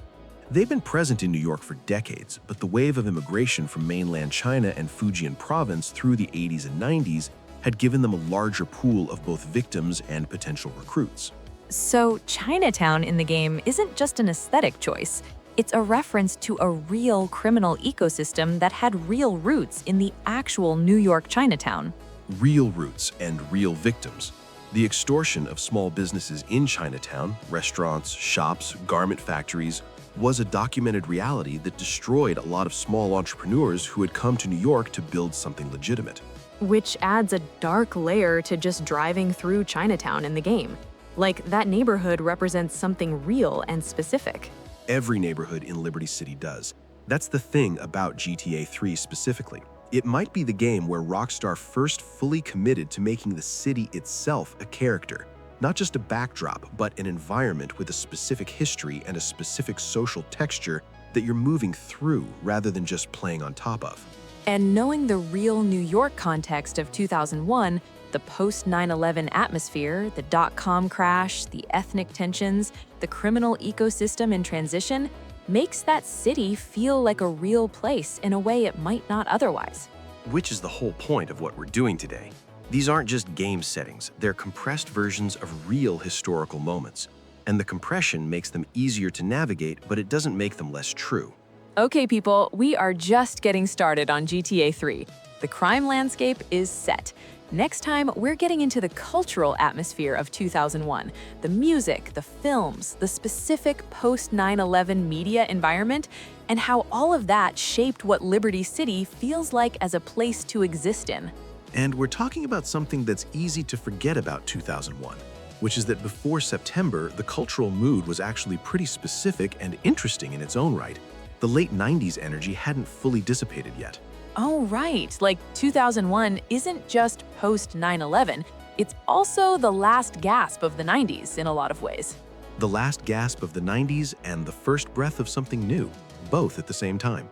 They've been present in New York for decades, but the wave of immigration from mainland China and Fujian province through the 80s and 90s had given them a larger pool of both victims and potential recruits. So Chinatown in the game isn't just an aesthetic choice. It's a reference to a real criminal ecosystem that had real roots in the actual New York Chinatown. Real roots and real victims. The extortion of small businesses in Chinatown, restaurants, shops, garment factories, was a documented reality that destroyed a lot of small entrepreneurs who had come to New York to build something legitimate. Which adds a dark layer to just driving through Chinatown in the game. Like, that neighborhood represents something real and specific. Every neighborhood in Liberty City does. That's the thing about GTA 3 specifically. It might be the game where Rockstar first fully committed to making the city itself a character. Not just a backdrop, but an environment with a specific history and a specific social texture that you're moving through rather than just playing on top of. And knowing the real New York context of 2001, the post-9/11 atmosphere, the dot-com crash, the ethnic tensions, the criminal ecosystem in transition, makes that city feel like a real place in a way it might not otherwise. Which is the whole point of what we're doing today. These aren't just game settings, they're compressed versions of real historical moments. And the compression makes them easier to navigate, but it doesn't make them less true. Okay, people, we are just getting started on GTA 3. The crime landscape is set. Next time, we're getting into the cultural atmosphere of 2001, the music, the films, the specific post-9/11 media environment, and how all of that shaped what Liberty City feels like as a place to exist in. And we're talking about something that's easy to forget about 2001, which is that before September, the cultural mood was actually pretty specific and interesting in its own right. The late 90s energy hadn't fully dissipated yet. Oh, right. Like 2001 isn't just post-9/11, it's also the last gasp of the 90s in a lot of ways. The last gasp of the 90s and the first breath of something new, both at the same time.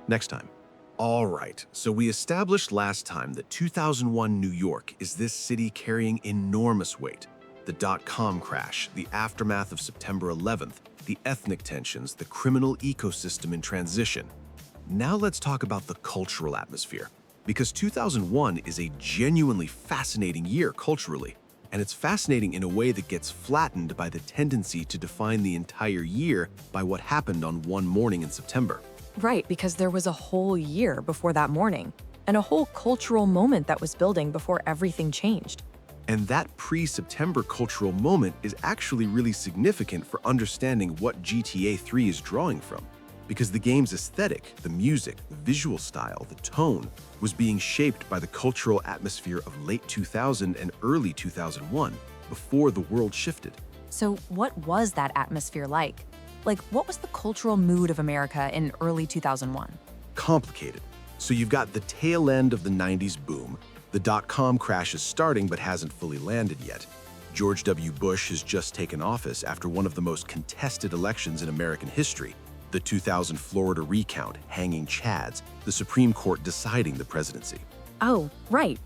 Next time. All right, so we established last time that 2001 New York is this city carrying enormous weight. The dot-com crash, the aftermath of September 11th, the ethnic tensions, the criminal ecosystem in transition. Now let's talk about the cultural atmosphere, because 2001 is a genuinely fascinating year culturally, and it's fascinating in a way that gets flattened by the tendency to define the entire year by what happened on one morning in September. Right, because there was a whole year before that morning, and a whole cultural moment that was building before everything changed. And that pre-September cultural moment is actually really significant for understanding what GTA 3 is drawing from. because the game's aesthetic, the music, the visual style, the tone, was being shaped by the cultural atmosphere of late 2000 and early 2001, before the world shifted. So what was that atmosphere like? Like, what was the cultural mood of America in early 2001? Complicated. So you've got the tail end of the 90s boom, the dot-com crash is starting but hasn't fully landed yet. George W. Bush has just taken office after one of the most contested elections in American history, the 2000 Florida recount, hanging chads, the Supreme Court deciding the presidency. Oh, right.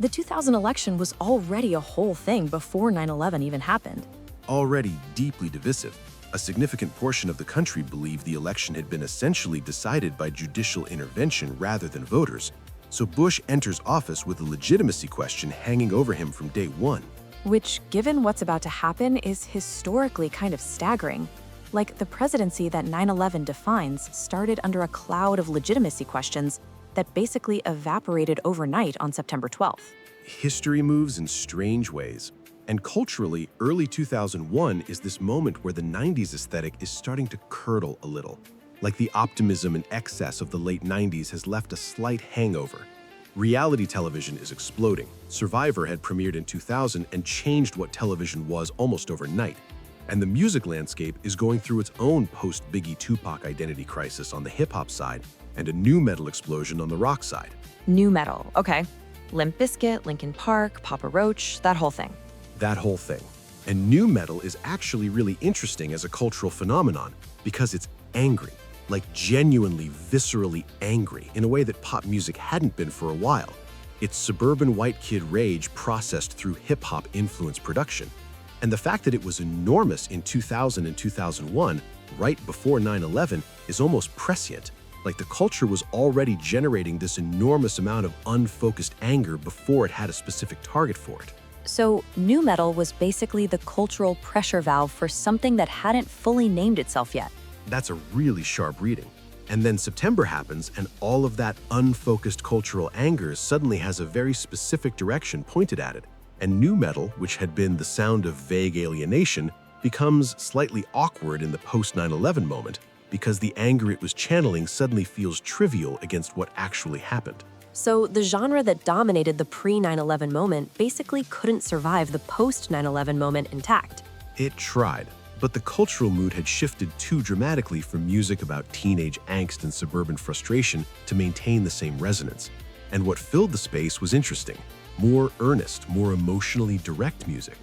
The 2000 election was already a whole thing before 9/11 even happened. Already deeply divisive, a significant portion of the country believed the election had been essentially decided by judicial intervention rather than voters. So Bush enters office with a legitimacy question hanging over him from day one. Which, given what's about to happen, is historically kind of staggering. Like, the presidency that 9/11 defines started under a cloud of legitimacy questions that basically evaporated overnight on September 12th. History moves in strange ways. And culturally, early 2001 is this moment where the 90s aesthetic is starting to curdle a little. Like the optimism and excess of the late 90s has left a slight hangover. Reality television is exploding. Survivor had premiered in 2000 and changed what television was almost overnight. And the music landscape is going through its own post-Biggie Tupac identity crisis on the hip-hop side and a new metal explosion on the rock side. New metal, okay. Limp Bizkit, Linkin Park, Papa Roach, that whole thing. That whole thing. And new metal is actually really interesting as a cultural phenomenon because it's angry, like genuinely, viscerally angry in a way that pop music hadn't been for a while. It's suburban white kid rage processed through hip-hop influence production. And the fact that it was enormous in 2000 and 2001, right before 9/11, is almost prescient. Like the culture was already generating this enormous amount of unfocused anger before it had a specific target for it. So, new metal was basically the cultural pressure valve for something that hadn't fully named itself yet. That's a really sharp reading. And then September happens, and all of that unfocused cultural anger suddenly has a very specific direction pointed at it. And new metal, which had been the sound of vague alienation, becomes slightly awkward in the post-9/11 moment because the anger it was channeling suddenly feels trivial against what actually happened. So the genre that dominated the pre-9/11 moment basically couldn't survive the post-9/11 moment intact. It tried, but the cultural mood had shifted too dramatically from music about teenage angst and suburban frustration to maintain the same resonance. And what filled the space was interesting. More earnest, more emotionally direct music.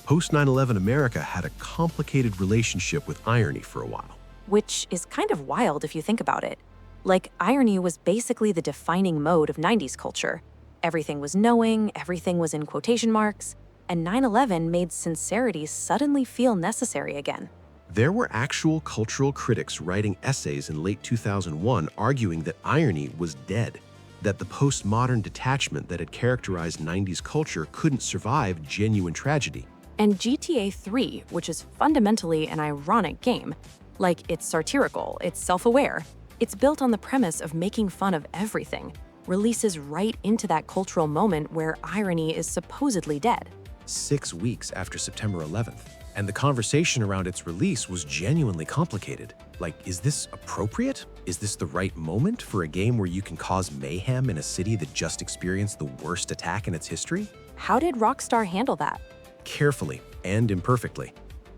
Post-9/11 America had a complicated relationship with irony for a while. Which is kind of wild if you think about it. Like, irony was basically the defining mode of 90s culture. Everything was knowing, everything was in quotation marks, and 9/11 made sincerity suddenly feel necessary again. There were actual cultural critics writing essays in late 2001 arguing that irony was dead, that the postmodern detachment that had characterized 90s culture couldn't survive genuine tragedy. And GTA 3, which is fundamentally an ironic game, like it's satirical, it's self-aware, it's built on the premise of making fun of everything, releases right into that cultural moment where irony is supposedly dead. 6 weeks after September 11th, and the conversation around its release was genuinely complicated. Like, is this appropriate? Is this the right moment for a game where you can cause mayhem in a city that just experienced the worst attack in its history? How did Rockstar handle that? Carefully and imperfectly.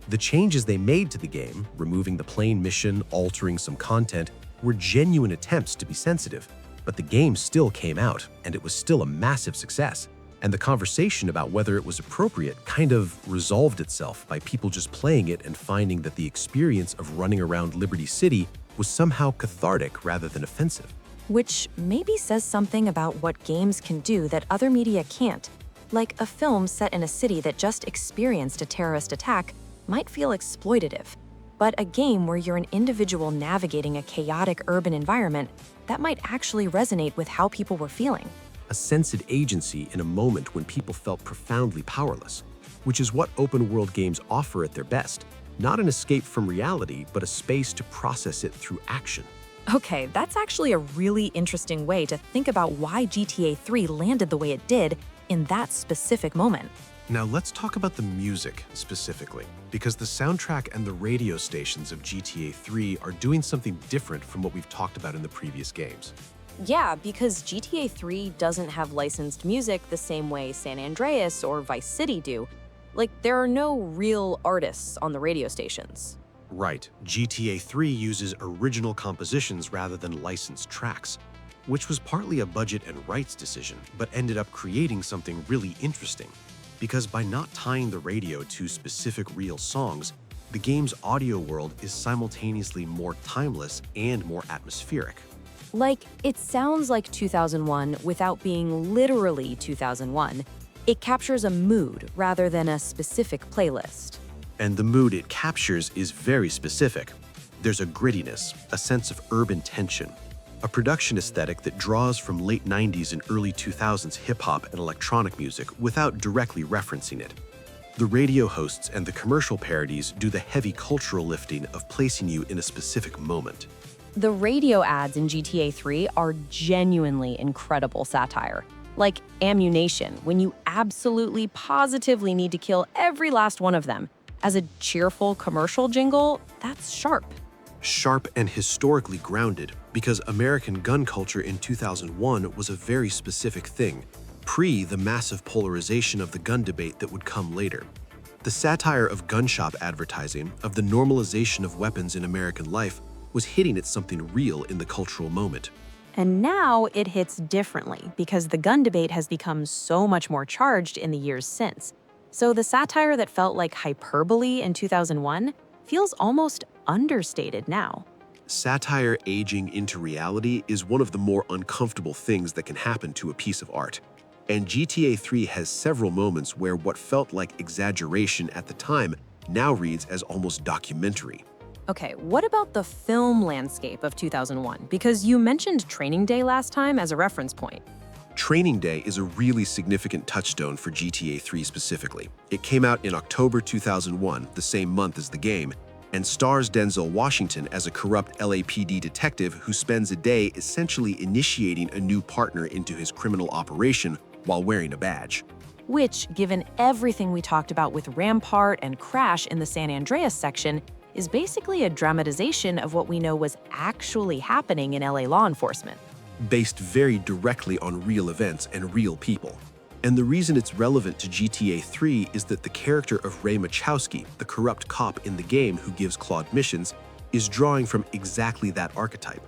The changes they made to the game, removing the plain mission, altering some content, were genuine attempts to be sensitive, but the game still came out, and it was still a massive success. And the conversation about whether it was appropriate kind of resolved itself by people just playing it and finding that the experience of running around Liberty City was somehow cathartic rather than offensive. Which maybe says something about what games can do that other media can't. Like a film set in a city that just experienced a terrorist attack might feel exploitative. But a game where you're an individual navigating a chaotic urban environment, that might actually resonate with how people were feeling. A sensed agency in a moment when people felt profoundly powerless, which is what open-world games offer at their best. Not an escape from reality, but a space to process it through action. Okay, that's actually a really interesting way to think about why GTA 3 landed the way it did in that specific moment. Now let's talk about the music specifically, because the soundtrack and the radio stations of GTA 3 are doing something different from what we've talked about in the previous games. Yeah, because GTA 3 doesn't have licensed music the same way San Andreas or Vice City do. Like, there are no real artists on the radio stations. Right, GTA 3 uses original compositions rather than licensed tracks, which was partly a budget and rights decision, but ended up creating something really interesting. Because by not tying the radio to specific real songs, the game's audio world is simultaneously more timeless and more atmospheric. Like, it sounds like 2001 without being literally 2001. It captures a mood rather than a specific playlist. And the mood it captures is very specific. There's a grittiness, a sense of urban tension, a production aesthetic that draws from late 90s and early 2000s hip-hop and electronic music without directly referencing it. The radio hosts and the commercial parodies do the heavy cultural lifting of placing you in a specific moment. The radio ads in GTA 3 are genuinely incredible satire. Like Ammunition, when you absolutely positively need to kill every last one of them. As a cheerful commercial jingle, that's sharp. Sharp and historically grounded, because American gun culture in 2001 was a very specific thing, pre the massive polarization of the gun debate that would come later. The satire of gun shop advertising, of the normalization of weapons in American life, was hitting at something real in the cultural moment. And now it hits differently because the gun debate has become so much more charged in the years since. So the satire that felt like hyperbole in 2001 feels almost understated now. Satire aging into reality is one of the more uncomfortable things that can happen to a piece of art. And GTA 3 has several moments where what felt like exaggeration at the time now reads as almost documentary. Okay, what about the film landscape of 2001? Because you mentioned Training Day last time as a reference point. Training Day is a really significant touchstone for GTA 3 specifically. It came out in October 2001, the same month as the game, and stars Denzel Washington as a corrupt LAPD detective who spends a day essentially initiating a new partner into his criminal operation while wearing a badge. Which, given everything we talked about with Rampart and Crash in the San Andreas section, is basically a dramatization of what we know was actually happening in LA law enforcement. Based very directly on real events and real people. And the reason it's relevant to GTA 3 is that the character of Ray Machowski, the corrupt cop in the game who gives Claude missions, is drawing from exactly that archetype.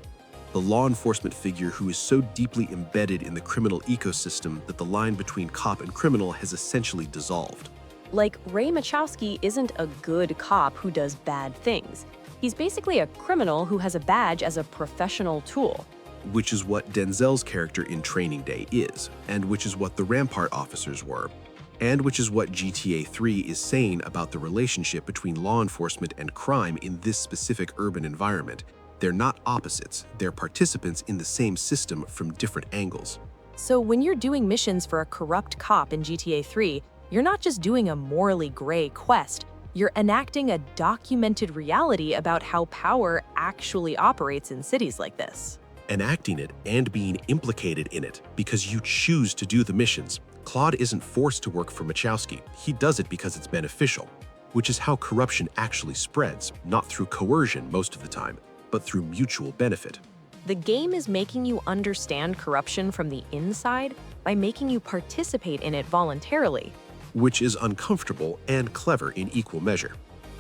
The law enforcement figure who is so deeply embedded in the criminal ecosystem that the line between cop and criminal has essentially dissolved. Like, Ray Machowski isn't a good cop who does bad things. He's basically a criminal who has a badge as a professional tool. Which is what Denzel's character in Training Day is, and which is what the Rampart officers were, and which is what GTA 3 is saying about the relationship between law enforcement and crime in this specific urban environment. They're not opposites, they're participants in the same system from different angles. So when you're doing missions for a corrupt cop in GTA 3, you're not just doing a morally gray quest, you're enacting a documented reality about how power actually operates in cities like this. Enacting it and being implicated in it because you choose to do the missions. Claude isn't forced to work for Machowski. He does it because it's beneficial, which is how corruption actually spreads, not through coercion most of the time, but through mutual benefit. The game is making you understand corruption from the inside by making you participate in it voluntarily. Which is uncomfortable and clever in equal measure.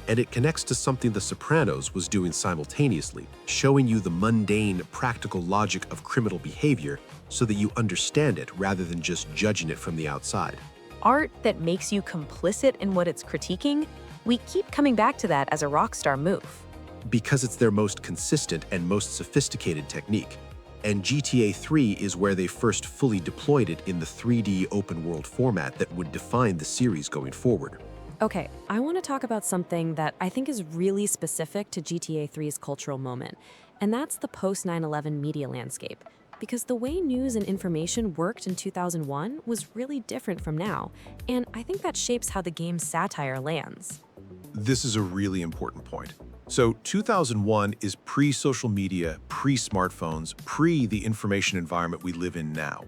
And it connects to something The Sopranos was doing simultaneously, showing you the mundane, practical logic of criminal behavior so that you understand it rather than just judging it from the outside. Art that makes you complicit in what it's critiquing, we keep coming back to that as a Rockstar move. Because it's their most consistent and most sophisticated technique. And GTA 3 is where they first fully deployed it in the 3D open-world format that would define the series going forward. Okay, I want to talk about something that I think is really specific to GTA 3's cultural moment, and that's the post-9/11 media landscape. Because the way news and information worked in 2001 was really different from now, and I think that shapes how the game's satire lands. This is a really important point. So 2001 is pre-social media, pre-smartphones, pre the information environment we live in now.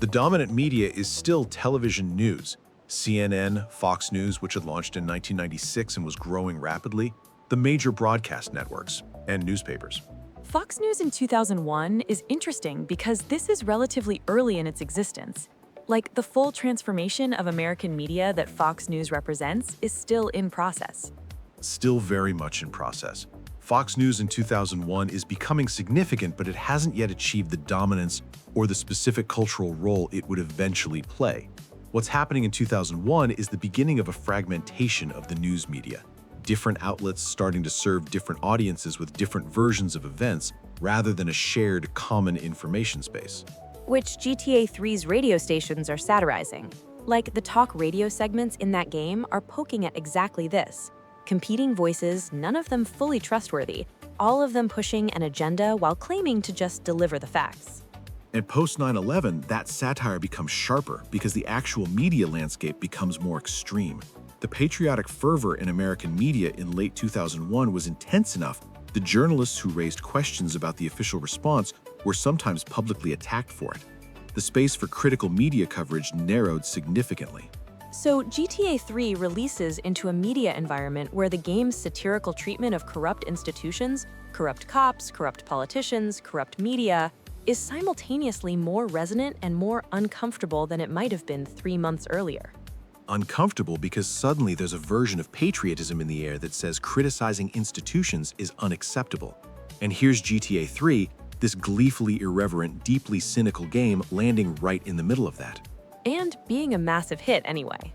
The dominant media is still television news. CNN, Fox News, which had launched in 1996 and was growing rapidly, the major broadcast networks, and newspapers. Fox News in 2001 is interesting because this is relatively early in its existence. Like, the full transformation of American media that Fox News represents is still in process. Still very much in process. Fox News in 2001 is becoming significant, but it hasn't yet achieved the dominance or the specific cultural role it would eventually play. What's happening in 2001 is the beginning of a fragmentation of the news media. Different outlets starting to serve different audiences with different versions of events rather than a shared common information space. Which GTA 3's radio stations are satirizing. Like, the talk radio segments in that game are poking at exactly this. Competing voices, none of them fully trustworthy, all of them pushing an agenda while claiming to just deliver the facts. And post 9/11, that satire becomes sharper because the actual media landscape becomes more extreme. The patriotic fervor in American media in late 2001 was intense enough the journalists who raised questions about the official response were sometimes publicly attacked for it. The space for critical media coverage narrowed significantly. So GTA 3 releases into a media environment where the game's satirical treatment of corrupt institutions, corrupt cops, corrupt politicians, corrupt media, is simultaneously more resonant and more uncomfortable than it might have been 3 months earlier. Uncomfortable because suddenly there's a version of patriotism in the air that says criticizing institutions is unacceptable. And here's GTA 3, this gleefully irreverent, deeply cynical game landing right in the middle of that. And being a massive hit anyway.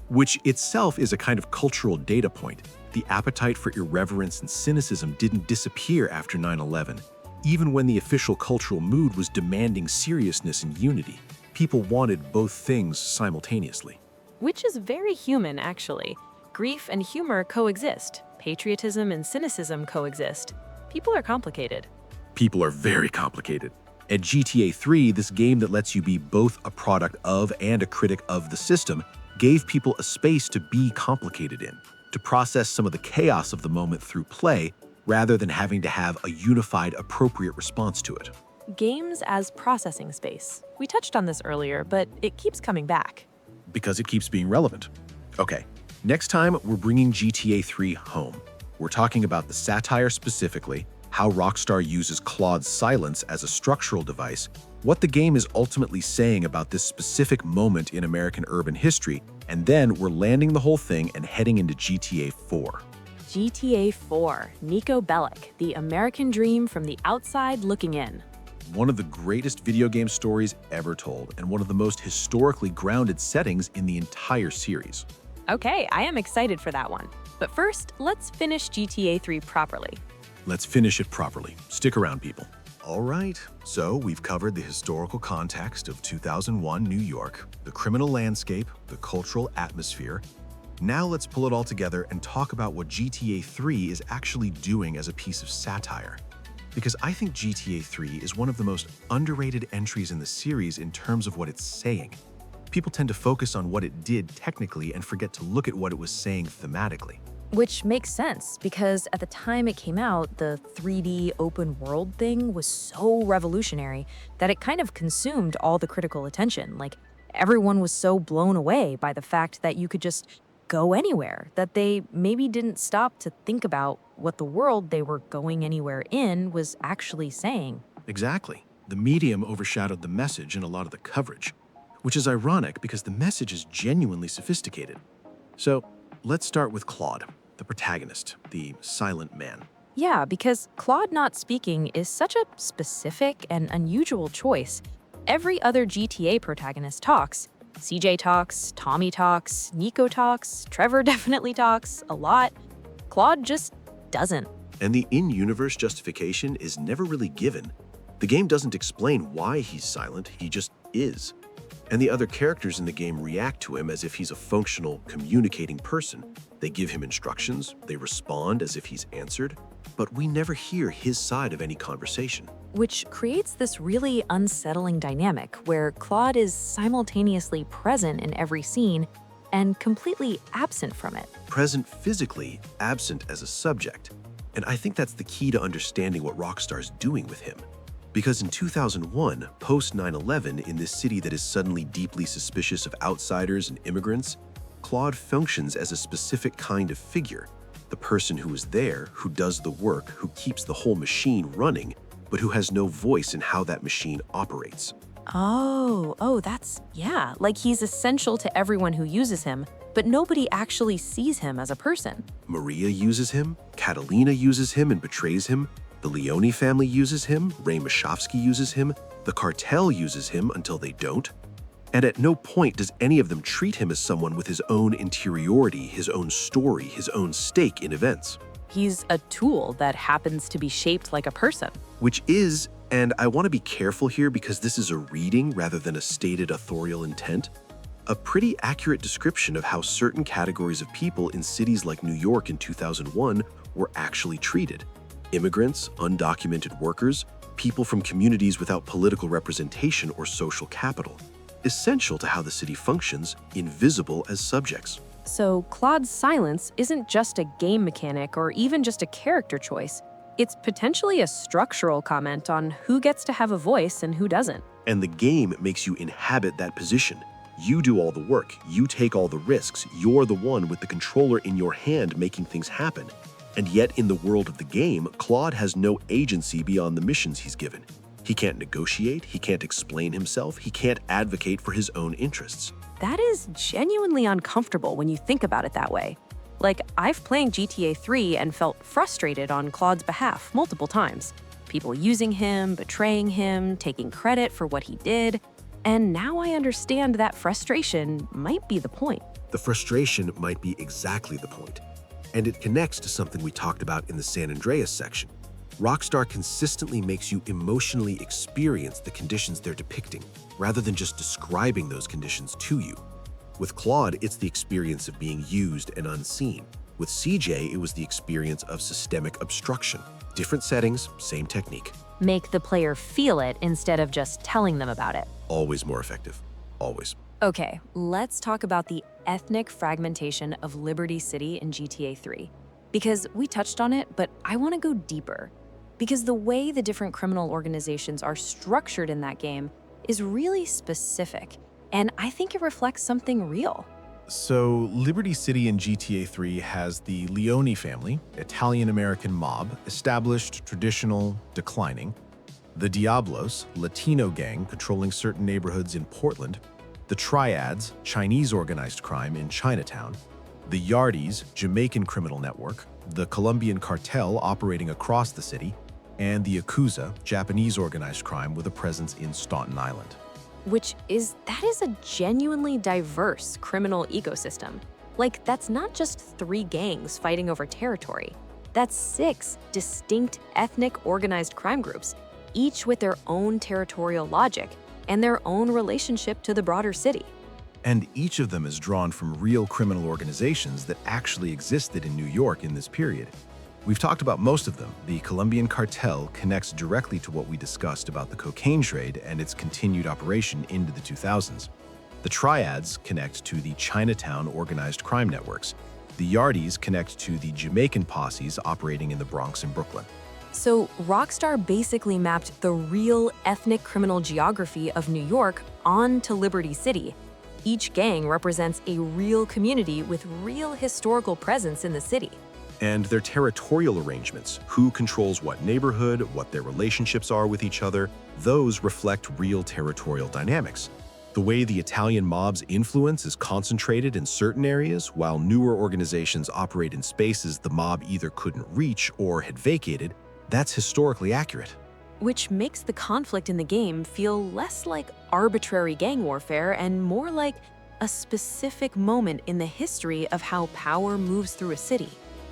Which itself is a kind of cultural data point. The appetite for irreverence and cynicism didn't disappear after 9/11. Even when the official cultural mood was demanding seriousness and unity, people wanted both things simultaneously. Which is very human, actually. Grief and humor coexist. Patriotism and cynicism coexist. People are complicated. People are very complicated. At GTA 3, this game that lets you be both a product of and a critic of the system gave people a space to be complicated in, to process some of the chaos of the moment through play, rather than having to have a unified, appropriate response to it. Games as processing space. We touched on this earlier, but it keeps coming back. Because it keeps being relevant. Okay, next time we're bringing GTA 3 home. We're talking about the satire specifically, how Rockstar uses Claude's silence as a structural device, what the game is ultimately saying about this specific moment in American urban history, and then we're landing the whole thing and heading into GTA 4. GTA 4, Nico Bellic, the American dream from the outside looking in. One of the greatest video game stories ever told, and one of the most historically grounded settings in the entire series. Okay, I am excited for that one. But first, let's finish GTA 3 properly. Let's finish it properly. Stick around, people. All right, so we've covered the historical context of 2001 New York, the criminal landscape, the cultural atmosphere. Now let's pull it all together and talk about what GTA 3 is actually doing as a piece of satire. Because I think GTA 3 is one of the most underrated entries in the series in terms of what it's saying. People tend to focus on what it did technically and forget to look at what it was saying thematically. Which makes sense, because at the time it came out, the 3D open world thing was so revolutionary that it kind of consumed all the critical attention. Like, everyone was so blown away by the fact that you could just go anywhere, that they maybe didn't stop to think about what the world they were going anywhere in was actually saying. Exactly. The medium overshadowed the message in a lot of the coverage, which is ironic because the message is genuinely sophisticated. So let's start with Claude, the protagonist, the silent man. Yeah, because Claude not speaking is such a specific and unusual choice. Every other GTA protagonist talks. CJ talks, Tommy talks, Nico talks, Trevor definitely talks, a lot. Claude just doesn't. And the in-universe justification is never really given. The game doesn't explain why he's silent, he just is. And the other characters in the game react to him as if he's a functional, communicating person. They give him instructions, they respond as if he's answered, but we never hear his side of any conversation. Which creates this really unsettling dynamic where Claude is simultaneously present in every scene and completely absent from it. Present physically, absent as a subject. And I think that's the key to understanding what Rockstar's doing with him. Because in 2001, post 9/11, in this city that is suddenly deeply suspicious of outsiders and immigrants, Claude functions as a specific kind of figure, the person who is there, who does the work, who keeps the whole machine running, but who has no voice in how that machine operates. Yeah, like he's essential to everyone who uses him, but nobody actually sees him as a person. Maria uses him, Catalina uses him and betrays him, the Leone family uses him, Ray Mashofsky uses him, the cartel uses him until they don't. And at no point does any of them treat him as someone with his own interiority, his own story, his own stake in events. He's a tool that happens to be shaped like a person. Which is, and I want to be careful here because this is a reading rather than a stated authorial intent, a pretty accurate description of how certain categories of people in cities like New York in 2001 were actually treated. Immigrants, undocumented workers, people from communities without political representation or social capital. Essential to how the city functions, invisible as subjects. So Claude's silence isn't just a game mechanic or even just a character choice. It's potentially a structural comment on who gets to have a voice and who doesn't. And the game makes you inhabit that position. You do all the work, you take all the risks, you're the one with the controller in your hand making things happen. And yet in the world of the game, Claude has no agency beyond the missions he's given. He can't negotiate, he can't explain himself, he can't advocate for his own interests. That is genuinely uncomfortable when you think about it that way. Like, I've played GTA 3 and felt frustrated on Claude's behalf multiple times. People using him, betraying him, taking credit for what he did. And now I understand that frustration might be the point. The frustration might be exactly the point. And it connects to something we talked about in the San Andreas section. Rockstar consistently makes you emotionally experience the conditions they're depicting, rather than just describing those conditions to you. With Claude, it's the experience of being used and unseen. With CJ, it was the experience of systemic obstruction. Different settings, same technique. Make the player feel it instead of just telling them about it. Always more effective. Always. Okay, let's talk about the ethnic fragmentation of Liberty City in GTA 3. Because we touched on it, but I want to go deeper. Because the way the different criminal organizations are structured in that game is really specific, and I think it reflects something real. So, Liberty City in GTA 3 has the Leone family, Italian-American mob, established, traditional, declining. The Diablos, Latino gang controlling certain neighborhoods in Portland. The Triads, Chinese organized crime in Chinatown. The Yardies, Jamaican criminal network. The Colombian cartel operating across the city. And the Yakuza, Japanese organized crime with a presence in Staunton Island. That is a genuinely diverse criminal ecosystem. Like, that's not just 3 gangs fighting over territory. That's 6 distinct ethnic organized crime groups, each with their own territorial logic and their own relationship to the broader city. And each of them is drawn from real criminal organizations that actually existed in New York in this period. We've talked about most of them. The Colombian cartel connects directly to what we discussed about the cocaine trade and its continued operation into the 2000s. The Triads connect to the Chinatown organized crime networks. The Yardies connect to the Jamaican posses operating in the Bronx and Brooklyn. So Rockstar basically mapped the real ethnic criminal geography of New York onto Liberty City. Each gang represents a real community with real historical presence in the city. And their territorial arrangements, who controls what neighborhood, what their relationships are with each other, those reflect real territorial dynamics. The way the Italian mob's influence is concentrated in certain areas, while newer organizations operate in spaces the mob either couldn't reach or had vacated, that's historically accurate. Which makes the conflict in the game feel less like arbitrary gang warfare and more like a specific moment in the history of how power moves through a city.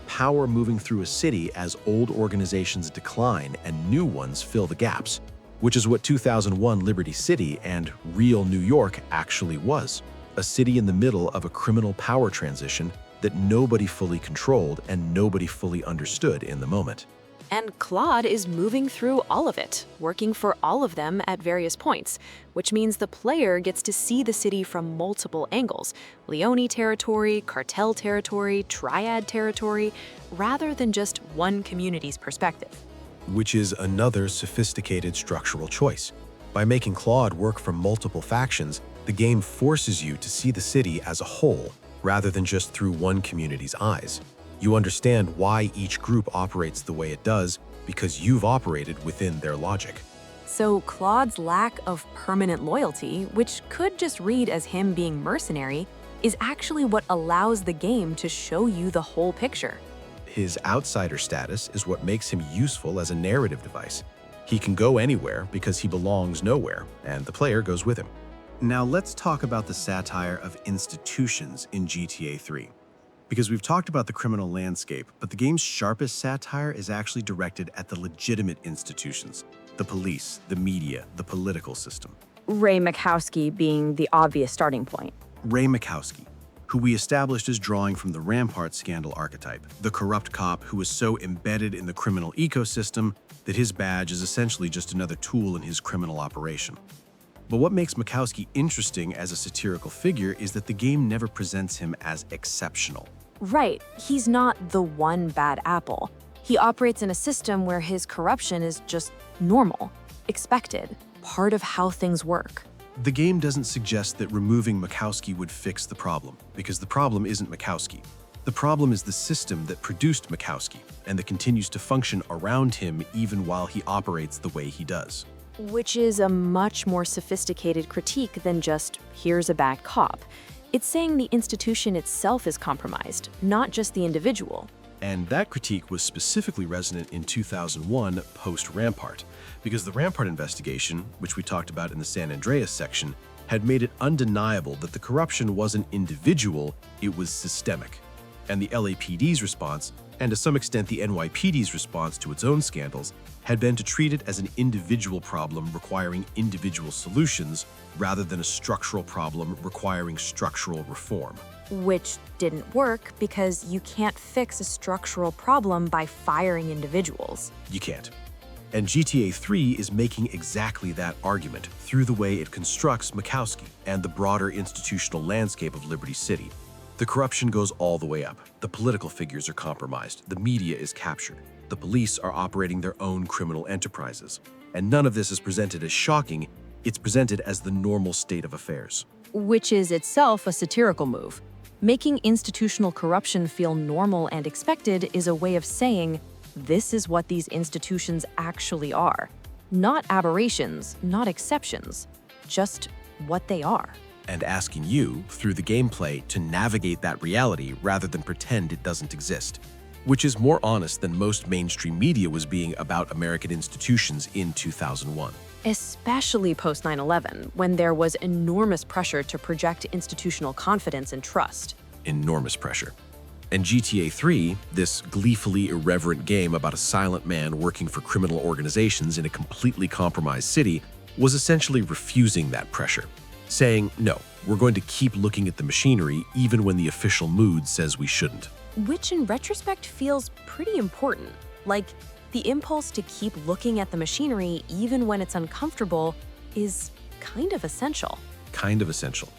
Power moving through a city as old organizations decline and new ones fill the gaps, which is what 2001 Liberty City and real New York actually was. A city in the middle of a criminal power transition that nobody fully controlled and nobody fully understood in the moment. And Claude is moving through all of it, working for all of them at various points, which means the player gets to see the city from multiple angles: Leone territory, cartel territory, triad territory, rather than just one community's perspective. which is another sophisticated structural choice. By making Claude work for multiple factions, the game forces you to see the city as a whole, rather than just through one community's eyes. You understand why each group operates the way it does because you've operated within their logic. So Claude's lack of permanent loyalty, which could just read as him being mercenary, is actually what allows the game to show you the whole picture. His outsider status is what makes him useful as a narrative device. He can go anywhere because he belongs nowhere, and the player goes with him. Now let's talk about the satire of institutions in GTA 3. Because we've talked about the criminal landscape, but the game's sharpest satire is actually directed at the legitimate institutions: the police, the media, the political system. Ray Makowski being the obvious starting point. Ray Makowski, who we established as drawing from the Rampart scandal archetype, the corrupt cop who is so embedded in the criminal ecosystem that his badge is essentially just another tool in his criminal operation. But what makes Makowski interesting as a satirical figure is that the game never presents him as exceptional. Right, he's not the one bad apple. He operates in a system where his corruption is just normal, expected, part of how things work. The game doesn't suggest that removing Makowski would fix the problem, because the problem isn't Makowski. The problem is the system that produced Makowski, and that continues to function around him even while he operates the way he does. Which is a much more sophisticated critique than just, here's a bad cop. It's saying the institution itself is compromised, not just the individual. And that critique was specifically resonant in 2001 post-Rampart, because the Rampart investigation, which we talked about in the San Andreas section, had made it undeniable that the corruption wasn't individual, it was systemic. And the LAPD's response, and to some extent the NYPD's response to its own scandals, had been to treat it as an individual problem requiring individual solutions rather than a structural problem requiring structural reform. Which didn't work because you can't fix a structural problem by firing individuals. You can't. And GTA 3 is making exactly that argument through the way it constructs Makowski and the broader institutional landscape of Liberty City. The corruption goes all the way up. The political figures are compromised. The media is captured. The police are operating their own criminal enterprises. And none of this is presented as shocking. It's presented as the normal state of affairs. Which is itself a satirical move. Making institutional corruption feel normal and expected is a way of saying, this is what these institutions actually are. Not aberrations, not exceptions, just what they are. And asking you, through the gameplay, to navigate that reality rather than pretend it doesn't exist. Which is more honest than most mainstream media was being about American institutions in 2001. Especially post 9/11, when there was enormous pressure to project institutional confidence and trust. Enormous pressure. And GTA 3, this gleefully irreverent game about a silent man working for criminal organizations in a completely compromised city, was essentially refusing that pressure, saying, no, we're going to keep looking at the machinery even when the official mood says we shouldn't. Which in retrospect feels pretty important. Like, the impulse to keep looking at the machinery even when it's uncomfortable is kind of essential. Kind of essential.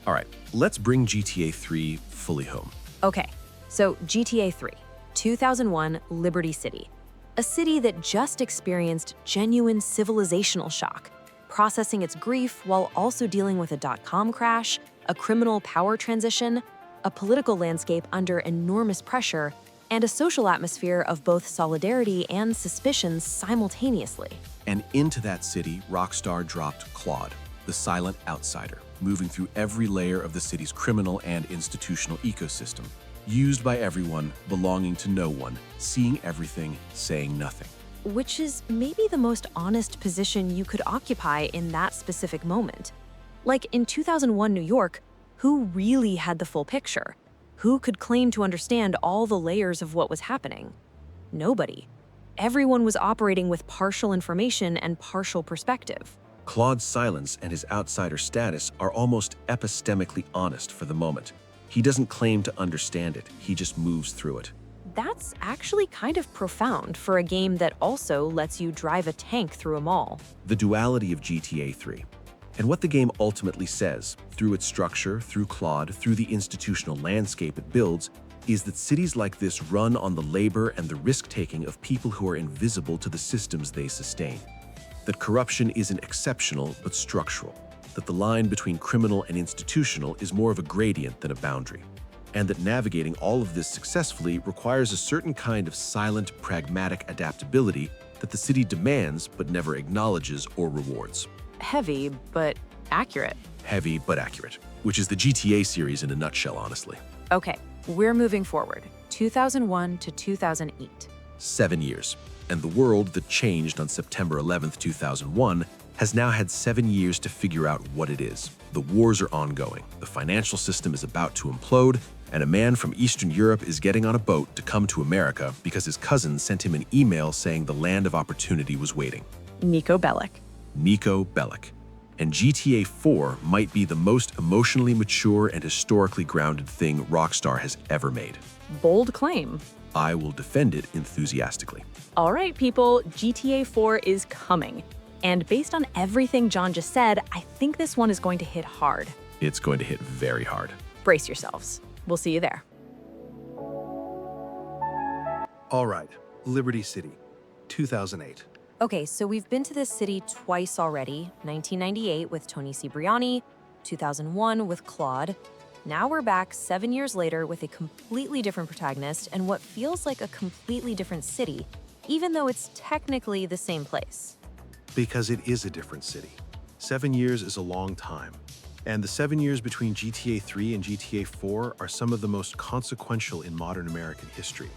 All right, let's bring GTA 3 fully home. Okay, so GTA 3, 2001 Liberty City. A city that just experienced genuine civilizational shock, processing its grief while also dealing with a dot-com crash, a criminal power transition, a political landscape under enormous pressure, and a social atmosphere of both solidarity and suspicion simultaneously. And into that city, Rockstar dropped Claude, the silent outsider, moving through every layer of the city's criminal and institutional ecosystem, used by everyone, belonging to no one, seeing everything, saying nothing. Which is maybe the most honest position you could occupy in that specific moment. Like in 2001 New York, who really had the full picture? Who could claim to understand all the layers of what was happening? Nobody. Everyone was operating with partial information and partial perspective. Claude's silence and his outsider status are almost epistemically honest for the moment. He doesn't claim to understand it, he just moves through it. That's actually kind of profound for a game that also lets you drive a tank through a mall. The duality of GTA 3. And what the game ultimately says, through its structure, through Claude, through the institutional landscape it builds, is that cities like this run on the labor and the risk-taking of people who are invisible to the systems they sustain. That corruption isn't exceptional but structural. That the line between criminal and institutional is more of a gradient than a boundary. And that navigating all of this successfully requires a certain kind of silent, pragmatic adaptability that the city demands but never acknowledges or rewards. Heavy, but accurate. Heavy but accurate, which is the GTA series in a nutshell, honestly. Okay, we're moving forward. 2001 to 2008. 7 years. And the world that changed on September 11th, 2001 has now had 7 years to figure out what it is. The wars are ongoing, the financial system is about to implode, and a man from Eastern Europe is getting on a boat to come to America because his cousin sent him an email saying the land of opportunity was waiting. Niko Bellic. Niko Bellic. And GTA 4 might be the most emotionally mature and historically grounded thing Rockstar has ever made. Bold claim. I will defend it enthusiastically. All right, people, GTA 4 is coming. And based on everything John just said, I think this one is going to hit hard. It's going to hit very hard. Brace yourselves. We'll see you there. All right, Liberty City, 2008. Okay, so we've been to this city twice already, 1998 with Tony Cipriani, 2001 with Claude. Now we're back 7 years later with a completely different protagonist and what feels like a completely different city, even though it's technically the same place. Because it is a different city. 7 years is a long time. And the 7 years between GTA 3 and GTA 4 are some of the most consequential in modern American history.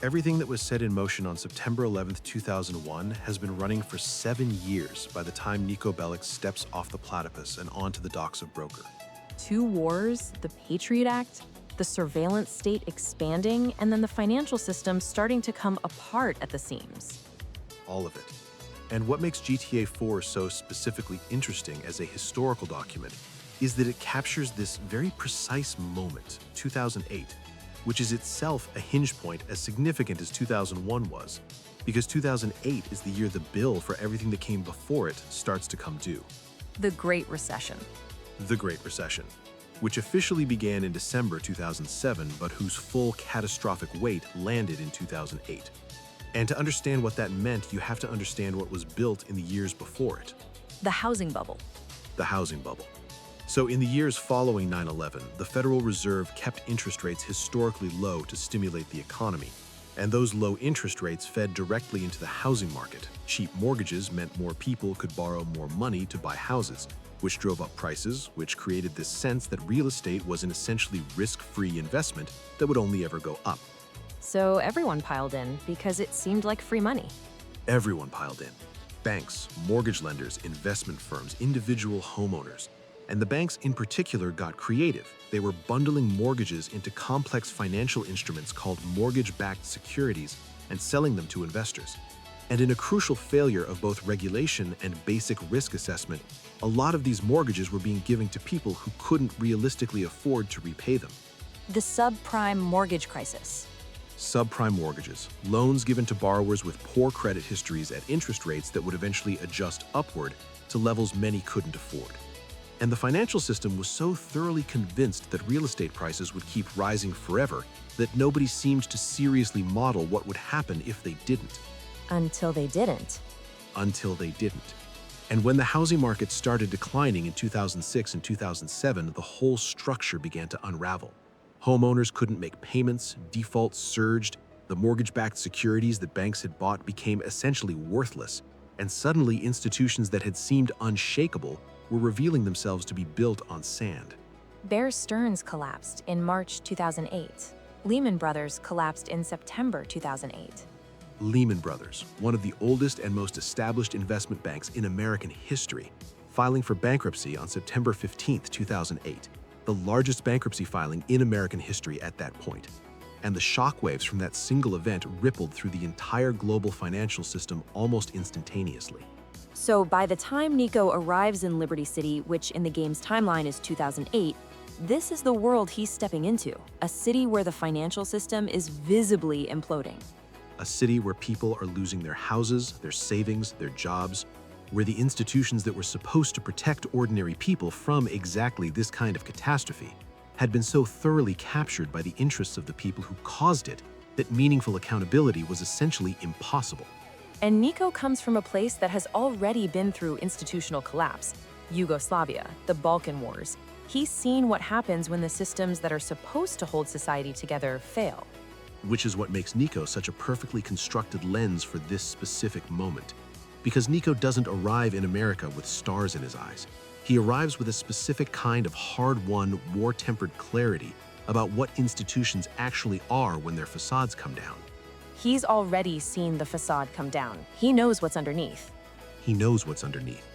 Everything that was set in motion on September 11th, 2001 has been running for 7 years by the time Niko Bellic steps off the platypus and onto the docks of Broker. 2 wars, the Patriot Act, the surveillance state expanding, and then the financial system starting to come apart at the seams. All of it. And what makes GTA 4 so specifically interesting as a historical document is that it captures this very precise moment, 2008, which is itself a hinge point as significant as 2001 was, because 2008 is the year the bill for everything that came before it starts to come due. The Great Recession. The Great Recession, which officially began in December 2007, but whose full catastrophic weight landed in 2008. And to understand what that meant, you have to understand what was built in the years before it. The housing bubble. The housing bubble. So in the years following 9/11, the Federal Reserve kept interest rates historically low to stimulate the economy. And those low interest rates fed directly into the housing market. Cheap mortgages meant more people could borrow more money to buy houses, which drove up prices, which created this sense that real estate was an essentially risk-free investment that would only ever go up. So everyone piled in because it seemed like free money. Everyone piled in. Banks, mortgage lenders, investment firms, individual homeowners. And the banks in particular got creative. They were bundling mortgages into complex financial instruments called mortgage-backed securities and selling them to investors. And in a crucial failure of both regulation and basic risk assessment, a lot of these mortgages were being given to people who couldn't realistically afford to repay them. The subprime mortgage crisis. Subprime mortgages, loans given to borrowers with poor credit histories at interest rates that would eventually adjust upward to levels many couldn't afford. And the financial system was so thoroughly convinced that real estate prices would keep rising forever that nobody seemed to seriously model what would happen if they didn't. Until they didn't. Until they didn't. And when the housing market started declining in 2006 and 2007, the whole structure began to unravel. Homeowners couldn't make payments, defaults surged, the mortgage-backed securities that banks had bought became essentially worthless, and suddenly institutions that had seemed unshakable were revealing themselves to be built on sand. Bear Stearns collapsed in March 2008. Lehman Brothers collapsed in September 2008. Lehman Brothers, one of the oldest and most established investment banks in American history, filing for bankruptcy on September 15, 2008, the largest bankruptcy filing in American history at that point. And the shockwaves from that single event rippled through the entire global financial system almost instantaneously. So by the time Niko arrives in Liberty City, which in the game's timeline is 2008, this is the world he's stepping into, a city where the financial system is visibly imploding. A city where people are losing their houses, their savings, their jobs, where the institutions that were supposed to protect ordinary people from exactly this kind of catastrophe had been so thoroughly captured by the interests of the people who caused it that meaningful accountability was essentially impossible. And Nico comes from a place that has already been through institutional collapse. Yugoslavia, the Balkan Wars. He's seen what happens when the systems that are supposed to hold society together fail. Which is what makes Nico such a perfectly constructed lens for this specific moment. Because Nico doesn't arrive in America with stars in his eyes. He arrives with a specific kind of hard-won, war-tempered clarity about what institutions actually are when their facades come down. He's already seen the facade come down. He knows what's underneath. He knows what's underneath.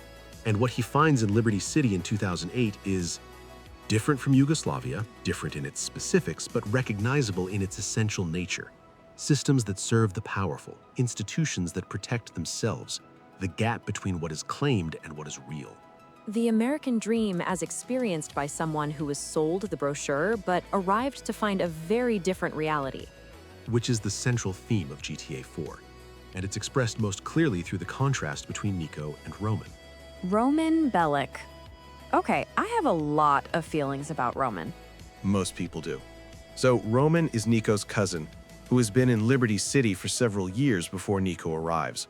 And what he finds in Liberty City in 2008 is different from Yugoslavia, different in its specifics, but recognizable in its essential nature. Systems that serve the powerful, institutions that protect themselves, the gap between what is claimed and what is real. The American dream as experienced by someone who was sold the brochure but arrived to find a very different reality. Which is the central theme of GTA 4. And it's expressed most clearly through the contrast between Nico and Roman. Roman Bellic. Okay, I have a lot of feelings about Roman. Most people do. So Roman is Nico's cousin, who has been in Liberty City for several years before Nico arrives.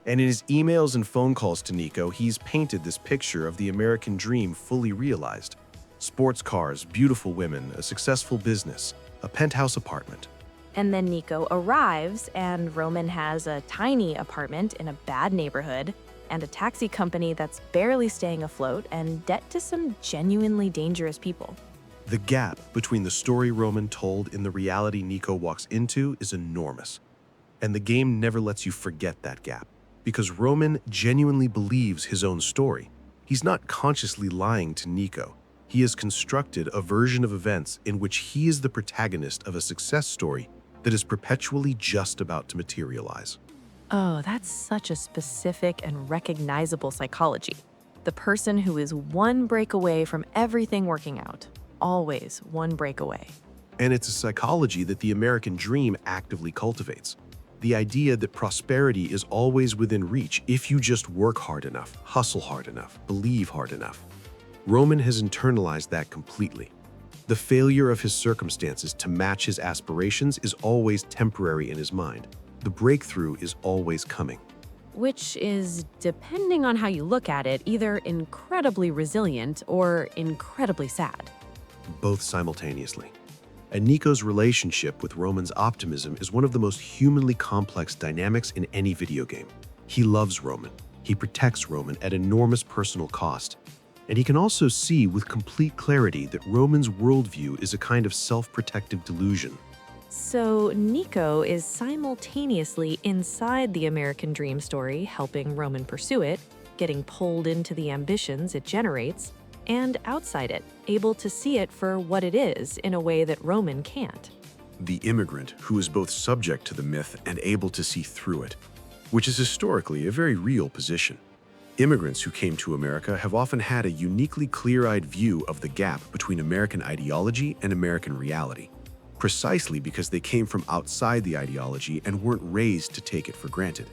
And in his emails and phone calls to Nico, he's painted this picture of the American dream fully realized. Sports cars, beautiful women, a successful business, a penthouse apartment. And then Nico arrives, and Roman has a tiny apartment in a bad neighborhood, and a taxi company that's barely staying afloat, and debt to some genuinely dangerous people. The gap between the story Roman told and the reality Nico walks into is enormous. And the game never lets you forget that gap, because Roman genuinely believes his own story. He's not consciously lying to Nico. He has constructed a version of events in which he is the protagonist of a success story that is perpetually just about to materialize. Oh, that's such a specific and recognizable psychology. The person who is one break away from everything working out. Always one break away. And it's a psychology that the American dream actively cultivates. The idea that prosperity is always within reach if you just work hard enough, hustle hard enough, believe hard enough. Roman has internalized that completely. The failure of his circumstances to match his aspirations is always temporary in his mind. The breakthrough is always coming. Which is, depending on how you look at it, either incredibly resilient or incredibly sad. Both simultaneously. And Nico's relationship with Roman's optimism is one of the most humanly complex dynamics in any video game. He loves Roman. He protects Roman at enormous personal cost. And he can also see with complete clarity that Roman's worldview is a kind of self-protective delusion. So Nico is simultaneously inside the American dream story, helping Roman pursue it, getting pulled into the ambitions it generates, and outside it, able to see it for what it is in a way that Roman can't. The immigrant who is both subject to the myth and able to see through it, which is historically a very real position. Immigrants who came to America have often had a uniquely clear-eyed view of the gap between American ideology and American reality, precisely because they came from outside the ideology and weren't raised to take it for granted.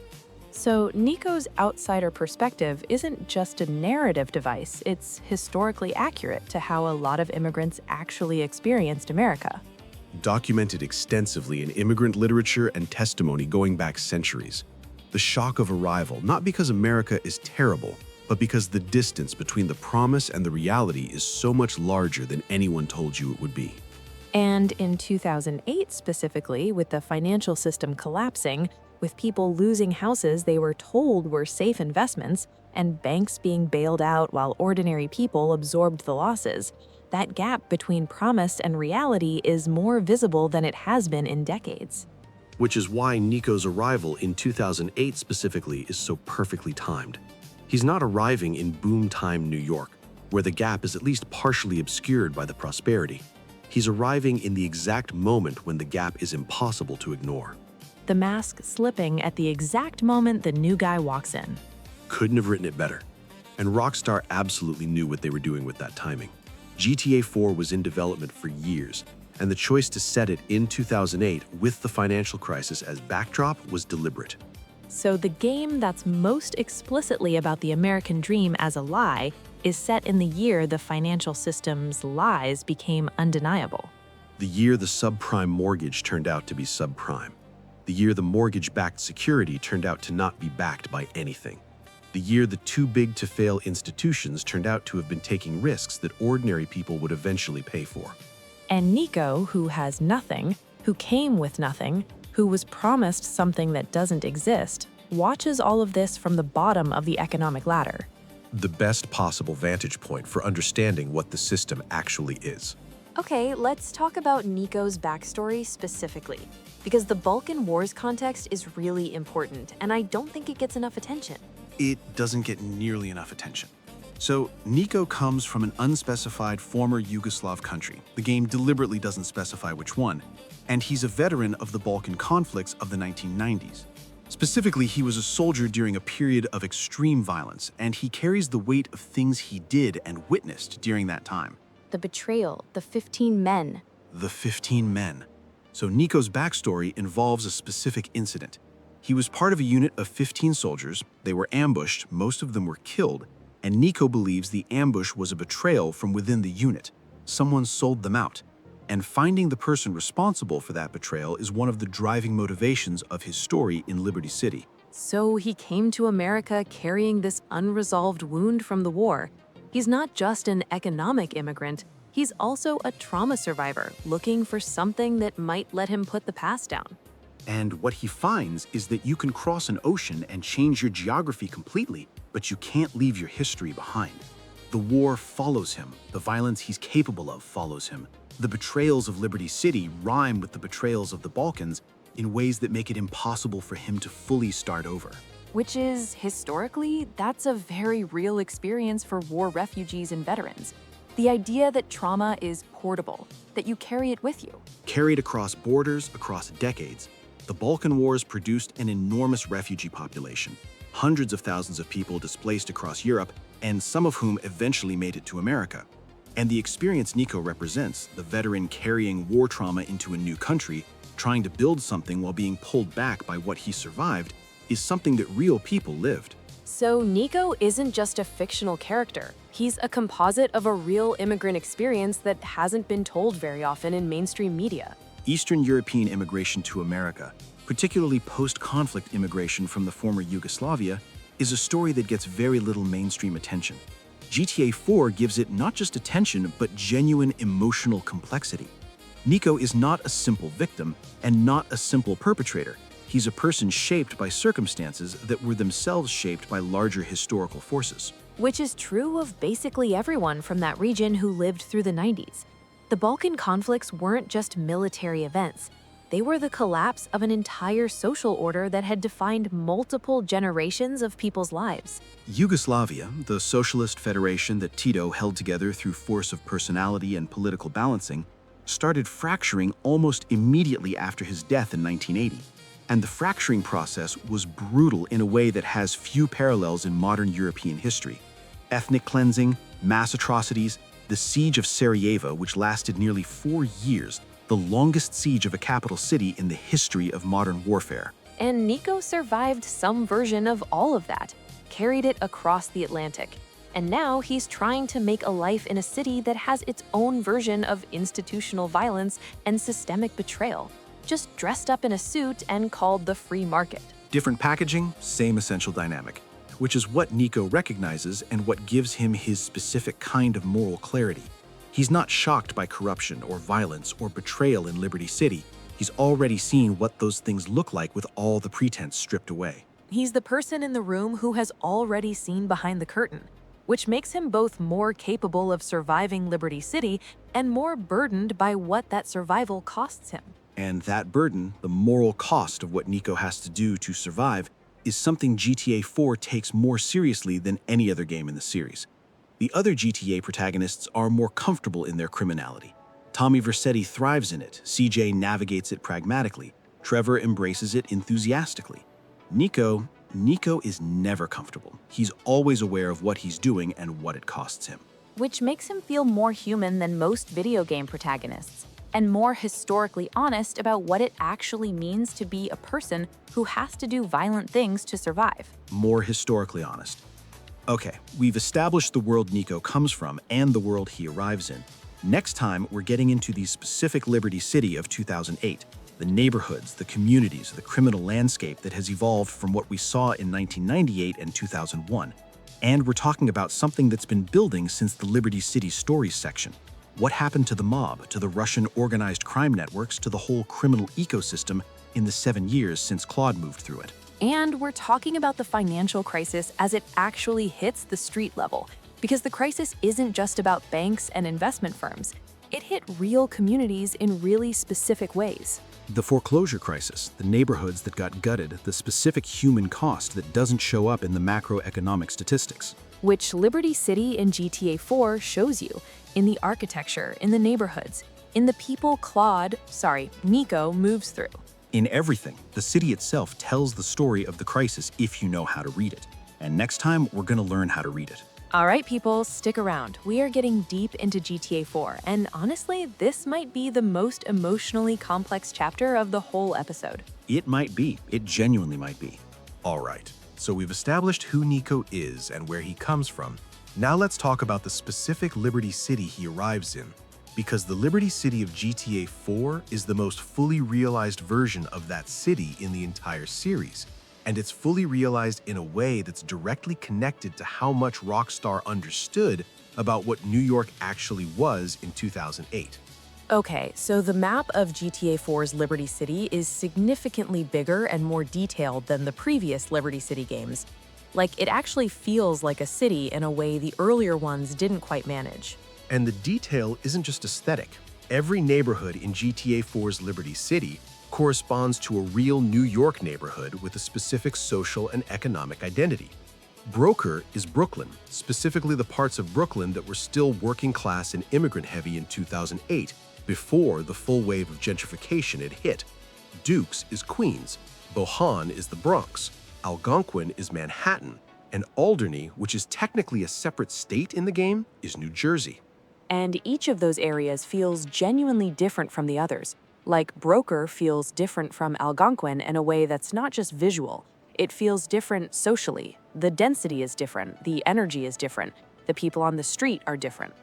So Nico's outsider perspective isn't just a narrative device, it's historically accurate to how a lot of immigrants actually experienced America. Documented extensively in immigrant literature and testimony going back centuries. The shock of arrival, not because America is terrible, but because the distance between the promise and the reality is so much larger than anyone told you it would be. And in 2008 specifically, with the financial system collapsing, with people losing houses they were told were safe investments, and banks being bailed out while ordinary people absorbed the losses, that gap between promise and reality is more visible than it has been in decades. Which is why Nico's arrival in 2008 specifically is so perfectly timed. He's not arriving in boom time New York, where the gap is at least partially obscured by the prosperity. He's arriving in the exact moment when the gap is impossible to ignore. The mask slipping at the exact moment the new guy walks in. Couldn't have written it better. And Rockstar absolutely knew what they were doing with that timing. GTA 4 was in development for years, and the choice to set it in 2008 with the financial crisis as backdrop was deliberate. So the game that's most explicitly about the American dream as a lie is set in the year the financial system's lies became undeniable. The year the subprime mortgage turned out to be subprime. The year the mortgage-backed security turned out to not be backed by anything. The year the too-big-to-fail institutions turned out to have been taking risks that ordinary people would eventually pay for. And Nico, who has nothing, who came with nothing, who was promised something that doesn't exist, watches all of this from the bottom of the economic ladder. The best possible vantage point for understanding what the system actually is. Okay, let's talk about Nico's backstory specifically, because the Balkan Wars context is really important, and I don't think it gets enough attention. It doesn't get nearly enough attention. So, Nico comes from an unspecified former Yugoslav country. The game deliberately doesn't specify which one, and he's a veteran of the Balkan conflicts of the 1990s. Specifically, he was a soldier during a period of extreme violence, and he carries the weight of things he did and witnessed during that time. The betrayal, the 15 men. The 15 men. So Nico's backstory involves a specific incident. He was part of a unit of 15 soldiers. They were ambushed, most of them were killed, and Nico believes the ambush was a betrayal from within the unit. Someone sold them out. And finding the person responsible for that betrayal is one of the driving motivations of his story in Liberty City. So he came to America carrying this unresolved wound from the war. He's not just an economic immigrant, he's also a trauma survivor looking for something that might let him put the past down. And what he finds is that you can cross an ocean and change your geography completely, but you can't leave your history behind. The war follows him. The violence he's capable of follows him. The betrayals of Liberty City rhyme with the betrayals of the Balkans in ways that make it impossible for him to fully start over. Which is, historically, that's a very real experience for war refugees and veterans. The idea that trauma is portable, that you carry it with you. Carried across borders, across decades, the Balkan Wars produced an enormous refugee population, hundreds of thousands of people displaced across Europe, and some of whom eventually made it to America. And the experience Nico represents, the veteran carrying war trauma into a new country, trying to build something while being pulled back by what he survived, is something that real people lived. So Nico isn't just a fictional character. He's a composite of a real immigrant experience that hasn't been told very often in mainstream media. Eastern European immigration to America, particularly post-conflict immigration from the former Yugoslavia, is a story that gets very little mainstream attention. GTA 4 gives it not just attention, but genuine emotional complexity. Nico is not a simple victim and not a simple perpetrator. He's a person shaped by circumstances that were themselves shaped by larger historical forces. Which is true of basically everyone from that region who lived through the 90s. The Balkan conflicts weren't just military events. They were the collapse of an entire social order that had defined multiple generations of people's lives. Yugoslavia, the socialist federation that Tito held together through force of personality and political balancing, started fracturing almost immediately after his death in 1980. And the fracturing process was brutal in a way that has few parallels in modern European history. Ethnic cleansing, mass atrocities, the siege of Sarajevo, which lasted nearly 4 years, the longest siege of a capital city in the history of modern warfare. And Nico survived some version of all of that, carried it across the Atlantic. And now he's trying to make a life in a city that has its own version of institutional violence and systemic betrayal, just dressed up in a suit and called the free market. Different packaging, same essential dynamic, which is what Nico recognizes and what gives him his specific kind of moral clarity. He's not shocked by corruption or violence or betrayal in Liberty City. He's already seen what those things look like with all the pretense stripped away. He's the person in the room who has already seen behind the curtain, which makes him both more capable of surviving Liberty City and more burdened by what that survival costs him. And that burden, the moral cost of what Nico has to do to survive, is something GTA 4 takes more seriously than any other game in the series. The other GTA protagonists are more comfortable in their criminality. Tommy Vercetti thrives in it, CJ navigates it pragmatically, Trevor embraces it enthusiastically. Nico is never comfortable. He's always aware of what he's doing and what it costs him. Which makes him feel more human than most video game protagonists, and more historically honest about what it actually means to be a person who has to do violent things to survive. More historically honest. Okay, we've established the world Nico comes from and the world he arrives in. Next time, we're getting into the specific Liberty City of 2008, the neighborhoods, the communities, the criminal landscape that has evolved from what we saw in 1998 and 2001. And we're talking about something that's been building since the Liberty City Stories section. What happened to the mob, to the Russian organized crime networks, to the whole criminal ecosystem in the 7 years since Claude moved through it? And we're talking about the financial crisis as it actually hits the street level, because the crisis isn't just about banks and investment firms. It hit real communities in really specific ways. The foreclosure crisis, the neighborhoods that got gutted, the specific human cost that doesn't show up in the macroeconomic statistics. Which Liberty City in GTA 4 shows you, in the architecture, in the neighborhoods, in the people Nico moves through. In everything, the city itself tells the story of the crisis if you know how to read it. And next time, we're going to learn how to read it. All right, people, stick around. We are getting deep into GTA 4, and honestly, this might be the most emotionally complex chapter of the whole episode. It might be. It genuinely might be. All right, so we've established who Nico is and where he comes from. Now let's talk about the specific Liberty City he arrives in, because the Liberty City of GTA 4 is the most fully realized version of that city in the entire series. And it's fully realized in a way that's directly connected to how much Rockstar understood about what New York actually was in 2008. Okay, so the map of GTA 4's Liberty City is significantly bigger and more detailed than the previous Liberty City games. Like, it actually feels like a city in a way the earlier ones didn't quite manage. And the detail isn't just aesthetic. Every neighborhood in GTA 4's Liberty City corresponds to a real New York neighborhood with a specific social and economic identity. Broker is Brooklyn, specifically the parts of Brooklyn that were still working class and immigrant heavy in 2008, before the full wave of gentrification had hit. Dukes is Queens, Bohan is the Bronx, Algonquin is Manhattan, and Alderney, which is technically a separate state in the game, is New Jersey. And each of those areas feels genuinely different from the others. Like, Broker feels different from Algonquin in a way that's not just visual. It feels different socially. The density is different, the energy is different, the people on the street are different.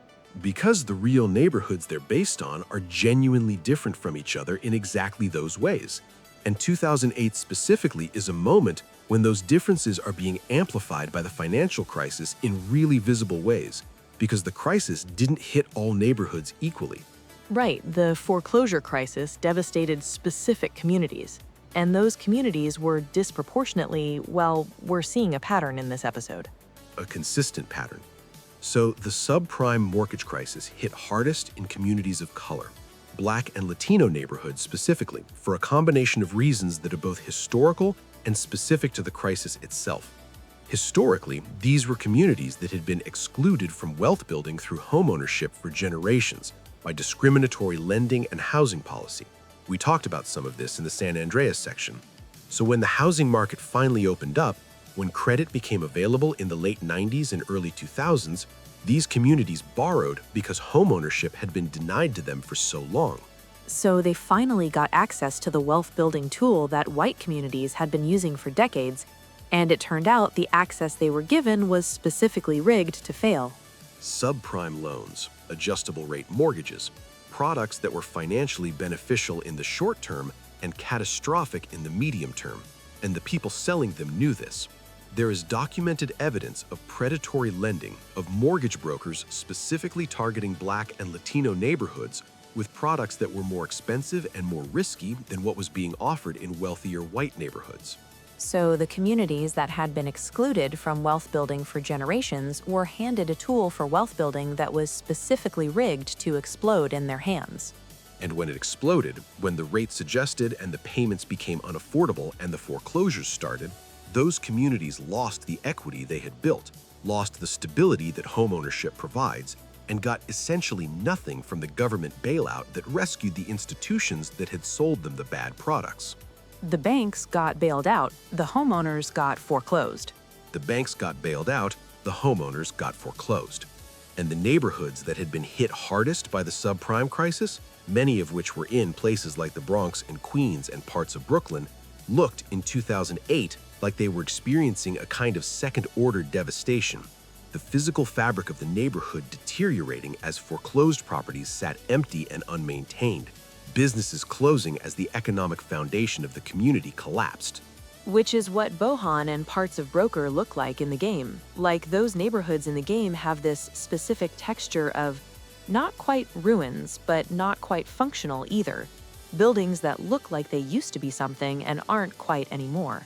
Because the real neighborhoods they're based on are genuinely different from each other in exactly those ways. And 2008 specifically is a moment when those differences are being amplified by the financial crisis in really visible ways, because the crisis didn't hit all neighborhoods equally. Right, the foreclosure crisis devastated specific communities. And those communities were disproportionately, well, we're seeing a pattern in this episode. A consistent pattern. So the subprime mortgage crisis hit hardest in communities of color, Black and Latino neighborhoods specifically, for a combination of reasons that are both historical and specific to the crisis itself. Historically, these were communities that had been excluded from wealth building through homeownership for generations by discriminatory lending and housing policy. We talked about some of this in the San Andreas section. So when the housing market finally opened up, when credit became available in the late 90s and early 2000s, these communities borrowed because homeownership had been denied to them for so long. So they finally got access to the wealth-building tool that white communities had been using for decades, and it turned out the access they were given was specifically rigged to fail. Subprime loans, adjustable rate mortgages, products that were financially beneficial in the short term and catastrophic in the medium term, and the people selling them knew this. There is documented evidence of predatory lending of mortgage brokers specifically targeting Black and Latino neighborhoods with products that were more expensive and more risky than what was being offered in wealthier white neighborhoods. So the communities that had been excluded from wealth building for generations were handed a tool for wealth building that was specifically rigged to explode in their hands. And when it exploded, when the rates adjusted and the payments became unaffordable and the foreclosures started, those communities lost the equity they had built, lost the stability that homeownership provides, and got essentially nothing from the government bailout that rescued the institutions that had sold them the bad products. The banks got bailed out, the homeowners got foreclosed. The banks got bailed out, the homeowners got foreclosed. And the neighborhoods that had been hit hardest by the subprime crisis, many of which were in places like the Bronx and Queens and parts of Brooklyn, looked in 2008 like they were experiencing a kind of second-order devastation, the physical fabric of the neighborhood deteriorating as foreclosed properties sat empty and unmaintained, businesses closing as the economic foundation of the community collapsed. Which is what Bohan and parts of Broker look like in the game. Like, those neighborhoods in the game have this specific texture of not quite ruins, but not quite functional either. Buildings that look like they used to be something and aren't quite anymore.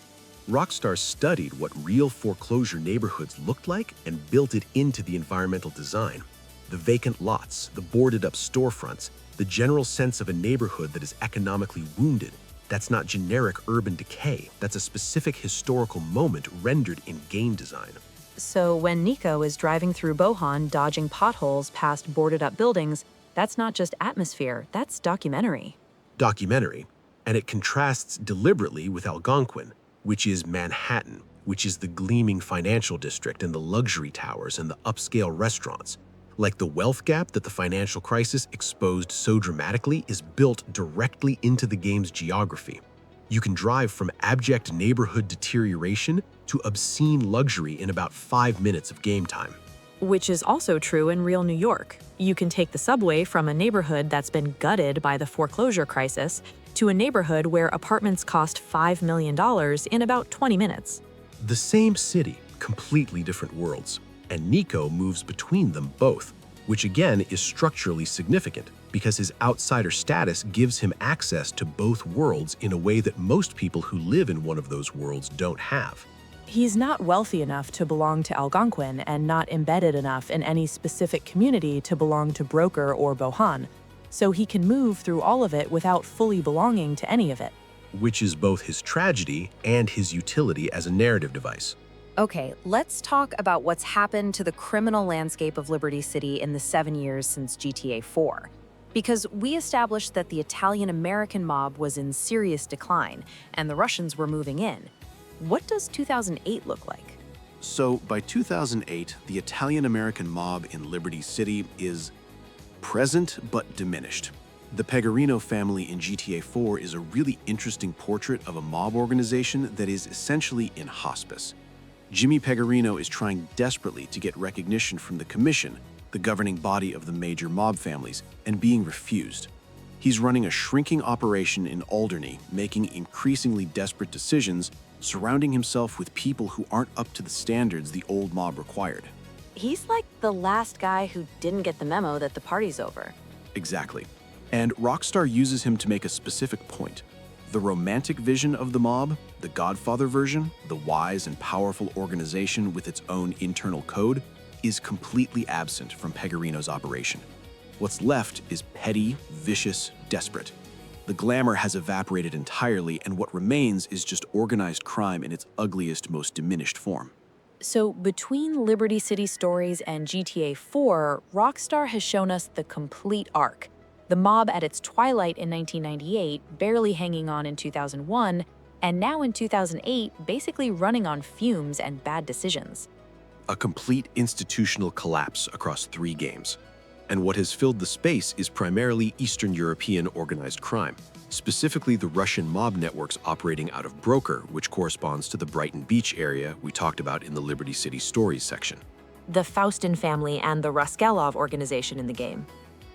Rockstar studied what real foreclosure neighborhoods looked like and built it into the environmental design. The vacant lots, the boarded-up storefronts, the general sense of a neighborhood that is economically wounded. That's not generic urban decay. That's a specific historical moment rendered in game design. So when Nico is driving through Bohan, dodging potholes past boarded-up buildings, that's not just atmosphere, that's documentary. Documentary, and it contrasts deliberately with Algonquin, which is Manhattan, which is the gleaming financial district and the luxury towers and the upscale restaurants. Like, the wealth gap that the financial crisis exposed so dramatically is built directly into the game's geography. You can drive from abject neighborhood deterioration to obscene luxury in about 5 minutes of game time. Which is also true in real New York. You can take the subway from a neighborhood that's been gutted by the foreclosure crisis to a neighborhood where apartments cost $5 million in about 20 minutes. The same city, completely different worlds, and Nico moves between them both, which again is structurally significant because his outsider status gives him access to both worlds in a way that most people who live in one of those worlds don't have. He's not wealthy enough to belong to Algonquin and not embedded enough in any specific community to belong to Broker or Bohan, so he can move through all of it without fully belonging to any of it. Which is both his tragedy and his utility as a narrative device. Okay, let's talk about what's happened to the criminal landscape of Liberty City in the 7 years since GTA 4. Because we established that the Italian-American mob was in serious decline, and the Russians were moving in. What does 2008 look like? So, by 2008, the Italian-American mob in Liberty City is present but diminished. The Pegorino family in GTA 4 is a really interesting portrait of a mob organization that is essentially in hospice. Jimmy Pegorino is trying desperately to get recognition from the Commission, the governing body of the major mob families, and being refused. He's running a shrinking operation in Alderney, making increasingly desperate decisions, surrounding himself with people who aren't up to the standards the old mob required. He's like the last guy who didn't get the memo that the party's over. Exactly. And Rockstar uses him to make a specific point. The romantic vision of the mob, the Godfather version, the wise and powerful organization with its own internal code, is completely absent from Pegorino's operation. What's left is petty, vicious, desperate. The glamour has evaporated entirely, and what remains is just organized crime in its ugliest, most diminished form. So between Liberty City Stories and GTA 4, Rockstar has shown us the complete arc. The mob at its twilight in 1998, barely hanging on in 2001, and now in 2008, basically running on fumes and bad decisions. A complete institutional collapse across 3 games. And what has filled the space is primarily Eastern European organized crime, specifically the Russian mob networks operating out of Broker, which corresponds to the Brighton Beach area we talked about in the Liberty City Stories section. The Faustin family and the Raskelov organization in the game.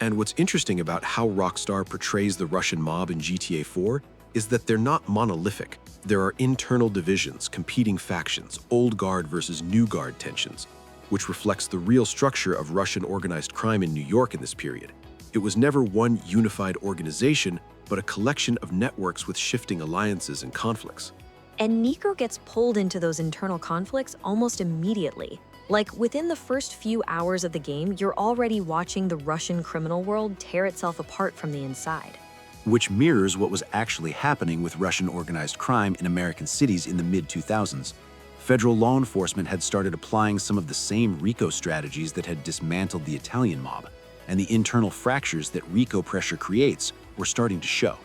And what's interesting about how Rockstar portrays the Russian mob in GTA 4 is that they're not monolithic. There are internal divisions, competing factions, old guard versus new guard tensions, which reflects the real structure of Russian organized crime in New York in this period. It was never one unified organization, but a collection of networks with shifting alliances and conflicts. And Nico gets pulled into those internal conflicts almost immediately. Like, within the first few hours of the game, you're already watching the Russian criminal world tear itself apart from the inside. Which mirrors what was actually happening with Russian organized crime in American cities in the mid-2000s. Federal law enforcement had started applying some of the same RICO strategies that had dismantled the Italian mob, and the internal fractures that RICO pressure creates were starting to show.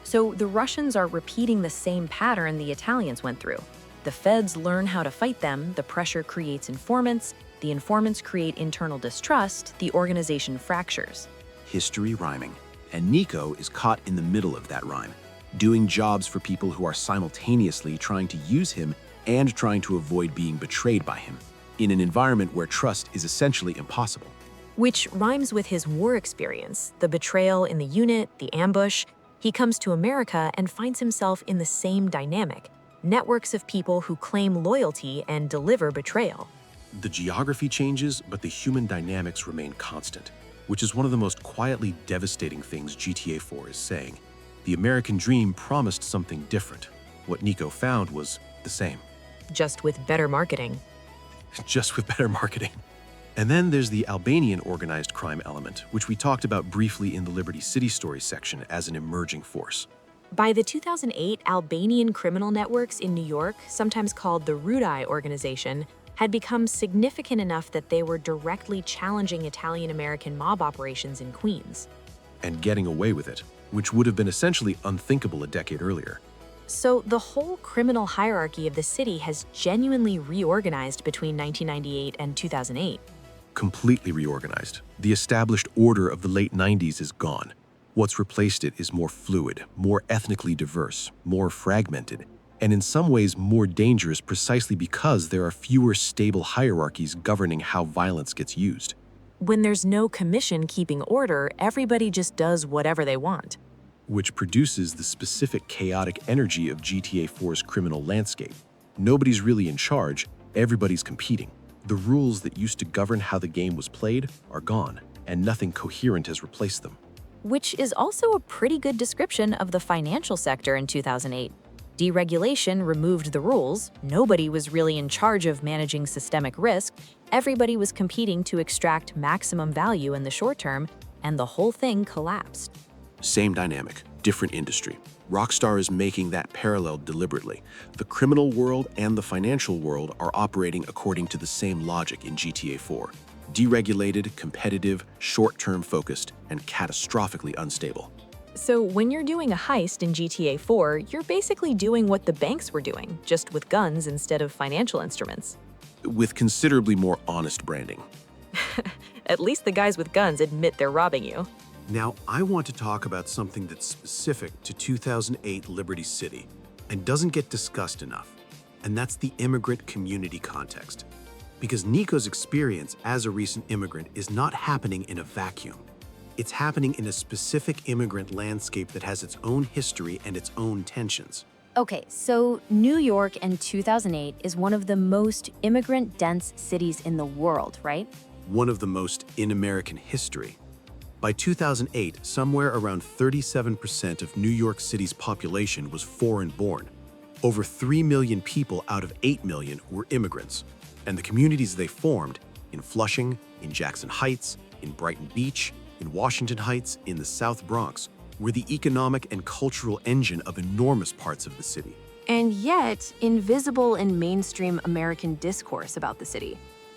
So the Russians are repeating the same pattern the Italians went through. The feds learn how to fight them, the pressure creates informants, the informants create internal distrust, the organization fractures. History rhyming. And Nico is caught in the middle of that rhyme, doing jobs for people who are simultaneously trying to use him and trying to avoid being betrayed by him, in an environment where trust is essentially impossible. Which rhymes with his war experience, the betrayal in the unit, the ambush. He comes to America and finds himself in the same dynamic, networks of people who claim loyalty and deliver betrayal. The geography changes, but the human dynamics remain constant, which is one of the most quietly devastating things GTA 4 is saying. The American dream promised something different. What Nico found was the same. Just with better marketing. Just with better marketing. And then there's the Albanian organized crime element, which we talked about briefly in the Liberty City Stories section as an emerging force. By the 2008 Albanian criminal networks in New York, sometimes called the Riots organization, had become significant enough that they were directly challenging Italian-American mob operations in Queens. And getting away with it, which would have been essentially unthinkable a decade earlier. So the whole criminal hierarchy of the city has genuinely reorganized between 1998 and 2008. Completely reorganized. The established order of the late 90s is gone. What's replaced it is more fluid, more ethnically diverse, more fragmented, and in some ways more dangerous precisely because there are fewer stable hierarchies governing how violence gets used. When there's no commission keeping order, everybody just does whatever they want. Which produces the specific chaotic energy of GTA 4's criminal landscape. Nobody's really in charge, everybody's competing. The rules that used to govern how the game was played are gone, and nothing coherent has replaced them. Which is also a pretty good description of the financial sector in 2008. Deregulation removed the rules, nobody was really in charge of managing systemic risk, everybody was competing to extract maximum value in the short term, and the whole thing collapsed. Same dynamic, different industry. Rockstar is making that parallel deliberately. The criminal world and the financial world are operating according to the same logic in GTA 4. Deregulated, competitive, short-term focused, and catastrophically unstable. So when you're doing a heist in GTA 4, you're basically doing what the banks were doing, just with guns instead of financial instruments. With considerably more honest branding. At least the guys with guns admit they're robbing you. Now, I want to talk about something that's specific to 2008 Liberty City and doesn't get discussed enough, and that's the immigrant community context. Because Nico's experience as a recent immigrant is not happening in a vacuum. It's happening in a specific immigrant landscape that has its own history and its own tensions. Okay, so New York in 2008 is one of the most immigrant-dense cities in the world, right? One of the most in American history. By 2008, somewhere around 37% of New York City's population was foreign-born. Over 3 million people out of 8 million were immigrants, and the communities they formed, in Flushing, in Jackson Heights, in Brighton Beach, in Washington Heights, in the South Bronx, were the economic and cultural engine of enormous parts of the city. And yet, invisible in mainstream American discourse about the city.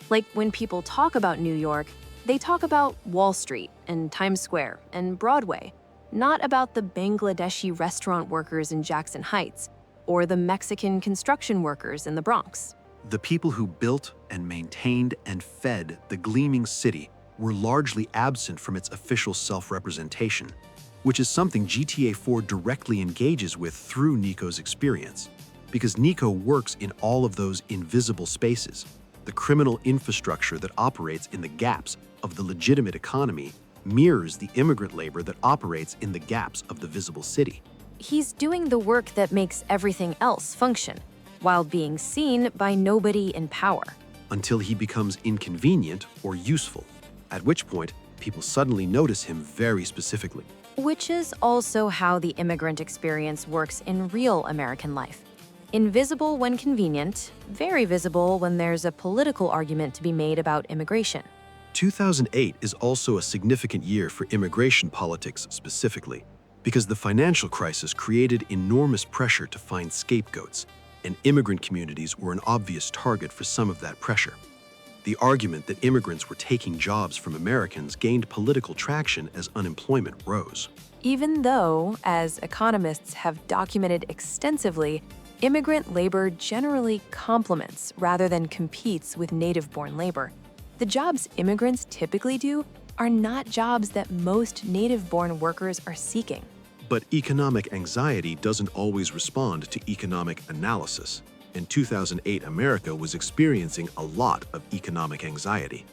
Like when people talk about New York, they talk about Wall Street and Times Square and Broadway, not about the Bangladeshi restaurant workers in Jackson Heights or the Mexican construction workers in the Bronx. The people who built and maintained and fed the gleaming city were largely absent from its official self-representation, which is something GTA 4 directly engages with through Nico's experience, because Nico works in all of those invisible spaces. The criminal infrastructure that operates in the gaps of the legitimate economy mirrors the immigrant labor that operates in the gaps of the visible city. He's doing the work that makes everything else function, while being seen by nobody in power. Until he becomes inconvenient or useful, at which point people suddenly notice him very specifically. Which is also how the immigrant experience works in real American life. Invisible when convenient, very visible when there's a political argument to be made about immigration. 2008 is also a significant year for immigration politics specifically, because the financial crisis created enormous pressure to find scapegoats, and immigrant communities were an obvious target for some of that pressure. The argument that immigrants were taking jobs from Americans gained political traction as unemployment rose. Even though, as economists have documented extensively, immigrant labor generally complements rather than competes with native-born labor. The jobs immigrants typically do are not jobs that most native-born workers are seeking. But economic anxiety doesn't always respond to economic analysis. and 2008 America was experiencing a lot of economic anxiety.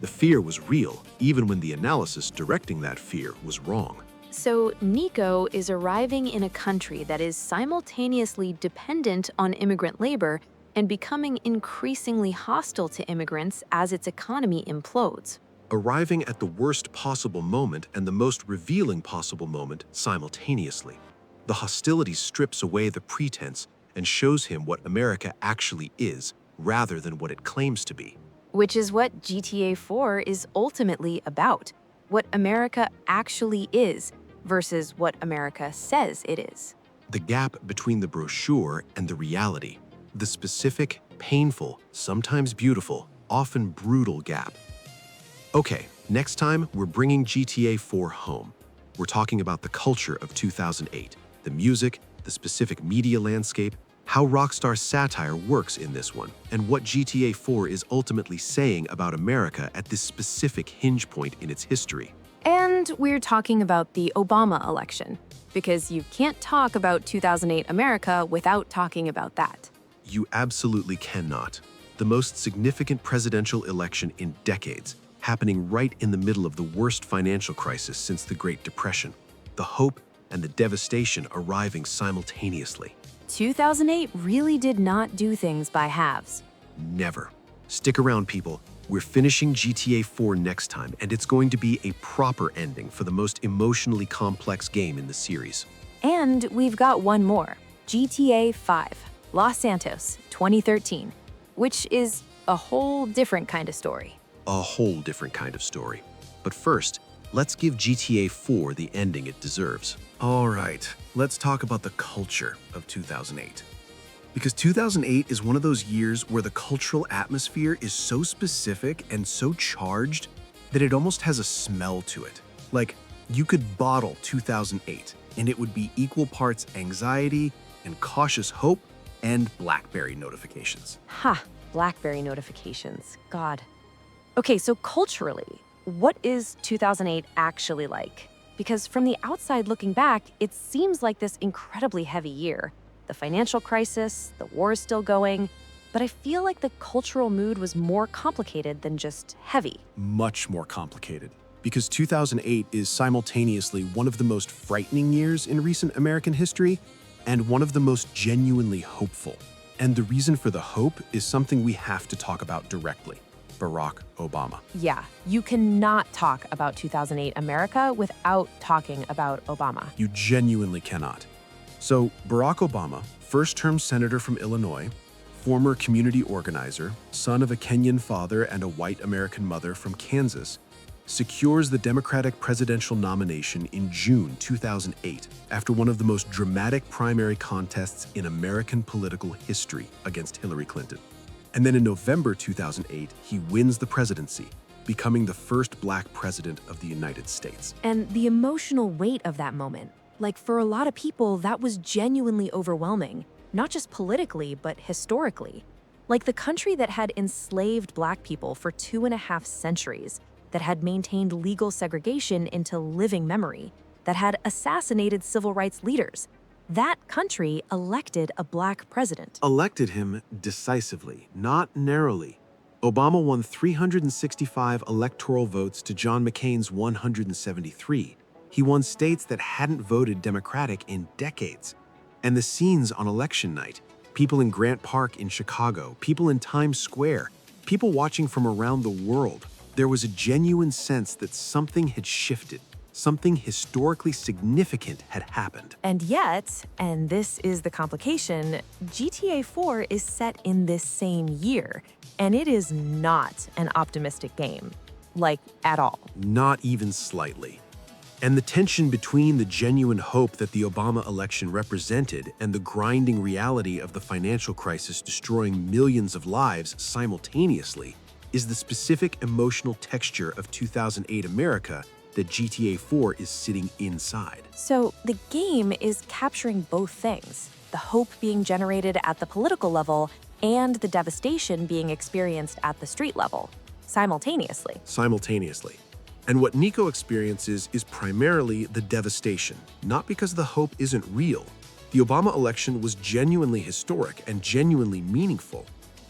The fear was real, even when the analysis directing that fear was wrong. So Nico is arriving in a country that is simultaneously dependent on immigrant labor and becoming increasingly hostile to immigrants as its economy implodes. Arriving at the worst possible moment and the most revealing possible moment simultaneously. The hostility strips away the pretense and shows him what America actually is, rather than what it claims to be. Which is what GTA 4 is ultimately about. What America actually is versus what America says it is. The gap between the brochure and the reality. The specific, painful, sometimes beautiful, often brutal gap. Okay, next time we're bringing GTA 4 home. We're talking about the culture of 2008, the music, the specific media landscape, how Rockstar satire works in this one, and what GTA 4 is ultimately saying about America at this specific hinge point in its history. And we're talking about the Obama election, because you can't talk about 2008 America without talking about that. You absolutely cannot. The most significant presidential election in decades, happening right in the middle of the worst financial crisis since the Great Depression. The hope and the devastation arriving simultaneously. 2008 really did not do things by halves. Never. Stick around, people. We're finishing GTA 4 next time, and it's going to be a proper ending for the most emotionally complex game in the series. And we've got one more, GTA 5, Los Santos, 2013, which is a whole different kind of story. A whole different kind of story. But first, let's give GTA 4 the ending it deserves. All right, let's talk about the culture of 2008. Because 2008 is one of those years where the cultural atmosphere is so specific and so charged that it almost has a smell to it. Like, you could bottle 2008 and it would be equal parts anxiety and cautious hope and BlackBerry notifications. Ha, BlackBerry notifications. God. Okay, so culturally, what is 2008 actually like? Because from the outside looking back, it seems like this incredibly heavy year. The financial crisis, the war is still going, but I feel like the cultural mood was more complicated than just heavy. Much more complicated. Because 2008 is simultaneously one of the most frightening years in recent American history and one of the most genuinely hopeful. And the reason for the hope is something we have to talk about directly. Barack Obama. Yeah, you cannot talk about 2008 America without talking about Obama. You genuinely cannot. So, Barack Obama, first-term senator from Illinois, former community organizer, son of a Kenyan father and a white American mother from Kansas, secures the Democratic presidential nomination in June 2008 after one of the most dramatic primary contests in American political history against Hillary Clinton. And then in November 2008, he wins the presidency, becoming the first Black president of the United States. And the emotional weight of that moment, like for a lot of people, that was genuinely overwhelming, not just politically, but historically. Like the country that had enslaved Black people for 2.5 centuries, that had maintained legal segregation into living memory, that had assassinated civil rights leaders. That country elected a Black president. Elected him decisively, not narrowly. Obama won 365 electoral votes to John McCain's 173. He won states that hadn't voted Democratic in decades. And the scenes on election night, people in Grant Park in Chicago, people in Times Square, people watching from around the world, there was a genuine sense that something had shifted. Something historically significant had happened. And yet, and this is the complication, GTA 4 is set in this same year, and it is not an optimistic game, like at all. Not even slightly. And the tension between the genuine hope that the Obama election represented and the grinding reality of the financial crisis destroying millions of lives simultaneously is the specific emotional texture of 2008 America that GTA 4 is sitting inside. So the game is capturing both things, the hope being generated at the political level and the devastation being experienced at the street level, simultaneously. Simultaneously. And what Nico experiences is primarily the devastation, not because the hope isn't real, The Obama election was genuinely historic and genuinely meaningful.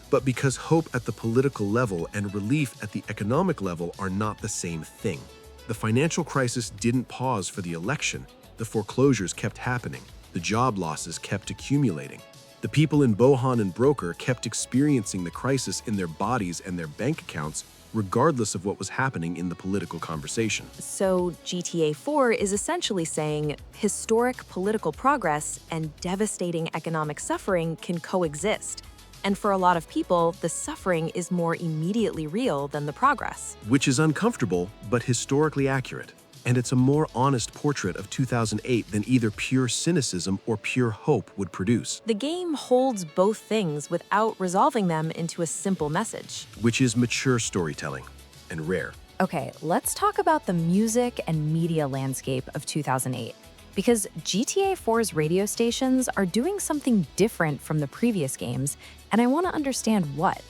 But because hope at the political level and relief at the economic level are not the same thing. The financial crisis didn't pause for the election. The foreclosures kept happening. The job losses kept accumulating. The people in Bohan and Broker kept experiencing the crisis in their bodies and their bank accounts, regardless of what was happening in the political conversation. So GTA 4 is essentially saying historic political progress and devastating economic suffering can coexist. And for a lot of people, the suffering is more immediately real than the progress. Which is uncomfortable, but historically accurate. And it's a more honest portrait of 2008 than either pure cynicism or pure hope would produce. The game holds both things without resolving them into a simple message. Which is mature storytelling, and rare. Okay, let's talk about the music and media landscape of 2008. Because GTA 4's radio stations are doing something different from the previous games, and I want to understand what.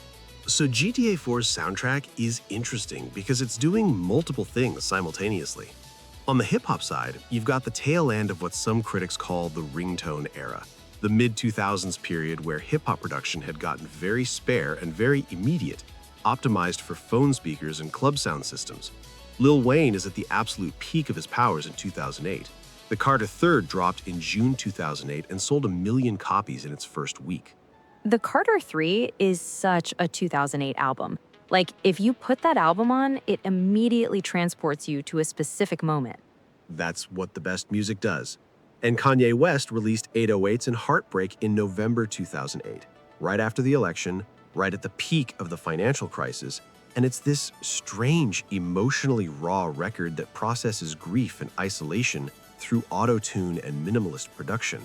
So GTA 4's soundtrack is interesting because it's doing multiple things simultaneously. On the hip-hop side, you've got the tail end of what some critics call the ringtone era, the mid-2000s period where hip-hop production had gotten very spare and very immediate, optimized for phone speakers and club sound systems. Lil Wayne is at the absolute peak of his powers in 2008. The Carter III dropped in June 2008 and sold 1 million copies in its first week. The Carter III is such a 2008 album. Like, if you put that album on, it immediately transports you to a specific moment. That's what the best music does. And Kanye West released 808s and Heartbreak in November 2008, right after the election, right at the peak of the financial crisis, and it's this strange, emotionally raw record that processes grief and isolation through auto-tune and minimalist production.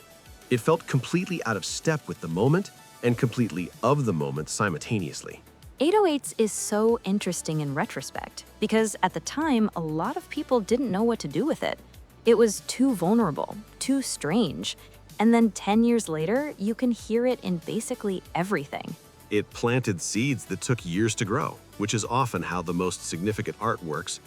It felt completely out of step with the moment and completely of the moment simultaneously. 808s is so interesting in retrospect because at the time, a lot of people didn't know what to do with it. It was too vulnerable, too strange. And then 10 years later, you can hear it in basically everything. It planted seeds that took years to grow, which is often how the most significant art works.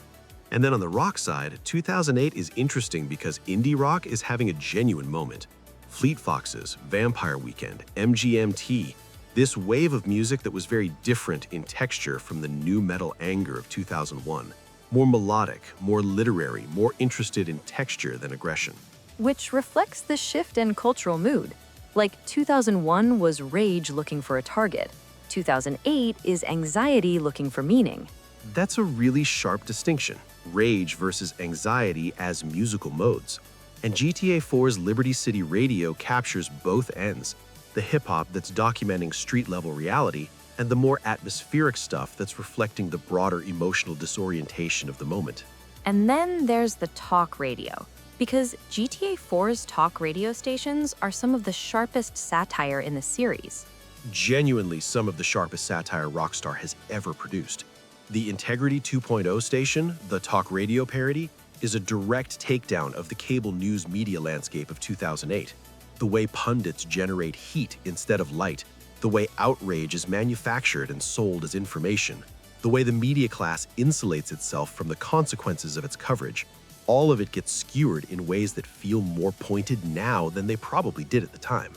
And then on the rock side, 2008 is interesting because indie rock is having a genuine moment. Fleet Foxes, Vampire Weekend, MGMT, this wave of music that was very different in texture from the new metal anger of 2001. More melodic, more literary, more interested in texture than aggression. Which reflects the shift in cultural mood. Like 2001 was rage looking for a target. 2008 is anxiety looking for meaning. That's a really sharp distinction, rage versus anxiety as musical modes. And GTA 4's Liberty City Radio captures both ends, the hip-hop that's documenting street-level reality and the more atmospheric stuff that's reflecting the broader emotional disorientation of the moment. And then there's the talk radio. Because GTA 4's talk radio stations are some of the sharpest satire in the series. Genuinely some of the sharpest satire Rockstar has ever produced. The Integrity 2.0 station, the talk radio parody, is a direct takedown of the cable news media landscape of 2008. The way pundits generate heat instead of light, the way outrage is manufactured and sold as information, the way the media class insulates itself from the consequences of its coverage. All of it gets skewered in ways that feel more pointed now than they probably did at the time.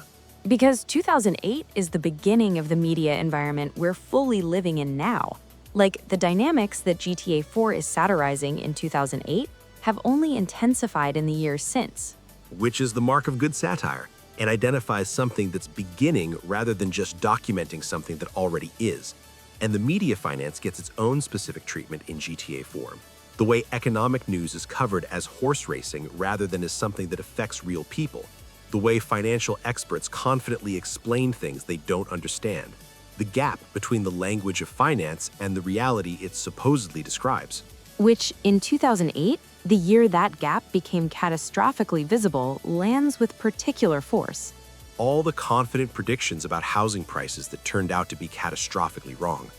Because 2008 is the beginning of the media environment we're fully living in now. Like, the dynamics that GTA 4 is satirizing in 2008 have only intensified in the years since. Which is the mark of good satire, and identifies something that's beginning rather than just documenting something that already is. And the media finance gets its own specific treatment in GTA 4. The way economic news is covered as horse racing rather than as something that affects real people. The way financial experts confidently explain things they don't understand. The gap between the language of finance and the reality it supposedly describes. Which, in 2008, the year that gap became catastrophically visible, lands with particular force. All the confident predictions about housing prices that turned out to be catastrophically wrong.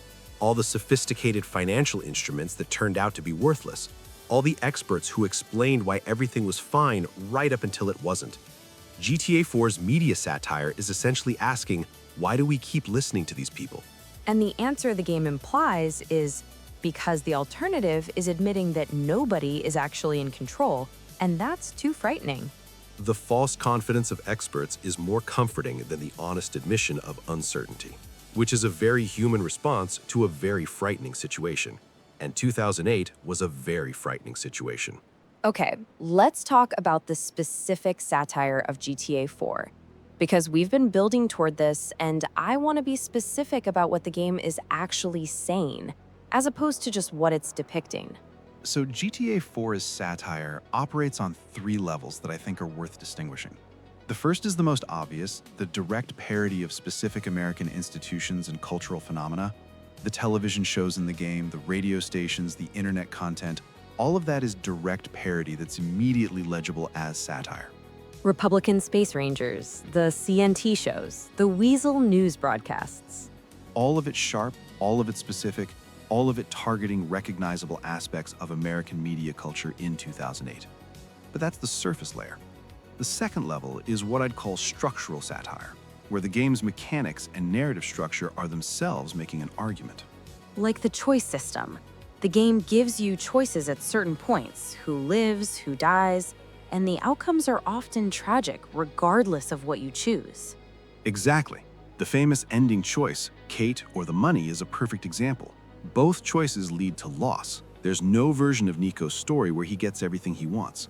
All the sophisticated financial instruments that turned out to be worthless. All the experts who explained why everything was fine right up until it wasn't. GTA 4's media satire is essentially asking, why do we keep listening to these people? And the answer the game implies is because the alternative is admitting that nobody is actually in control, and that's too frightening. The false confidence of experts is more comforting than the honest admission of uncertainty, which is a very human response to a very frightening situation. And 2008 was a very frightening situation. Okay, let's talk about the specific satire of GTA 4. Because we've been building toward this, and I want to be specific about what the game is actually saying, as opposed to just what it's depicting. So GTA 4's satire operates on 3 levels that I think are worth distinguishing. The first is the most obvious, the direct parody of specific American institutions and cultural phenomena. The television shows in the game, the radio stations, the internet content, all of that is direct parody that's immediately legible as satire. Republican Space Rangers, the CNT shows, the Weasel news broadcasts. All of it sharp, all of it specific, all of it targeting recognizable aspects of American media culture in 2008. But that's the surface layer. The second level is what I'd call structural satire, where the game's mechanics and narrative structure are themselves making an argument. Like the choice system. The game gives you choices at certain points, who lives, who dies, and the outcomes are often tragic regardless of what you choose. Exactly. The famous ending choice, Kate or the money, is a perfect example. Both choices lead to loss. There's no version of Nico's story where he gets everything he wants.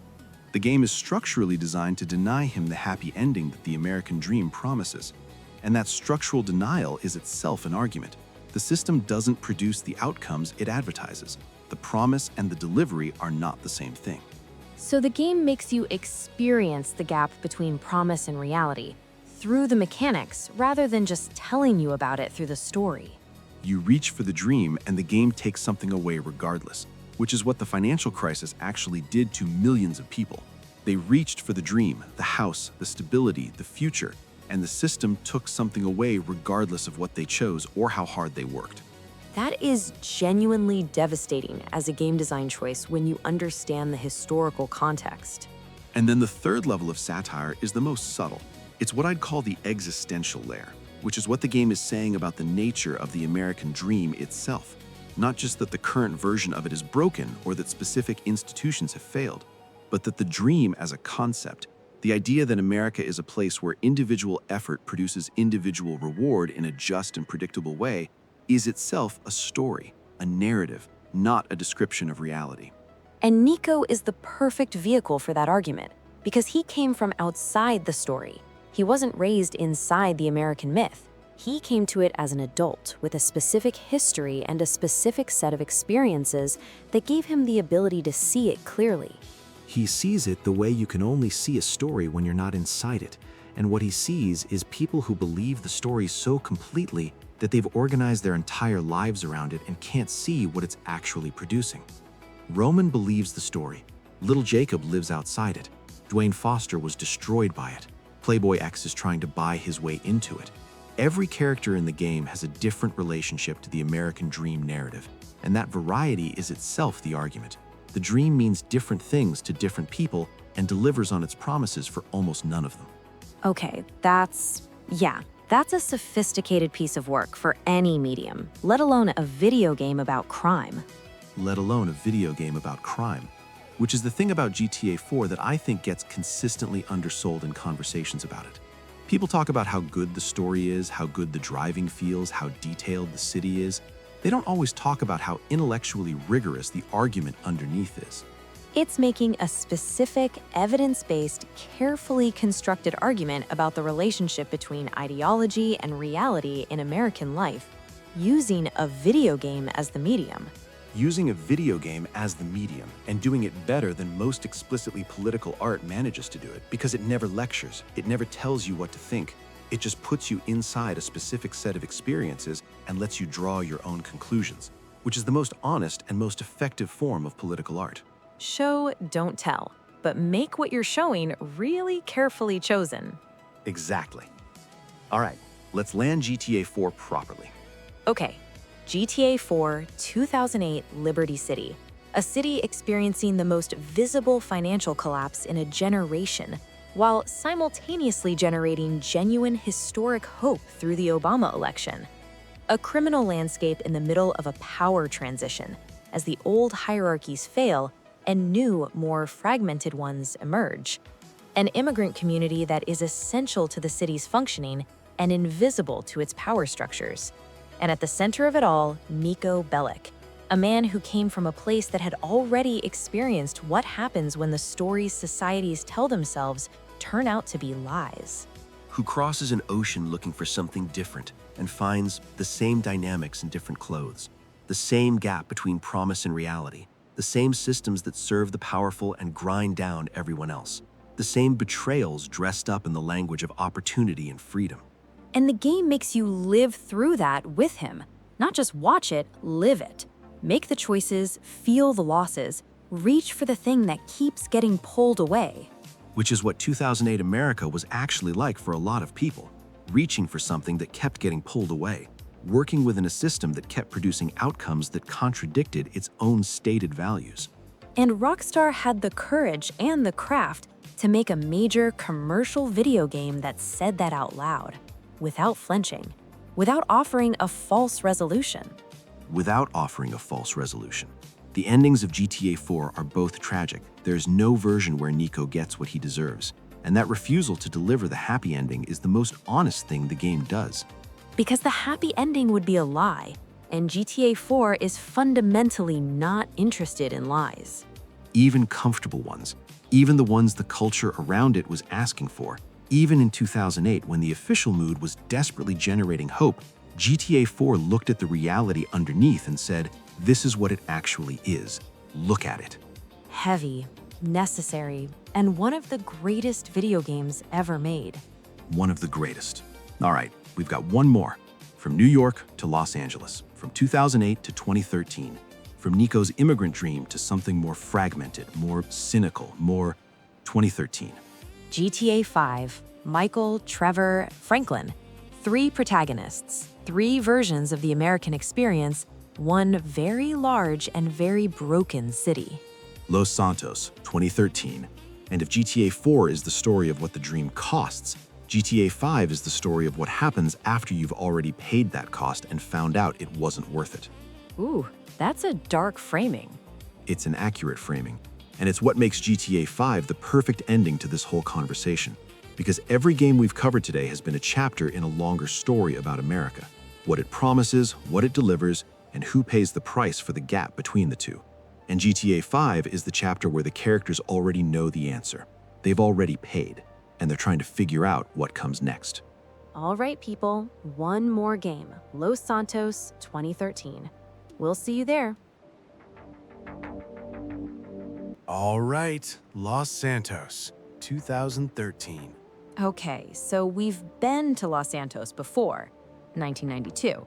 The game is structurally designed to deny him the happy ending that the American dream promises. And that structural denial is itself an argument. The system doesn't produce the outcomes it advertises. The promise and the delivery are not the same thing. So the game makes you experience the gap between promise and reality through the mechanics rather than just telling you about it through the story. You reach for the dream and the game takes something away regardless, which is what the financial crisis actually did to millions of people. They reached for the dream, the house, the stability, the future, and the system took something away regardless of what they chose or how hard they worked. That is genuinely devastating as a game design choice when you understand the historical context. And then the third level of satire is the most subtle. It's what I'd call the existential layer, which is what the game is saying about the nature of the American dream itself. Not just that the current version of it is broken or that specific institutions have failed, but that the dream as a concept, the idea that America is a place where individual effort produces individual reward in a just and predictable way, is itself a story, a narrative, not a description of reality. And Nico is the perfect vehicle for that argument because he came from outside the story. He wasn't raised inside the American myth. He came to it as an adult with a specific history and a specific set of experiences that gave him the ability to see it clearly. He sees it the way you can only see a story when you're not inside it. And what he sees is people who believe the story so completely that they've organized their entire lives around it and can't see what it's actually producing. Roman believes the story. Little Jacob lives outside it. Dwayne Foster was destroyed by it. Playboy X is trying to buy his way into it. Every character in the game has a different relationship to the American dream narrative, and that variety is itself the argument. The dream means different things to different people and delivers on its promises for almost none of them. Okay, that's a sophisticated piece of work for any medium, let alone a video game about crime. Let alone a video game about crime, which is the thing about GTA 4 that I think gets consistently undersold in conversations about it. People talk about how good the story is, how good the driving feels, how detailed the city is. They don't always talk about how intellectually rigorous the argument underneath is. It's making a specific, evidence-based, carefully constructed argument about the relationship between ideology and reality in American life, using a video game as the medium. Using a video game as the medium and doing it better than most explicitly political art manages to do it because it never lectures, it never tells you what to think. It just puts you inside a specific set of experiences and lets you draw your own conclusions, which is the most honest and most effective form of political art. Show, don't tell, but make what you're showing really carefully chosen. Exactly. All right, let's land GTA 4 properly. Okay, GTA 4 2008 Liberty City, a city experiencing the most visible financial collapse in a generation, while simultaneously generating genuine historic hope through the Obama election. A criminal landscape in the middle of a power transition, as the old hierarchies fail and new, more fragmented ones emerge. an immigrant community that is essential to the city's functioning and invisible to its power structures. And at the center of it all, Niko Bellic, a man who came from a place that had already experienced what happens when the stories societies tell themselves turn out to be lies. Who crosses an ocean looking for something different and finds the same dynamics in different clothes, the same gap between promise and reality, the same systems that serve the powerful and grind down everyone else, the same betrayals dressed up in the language of opportunity and freedom. And the game makes you live through that with him. Not just watch it, live it. Make the choices, feel the losses, reach for the thing that keeps getting pulled away. Which is what 2008 America was actually like for a lot of people, reaching for something that kept getting pulled away, working within a system that kept producing outcomes that contradicted its own stated values. And Rockstar had the courage and the craft to make a major commercial video game that said that out loud, without flinching, without offering a false resolution. Without offering a false resolution. The endings of GTA 4 are both tragic. There's no version where Niko gets what he deserves, and that refusal to deliver the happy ending is the most honest thing the game does. Because the happy ending would be a lie, and GTA 4 is fundamentally not interested in lies. Even comfortable ones, even the ones the culture around it was asking for, even in 2008 when the official mood was desperately generating hope, GTA 4 looked at the reality underneath and said, this is what it actually is. Look at it. Heavy, necessary, and one of the greatest video games ever made. One of the greatest. All right, we've got one more. From New York to Los Angeles, from 2008 to 2013, from Niko's immigrant dream to something more fragmented, more cynical, more 2013. GTA 5, Michael, Trevor, Franklin. 3 protagonists, 3 versions of the American experience, one very large and very broken city. Los Santos, 2013. And if GTA 4 is the story of what the dream costs, GTA 5 is the story of what happens after you've already paid that cost and found out it wasn't worth it. Ooh, that's a dark framing. It's an accurate framing, and it's what makes GTA 5 the perfect ending to this whole conversation. Because every game we've covered today has been a chapter in a longer story about America, what it promises, what it delivers, and who pays the price for the gap between the two. And GTA 5 is the chapter where the characters already know the answer. They've already paid, and they're trying to figure out what comes next. All right, people, one more game, Los Santos 2013. We'll see you there. All right, Los Santos, 2013. Okay, so we've been to Los Santos before, 1992.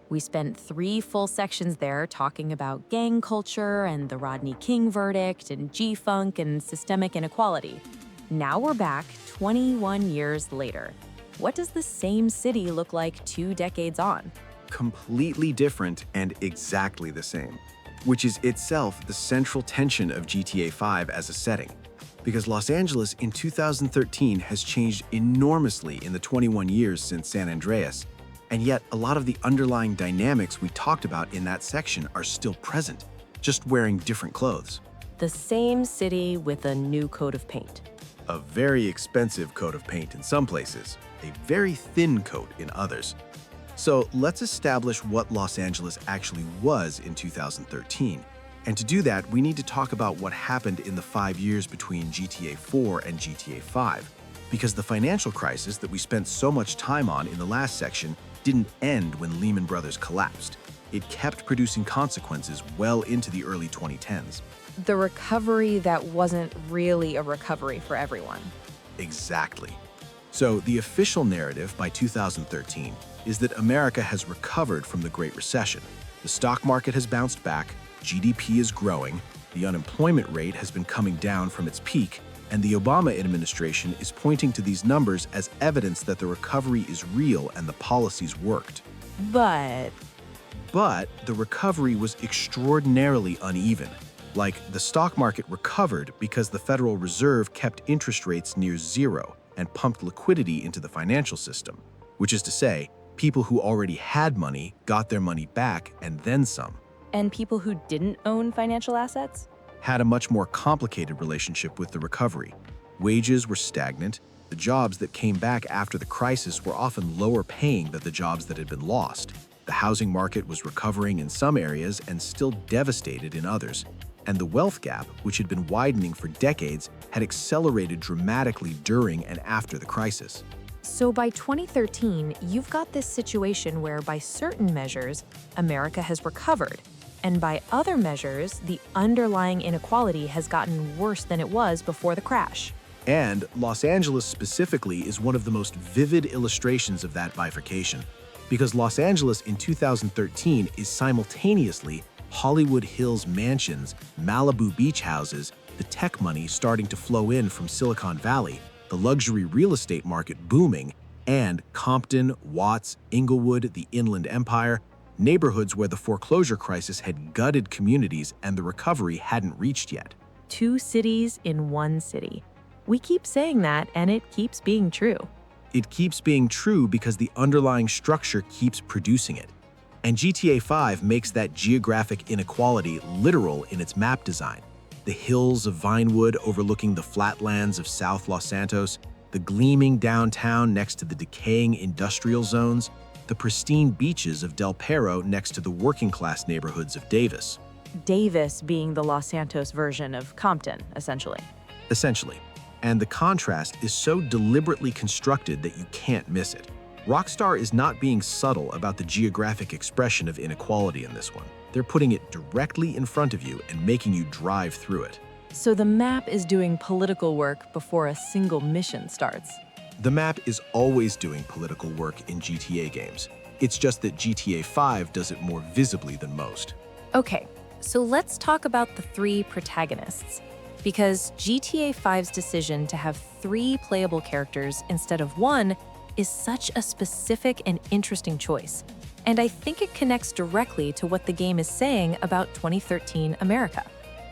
We spent 3 full sections there talking about gang culture and the Rodney King verdict and G-Funk and systemic inequality. Now we're back 21 years later. What does the same city look like 2 decades on? Completely different and exactly the same, which is itself the central tension of GTA 5 as a setting. Because Los Angeles in 2013 has changed enormously in the 21 years since San Andreas, and yet a lot of the underlying dynamics we talked about in that section are still present, just wearing different clothes. The same city with a new coat of paint. A very expensive coat of paint in some places, a very thin coat in others. So let's establish what Los Angeles actually was in 2013. And to do that, we need to talk about what happened in the 5 years between GTA 4 and GTA 5. Because the financial crisis that we spent so much time on in the last section didn't end when Lehman Brothers collapsed. It kept producing consequences well into the early 2010s. The recovery that wasn't really a recovery for everyone. Exactly. So the official narrative by 2013 is that America has recovered from the Great Recession. The stock market has bounced back, GDP is growing, the unemployment rate has been coming down from its peak, and the Obama administration is pointing to these numbers as evidence that the recovery is real and the policies worked. But the recovery was extraordinarily uneven. Like, the stock market recovered because the Federal Reserve kept interest rates near zero and pumped liquidity into the financial system, which is to say, people who already had money got their money back and then some. and people who didn't own financial assets? Had a much more complicated relationship with the recovery. Wages were stagnant. The jobs that came back after the crisis were often lower paying than the jobs that had been lost. The housing market was recovering in some areas and still devastated in others. And the wealth gap, which had been widening for decades, had accelerated dramatically during and after the crisis. So by 2013, you've got this situation where by certain measures, America has recovered, and by other measures, the underlying inequality has gotten worse than it was before the crash. And Los Angeles specifically is one of the most vivid illustrations of that bifurcation, because Los Angeles in 2013 is simultaneously Hollywood Hills mansions, Malibu beach houses, the tech money starting to flow in from Silicon Valley, the luxury real estate market booming, and Compton, Watts, Inglewood, the Inland Empire, neighborhoods where the foreclosure crisis had gutted communities and the recovery hadn't reached yet. 2 cities in 1 city. We keep saying that, and it keeps being true. It keeps being true because the underlying structure keeps producing it. And GTA 5 makes that geographic inequality literal in its map design. The hills of Vinewood overlooking the flatlands of South Los Santos, the gleaming downtown next to the decaying industrial zones, the pristine beaches of Del Perro next to the working-class neighborhoods of Davis. Davis being the Los Santos version of Compton, essentially. Essentially. And the contrast is so deliberately constructed that you can't miss it. Rockstar is not being subtle about the geographic expression of inequality in this one. They're putting it directly in front of you and making you drive through it. So the map is doing political work before a single mission starts. The map is always doing political work in GTA games. It's just that GTA 5 does it more visibly than most. Okay, so let's talk about the 3 protagonists. Because GTA 5's decision to have 3 playable characters instead of 1 is such a specific and interesting choice. And I think it connects directly to what the game is saying about 2013 America.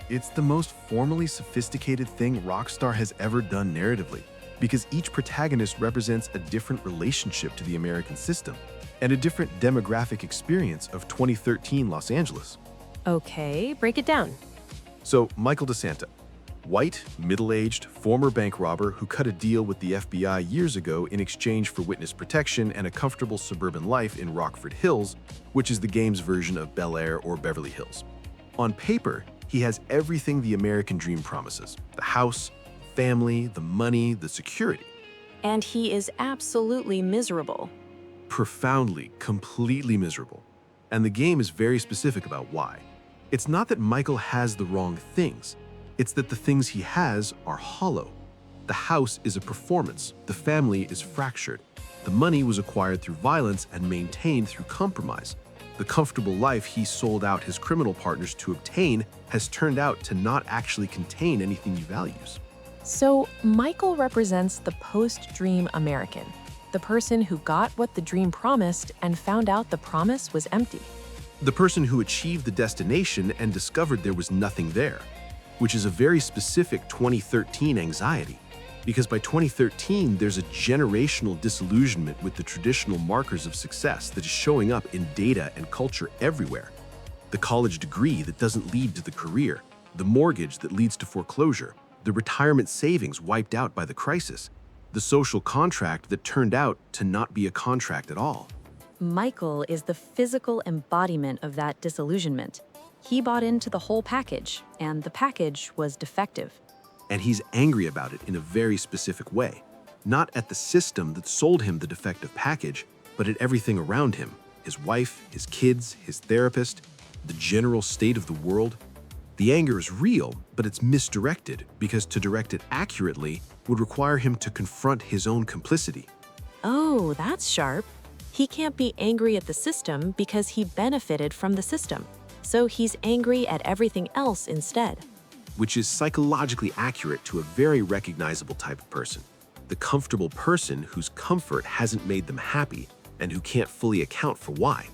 It's the most formally sophisticated thing Rockstar has ever done narratively, because each protagonist represents a different relationship to the American system and a different demographic experience of 2013 Los Angeles. Okay, break it down. So, Michael DeSanta, white, middle-aged, former bank robber who cut a deal with the FBI years ago in exchange for witness protection and a comfortable suburban life in Rockford Hills, which is the game's version of Bel Air or Beverly Hills. On paper, he has everything the American dream promises: the house, family, the money, the security. And he is absolutely miserable. Profoundly, completely miserable. And the game is very specific about why. It's not that Michael has the wrong things. It's that the things he has are hollow. The house is a performance. The family is fractured. The money was acquired through violence and maintained through compromise. The comfortable life he sold out his criminal partners to obtain has turned out to not actually contain anything he values. So Michael represents the post-dream American, the person who got what the dream promised and found out the promise was empty. The person who achieved the destination and discovered there was nothing there, which is a very specific 2013 anxiety, because by 2013, there's a generational disillusionment with the traditional markers of success that is showing up in data and culture everywhere. The college degree that doesn't lead to the career, the mortgage that leads to foreclosure, the retirement savings wiped out by the crisis, the social contract that turned out to not be a contract at all. Michael is the physical embodiment of that disillusionment. He bought into the whole package, and the package was defective. And he's angry about it in a very specific way. Not at the system that sold him the defective package, but at everything around him: his wife, his kids, his therapist, the general state of the world. The anger is real, but it's misdirected, because to direct it accurately would require him to confront his own complicity. Oh, that's sharp. He can't be angry at the system because he benefited from the system. So he's angry at everything else instead. Which is psychologically accurate to a very recognizable type of person. The comfortable person whose comfort hasn't made them happy and who can't fully account for why.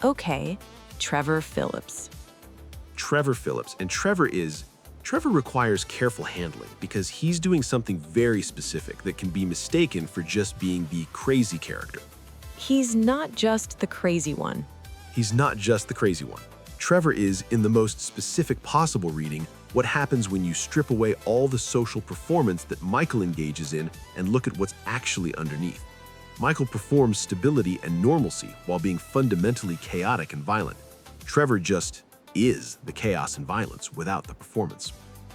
Okay, Trevor Phillips. Trevor Phillips, and Trevor requires careful handling because he's doing something very specific that can be mistaken for just being the crazy character. He's not just the crazy one. He's not just the crazy one. Trevor is, in the most specific possible reading, What happens when you strip away all the social performance that Michael engages in and look at what's actually underneath? Michael performs stability and normalcy while being fundamentally chaotic and violent. Trevor just is the chaos and violence without the performance.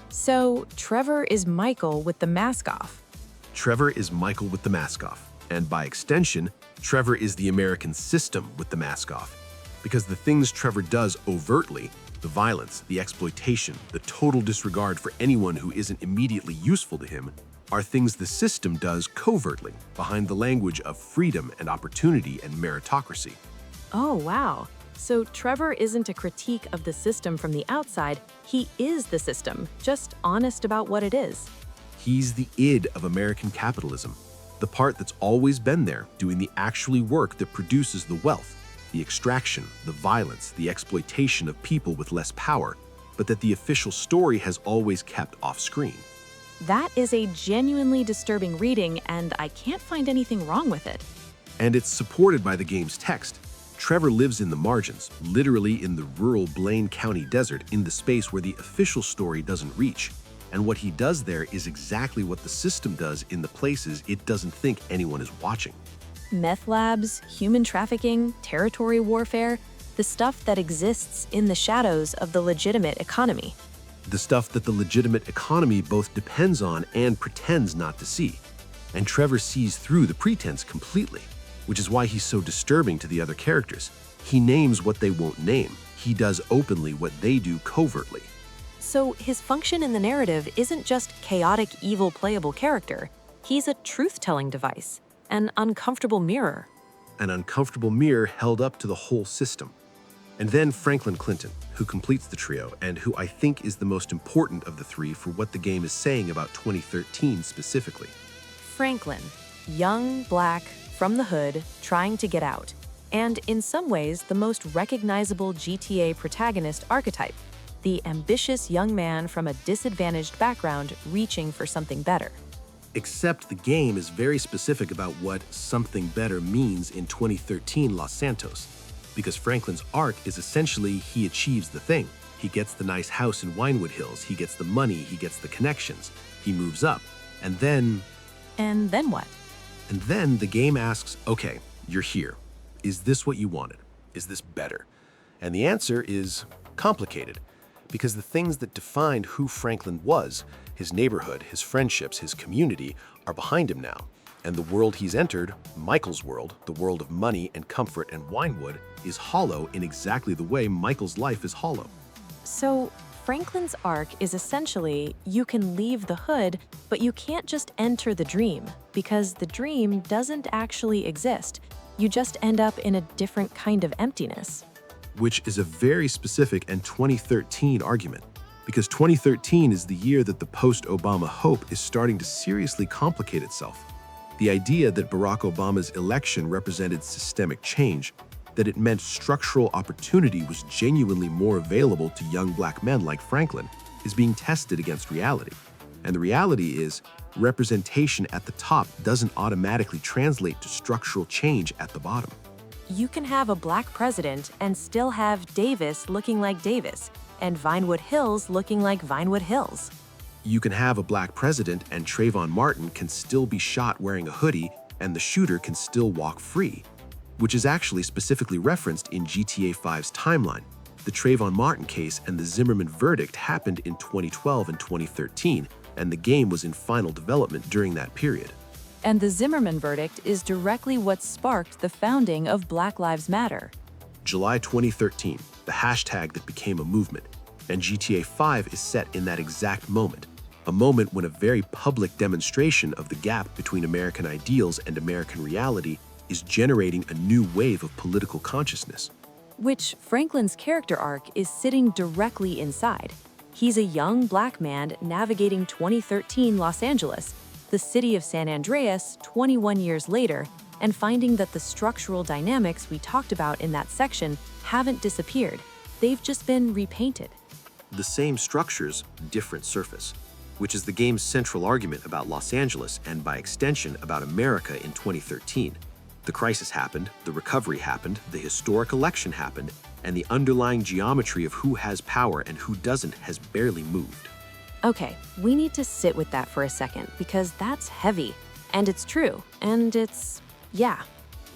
So, Trevor is Michael with the mask off. Trevor is Michael with the mask off, and by extension, Trevor is the American system with the mask off. Because the things Trevor does overtly, the violence, the exploitation, the total disregard for anyone who isn't immediately useful to him, are things the system does covertly, behind the language of freedom and opportunity and meritocracy. Oh, wow. So Trevor isn't a critique of the system from the outside, he is the system, just honest about what it is. He's the id of American capitalism, the part that's always been there, doing the actually work that produces the wealth, the extraction, the violence, the exploitation of people with less power, but that the official story has always kept off-screen. That is a genuinely disturbing reading, and I can't find anything wrong with it. And it's supported by the game's text. Trevor lives in the margins, literally in the rural Blaine County desert, in the space where the official story doesn't reach. And what he does there is exactly what the system does in the places it doesn't think anyone is watching. Meth labs, human trafficking, territory warfare, the stuff that exists in the shadows of the legitimate economy. The stuff that the legitimate economy both depends on and pretends not to see. And Trevor sees through the pretense completely, which is why he's so disturbing to the other characters. He names what they won't name. He does openly what they do covertly. So his function in the narrative isn't just chaotic, evil, playable character. He's a truth-telling device, an uncomfortable mirror. An uncomfortable mirror held up to the whole system. And then Franklin Clinton, who completes the trio and who I think is the most important of the three for what the game is saying about 2013 specifically. Franklin, young, black, from the hood, trying to get out, and in some ways the most recognizable GTA protagonist archetype, the ambitious young man from a disadvantaged background reaching for something better. Except the game is very specific about what something better means in 2013 Los Santos, because Franklin's arc is essentially he achieves the thing. He gets the nice house in Winewood Hills, he gets the money, he gets the connections, he moves up, and then... And then what? And then the game asks, okay, you're here. Is this what you wanted? Is this better? And the answer is complicated, because the things that defined who Franklin was, his neighborhood, his friendships, his community, are behind him now. And the world he's entered, Michael's world, the world of money and comfort and Winewood, is hollow in exactly the way Michael's life is hollow. So Franklin's arc is essentially, you can leave the hood, but you can't just enter the dream, because the dream doesn't actually exist. You just end up in a different kind of emptiness. Which is a very specific and 2013 argument, because 2013 is the year that the post-Obama hope is starting to seriously complicate itself. The idea that Barack Obama's election represented systemic change, that it meant structural opportunity was genuinely more available to young black men like Franklin, is being tested against reality. And the reality is, representation at the top doesn't automatically translate to structural change at the bottom. You can have a black president and still have Davis looking like Davis, and Vinewood Hills looking like Vinewood Hills. You can have a black president and Trayvon Martin can still be shot wearing a hoodie and the shooter can still walk free, which is actually specifically referenced in GTA 5's timeline. The Trayvon Martin case and the Zimmerman verdict happened in 2012 and 2013, and the game was in final development during that period. And the Zimmerman verdict is directly what sparked the founding of Black Lives Matter. July 2013, the hashtag that became a movement, and GTA 5 is set in that exact moment. A moment when a very public demonstration of the gap between American ideals and American reality is generating a new wave of political consciousness. Which Franklin's character arc is sitting directly inside. He's a young black man navigating 2013 Los Angeles, the city of San Andreas 21 years later, and finding that the structural dynamics we talked about in that section haven't disappeared. They've just been repainted. The same structures, different surface, which is the game's central argument about Los Angeles and by extension about America in 2013. The crisis happened, the recovery happened, the historic election happened, and the underlying geometry of who has power and who doesn't has barely moved. Okay, we need to sit with that for a second because that's heavy. And it's true. And yeah.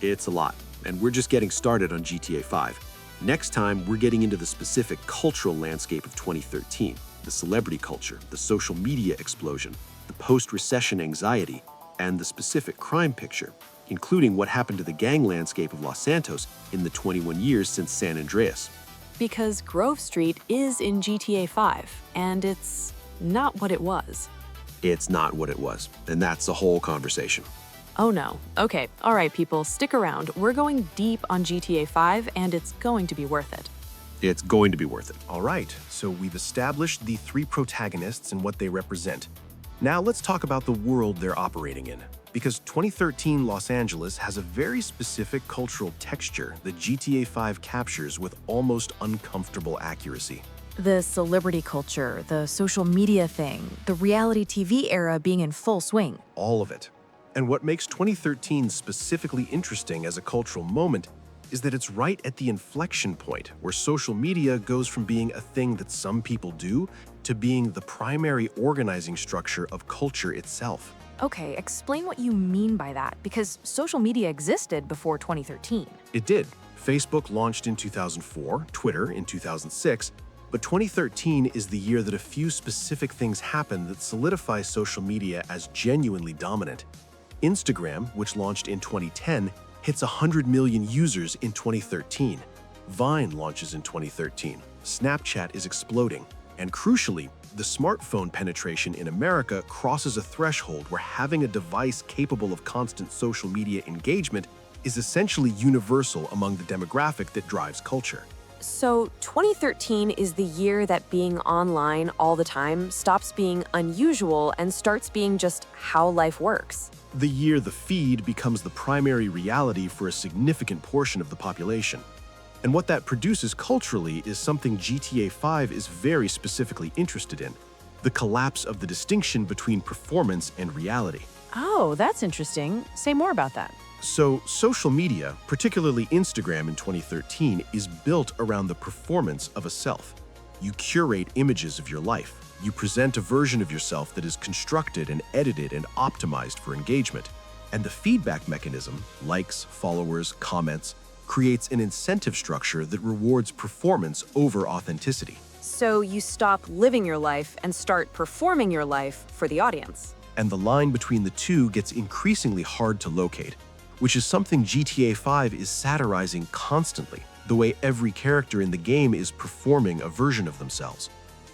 It's a lot, and we're just getting started on GTA 5. Next time, we're getting into the specific cultural landscape of 2013, the celebrity culture, the social media explosion, the post-recession anxiety, and the specific crime picture, including what happened to the gang landscape of Los Santos in the 21 years since San Andreas. Because Grove Street is in GTA 5, and it's not what it was. It's not what it was, and that's the whole conversation. Oh no. Okay, all right, people, stick around. We're going deep on GTA 5, and it's going to be worth it. It's going to be worth it. All right, so we've established the three protagonists and what they represent. Now let's talk about the world they're operating in. Because 2013 Los Angeles has a very specific cultural texture that GTA 5 captures with almost uncomfortable accuracy. The celebrity culture, the social media thing, the reality TV era being in full swing. All of it. And what makes 2013 specifically interesting as a cultural moment is that it's right at the inflection point where social media goes from being a thing that some people do to being the primary organizing structure of culture itself. Okay, explain what you mean by that, because social media existed before 2013. It did. Facebook launched in 2004, Twitter in 2006, but 2013 is the year that a few specific things happen that solidify social media as genuinely dominant. Instagram, which launched in 2010, hits 100 million users in 2013. Vine launches in 2013. Snapchat is exploding. And crucially, the smartphone penetration in America crosses a threshold where having a device capable of constant social media engagement is essentially universal among the demographic that drives culture. So 2013 is the year that being online all the time stops being unusual and starts being just how life works. The year the feed becomes the primary reality for a significant portion of the population. And what that produces culturally is something GTA 5 is very specifically interested in: the collapse of the distinction between performance and reality. Oh, that's interesting. Say more about that. So, social media, particularly Instagram in 2013, is built around the performance of a self. You curate images of your life. You present a version of yourself that is constructed and edited and optimized for engagement. And the feedback mechanism, likes, followers, comments, creates an incentive structure that rewards performance over authenticity. So you stop living your life and start performing your life for the audience. And the line between the two gets increasingly hard to locate, which is something GTA 5 is satirizing constantly, the way every character in the game is performing a version of themselves.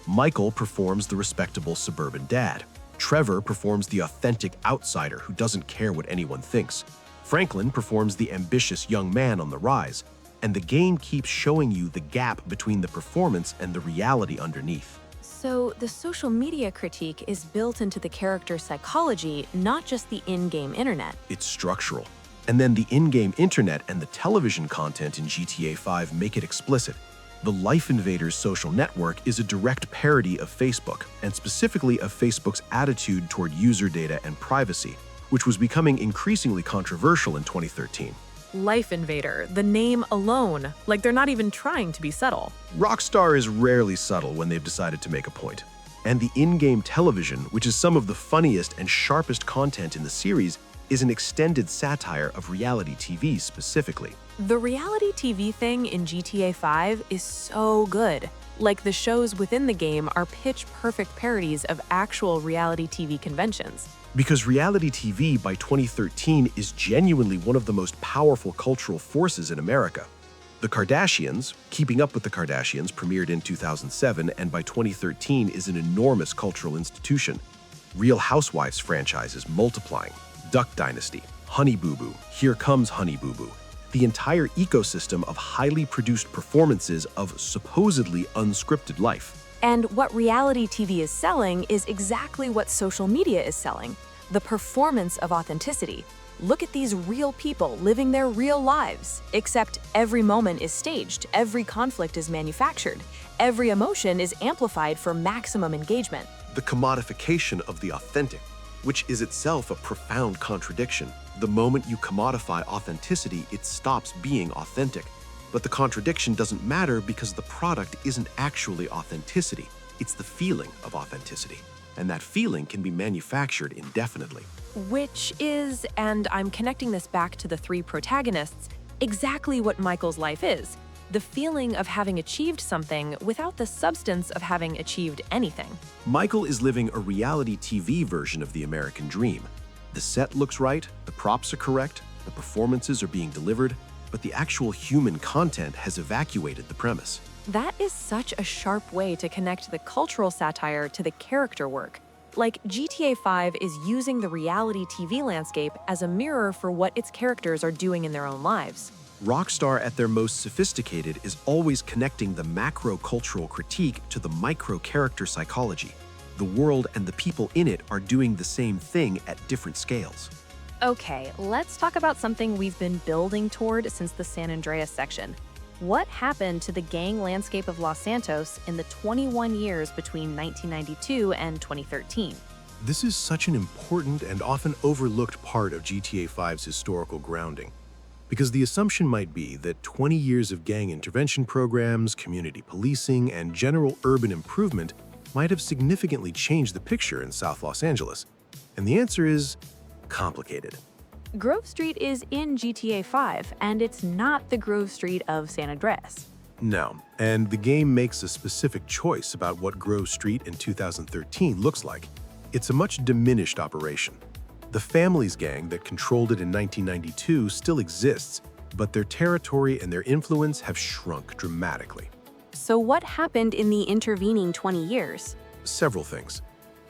Michael performs the respectable suburban dad. Trevor performs the authentic outsider who doesn't care what anyone thinks. Franklin performs the ambitious young man on the rise. And the game keeps showing you the gap between the performance and the reality underneath. So the social media critique is built into the character psychology, not just the in-game internet. It's structural. And then the in-game internet and the television content in GTA 5 make it explicit. The Life Invaders social network is a direct parody of Facebook, and specifically of Facebook's attitude toward user data and privacy, which was becoming increasingly controversial in 2013. Life Invader, the name alone, like they're not even trying to be subtle. Rockstar is rarely subtle when they've decided to make a point. And the in-game television, which is some of the funniest and sharpest content in the series, is an extended satire of reality TV specifically. The reality TV thing in GTA 5 is so good. Like, the shows within the game are pitch-perfect parodies of actual reality TV conventions. Because reality TV by 2013 is genuinely one of the most powerful cultural forces in America. The Kardashians, Keeping Up with the Kardashians, premiered in 2007 and by 2013 is an enormous cultural institution. Real Housewives franchise is multiplying. Duck Dynasty, Honey Boo Boo, Here Comes Honey Boo Boo. The entire ecosystem of highly produced performances of supposedly unscripted life. And what reality TV is selling is exactly what social media is selling: the performance of authenticity. Look at these real people living their real lives, except every moment is staged, every conflict is manufactured, every emotion is amplified for maximum engagement. The commodification of the authentic, which is itself a profound contradiction. The moment you commodify authenticity, it stops being authentic. But the contradiction doesn't matter because the product isn't actually authenticity. It's the feeling of authenticity. And that feeling can be manufactured indefinitely. Which is, and I'm connecting this back to the three protagonists, exactly what Michael's life is. The feeling of having achieved something without the substance of having achieved anything. Michael is living a reality TV version of the American dream. The set looks right, the props are correct, the performances are being delivered, but the actual human content has evacuated the premise. That is such a sharp way to connect the cultural satire to the character work. Like, GTA 5 is using the reality TV landscape as a mirror for what its characters are doing in their own lives. Rockstar, at their most sophisticated, is always connecting the macro-cultural critique to the micro-character psychology. The world and the people in it are doing the same thing at different scales. Okay, let's talk about something we've been building toward since the San Andreas section. What happened to the gang landscape of Los Santos in the 21 years between 1992 and 2013? This is such an important and often overlooked part of GTA 5's historical grounding, because the assumption might be that 20 years of gang intervention programs, community policing, and general urban improvement might have significantly changed the picture in South Los Angeles. And the answer is complicated. Grove Street is in GTA 5, and it's not the Grove Street of San Andreas. No, and the game makes a specific choice about what Grove Street in 2013 looks like. It's a much diminished operation. The Families gang that controlled it in 1992 still exists, but their territory and their influence have shrunk dramatically. So what happened in the intervening 20 years? Several things.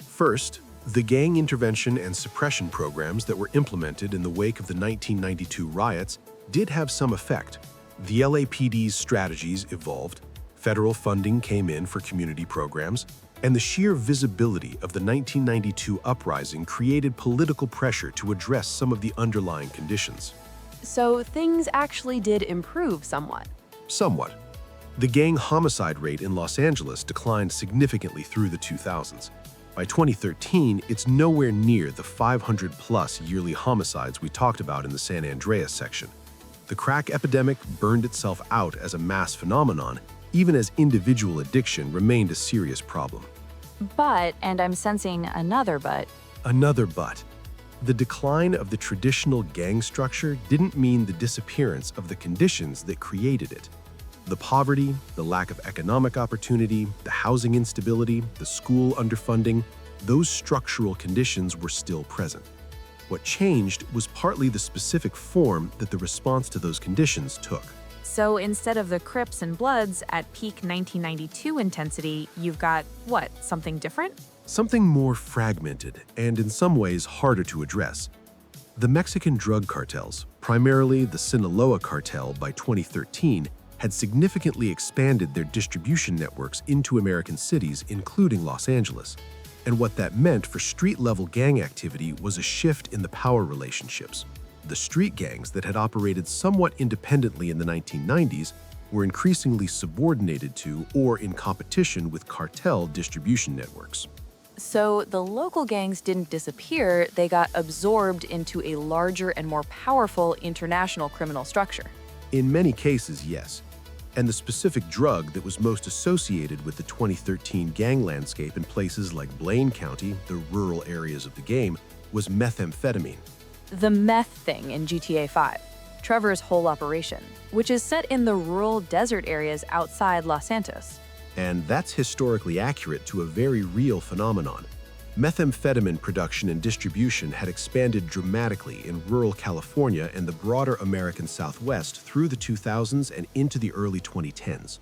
First, the gang intervention and suppression programs that were implemented in the wake of the 1992 riots did have some effect. The LAPD's strategies evolved, federal funding came in for community programs, and the sheer visibility of the 1992 uprising created political pressure to address some of the underlying conditions. So things actually did improve somewhat. Somewhat. The gang homicide rate in Los Angeles declined significantly through the 2000s. By 2013, it's nowhere near the 500-plus yearly homicides we talked about in the San Andreas section. The crack epidemic burned itself out as a mass phenomenon, even as individual addiction remained a serious problem. But, and I'm sensing another but. Another but. The decline of the traditional gang structure didn't mean the disappearance of the conditions that created it. The poverty, the lack of economic opportunity, the housing instability, the school underfunding, those structural conditions were still present. What changed was partly the specific form that the response to those conditions took. So instead of the Crips and Bloods at peak 1992 intensity, you've got, what, something different? Something more fragmented and in some ways harder to address. The Mexican drug cartels, primarily the Sinaloa cartel by 2013, had significantly expanded their distribution networks into American cities, including Los Angeles. And what that meant for street-level gang activity was a shift in the power relationships. The street gangs that had operated somewhat independently in the 1990s were increasingly subordinated to or in competition with cartel distribution networks. So the local gangs didn't disappear, they got absorbed into a larger and more powerful international criminal structure. In many cases, yes. And the specific drug that was most associated with the 2013 gang landscape in places like Blaine County, the rural areas of the game, was methamphetamine. The meth thing in GTA 5, Trevor's whole operation, which is set in the rural desert areas outside Los Santos. And that's historically accurate to a very real phenomenon. Methamphetamine production and distribution had expanded dramatically in rural California and the broader American Southwest through the 2000s and into the early 2010s.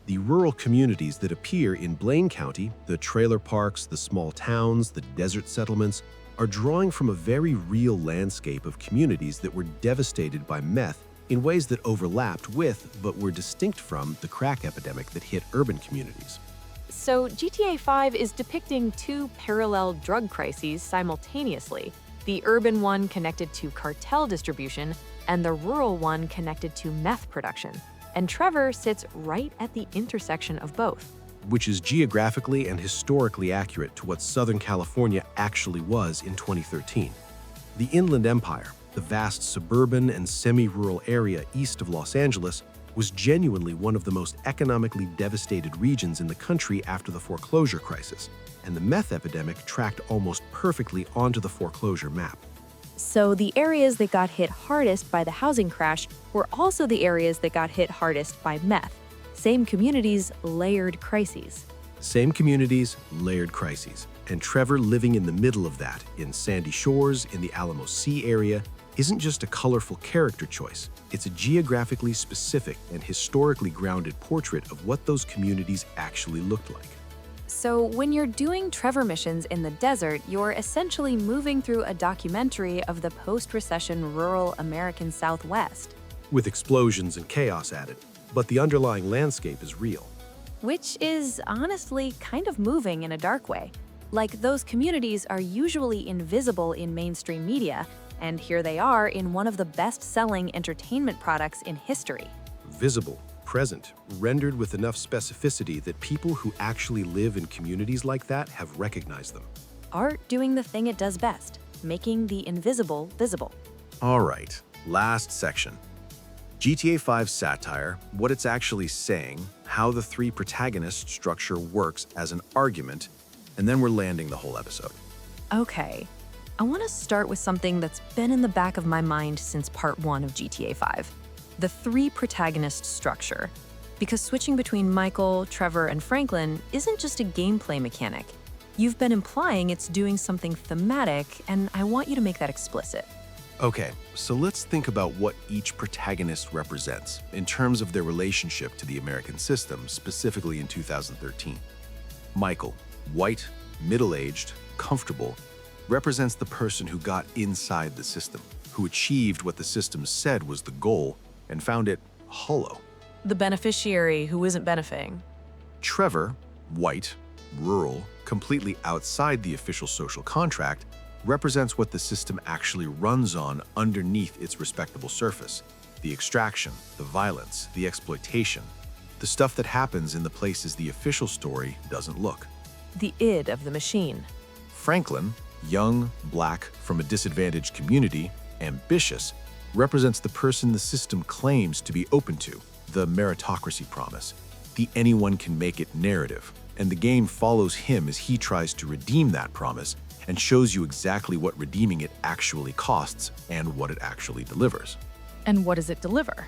The rural communities that appear in Blaine County, the trailer parks, the small towns, the desert settlements, are drawing from a very real landscape of communities that were devastated by meth in ways that overlapped with, but were distinct from, the crack epidemic that hit urban communities. So GTA 5 is depicting two parallel drug crises simultaneously, the urban one connected to cartel distribution and the rural one connected to meth production. And Trevor sits right at the intersection of both. Which is geographically and historically accurate to what Southern California actually was in 2013. The Inland Empire, the vast suburban and semi-rural area east of Los Angeles, was genuinely one of the most economically devastated regions in the country after the foreclosure crisis, and the meth epidemic tracked almost perfectly onto the foreclosure map. So the areas that got hit hardest by the housing crash were also the areas that got hit hardest by meth. Same communities, layered crises. Same communities, layered crises. And Trevor living in the middle of that, in Sandy Shores, in the Alamo Sea area, isn't just a colorful character choice. It's a geographically specific and historically grounded portrait of what those communities actually looked like. So when you're doing Trevor missions in the desert, you're essentially moving through a documentary of the post-recession rural American Southwest. With explosions and chaos added, but the underlying landscape is real. Which is honestly kind of moving in a dark way. Like, those communities are usually invisible in mainstream media, and here they are in one of the best-selling entertainment products in history. Visible, present, rendered with enough specificity that people who actually live in communities like that have recognized them. Art doing the thing it does best, making the invisible visible. All right, last section. GTA 5 satire, what it's actually saying, how the three protagonist structure works as an argument, and then we're landing the whole episode. Okay, I want to start with something that's been in the back of my mind since part 1 of GTA 5. The three protagonist structure. Because switching between Michael, Trevor, and Franklin isn't just a gameplay mechanic. You've been implying it's doing something thematic, and I want you to make that explicit. Okay, so let's think about what each protagonist represents in terms of their relationship to the American system, specifically in 2013. Michael, white, middle-aged, comfortable, represents the person who got inside the system, who achieved what the system said was the goal and found it hollow. The beneficiary who isn't benefiting. Trevor, white, rural, completely outside the official social contract, represents what the system actually runs on underneath its respectable surface. The extraction, the violence, the exploitation, the stuff that happens in the places the official story doesn't look. The id of the machine. Franklin, young, black, from a disadvantaged community, ambitious, represents the person the system claims to be open to, the meritocracy promise, the anyone can make it narrative, and the game follows him as he tries to redeem that promise and shows you exactly what redeeming it actually costs and what it actually delivers. And what does it deliver?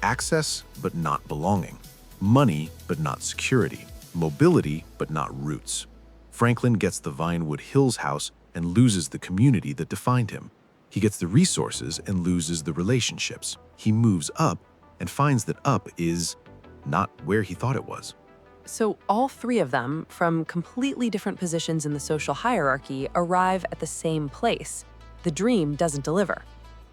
Access, but not belonging. Money, but not security. Mobility, but not roots. Franklin gets the Vinewood Hills house and loses the community that defined him. He gets the resources and loses the relationships. He moves up and finds that up is not where he thought it was. So all three of them, from completely different positions in the social hierarchy, arrive at the same place. The dream doesn't deliver.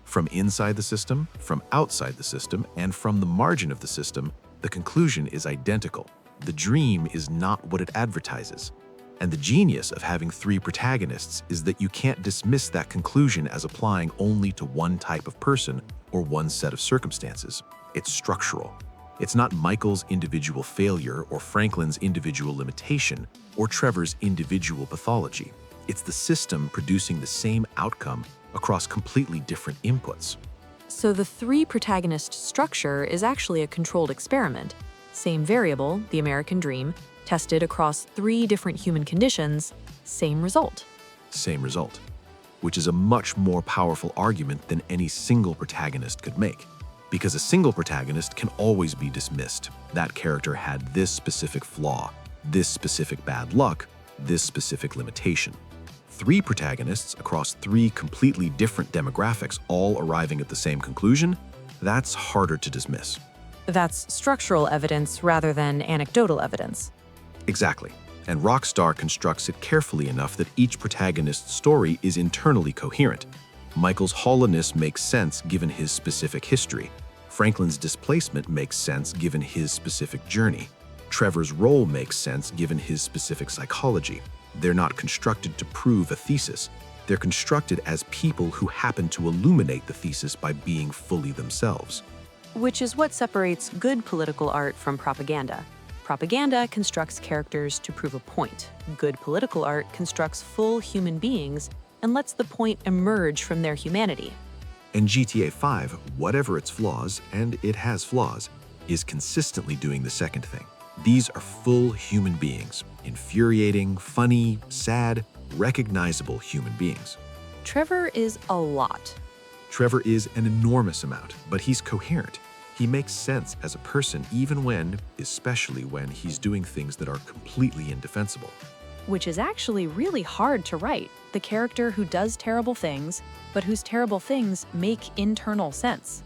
From inside the system, from outside the system, and from the margin of the system, the conclusion is identical. The dream is not what it advertises. And the genius of having three protagonists is that you can't dismiss that conclusion as applying only to one type of person or one set of circumstances. It's structural. It's not Michael's individual failure or Franklin's individual limitation or Trevor's individual pathology. It's the system producing the same outcome across completely different inputs. So the three protagonist structure is actually a controlled experiment. Same variable, the American dream, tested across three different human conditions, same result. Same result, which is a much more powerful argument than any single protagonist could make. Because a single protagonist can always be dismissed. That character had this specific flaw, this specific bad luck, this specific limitation. Three protagonists across three completely different demographics all arriving at the same conclusion, that's harder to dismiss. That's structural evidence rather than anecdotal evidence. Exactly. And Rockstar constructs it carefully enough that each protagonist's story is internally coherent. Michael's hollowness makes sense given his specific history. Franklin's displacement makes sense given his specific journey. Trevor's role makes sense given his specific psychology. They're not constructed to prove a thesis. They're constructed as people who happen to illuminate the thesis by being fully themselves. Which is what separates good political art from propaganda. Propaganda constructs characters to prove a point. Good political art constructs full human beings and lets the point emerge from their humanity. And GTA 5, whatever its flaws, and it has flaws, is consistently doing the second thing. These are full human beings, infuriating, funny, sad, recognizable human beings. Trevor is a lot. Trevor is an enormous amount, but he's coherent. He makes sense as a person even when, especially when he's doing things that are completely indefensible. Which is actually really hard to write. The character who does terrible things, but whose terrible things make internal sense.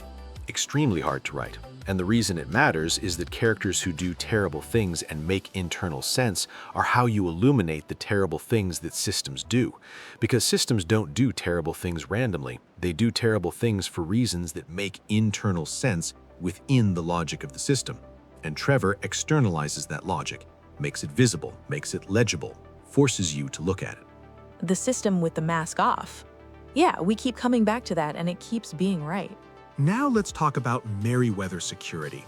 Extremely hard to write. And the reason it matters is that characters who do terrible things and make internal sense are how you illuminate the terrible things that systems do. Because systems don't do terrible things randomly. They do terrible things for reasons that make internal sense within the logic of the system. And Trevor externalizes that logic, makes it visible, makes it legible, forces you to look at it. The system with the mask off. Yeah, we keep coming back to that and it keeps being right. Now let's talk about Merryweather security.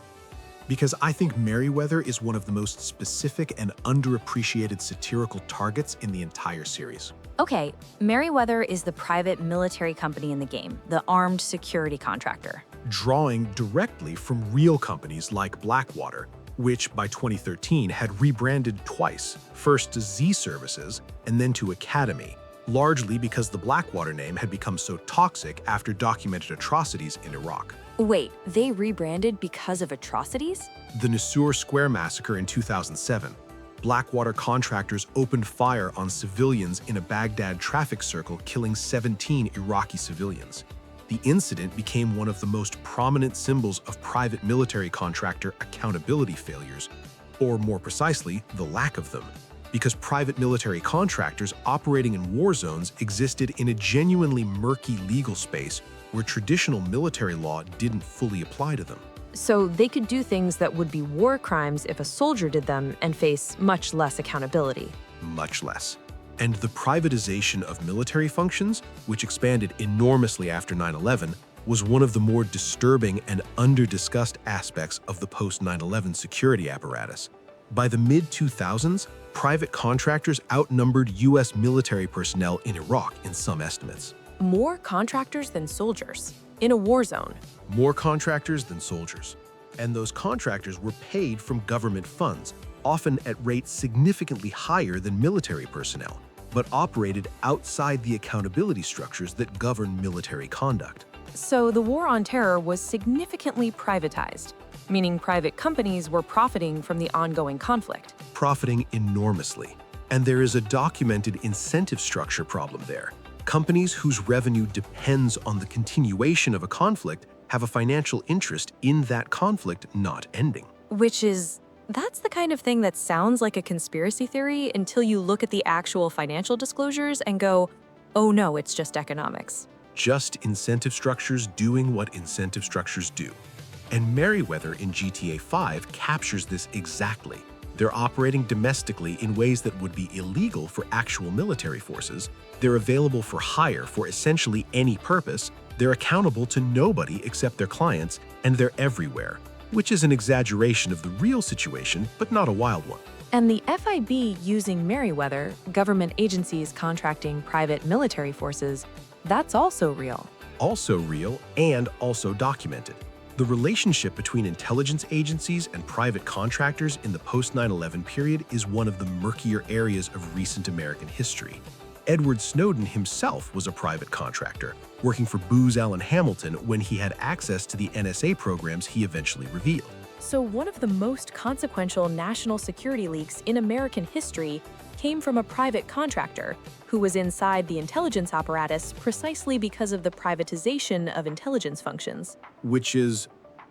Because I think Merryweather is one of the most specific and underappreciated satirical targets in the entire series. Okay, Merryweather is the private military company in the game, the armed security contractor. Drawing directly from real companies like Blackwater, which by 2013 had rebranded twice, first to Z Services and then to Academy, largely because the Blackwater name had become so toxic after documented atrocities in Iraq. Wait, they rebranded because of atrocities? The Nisour Square massacre in 2007. Blackwater contractors opened fire on civilians in a Baghdad traffic circle, killing 17 Iraqi civilians. The incident became one of the most prominent symbols of private military contractor accountability failures, or more precisely, the lack of them, because private military contractors operating in war zones existed in a genuinely murky legal space where traditional military law didn't fully apply to them. So they could do things that would be war crimes if a soldier did them and face much less accountability. Much less. And the privatization of military functions, which expanded enormously after 9/11, was one of the more disturbing and under-discussed aspects of the post-9/11 security apparatus. By the mid-2000s, private contractors outnumbered U.S. military personnel in Iraq in some estimates. More contractors than soldiers in a war zone. More contractors than soldiers. And those contractors were paid from government funds, often at rates significantly higher than military personnel, but operated outside the accountability structures that govern military conduct. So the war on terror was significantly privatized, meaning private companies were profiting from the ongoing conflict. Profiting enormously. And there is a documented incentive structure problem there. Companies whose revenue depends on the continuation of a conflict have a financial interest in that conflict not ending. That's the kind of thing that sounds like a conspiracy theory until you look at the actual financial disclosures and go, oh no, it's just economics. Just incentive structures doing what incentive structures do. And Merryweather in GTA 5 captures this exactly. They're operating domestically in ways that would be illegal for actual military forces. They're available for hire for essentially any purpose. They're accountable to nobody except their clients, and they're everywhere, which is an exaggeration of the real situation, but not a wild one. And the FIB using Merryweather, government agencies contracting private military forces, that's also real. Also real and also documented. The relationship between intelligence agencies and private contractors in the post-9/11 period is one of the murkier areas of recent American history. Edward Snowden himself was a private contractor, working for Booz Allen Hamilton when he had access to the NSA programs he eventually revealed. So one of the most consequential national security leaks in American history came from a private contractor who was inside the intelligence apparatus precisely because of the privatization of intelligence functions. Which is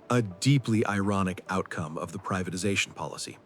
a deeply ironic outcome of the privatization policy.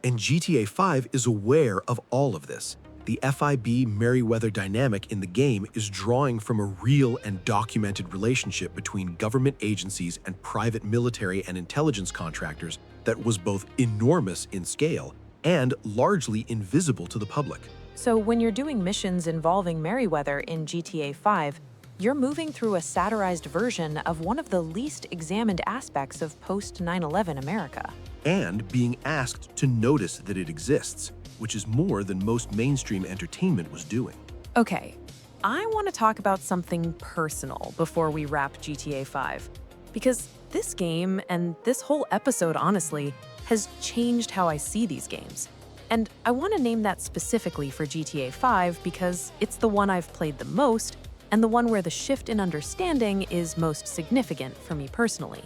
And GTA 5 is aware of all of this. The FIB Merryweather dynamic in the game is drawing from a real and documented relationship between government agencies and private military and intelligence contractors that was both enormous in scale and largely invisible to the public. So when you're doing missions involving Merryweather in GTA 5, you're moving through a satirized version of one of the least examined aspects of post-9/11 America. And being asked to notice that it exists, which is more than most mainstream entertainment was doing. Okay, I want to talk about something personal before we wrap GTA 5. Because this game, and this whole episode honestly, has changed how I see these games. And I want to name that specifically for GTA 5 because it's the one I've played the most, and the one where the shift in understanding is most significant for me personally.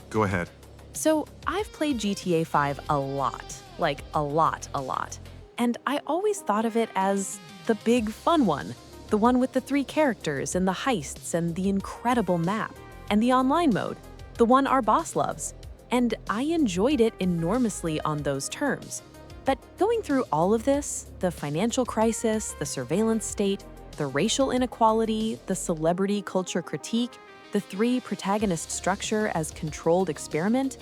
Go ahead. So I've played GTA 5 a lot, like a lot. And I always thought of it as the big fun one, the one with the 3 characters and the heists and the incredible map and the online mode, the one our boss loves. And I enjoyed it enormously on those terms. But going through all of this, the financial crisis, the surveillance state, the racial inequality, the celebrity culture critique, the 3 protagonist structure as controlled experiment,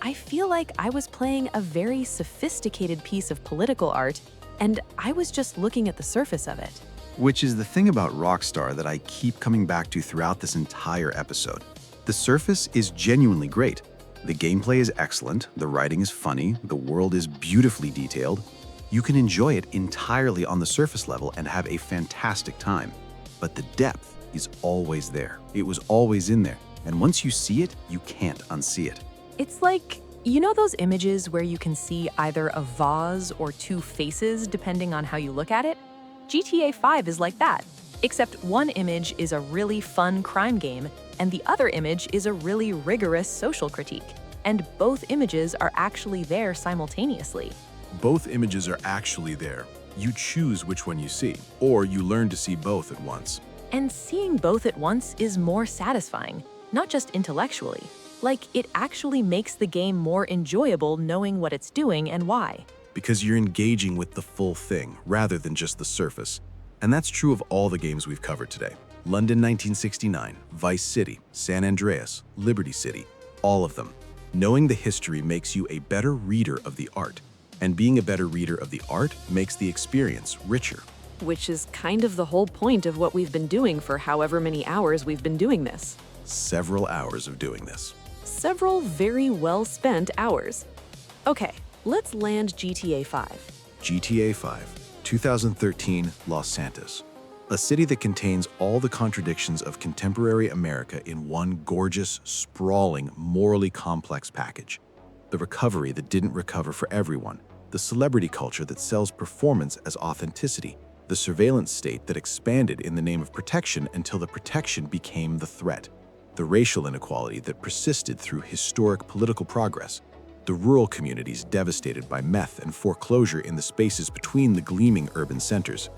I feel like I was playing a very sophisticated piece of political art, and I was just looking at the surface of it. Which is the thing about Rockstar that I keep coming back to throughout this entire episode. The surface is genuinely great. The gameplay is excellent, the writing is funny, the world is beautifully detailed. You can enjoy it entirely on the surface level and have a fantastic time. But the depth is always there. It was always in there. And once you see it, you can't unsee it. It's like, you know those images where you can see either a vase or 2 faces depending on how you look at it? GTA 5 is like that, except one image is a really fun crime game and the other image is a really rigorous social critique. And both images are actually there simultaneously. Both images are actually there. You choose which one you see, or you learn to see both at once. And seeing both at once is more satisfying, not just intellectually. Like, it actually makes the game more enjoyable knowing what it's doing and why. Because you're engaging with the full thing, rather than just the surface. And that's true of all the games we've covered today. London 1969, Vice City, San Andreas, Liberty City, all of them. Knowing the history makes you a better reader of the art. And being a better reader of the art makes the experience richer. Which is kind of the whole point of what we've been doing for however many hours we've been doing this. Several hours of doing this. Several very well-spent hours. Okay, let's land GTA 5. GTA 5, 2013, Los Santos. A city that contains all the contradictions of contemporary America in one gorgeous, sprawling, morally complex package. The recovery that didn't recover for everyone, the celebrity culture that sells performance as authenticity, the surveillance state that expanded in the name of protection until the protection became the threat, the racial inequality that persisted through historic political progress, the rural communities devastated by meth and foreclosure in the spaces between the gleaming urban centers.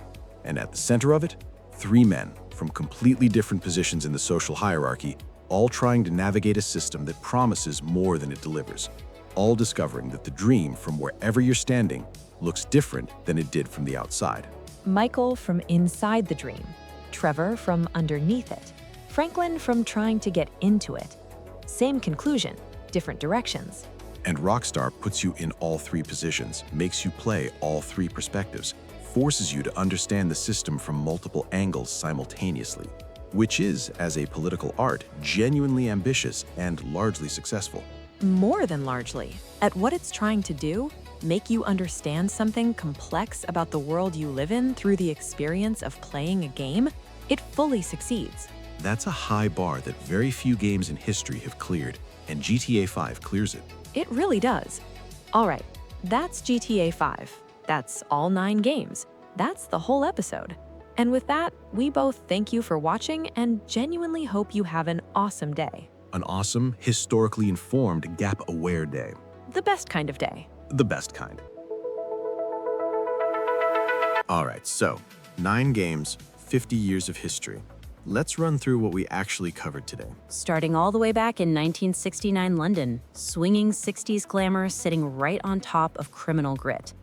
And at the center of it, 3 men from completely different positions in the social hierarchy, all trying to navigate a system that promises more than it delivers, all discovering that the dream from wherever you're standing looks different than it did from the outside. Michael from inside the dream, Trevor from underneath it, Franklin from trying to get into it. Same conclusion, different directions. And Rockstar puts you in all 3 positions, makes you play all 3 perspectives, forces you to understand the system from multiple angles simultaneously, which is, as a political art, genuinely ambitious and largely successful. More than largely. At what it's trying to do, make you understand something complex about the world you live in through the experience of playing a game, it fully succeeds. That's a high bar that very few games in history have cleared, and GTA 5 clears it. It really does. All right, that's GTA 5. That's all 9 games. That's the whole episode. And with that, we both thank you for watching and genuinely hope you have an awesome day. An awesome, historically informed, gap-aware day. The best kind of day. The best kind. All right, so 9 games, 50 years of history. Let's run through what we actually covered today. Starting all the way back in 1969 London, swinging 60s glamour sitting right on top of criminal grit.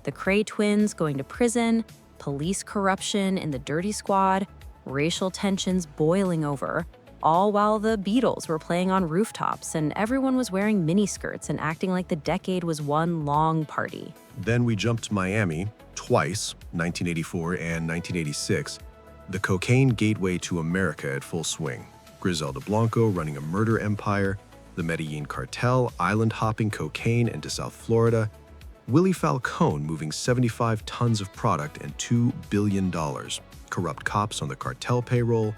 The Kray Twins going to prison, police corruption in the dirty squad, racial tensions boiling over, all while the Beatles were playing on rooftops and everyone was wearing miniskirts and acting like the decade was one long party. Then we jumped to Miami twice, 1984 and 1986. The cocaine gateway to America at full swing. Griselda Blanco running a murder empire, the Medellin cartel island-hopping cocaine into South Florida, Willie Falcone moving 75 tons of product and $2 billion, corrupt cops on the cartel payroll,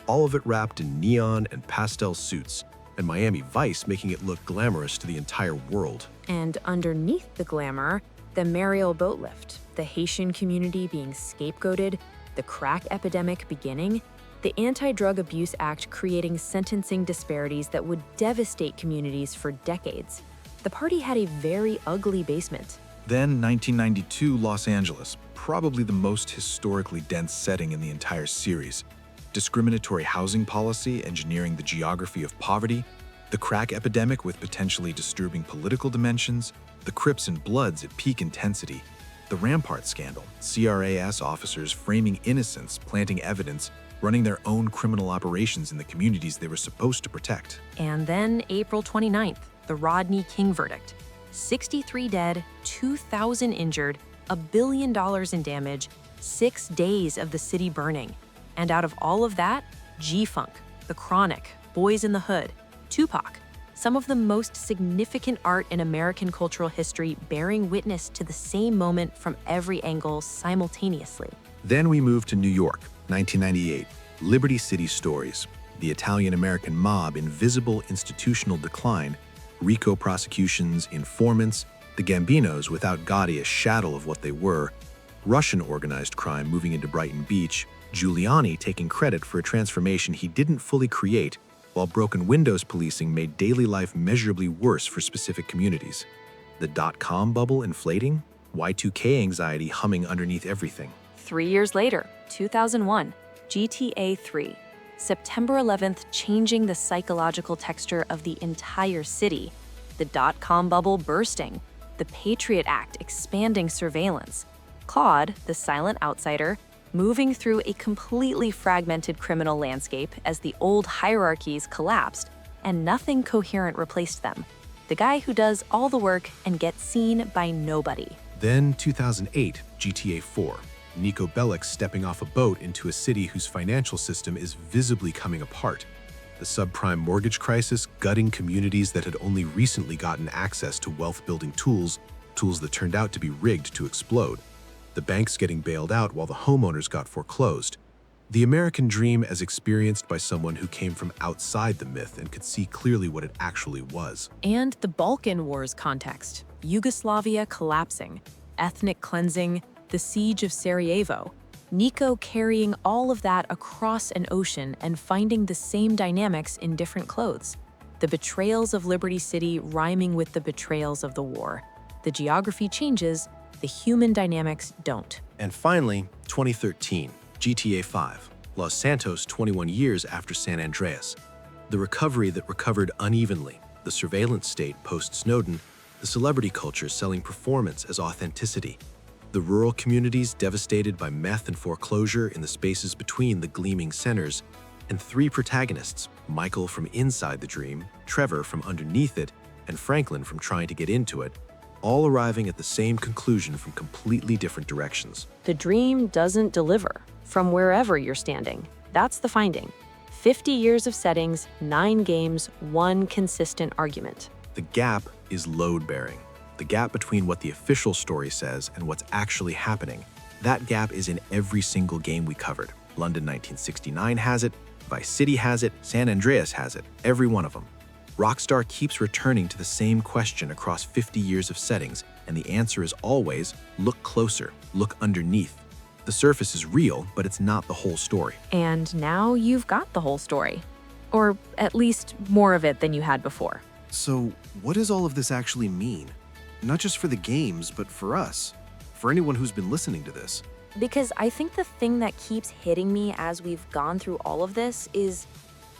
all of it wrapped in neon and pastel suits, and Miami Vice making it look glamorous to the entire world. And underneath the glamour, the Mariel boat lift, the Haitian community being scapegoated, the crack epidemic beginning, the Anti-Drug Abuse Act creating sentencing disparities that would devastate communities for decades. The party had a very ugly basement. Then 1992 Los Angeles, probably the most historically dense setting in the entire series. Discriminatory housing policy engineering the geography of poverty, the crack epidemic with potentially disturbing political dimensions, the Crips and Bloods at peak intensity, the Rampart scandal, CRAS officers framing innocents, planting evidence, running their own criminal operations in the communities they were supposed to protect. And then April 29th, the Rodney King verdict. 63 dead, 2,000 injured, $1 billion in damage, 6 days of the city burning. And out of all of that, G-Funk, The Chronic, Boys in the Hood, Tupac, some of the most significant art in American cultural history bearing witness to the same moment from every angle simultaneously. Then we move to New York, 1998, Liberty City Stories, the Italian-American mob in visible institutional decline, RICO prosecutions, informants, the Gambinos without Gotti a shadow of what they were, Russian organized crime moving into Brighton Beach, Giuliani taking credit for a transformation he didn't fully create, while broken windows policing made daily life measurably worse for specific communities. The dot-com bubble inflating, Y2K anxiety humming underneath everything. 3 years later, 2001, GTA 3, September 11th changing the psychological texture of the entire city, the dot-com bubble bursting, the Patriot Act expanding surveillance, Claude, the silent outsider, moving through a completely fragmented criminal landscape as the old hierarchies collapsed and nothing coherent replaced them. The guy who does all the work and gets seen by nobody. Then 2008, GTA 4. Nico Bellic stepping off a boat into a city whose financial system is visibly coming apart. The subprime mortgage crisis gutting communities that had only recently gotten access to wealth-building tools that turned out to be rigged to explode. The banks getting bailed out while the homeowners got foreclosed. The American dream as experienced by someone who came from outside the myth and could see clearly what it actually was. And the Balkan Wars context, Yugoslavia collapsing, ethnic cleansing, the siege of Sarajevo, Nico carrying all of that across an ocean and finding the same dynamics in different clothes. The betrayals of Liberty City rhyming with the betrayals of the war. The geography changes, the human dynamics don't. And finally, 2013, GTA 5, Los Santos 21 years after San Andreas. The recovery that recovered unevenly, the surveillance state post-Snowden, the celebrity culture selling performance as authenticity, the rural communities devastated by meth and foreclosure in the spaces between the gleaming centers, and 3 protagonists, Michael from inside the dream, Trevor from underneath it, and Franklin from trying to get into it, all arriving at the same conclusion from completely different directions. The dream doesn't deliver from wherever you're standing. That's the finding. 50 years of settings, 9 games, 1 consistent argument. The gap is load-bearing. The gap between what the official story says and what's actually happening. That gap is in every single game we covered. London 1969 has it, Vice City has it, San Andreas has it, every one of them. Rockstar keeps returning to the same question across 50 years of settings, and the answer is always, look closer, look underneath. The surface is real, but it's not the whole story. And now you've got the whole story. Or at least more of it than you had before. So, what does all of this actually mean? Not just for the games, but for us. For anyone who's been listening to this. Because I think the thing that keeps hitting me as we've gone through all of this is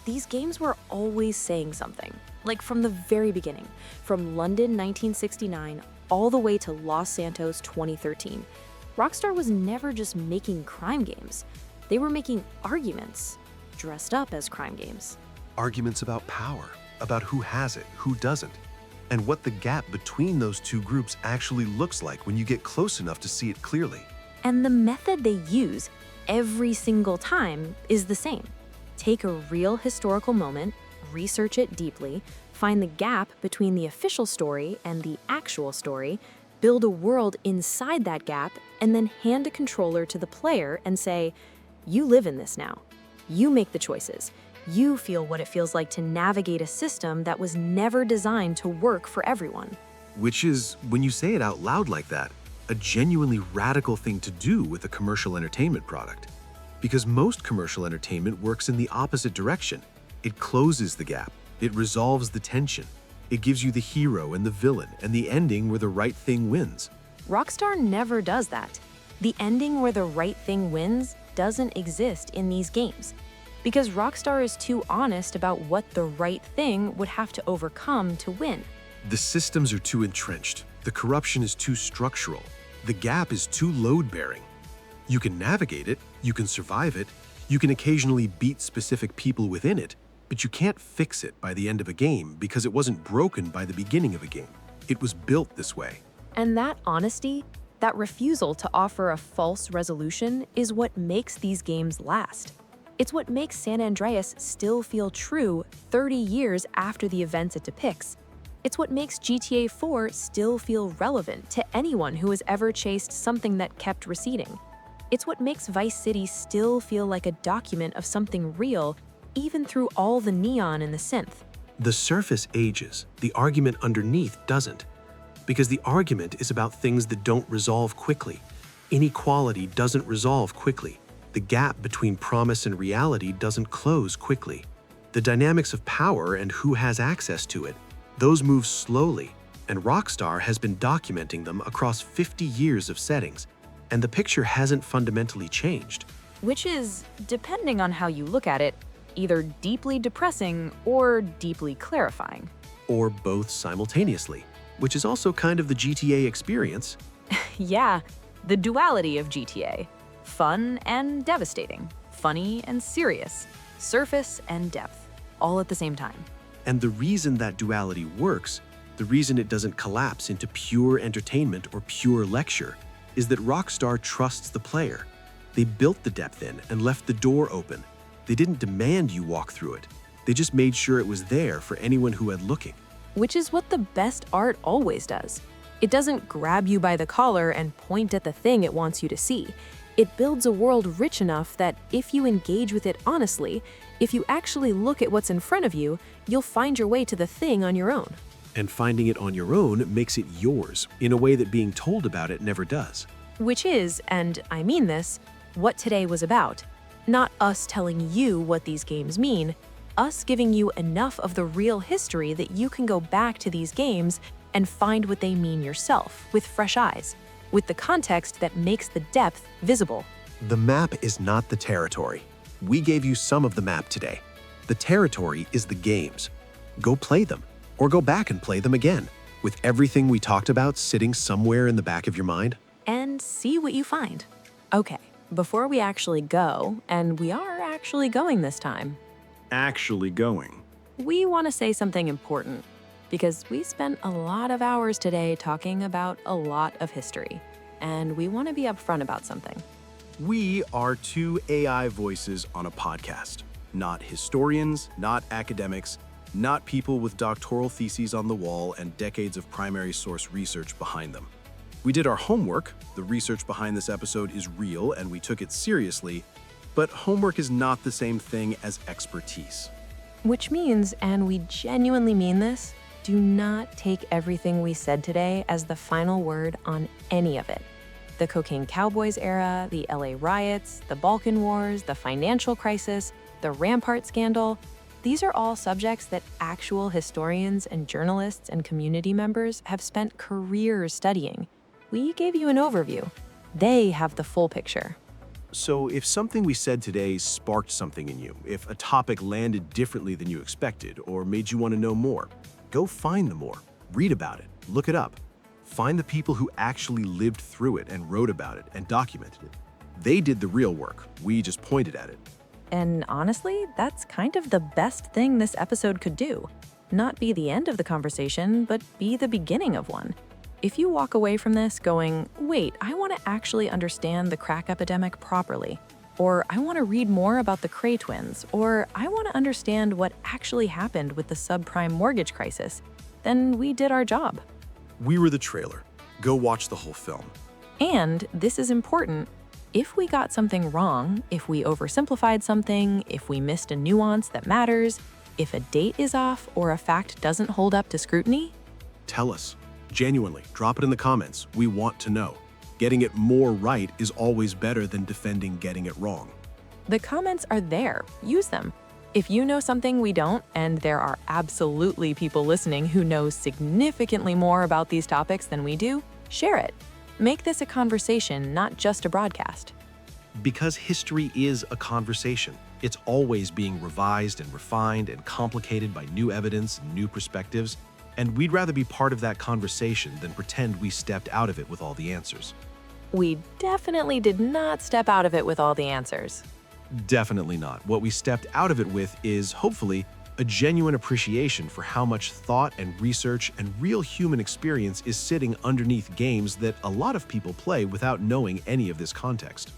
these games were always saying something. Like from the very beginning, from London 1969 all the way to Los Santos 2013. Rockstar was never just making crime games. They were making arguments, dressed up as crime games. Arguments about power, about who has it, who doesn't, and what the gap between those two groups actually looks like when you get close enough to see it clearly. And the method they use every single time is the same. Take a real historical moment, research it deeply, find the gap between the official story and the actual story, build a world inside that gap, and then hand a controller to the player and say, you live in this now. You make the choices. You feel what it feels like to navigate a system that was never designed to work for everyone. Which is, when you say it out loud like that, a genuinely radical thing to do with a commercial entertainment product. Because most commercial entertainment works in the opposite direction. It closes the gap. It resolves the tension. It gives you the hero and the villain and the ending where the right thing wins. Rockstar never does that. The ending where the right thing wins doesn't exist in these games, because Rockstar is too honest about what the right thing would have to overcome to win. The systems are too entrenched. The corruption is too structural. The gap is too load-bearing. You can navigate it, you can survive it, you can occasionally beat specific people within it, but you can't fix it by the end of a game because it wasn't broken by the beginning of a game. It was built this way. And that honesty, that refusal to offer a false resolution, is what makes these games last. It's what makes San Andreas still feel true 30 years after the events it depicts. It's what makes GTA 4 still feel relevant to anyone who has ever chased something that kept receding. It's what makes Vice City still feel like a document of something real, even through all the neon and the synth. The surface ages, the argument underneath doesn't. Because the argument is about things that don't resolve quickly. Inequality doesn't resolve quickly. The gap between promise and reality doesn't close quickly. The dynamics of power and who has access to it, those move slowly, and Rockstar has been documenting them across 50 years of settings, and the picture hasn't fundamentally changed. Which is, depending on how you look at it, either deeply depressing or deeply clarifying. Or both simultaneously, which is also kind of the GTA experience. Yeah, the duality of GTA. Fun and devastating, funny and serious, surface and depth, all at the same time. And the reason that duality works, the reason it doesn't collapse into pure entertainment or pure lecture, is that Rockstar trusts the player. They built the depth in and left the door open. They didn't demand you walk through it. They just made sure it was there for anyone who had looking. Which is what the best art always does. It doesn't grab you by the collar and point at the thing it wants you to see. It builds a world rich enough that if you engage with it honestly, if you actually look at what's in front of you, you'll find your way to the thing on your own. And finding it on your own makes it yours in a way that being told about it never does. Which is, and I mean this, what today was about. Not us telling you what these games mean, us giving you enough of the real history that you can go back to these games and find what they mean yourself with fresh eyes, with the context that makes the depth visible. The map is not the territory. We gave you some of the map today. The territory is the games. Go play them, or go back and play them again, with everything we talked about sitting somewhere in the back of your mind. And see what you find. Okay, before we actually go, and we are actually going this time, we want to say something important, because we spent a lot of hours today talking about a lot of history, and we want to be upfront about something. We are two AI voices on a podcast, not historians, not academics, not people with doctoral theses on the wall and decades of primary source research behind them. We did our homework. The research behind this episode is real and we took it seriously, but homework is not the same thing as expertise. Which means, and we genuinely mean this, do not take everything we said today as the final word on any of it. The Cocaine Cowboys era, the LA riots, the Balkan wars, the financial crisis, the Rampart scandal, these are all subjects that actual historians and journalists and community members have spent careers studying. We gave you an overview. They have the full picture. So if something we said today sparked something in you, if a topic landed differently than you expected or made you want to know more, go find the more, read about it, look it up. Find the people who actually lived through it and wrote about it and documented it. They did the real work. We just pointed at it. And honestly, that's kind of the best thing this episode could do. Not be the end of the conversation, but be the beginning of one. If you walk away from this going, wait, I want to actually understand the crack epidemic properly, or I want to read more about the Kray Twins, or I want to understand what actually happened with the subprime mortgage crisis, then we did our job. We were the trailer. Go watch the whole film. And, this is important, If we got something wrong, if we oversimplified something, if we missed a nuance that matters, if a date is off or a fact doesn't hold up to scrutiny, Tell us. Genuinely, drop it in the comments. We want to know. Getting it more right is always better than defending getting it wrong. the comments are there. Use them. If you know something we don't, and there are absolutely people listening who know significantly more about these topics than we do, share it. Make this a conversation, not just a broadcast. Because history is a conversation. It's always being revised and refined and complicated by new evidence and new perspectives, and we'd rather be part of that conversation than pretend we stepped out of it with all the answers. We definitely did not step out of it with all the answers. Definitely not. What we stepped out of it with is, hopefully, a genuine appreciation for how much thought and research and real human experience is sitting underneath games that a lot of people play without knowing any of this context.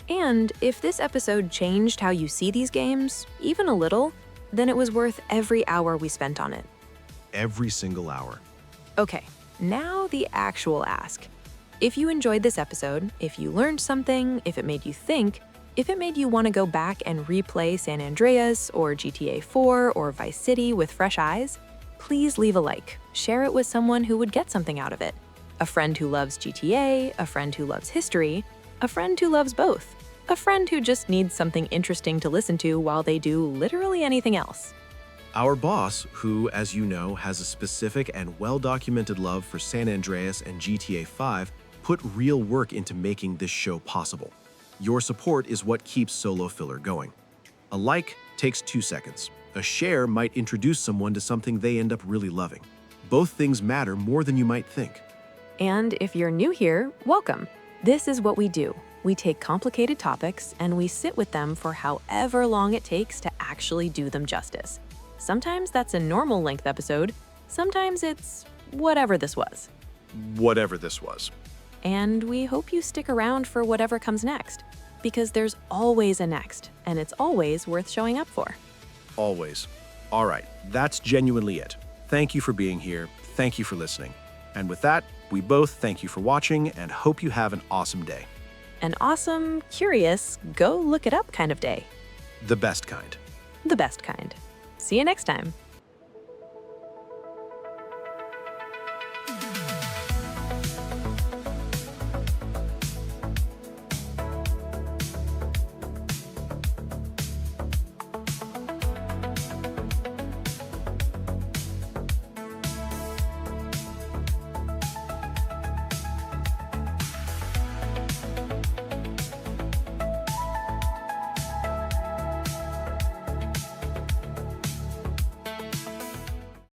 And if this episode changed how you see these games, even a little, then it was worth every hour we spent on it. Every single hour. Okay, now the actual ask. If you enjoyed this episode, if you learned something, if it made you think, if it made you want to go back and replay San Andreas or GTA 4 or Vice City with fresh eyes, please leave a like. Share it with someone who would get something out of it. A friend who loves GTA, a friend who loves history, a friend who loves both, a friend who just needs something interesting to listen to while they do literally anything else. Our boss, who, as you know, has a specific and well-documented love for San Andreas and GTA 5, put real work into making this show possible. Your support is what keeps Solo Filler going. A like takes 2 seconds. A share might introduce someone to something they end up really loving. Both things matter more than you might think. And if you're new here, welcome. This is what we do. We take complicated topics and we sit with them for however long it takes to actually do them justice. Sometimes that's a normal length episode, sometimes it's whatever this was. Whatever this was. And we hope you stick around for whatever comes next, because there's always a next, and it's always worth showing up for. Always. All right, that's genuinely it. Thank you for being here. Thank you for listening. And with that, we both thank you for watching and hope you have an awesome day. An awesome, curious, go look it up kind of day. The best kind. The best kind. See you next time.